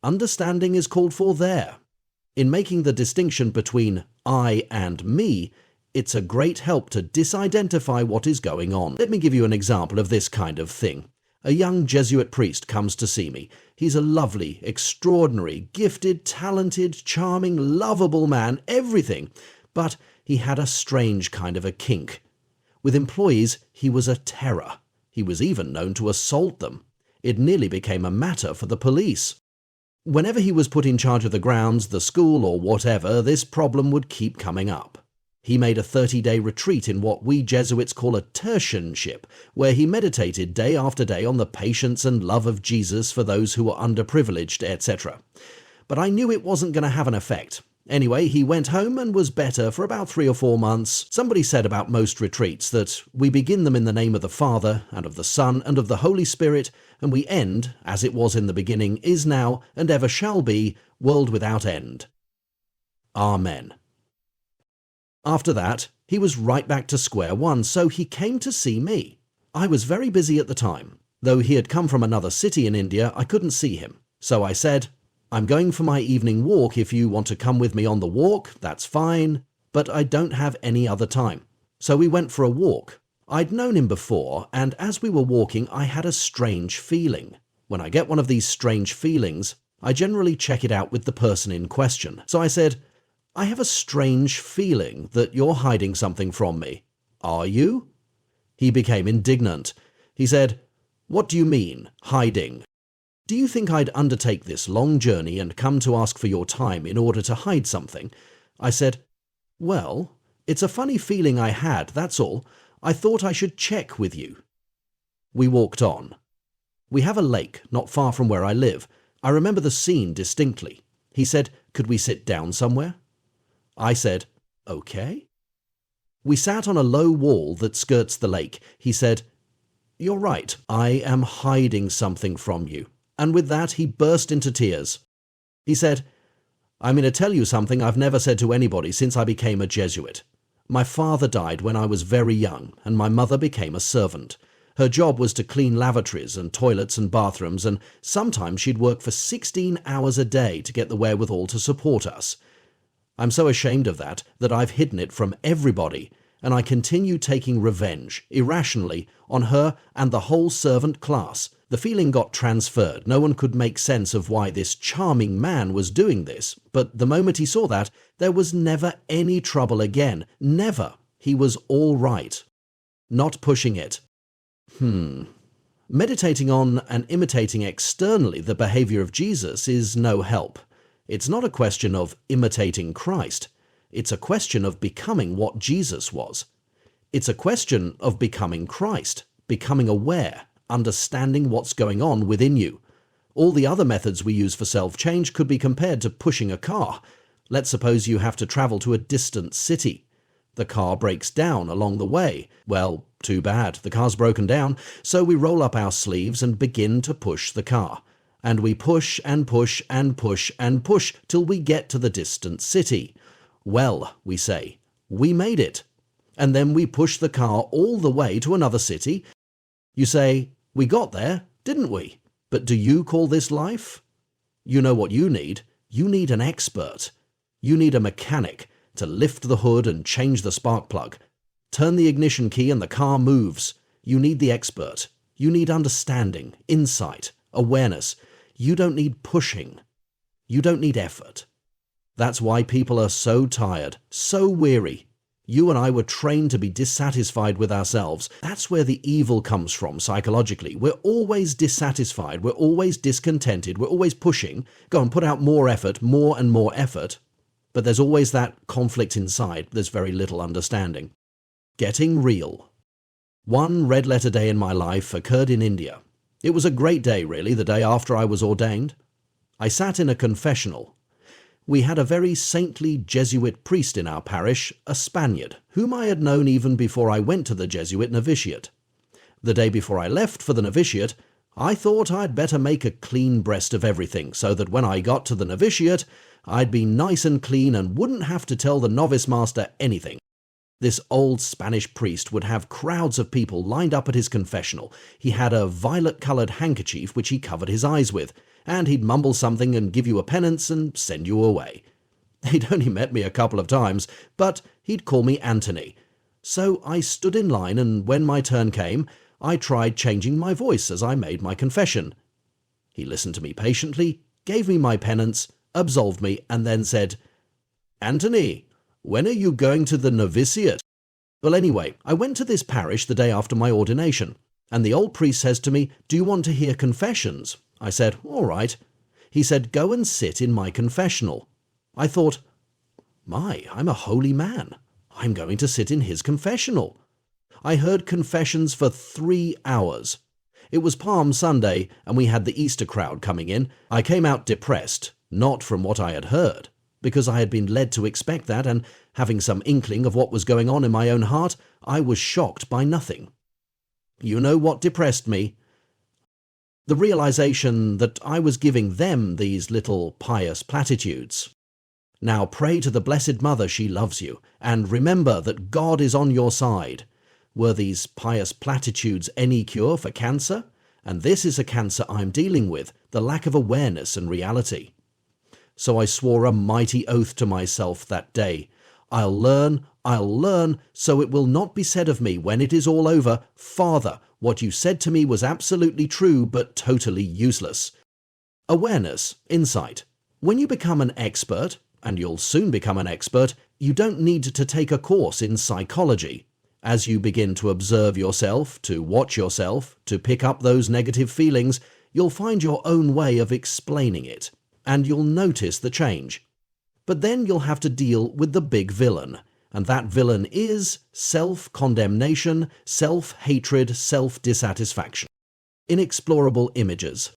Understanding is called for there. In making the distinction between I and me, it's a great help to disidentify what is going on. Let me give you an example of this kind of thing. A young Jesuit priest comes to see me. He's a lovely, extraordinary, gifted, talented, charming, lovable man, everything. But he had a strange kind of a kink. With employees, he was a terror. He was even known to assault them. It nearly became a matter for the police. Whenever he was put in charge of the grounds, the school, or whatever, this problem would keep coming up. He made a 30-day retreat in what we Jesuits call a tertianship, where he meditated day after day on the patience and love of Jesus for those who were underprivileged, etc. But I knew it wasn't going to have an effect. Anyway, he went home and was better for about 3 or 4 months. Somebody said about most retreats that we begin them in the name of the Father, and of the Son, and of the Holy Spirit, and we end, as it was in the beginning, is now, and ever shall be, world without end. Amen. After that, he was right back to square one, so he came to see me. I was very busy at the time. Though he had come from another city in India, I couldn't see him. So I said, "I'm going for my evening walk. If you want to come with me on the walk, that's fine, but I don't have any other time." So we went for a walk. I'd known him before, and as we were walking, I had a strange feeling. When I get one of these strange feelings, I generally check it out with the person in question. So I said, "I have a strange feeling that you're hiding something from me. Are you?" He became indignant. He said, "What do you mean, hiding? Do you think I'd undertake this long journey and come to ask for your time in order to hide something?" I said, "Well, it's a funny feeling I had, that's all. I thought I should check with you." We walked on. We have a lake not far from where I live. I remember the scene distinctly. He said, "Could we sit down somewhere?" I said, "Okay." We sat on a low wall that skirts the lake. He said, "You're right, I am hiding something from you." And with that, he burst into tears. He said, "I'm going to tell you something I've never said to anybody since I became a Jesuit. My father died when I was very young, and my mother became a servant. Her job was to clean lavatories and toilets and bathrooms, and sometimes she'd work for 16 hours a day to get the wherewithal to support us. I'm so ashamed of that I've hidden it from everybody, and I continue taking revenge, irrationally, on her and the whole servant class. The feeling got transferred. No one could make sense of why this charming man was doing this, but the moment he saw that, there was never any trouble again. Never. He was all right. Not pushing it. Meditating on and imitating externally the behavior of Jesus is no help. It's not a question of imitating Christ. It's a question of becoming what Jesus was. It's a question of becoming Christ, becoming aware, understanding what's going on within you. All the other methods we use for self-change could be compared to pushing a car. Let's suppose you have to travel to a distant city. The car breaks down along the way. Well, too bad, the car's broken down, so we roll up our sleeves and begin to push the car. And we push and push and push and push till we get to the distant city. Well, we say, we made it. And then we push the car all the way to another city. You say, we got there, didn't we? But do you call this life? You know what you need. You need an expert. You need a mechanic to lift the hood and change the spark plug. Turn the ignition key and the car moves. You need the expert. You need understanding, insight, awareness. You don't need pushing. You don't need effort. That's why people are so tired, so weary. You and I were trained to be dissatisfied with ourselves. That's where the evil comes from psychologically. We're always dissatisfied. We're always discontented. We're always pushing. Go and put out more effort, more and more effort. But there's always that conflict inside. There's very little understanding. Getting real. One red-letter day in my life occurred in India. It was a great day, really, the day after I was ordained. I sat in a confessional. We had a very saintly Jesuit priest in our parish, a Spaniard, whom I had known even before I went to the Jesuit novitiate. The day before I left for the novitiate, I thought I'd better make a clean breast of everything, so that when I got to the novitiate, I'd be nice and clean and wouldn't have to tell the novice master anything. This old Spanish priest would have crowds of people lined up at his confessional. He had a violet-coloured handkerchief which he covered his eyes with, and he'd mumble something and give you a penance and send you away. He'd only met me a couple of times, but he'd call me Anthony. So I stood in line, and when my turn came, I tried changing my voice as I made my confession. He listened to me patiently, gave me my penance, absolved me, and then said, "Anthony, when are you going to the novitiate?" Well, anyway, I went to this parish the day after my ordination, and the old priest says to me, "Do you want to hear confessions?" I said, "All right." He said, "Go and sit in my confessional." I thought, I'm a holy man. I'm going to sit in his confessional. I heard confessions for 3 hours. It was Palm Sunday, and we had the Easter crowd coming in. I came out depressed, not from what I had heard, because I had been led to expect that, and having some inkling of what was going on in my own heart, I was shocked by nothing. You know what depressed me? The realization that I was giving them these little pious platitudes. Now pray to the Blessed Mother, she loves you, and remember that God is on your side. Were these pious platitudes any cure for cancer? And this is a cancer I'm dealing with, the lack of awareness and reality. So I swore a mighty oath to myself that day. I'll learn, so it will not be said of me when it is all over, "Father, what you said to me was absolutely true, but totally useless." Awareness, insight. When you become an expert, and you'll soon become an expert, you don't need to take a course in psychology. As you begin to observe yourself, to watch yourself, to pick up those negative feelings, you'll find your own way of explaining it, and you'll notice the change. But then you'll have to deal with the big villain, and that villain is self-condemnation, self-hatred, self-dissatisfaction. Inexplorable images.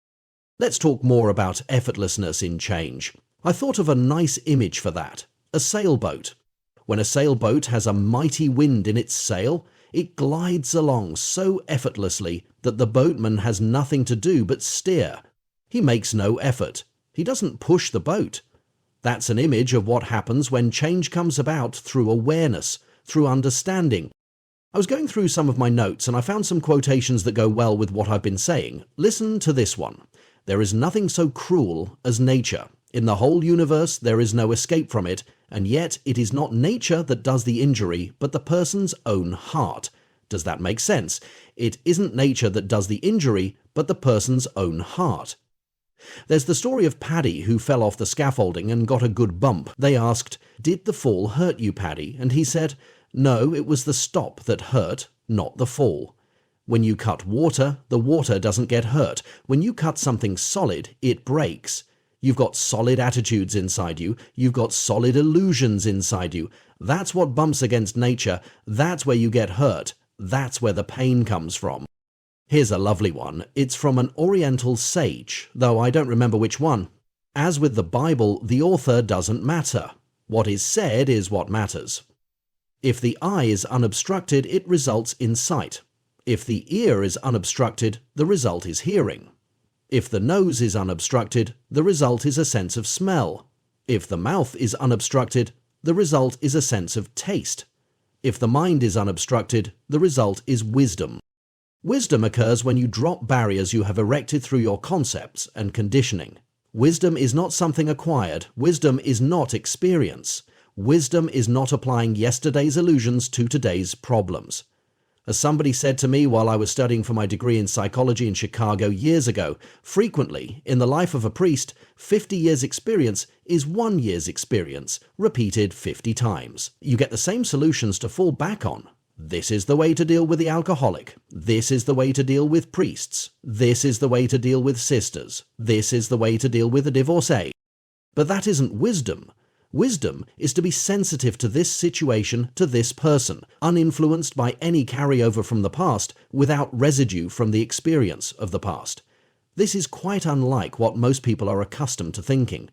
Let's talk more about effortlessness in change. I thought of a nice image for that, a sailboat. When a sailboat has a mighty wind in its sail, it glides along so effortlessly that the boatman has nothing to do but steer. He makes no effort. He doesn't push the boat. That's an image of what happens when change comes about through awareness, through understanding. I was going through some of my notes and I found some quotations that go well with what I've been saying. Listen to this one. "There is nothing so cruel as nature. In the whole universe there is no escape from it, and yet it is not nature that does the injury, but the person's own heart." Does that make sense? It isn't nature that does the injury, but the person's own heart. There's the story of Paddy, who fell off the scaffolding and got a good bump. They asked, "Did the fall hurt you, Paddy?" And he said, "No, it was the stop that hurt, not the fall. When you cut water, the water doesn't get hurt. When you cut something solid, it breaks. You've got solid attitudes inside you. You've got solid illusions inside you. That's what bumps against nature. That's where you get hurt. That's where the pain comes from." Here's a lovely one. It's from an Oriental sage, though I don't remember which one. As with the Bible, the author doesn't matter. What is said is what matters. If the eye is unobstructed, it results in sight. If the ear is unobstructed, the result is hearing. If the nose is unobstructed, the result is a sense of smell. If the mouth is unobstructed, the result is a sense of taste. If the mind is unobstructed, the result is wisdom. Wisdom occurs when you drop barriers you have erected through your concepts and conditioning. Wisdom is not something acquired. Wisdom is not experience. Wisdom is not applying yesterday's illusions to today's problems. As somebody said to me while I was studying for my degree in psychology in Chicago years ago, frequently, in the life of a priest, 50 years' experience is 1 year's experience, repeated 50 times. You get the same solutions to fall back on. This is the way to deal with the alcoholic. This is the way to deal with priests. This is the way to deal with sisters. This is the way to deal with a divorcee. But that isn't wisdom. Wisdom is to be sensitive to this situation, to this person, uninfluenced by any carryover from the past, without residue from the experience of the past. This is quite unlike what most people are accustomed to thinking.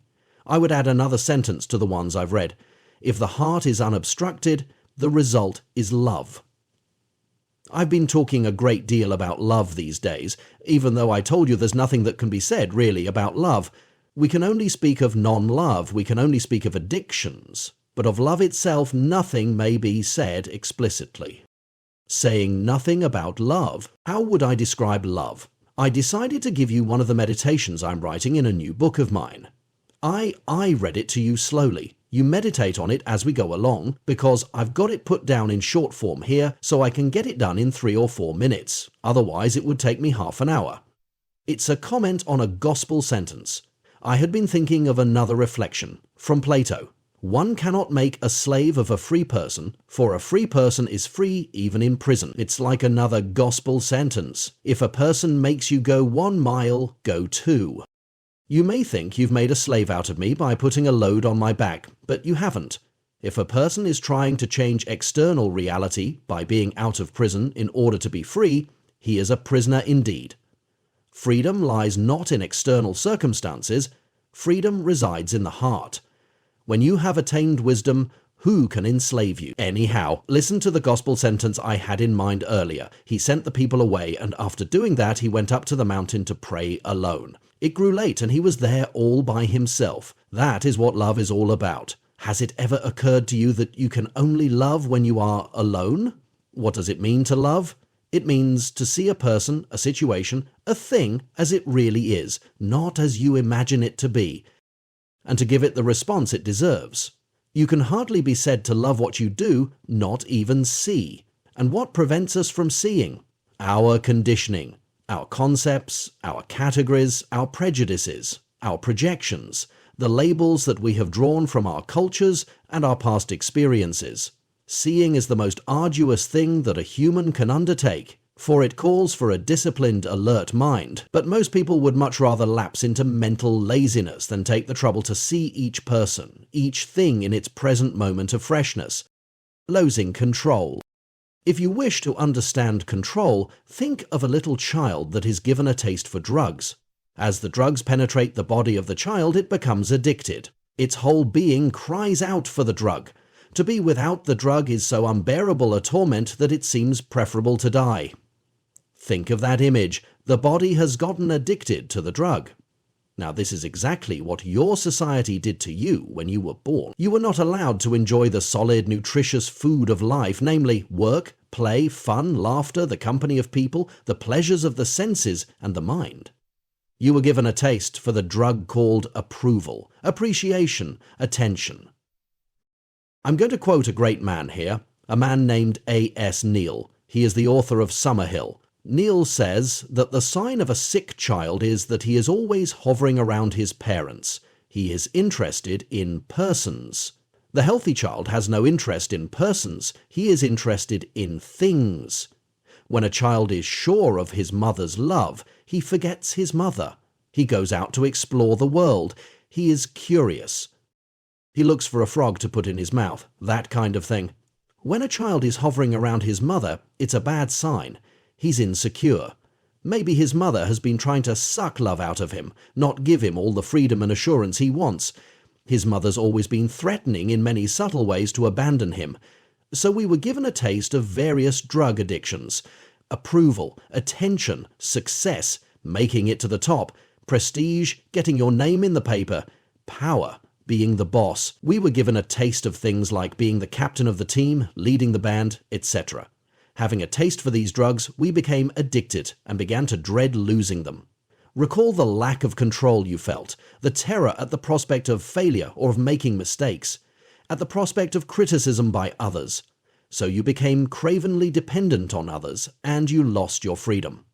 I would add another sentence to the ones I've read. If the heart is unobstructed, the result is love. I've been talking a great deal about love these days, even though I told you there's nothing that can be said, really, about love. We can only speak of non-love, we can only speak of addictions, but of love itself nothing may be said explicitly. Saying nothing about love. How would I describe love? I decided to give you one of the meditations I'm writing in a new book of mine. I read it to you slowly. You meditate on it as we go along, because I've got it put down in short form here so I can get it done in 3 or 4 minutes. Otherwise it would take me half an hour. It's a comment on a gospel sentence. I had been thinking of another reflection, from Plato. One cannot make a slave of a free person, for a free person is free even in prison. It's like another gospel sentence. If a person makes you go 1 mile, go 2. You may think you've made a slave out of me by putting a load on my back, but you haven't. If a person is trying to change external reality by being out of prison in order to be free, he is a prisoner indeed. Freedom lies not in external circumstances. Freedom resides in the heart. When you have attained wisdom, who can enslave you? Anyhow, listen to the gospel sentence I had in mind earlier. He sent the people away, and after doing that, he went up to the mountain to pray alone. It grew late, and he was there all by himself. That is what love is all about. Has it ever occurred to you that you can only love when you are alone? What does it mean to love? It means to see a person, a situation, a thing as it really is, not as you imagine it to be, and to give it the response it deserves. You can hardly be said to love what you do not even see. And what prevents us from seeing? Our conditioning, our concepts, our categories, our prejudices, our projections, the labels that we have drawn from our cultures and our past experiences. Seeing is the most arduous thing that a human can undertake, for it calls for a disciplined, alert mind, but most people would much rather lapse into mental laziness than take the trouble to see each person, each thing in its present moment of freshness. Losing control. If you wish to understand control, think of a little child that is given a taste for drugs. As the drugs penetrate the body of the child, it becomes addicted. Its whole being cries out for the drug. To be without the drug is so unbearable a torment that it seems preferable to die. Think of that image. The body has gotten addicted to the drug. Now, this is exactly what your society did to you when you were born. You were not allowed to enjoy the solid, nutritious food of life, namely work, play, fun, laughter, the company of people, the pleasures of the senses and the mind. You were given a taste for the drug called approval, appreciation, attention. I'm going to quote a great man here, a man named A.S. Neal. He is the author of Summerhill. Neil says that the sign of a sick child is that he is always hovering around his parents. He is interested in persons. The healthy child has no interest in persons. He is interested in things. When a child is sure of his mother's love, he forgets his mother. He goes out to explore the world. He is curious. He looks for a frog to put in his mouth, that kind of thing. When a child is hovering around his mother, it's a bad sign. He's insecure. Maybe his mother has been trying to suck love out of him, not give him all the freedom and assurance he wants. His mother's always been threatening in many subtle ways to abandon him. So we were given a taste of various drug addictions. Approval, attention, success, making it to the top, prestige, getting your name in the paper, power, being the boss. We were given a taste of things like being the captain of the team, leading the band, etc. Having a taste for these drugs, we became addicted and began to dread losing them. Recall the lack of control you felt, the terror at the prospect of failure or of making mistakes, at the prospect of criticism by others. So you became cravenly dependent on others, and you lost your freedom.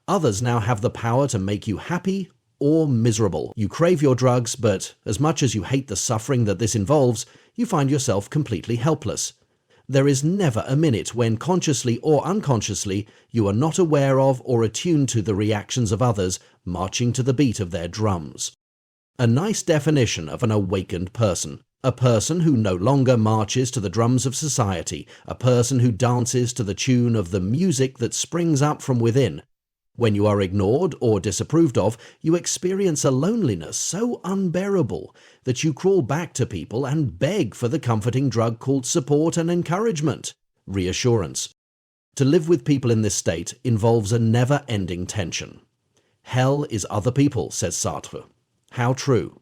Others now have the power to make you happy or miserable. You crave your drugs, but as much as you hate the suffering that this involves, you find yourself completely helpless. There is never a minute when, consciously or unconsciously, you are not aware of or attuned to the reactions of others marching to the beat of their drums. A nice definition of an awakened person. A person who no longer marches to the drums of society. A person who dances to the tune of the music that springs up from within. When you are ignored or disapproved of, you experience a loneliness so unbearable that you crawl back to people and beg for the comforting drug called support and encouragement, reassurance. To live with people in this state involves a never-ending tension. Hell is other people, says Sartre. How true.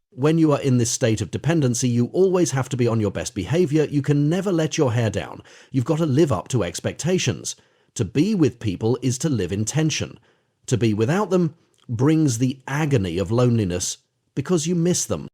When you are in this state of dependency, you always have to be on your best behavior. You can never let your hair down. You've got to live up to expectations. To be with people is to live in tension. To be without them brings the agony of loneliness because you miss them.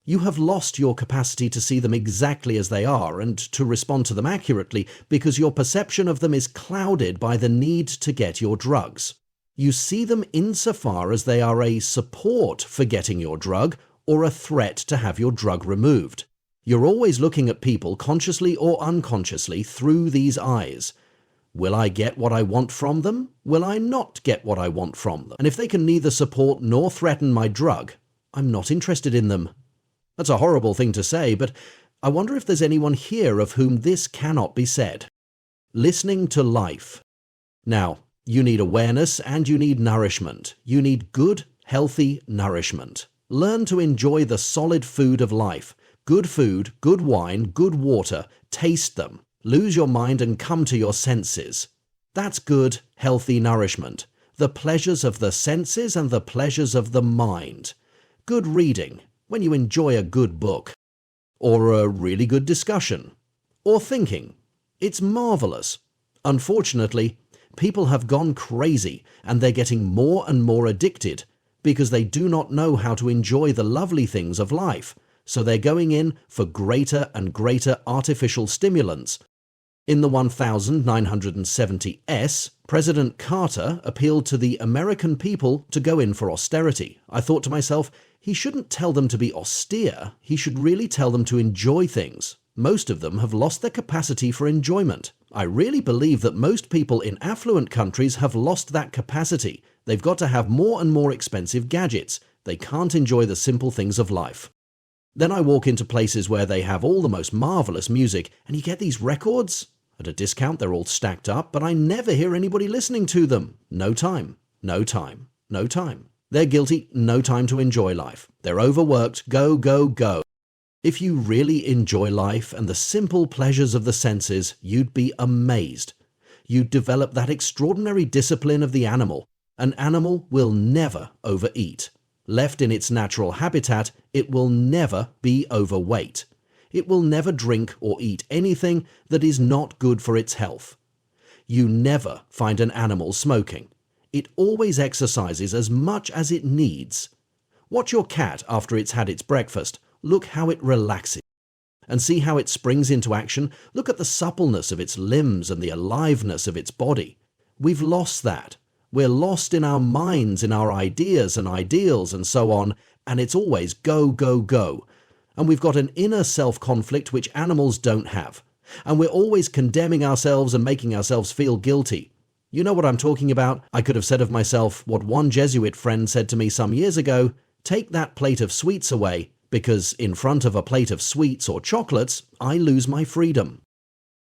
You have lost your capacity to see them exactly as they are and to respond to them accurately because your perception of them is clouded by the need to get your drugs. You see them insofar as they are a support for getting your drug or a threat to have your drug removed. You're always looking at people consciously or unconsciously through these eyes. Will I get what I want from them? Will I not get what I want from them? And if they can neither support nor threaten my drug, I'm not interested in them. That's a horrible thing to say, but I wonder if there's anyone here of whom this cannot be said. Listening to life. Now, you need awareness and you need nourishment. You need good, healthy nourishment. Learn to enjoy the solid food of life. Good food, good wine, good water. Taste them. Lose your mind and come to your senses. That's good, healthy nourishment. The pleasures of the senses and the pleasures of the mind. Good reading, when you enjoy a good book. Or a really good discussion. Or thinking. It's marvelous. Unfortunately, people have gone crazy and they're getting more and more addicted because they do not know how to enjoy the lovely things of life. So they're going in for greater and greater artificial stimulants. In the 1970s, President Carter appealed to the American people to go in for austerity. I thought to myself, he shouldn't tell them to be austere. He should really tell them to enjoy things. Most of them have lost their capacity for enjoyment. I really believe that most people in affluent countries have lost that capacity. They've got to have more and more expensive gadgets. They can't enjoy the simple things of life. Then I walk into places where they have all the most marvelous music, and you get these records. At a discount, they're all stacked up, but I never hear anybody listening to them. No time, no time, no time. They're guilty, no time to enjoy life. They're overworked, go, go, go. If you really enjoy life and the simple pleasures of the senses, you'd be amazed. You'd develop that extraordinary discipline of the animal. An animal will never overeat. Left in its natural habitat, it will never be overweight. It will never drink or eat anything that is not good for its health. You never find an animal smoking. It always exercises as much as it needs. Watch your cat after it's had its breakfast. Look how it relaxes. And see how it springs into action. Look at the suppleness of its limbs and the aliveness of its body. We've lost that. We're lost in our minds, in our ideas and ideals and so on, and it's always go, go, go. And we've got an inner self-conflict which animals don't have. And we're always condemning ourselves and making ourselves feel guilty. You know what I'm talking about? I could have said of myself what one Jesuit friend said to me some years ago: take that plate of sweets away, because in front of a plate of sweets or chocolates, I lose my freedom.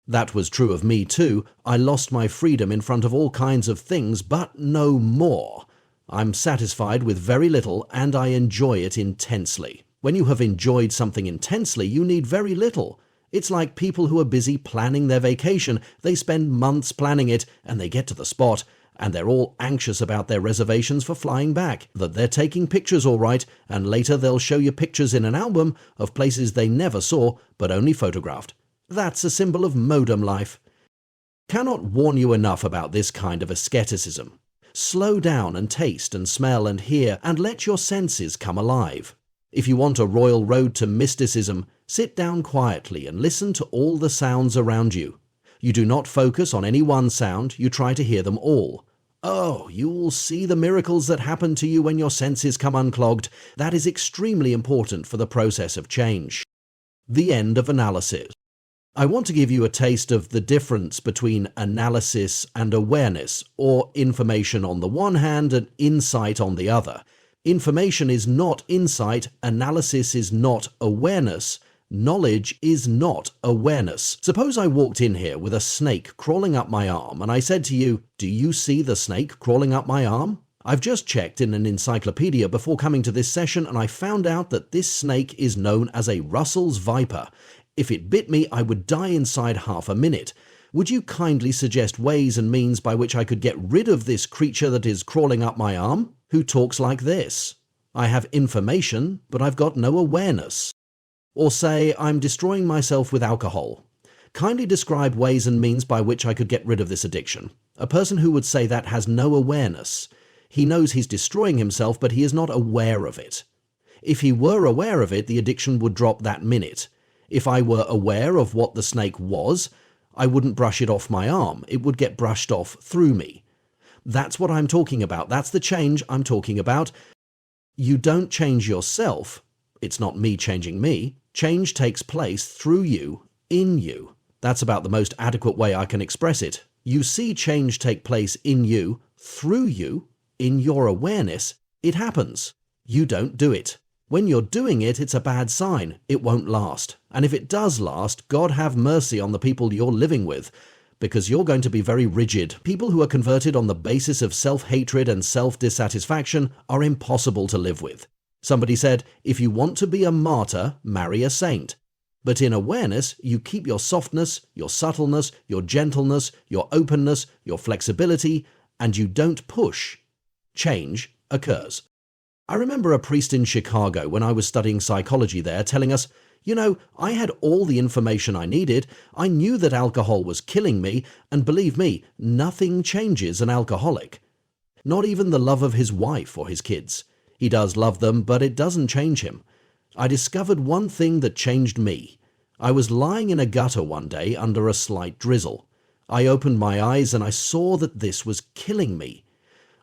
That was true of me too. I lost my freedom in front of all kinds of things, but no more. I'm satisfied with very little, and I enjoy it intensely. When you have enjoyed something intensely, you need very little. It's like people who are busy planning their vacation. They spend months planning it, and they get to the spot, and they're all anxious about their reservations for flying back, that they're taking pictures all right, and later they'll show you pictures in an album of places they never saw, but only photographed. That's a symbol of modem life. Cannot warn you enough about this kind of asceticism. Slow down and taste and smell and hear, and let your senses come alive. If you want a royal road to mysticism, sit down quietly and listen to all the sounds around you. You do not focus on any one sound, you try to hear them all. Oh, you'll see the miracles that happen to you when your senses come unclogged. That is extremely important for the process of change. The end of analysis. I want to give you a taste of the difference between analysis and awareness, or information on the one hand and insight on the other. Information is not insight, analysis is not awareness, knowledge is not awareness. Suppose I walked in here with a snake crawling up my arm and I said to you, do you see the snake crawling up my arm? I've just checked in an encyclopedia before coming to this session and I found out that this snake is known as a Russell's viper. If it bit me, I would die inside half a minute. Would you kindly suggest ways and means by which I could get rid of this creature that is crawling up my arm, who talks like this? I have information, but I've got no awareness. Or say, I'm destroying myself with alcohol. Kindly describe ways and means by which I could get rid of this addiction. A person who would say that has no awareness. He knows he's destroying himself, but he is not aware of it. If he were aware of it, the addiction would drop that minute. If I were aware of what the snake was, I wouldn't brush it off my arm. It would get brushed off through me. That's what I'm talking about. That's the change I'm talking about. You don't change yourself. It's not me changing me. Change takes place through you, in you. That's about the most adequate way I can express it. You see change take place in you, through you, in your awareness. It happens. You don't do it. When you're doing it, it's a bad sign. It won't last. And if it does last, God have mercy on the people you're living with, because you're going to be very rigid. People who are converted on the basis of self-hatred and self-dissatisfaction are impossible to live with. Somebody said, if you want to be a martyr, marry a saint. But in awareness, you keep your softness, your subtleness, your gentleness, your openness, your flexibility, and you don't push. Change occurs. I remember a priest in Chicago when I was studying psychology there telling us, you know, I had all the information I needed. I knew that alcohol was killing me, and believe me, nothing changes an alcoholic. Not even the love of his wife or his kids. He does love them, but it doesn't change him. I discovered one thing that changed me. I was lying in a gutter one day under a slight drizzle. I opened my eyes and I saw that this was killing me.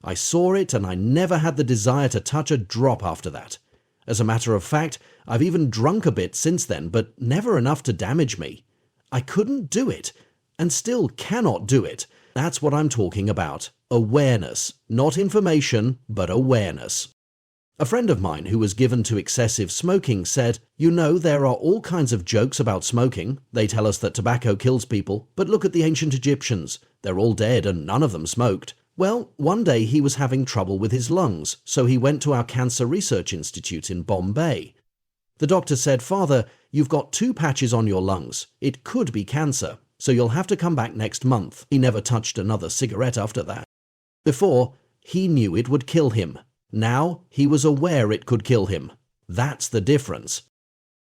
I saw it and I never had the desire to touch a drop after that. As a matter of fact, I've even drunk a bit since then, but never enough to damage me. I couldn't do it, and still cannot do it. That's what I'm talking about. Awareness. Not information, but awareness. A friend of mine who was given to excessive smoking said, you know, there are all kinds of jokes about smoking. They tell us that tobacco kills people, but look at the ancient Egyptians. They're all dead and none of them smoked. Well, one day he was having trouble with his lungs, so he went to our Cancer Research Institute in Bombay. The doctor said, Father, you've got 2 patches on your lungs. It could be cancer, so you'll have to come back next month. He never touched another cigarette after that. Before, he knew it would kill him. Now, he was aware it could kill him. That's the difference.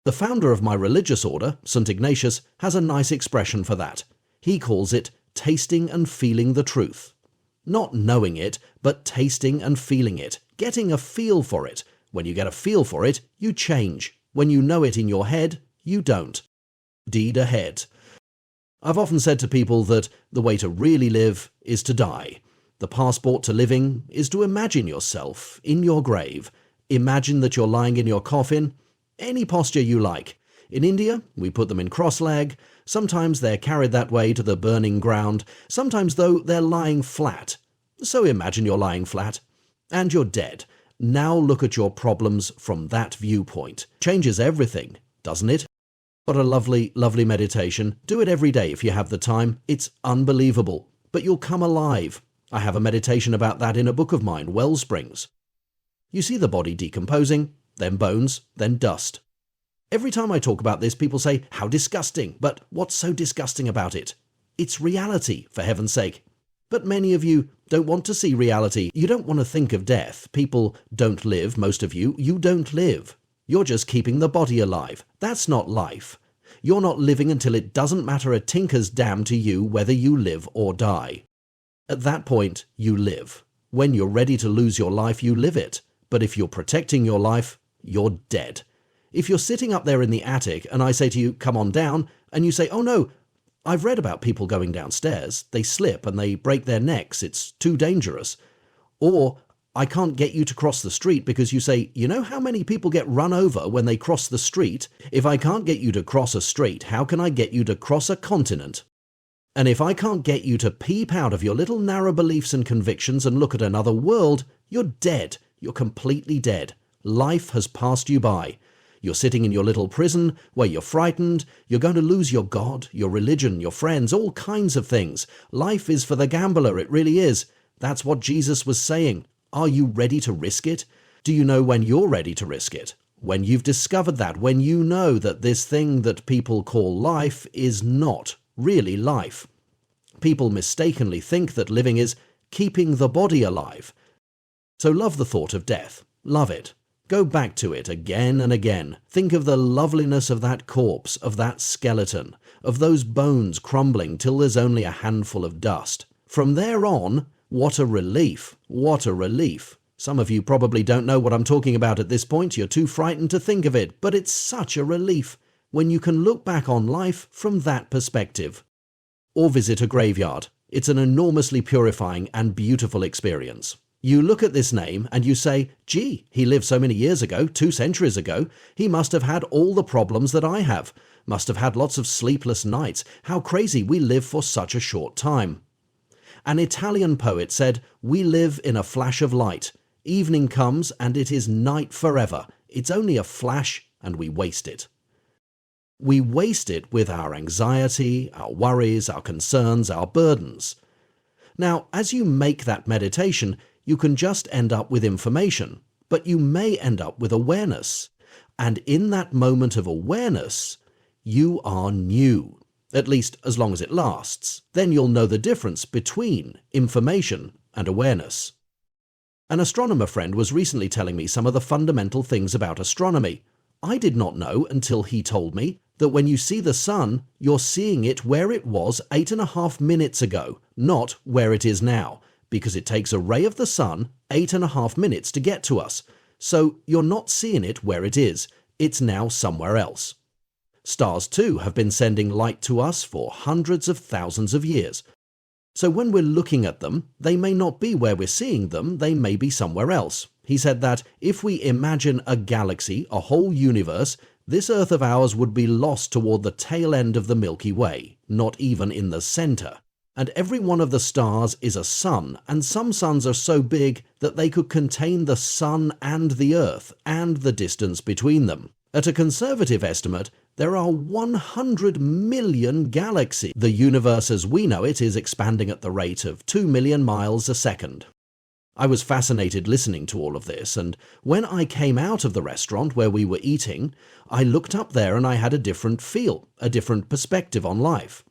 The founder of my religious order, St. Ignatius, has a nice expression for that. He calls it tasting and feeling the truth. Not knowing it, but tasting and feeling it, getting a feel for it. When you get a feel for it, you change. When you know it in your head, you don't. Deed ahead. I've often said to people that the way to really live is to die. The passport to living is to imagine yourself in your grave. Imagine that you're lying in your coffin, any posture you like. In India, we put them in cross-leg. Sometimes they're carried that way to the burning ground. Sometimes, though, they're lying flat. So imagine you're lying flat. And you're dead. Now look at your problems from that viewpoint. Changes everything, doesn't it? What a lovely, lovely meditation. Do it every day if you have the time. It's unbelievable. But you'll come alive. I have a meditation about that in a book of mine, Wellsprings. You see the body decomposing, then bones, then dust. Every time I talk about this, people say, how disgusting, but what's so disgusting about it? It's reality, for heaven's sake. But many of you don't want to see reality. You don't want to think of death. People don't live, most of you. You don't live. You're just keeping the body alive. That's not life. You're not living until it doesn't matter a tinker's damn to you whether you live or die. At that point, you live. When you're ready to lose your life, you live it. But if you're protecting your life, you're dead. If you're sitting up there in the attic and I say to you, come on down, and you say, oh no, I've read about people going downstairs. They slip and they break their necks. It's too dangerous. Or I can't get you to cross the street because you say, you know how many people get run over when they cross the street? If I can't get you to cross a street, how can I get you to cross a continent? And if I can't get you to peep out of your little narrow beliefs and convictions and look at another world, you're dead. You're completely dead. Life has passed you by. You're sitting in your little prison where you're frightened. You're going to lose your God, your religion, your friends, all kinds of things. Life is for the gambler. It really is. That's what Jesus was saying. Are you ready to risk it? Do you know when you're ready to risk it? When you've discovered that, when you know that this thing that people call life is not really life. People mistakenly think that living is keeping the body alive. So love the thought of death. Love it. Go back to it again and again. Think of the loveliness of that corpse, of that skeleton, of those bones crumbling till there's only a handful of dust. From there on, what a relief. What a relief. Some of you probably don't know what I'm talking about at this point. You're too frightened to think of it, but it's such a relief when you can look back on life from that perspective. Or visit a graveyard. It's an enormously purifying and beautiful experience. You look at this name and you say, gee, he lived so many years ago, 2 centuries ago. He must have had all the problems that I have. Must have had lots of sleepless nights. How crazy we live for such a short time. An Italian poet said, we live in a flash of light. Evening comes and it is night forever. It's only a flash and we waste it. We waste it with our anxiety, our worries, our concerns, our burdens. Now, as you make that meditation, you can just end up with information, but you may end up with awareness. And in that moment of awareness, you are new, at least as long as it lasts. Then you'll know the difference between information and awareness. An astronomer friend was recently telling me some of the fundamental things about astronomy. I did not know until he told me that when you see the sun, you're seeing it where it was 8.5 minutes ago, not where it is now, because it takes a ray of the sun 8.5 minutes to get to us. So you're not seeing it where it is. It's now somewhere else. Stars too have been sending light to us for hundreds of thousands of years. So when we're looking at them, they may not be where we're seeing them, they may be somewhere else. He said that if we imagine a galaxy, a whole universe, this Earth of ours would be lost toward the tail end of the Milky Way, not even in the center. And every one of the stars is a sun, and some suns are so big that they could contain the sun and the Earth, and the distance between them. At a conservative estimate, there are 100 million galaxies. The universe as we know it is expanding at the rate of 2 million miles a second. I was fascinated listening to all of this, and when I came out of the restaurant where we were eating, I looked up there and I had a different feel, a different perspective on life.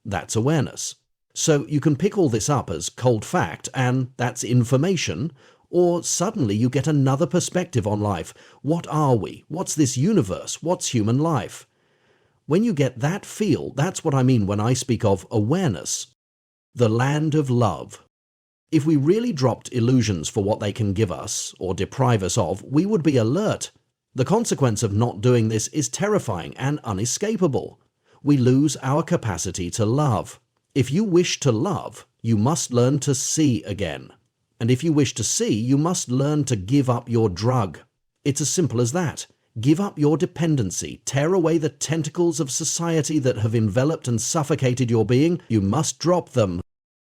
That's awareness. So you can pick all this up as cold fact, and that's information, or suddenly you get another perspective on life. What are we? What's this universe? What's human life? When you get that feel, that's what I mean when I speak of awareness. The land of love. If we really dropped illusions for what they can give us, or deprive us of, we would be alert. The consequence of not doing this is terrifying and unescapable. we lose our capacity to love. If you wish to love, you must learn to see again. And if you wish to see, you must learn to give up your drug. It's as simple as that. Give up your dependency, tear away the tentacles of society that have enveloped and suffocated your being. You must drop them.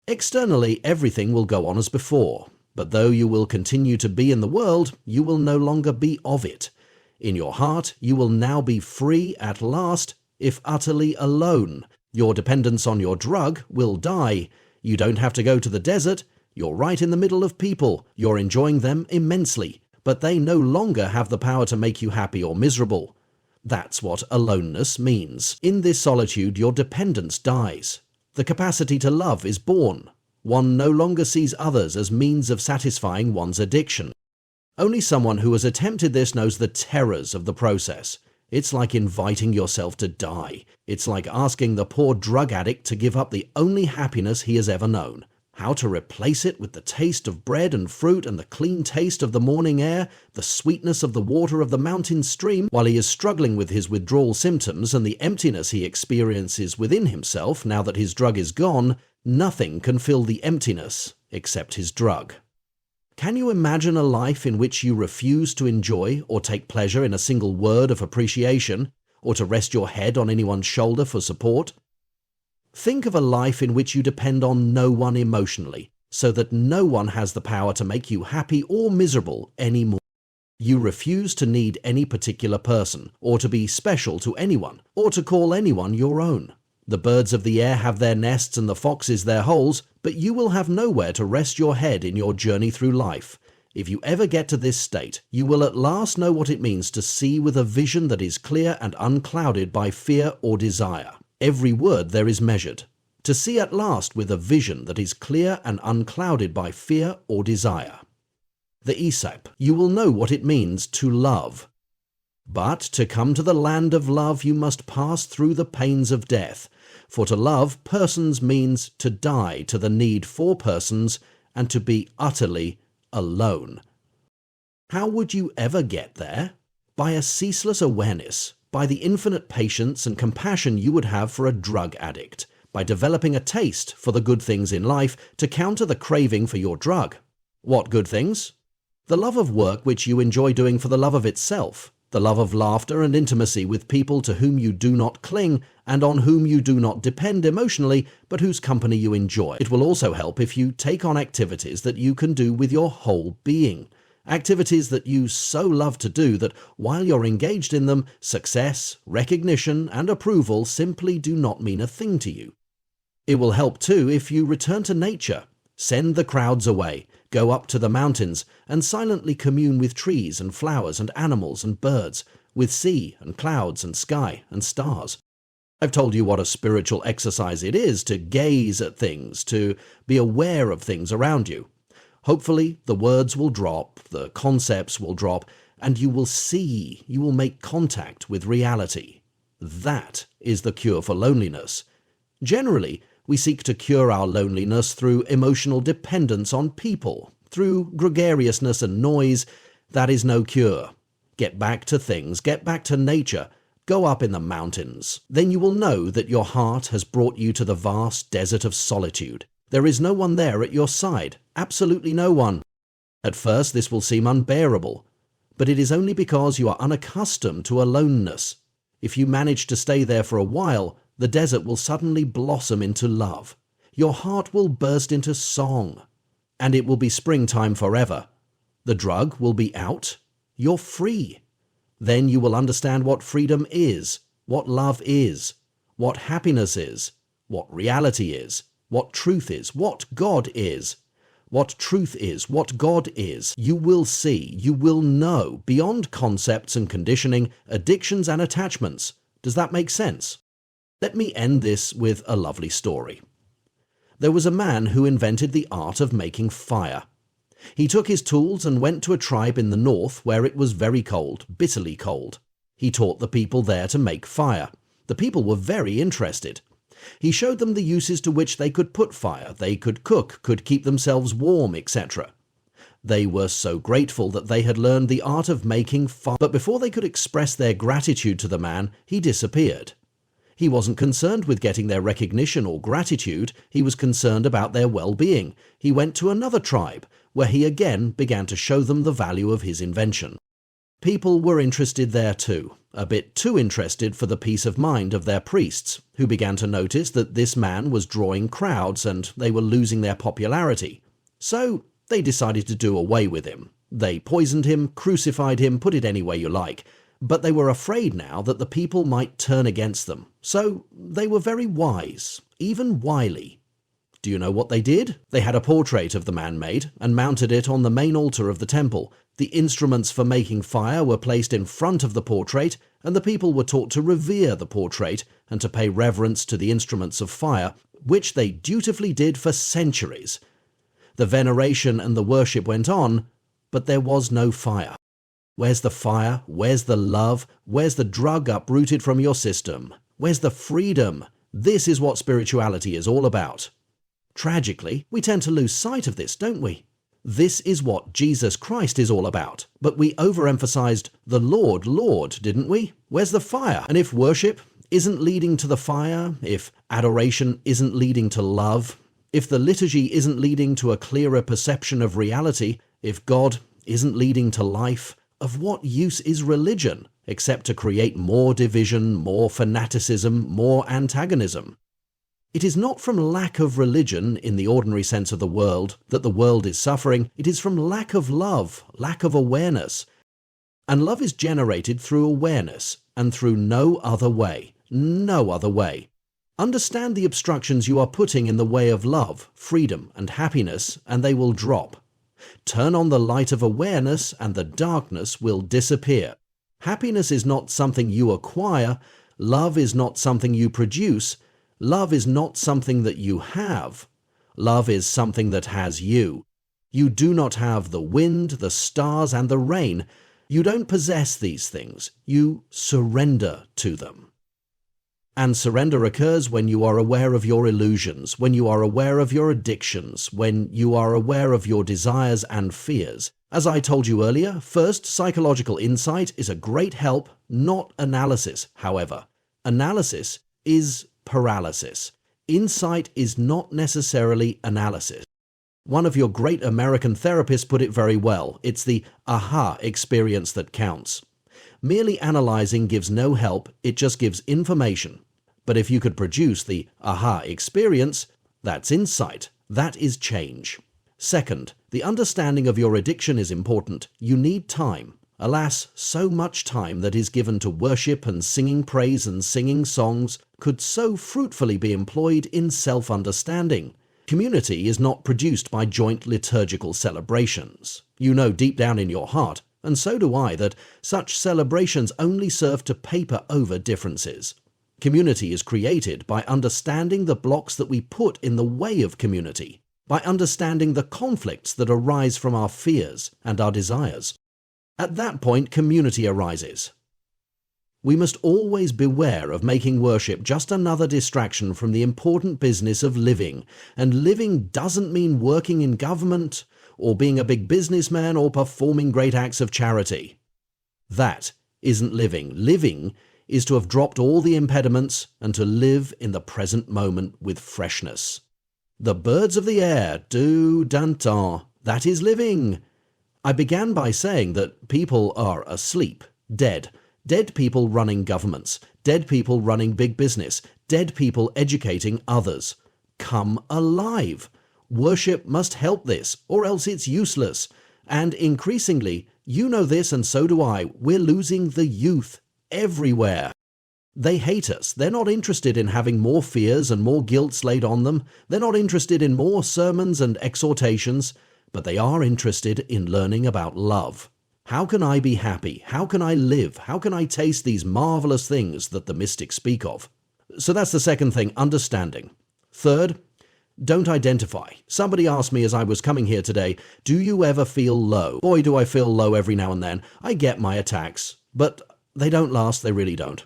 Externally, everything will go on as before, but though you will continue to be in the world, you will no longer be of it. In your heart, you will now be free at last, if utterly alone. Your dependence on your drug will die. You don't have to go to the desert. You're right in the middle of people. You're enjoying them immensely, but they no longer have the power to make you happy or miserable. That's what aloneness means. In this solitude, your dependence dies. The capacity to love is born. One no longer sees others as means of satisfying one's addiction. Only someone who has attempted this knows the terrors of the process. It's like inviting yourself to die. It's like asking the poor drug addict to give up the only happiness he has ever known. How to replace it with the taste of bread and fruit and the clean taste of the morning air, the sweetness of the water of the mountain stream, while he is struggling with his withdrawal symptoms and the emptiness he experiences within himself now that his drug is gone. Nothing can fill the emptiness except his drug. Can you imagine a life in which you refuse to enjoy or take pleasure in a single word of appreciation, or to rest your head on anyone's shoulder for support? Think of a life in which you depend on no one emotionally, so that no one has the power to make you happy or miserable anymore. You refuse to need any particular person, or to be special to anyone, or to call anyone your own. The birds of the air have their nests and the foxes their holes, but you will have nowhere to rest your head in your journey through life. If you ever get to this state, you will at last know what it means to see with a vision that is clear and unclouded by fear or desire. Every word there is measured. To see at last with a vision that is clear and unclouded by fear or desire. The Aesop, you will know what it means to love. But to come to the land of love you must pass through the pains of death, for to love persons means to die to the need for persons and to be utterly alone. How would you ever get there? By a ceaseless awareness, by the infinite patience and compassion you would have for a drug addict, by developing a taste for the good things in life to counter the craving for your drug. What good things? The love of work which you enjoy doing for the love of itself. The love of laughter and intimacy with people to whom you do not cling and on whom you do not depend emotionally, but whose company you enjoy. It will also help if you take on activities that you can do with your whole being. Activities that you so love to do that while you're engaged in them, success, recognition, and approval simply do not mean a thing to you. It will help too if you return to nature. Send the crowds away, go up to the mountains, and silently commune with trees and flowers and animals and birds, with sea and clouds and sky and stars. I've told you what a spiritual exercise it is to gaze at things, to be aware of things around you. Hopefully the words will drop, the concepts will drop, and you will see, you will make contact with reality. That is the cure for loneliness. Generally, we seek to cure our loneliness through emotional dependence on people, through gregariousness and noise. That is no cure. Get back to things, get back to nature, go up in the mountains. Then you will know that your heart has brought you to the vast desert of solitude. There is no one there at your side, absolutely no one. At first this will seem unbearable, but it is only because you are unaccustomed to aloneness. If you manage to stay there for a while, the desert will suddenly blossom into love. Your heart will burst into song, and it will be springtime forever. The drug will be out. You're free. Then you will understand what freedom is, what love is, what happiness is, what reality is, what truth is, what God is. What truth is, what God is. You will see, you will know, beyond concepts and conditioning, addictions and attachments. Does that make sense? Let me end this with a lovely story. There was a man who invented the art of making fire. He took his tools and went to a tribe in the north where it was very cold, bitterly cold. He taught the people there to make fire. The people were very interested. He showed them the uses to which they could put fire, they could cook, could keep themselves warm, etc. They were so grateful that they had learned the art of making fire. But before they could express their gratitude to the man, he disappeared. He wasn't concerned with getting their recognition or gratitude, he was concerned about their well-being. He went to another tribe, where he again began to show them the value of his invention. People were interested there too, a bit too interested for the peace of mind of their priests, who began to notice that this man was drawing crowds and they were losing their popularity. So they decided to do away with him. They poisoned him, crucified him, put it any way you like. But they were afraid now that the people might turn against them. So they were very wise, even wily. Do you know what they did? They had a portrait of the man made and mounted it on the main altar of the temple. The instruments for making fire were placed in front of the portrait, and the people were taught to revere the portrait and to pay reverence to the instruments of fire, which they dutifully did for centuries. The veneration and the worship went on, but there was no fire. Where's the fire? Where's the love? Where's the drug uprooted from your system? Where's the freedom? This is what spirituality is all about. Tragically, we tend to lose sight of this, don't we? This is what Jesus Christ is all about. But we overemphasized the Lord, Lord, didn't we? Where's the fire? And if worship isn't leading to the fire, if adoration isn't leading to love, if the liturgy isn't leading to a clearer perception of reality, if God isn't leading to life, of what use is religion, except to create more division, more fanaticism, more antagonism? It is not from lack of religion in the ordinary sense of the world that the world is suffering. It is from lack of love, lack of awareness. And love is generated through awareness and through no other way. No other way. Understand the obstructions you are putting in the way of love, freedom, and happiness, and they will drop. Turn on the light of awareness and the darkness will disappear. Happiness is not something you acquire. Love is not something you produce. Love is not something that you have. Love is something that has you. You do not have the wind, the stars, and the rain. You don't possess these things. You surrender to them. And surrender occurs when you are aware of your illusions, when you are aware of your addictions, when you are aware of your desires and fears. As I told you earlier, first, psychological insight is a great help, not analysis, however. Analysis is paralysis. Insight is not necessarily analysis. One of your great American therapists put it very well. It's the aha experience that counts. Merely analyzing gives no help, it just gives information. But if you could produce the aha experience, that's insight, that is change. Second, the understanding of your addiction is important. You need time. Alas, so much time that is given to worship and singing praise and singing songs could so fruitfully be employed in self-understanding. Community is not produced by joint liturgical celebrations. You know deep down in your heart, and so do I, that such celebrations only serve to paper over differences. Community is created by understanding the blocks that we put in the way of community, by understanding the conflicts that arise from our fears and our desires. At that point, community arises. We must always beware of making worship just another distraction from the important business of living, and living doesn't mean working in government, or being a big businessman, or performing great acts of charity. That isn't living. Living is to have dropped all the impediments and to live in the present moment with freshness. The birds of the air do danton. That is living. I began by saying that people are asleep, dead. Dead people running governments, dead people running big business, dead people educating others. Come alive. Worship must help this, or else it's useless. And increasingly, you know this and so do I, we're losing the youth everywhere. They hate us. They're not interested in having more fears and more guilt laid on them. They're not interested in more sermons and exhortations, but they are interested in learning about love. How can I be happy? How can I live? How can I taste these marvelous things that the mystics speak of? So that's the second thing, understanding. Third, don't identify. Somebody asked me as I was coming here today, do you ever feel low? Boy, do I feel low every now and then. I get my attacks, but they don't last, they really don't.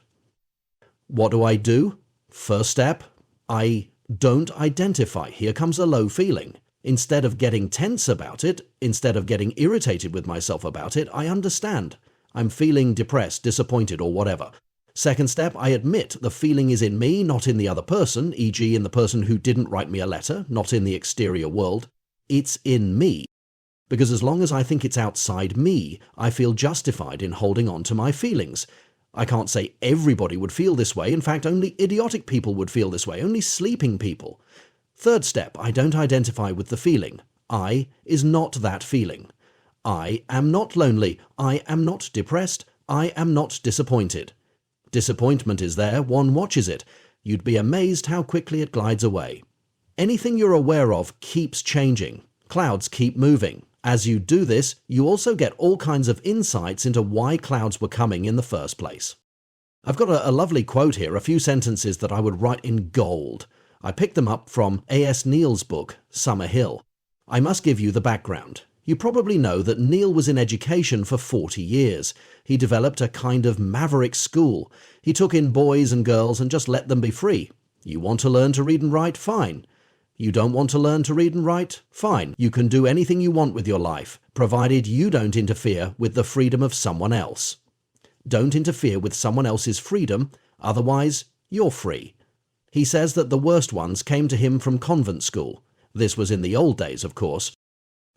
What do? First step, I don't identify. Here comes a low feeling. Instead of getting tense about it, instead of getting irritated with myself about it, I understand. I'm feeling depressed, disappointed, or whatever. Second step, I admit the feeling is in me, not in the other person, e.g. in the person who didn't write me a letter, not in the exterior world. It's in me. Because as long as I think it's outside me, I feel justified in holding on to my feelings. I can't say everybody would feel this way. In fact, only idiotic people would feel this way, only sleeping people. Third step, I don't identify with the feeling. I is not that feeling. I am not lonely. I am not depressed. I am not disappointed. Disappointment is there, one watches it. You'd be amazed how quickly it glides away. Anything you're aware of keeps changing. Clouds keep moving. As you do this, you also get all kinds of insights into why clouds were coming in the first place. I've got a lovely quote here, a few sentences that I would write in gold. I picked them up from A.S. Neil's book, Summer Hill. I must give you the background. You probably know that Neil was in education for 40 years. He developed a kind of maverick school. He took in boys and girls and just let them be free. You want to learn to read and write? Fine. You don't want to learn to read and write? Fine. You can do anything you want with your life, provided you don't interfere with the freedom of someone else. Don't interfere with someone else's freedom, otherwise you're free. He says that the worst ones came to him from convent school. This was in the old days, of course.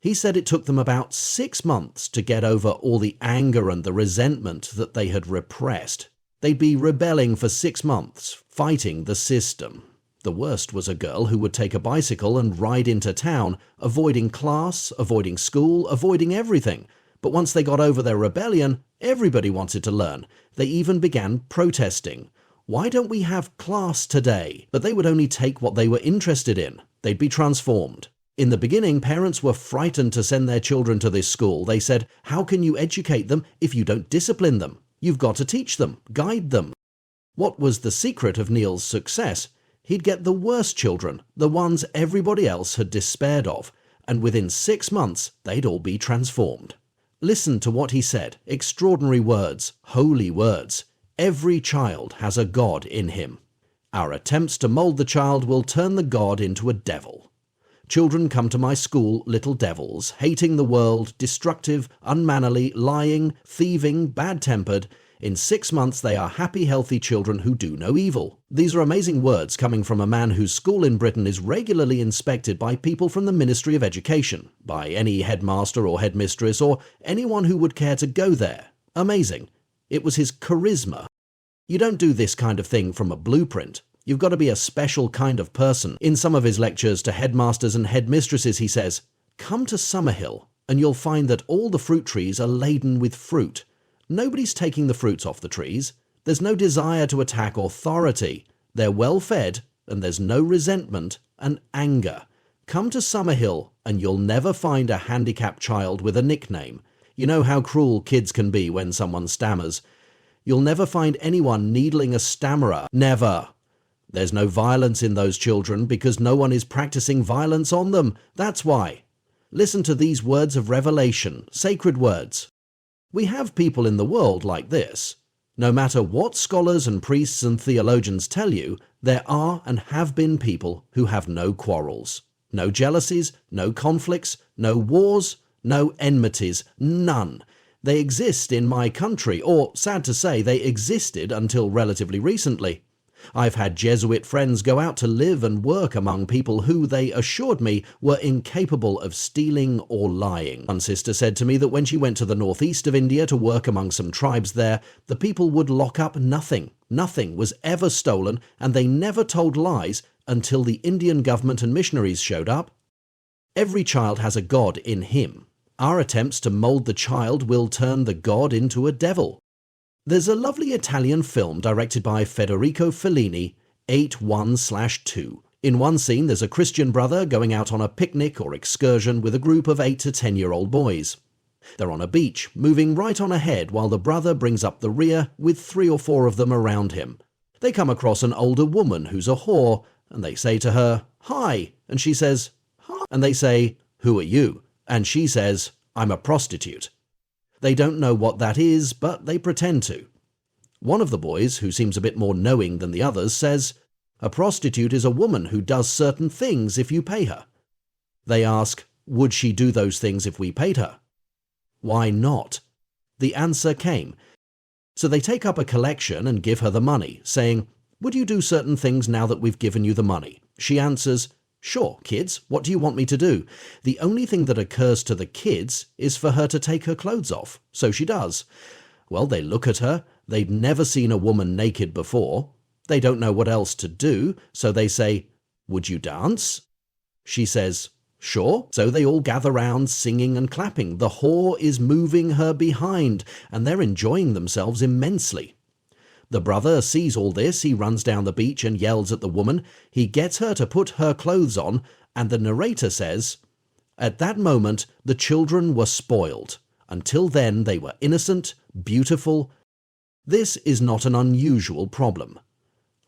He said it took them about 6 months to get over all the anger and the resentment that they had repressed. They'd be rebelling for 6 months, fighting the system. The worst was a girl who would take a bicycle and ride into town, avoiding class, avoiding school, avoiding everything. But once they got over their rebellion, everybody wanted to learn. They even began protesting. Why don't we have class today? But they would only take what they were interested in. They'd be transformed. In the beginning, parents were frightened to send their children to this school. They said, how can you educate them if you don't discipline them? You've got to teach them, guide them. What was the secret of Neil's success? He'd get the worst children, the ones everybody else had despaired of, and within 6 months, they'd all be transformed. Listen to what he said, extraordinary words, holy words. Every child has a God in him. Our attempts to mold the child will turn the God into a devil. Children come to my school little devils, hating the world, destructive, unmannerly, lying, thieving, bad-tempered. In 6 months they are happy, healthy children who do no evil. These are amazing words coming from a man whose school in Britain is regularly inspected by people from the Ministry of Education, by any headmaster or headmistress or anyone who would care to go there. Amazing. It was his charisma. You don't do this kind of thing from a blueprint. You've got to be a special kind of person. In some of his lectures to headmasters and headmistresses, he says, come to Summerhill and you'll find that all the fruit trees are laden with fruit. Nobody's taking the fruits off the trees. There's no desire to attack authority. They're well fed and there's no resentment and anger. Come to Summerhill and you'll never find a handicapped child with a nickname. You know how cruel kids can be when someone stammers. You'll never find anyone needling a stammerer. Never. There's no violence in those children because no one is practicing violence on them. That's why. Listen to these words of revelation, sacred words. We have people in the world like this. No matter what scholars and priests and theologians tell you, there are and have been people who have no quarrels, no jealousies, no conflicts, no wars, no enmities, none. They exist in my country, or, sad to say, they existed until relatively recently. I've had Jesuit friends go out to live and work among people who, they assured me, were incapable of stealing or lying. One sister said to me that when she went to the northeast of India to work among some tribes there, the people would lock up nothing. Nothing was ever stolen, and they never told lies until the Indian government and missionaries showed up. Every child has a God in him. Our attempts to mold the child will turn the God into a devil. There's a lovely Italian film directed by Federico Fellini, 8-1/2. In one scene, there's a Christian brother going out on a picnic or excursion with a group of 8 to 10-year-old boys. They're on a beach, moving right on ahead while the brother brings up the rear with 3 or 4 of them around him. They come across an older woman who's a whore, and they say to her, "Hi," and she says, "Hi," and they say, "Who are you?" and she says, "I'm a prostitute." They don't know what that is, but they pretend to. One of the boys, who seems a bit more knowing than the others, says, "A prostitute is a woman who does certain things if you pay her." They ask, "Would she do those things if we paid her?" "Why not?" The answer came. So they take up a collection and give her the money, saying, "Would you do certain things now that we've given you the money?" She answers, "Sure, kids, what do you want me to do?" The only thing that occurs to the kids is for her to take her clothes off, so she does. Well, they look at her, they've never seen a woman naked before, they don't know what else to do, so they say, "Would you dance?" She says, "Sure." So they all gather round singing and clapping. The whore is moving her behind, and they're enjoying themselves immensely. The brother sees all this, he runs down the beach and yells at the woman. He gets her to put her clothes on, and the narrator says, "At that moment, the children were spoiled. Until then, they were innocent, beautiful." This is not an unusual problem.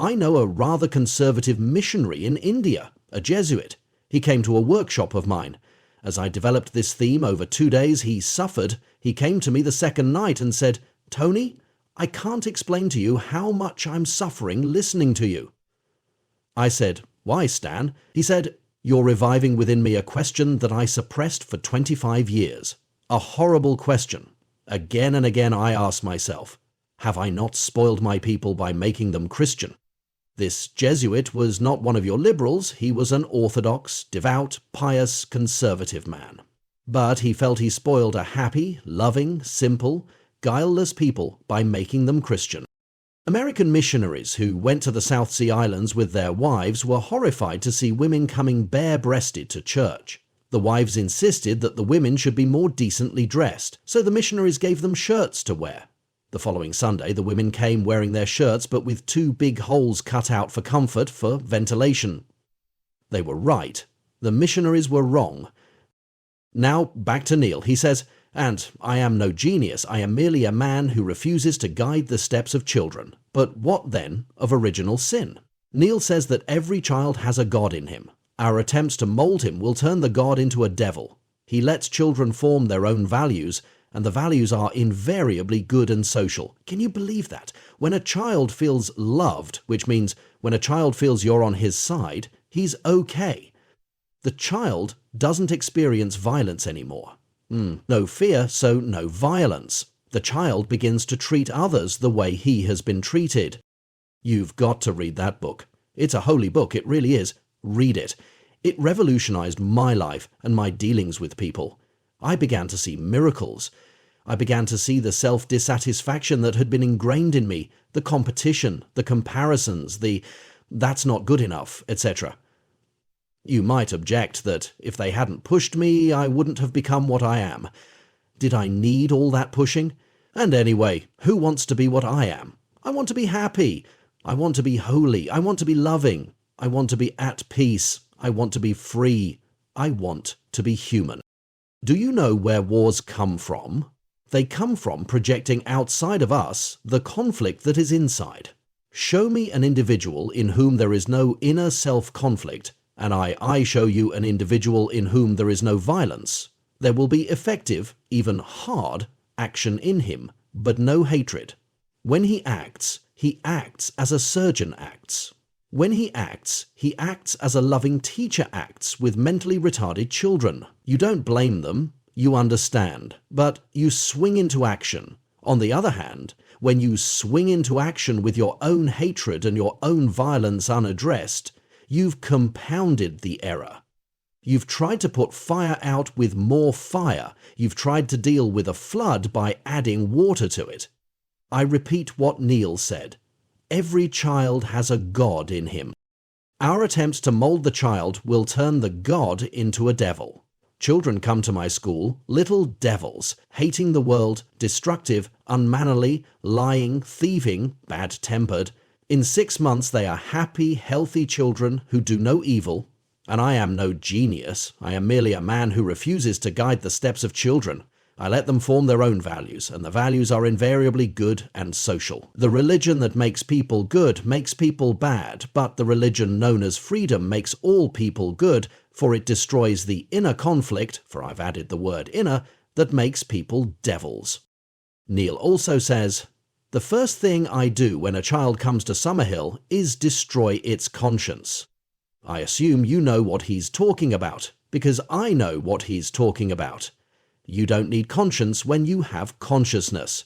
I know a rather conservative missionary in India, a Jesuit. He came to a workshop of mine. As I developed this theme over 2 days, he suffered. He came to me the second night and said, "Tony, I can't explain to you how much I'm suffering listening to you." I said, "Why, Stan?" He said, "You're reviving within me a question that I suppressed for 25 years. A horrible question. Again and again I ask myself, have I not spoiled my people by making them Christian?" This Jesuit was not one of your liberals. He was an orthodox, devout, pious, conservative man. But he felt he spoiled a happy, loving, simple, guileless people by making them Christian. American missionaries who went to the South Sea Islands with their wives were horrified to see women coming bare-breasted to church. The wives insisted that the women should be more decently dressed, so the missionaries gave them shirts to wear. The following Sunday, the women came wearing their shirts but with 2 big holes cut out for comfort, for ventilation. They were right. The missionaries were wrong. Now, back to Neil. He says, "And I am no genius. I am merely a man who refuses to guide the steps of children. But what, then, of original sin?" Neil says that every child has a God in him. Our attempts to mold him will turn the God into a devil. He lets children form their own values, and the values are invariably good and social. Can you believe that? When a child feels loved, which means when a child feels you're on his side, he's okay. The child doesn't experience violence anymore. No fear, so no violence. The child begins to treat others the way he has been treated. You've got to read that book. It's a holy book, it really is. Read it. It revolutionized my life and my dealings with people. I began to see miracles. I began to see the self-dissatisfaction that had been ingrained in me, the competition, the comparisons, the "that's not good enough," etc. You might object that if they hadn't pushed me, I wouldn't have become what I am. Did I need all that pushing? And anyway, who wants to be what I am? I want to be happy. I want to be holy. I want to be loving. I want to be at peace. I want to be free. I want to be human. Do you know where wars come from? They come from projecting outside of us the conflict that is inside. Show me an individual in whom there is no inner self-conflict, and I show you an individual in whom there is no violence. There will be effective, even hard, action in him, but no hatred. When he acts as a surgeon acts. When he acts as a loving teacher acts with mentally retarded children. You don't blame them, you understand, but you swing into action. On the other hand, when you swing into action with your own hatred and your own violence unaddressed, you've compounded the error. You've tried to put fire out with more fire. You've tried to deal with a flood by adding water to it. I repeat what Neil said. Every child has a God in him. Our attempts to mold the child will turn the God into a devil. Children come to my school, little devils, hating the world, destructive, unmannerly, lying, thieving, bad-tempered. In 6 months they are happy, healthy children who do no evil. And I am no genius. I am merely a man who refuses to guide the steps of children. I let them form their own values, and the values are invariably good and social. The religion that makes people good makes people bad, but the religion known as freedom makes all people good, for it destroys the inner conflict, for I've added the word inner, that makes people devils. Neil also says, "The first thing I do when a child comes to Summerhill is destroy its conscience." I assume you know what he's talking about, because I know what he's talking about. You don't need conscience when you have consciousness.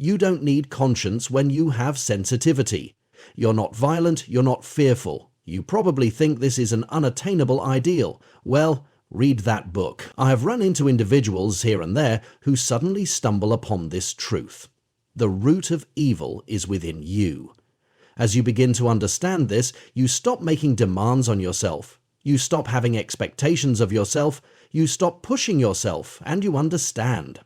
You don't need conscience when you have sensitivity. You're not violent, you're not fearful. You probably think this is an unattainable ideal. Well, read that book. I have run into individuals here and there who suddenly stumble upon this truth. The root of evil is within you. As you begin to understand this, you stop making demands on yourself. You stop having expectations of yourself. You stop pushing yourself, and you understand.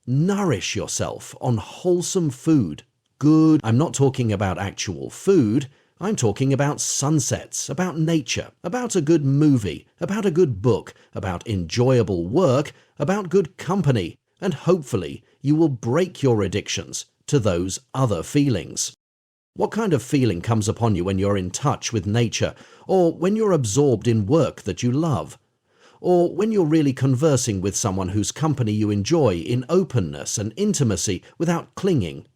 Nourish yourself on wholesome food. Good. I'm not talking about actual food. I'm talking about sunsets, about nature, about a good movie, about a good book, about enjoyable work, about good company, and hopefully you will break your addictions to those other feelings. What kind of feeling comes upon you when you're in touch with nature, or when you're absorbed in work that you love, or when you're really conversing with someone whose company you enjoy in openness and intimacy without clinging?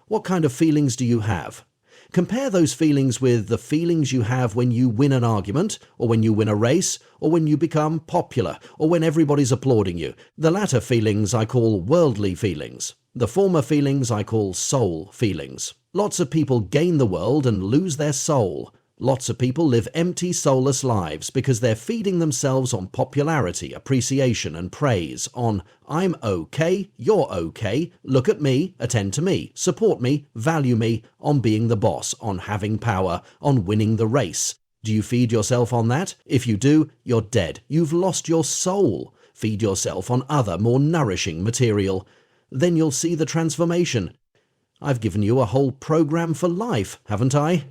What kind of feelings do you have? Compare those feelings with the feelings you have when you win an argument, or when you win a race, or when you become popular, or when everybody's applauding you. The latter feelings I call worldly feelings. The former feelings I call soul feelings. Lots of people gain the world and lose their soul. Lots of people live empty, soulless lives because they're feeding themselves on popularity, appreciation, and praise, on I'm okay, you're okay, look at me, attend to me, support me, value me, on being the boss, on having power, on winning the race. Do you feed yourself on that? If you do, you're dead. You've lost your soul. Feed yourself on other, more nourishing material. Then you'll see the transformation. I've given you a whole program for life, haven't I?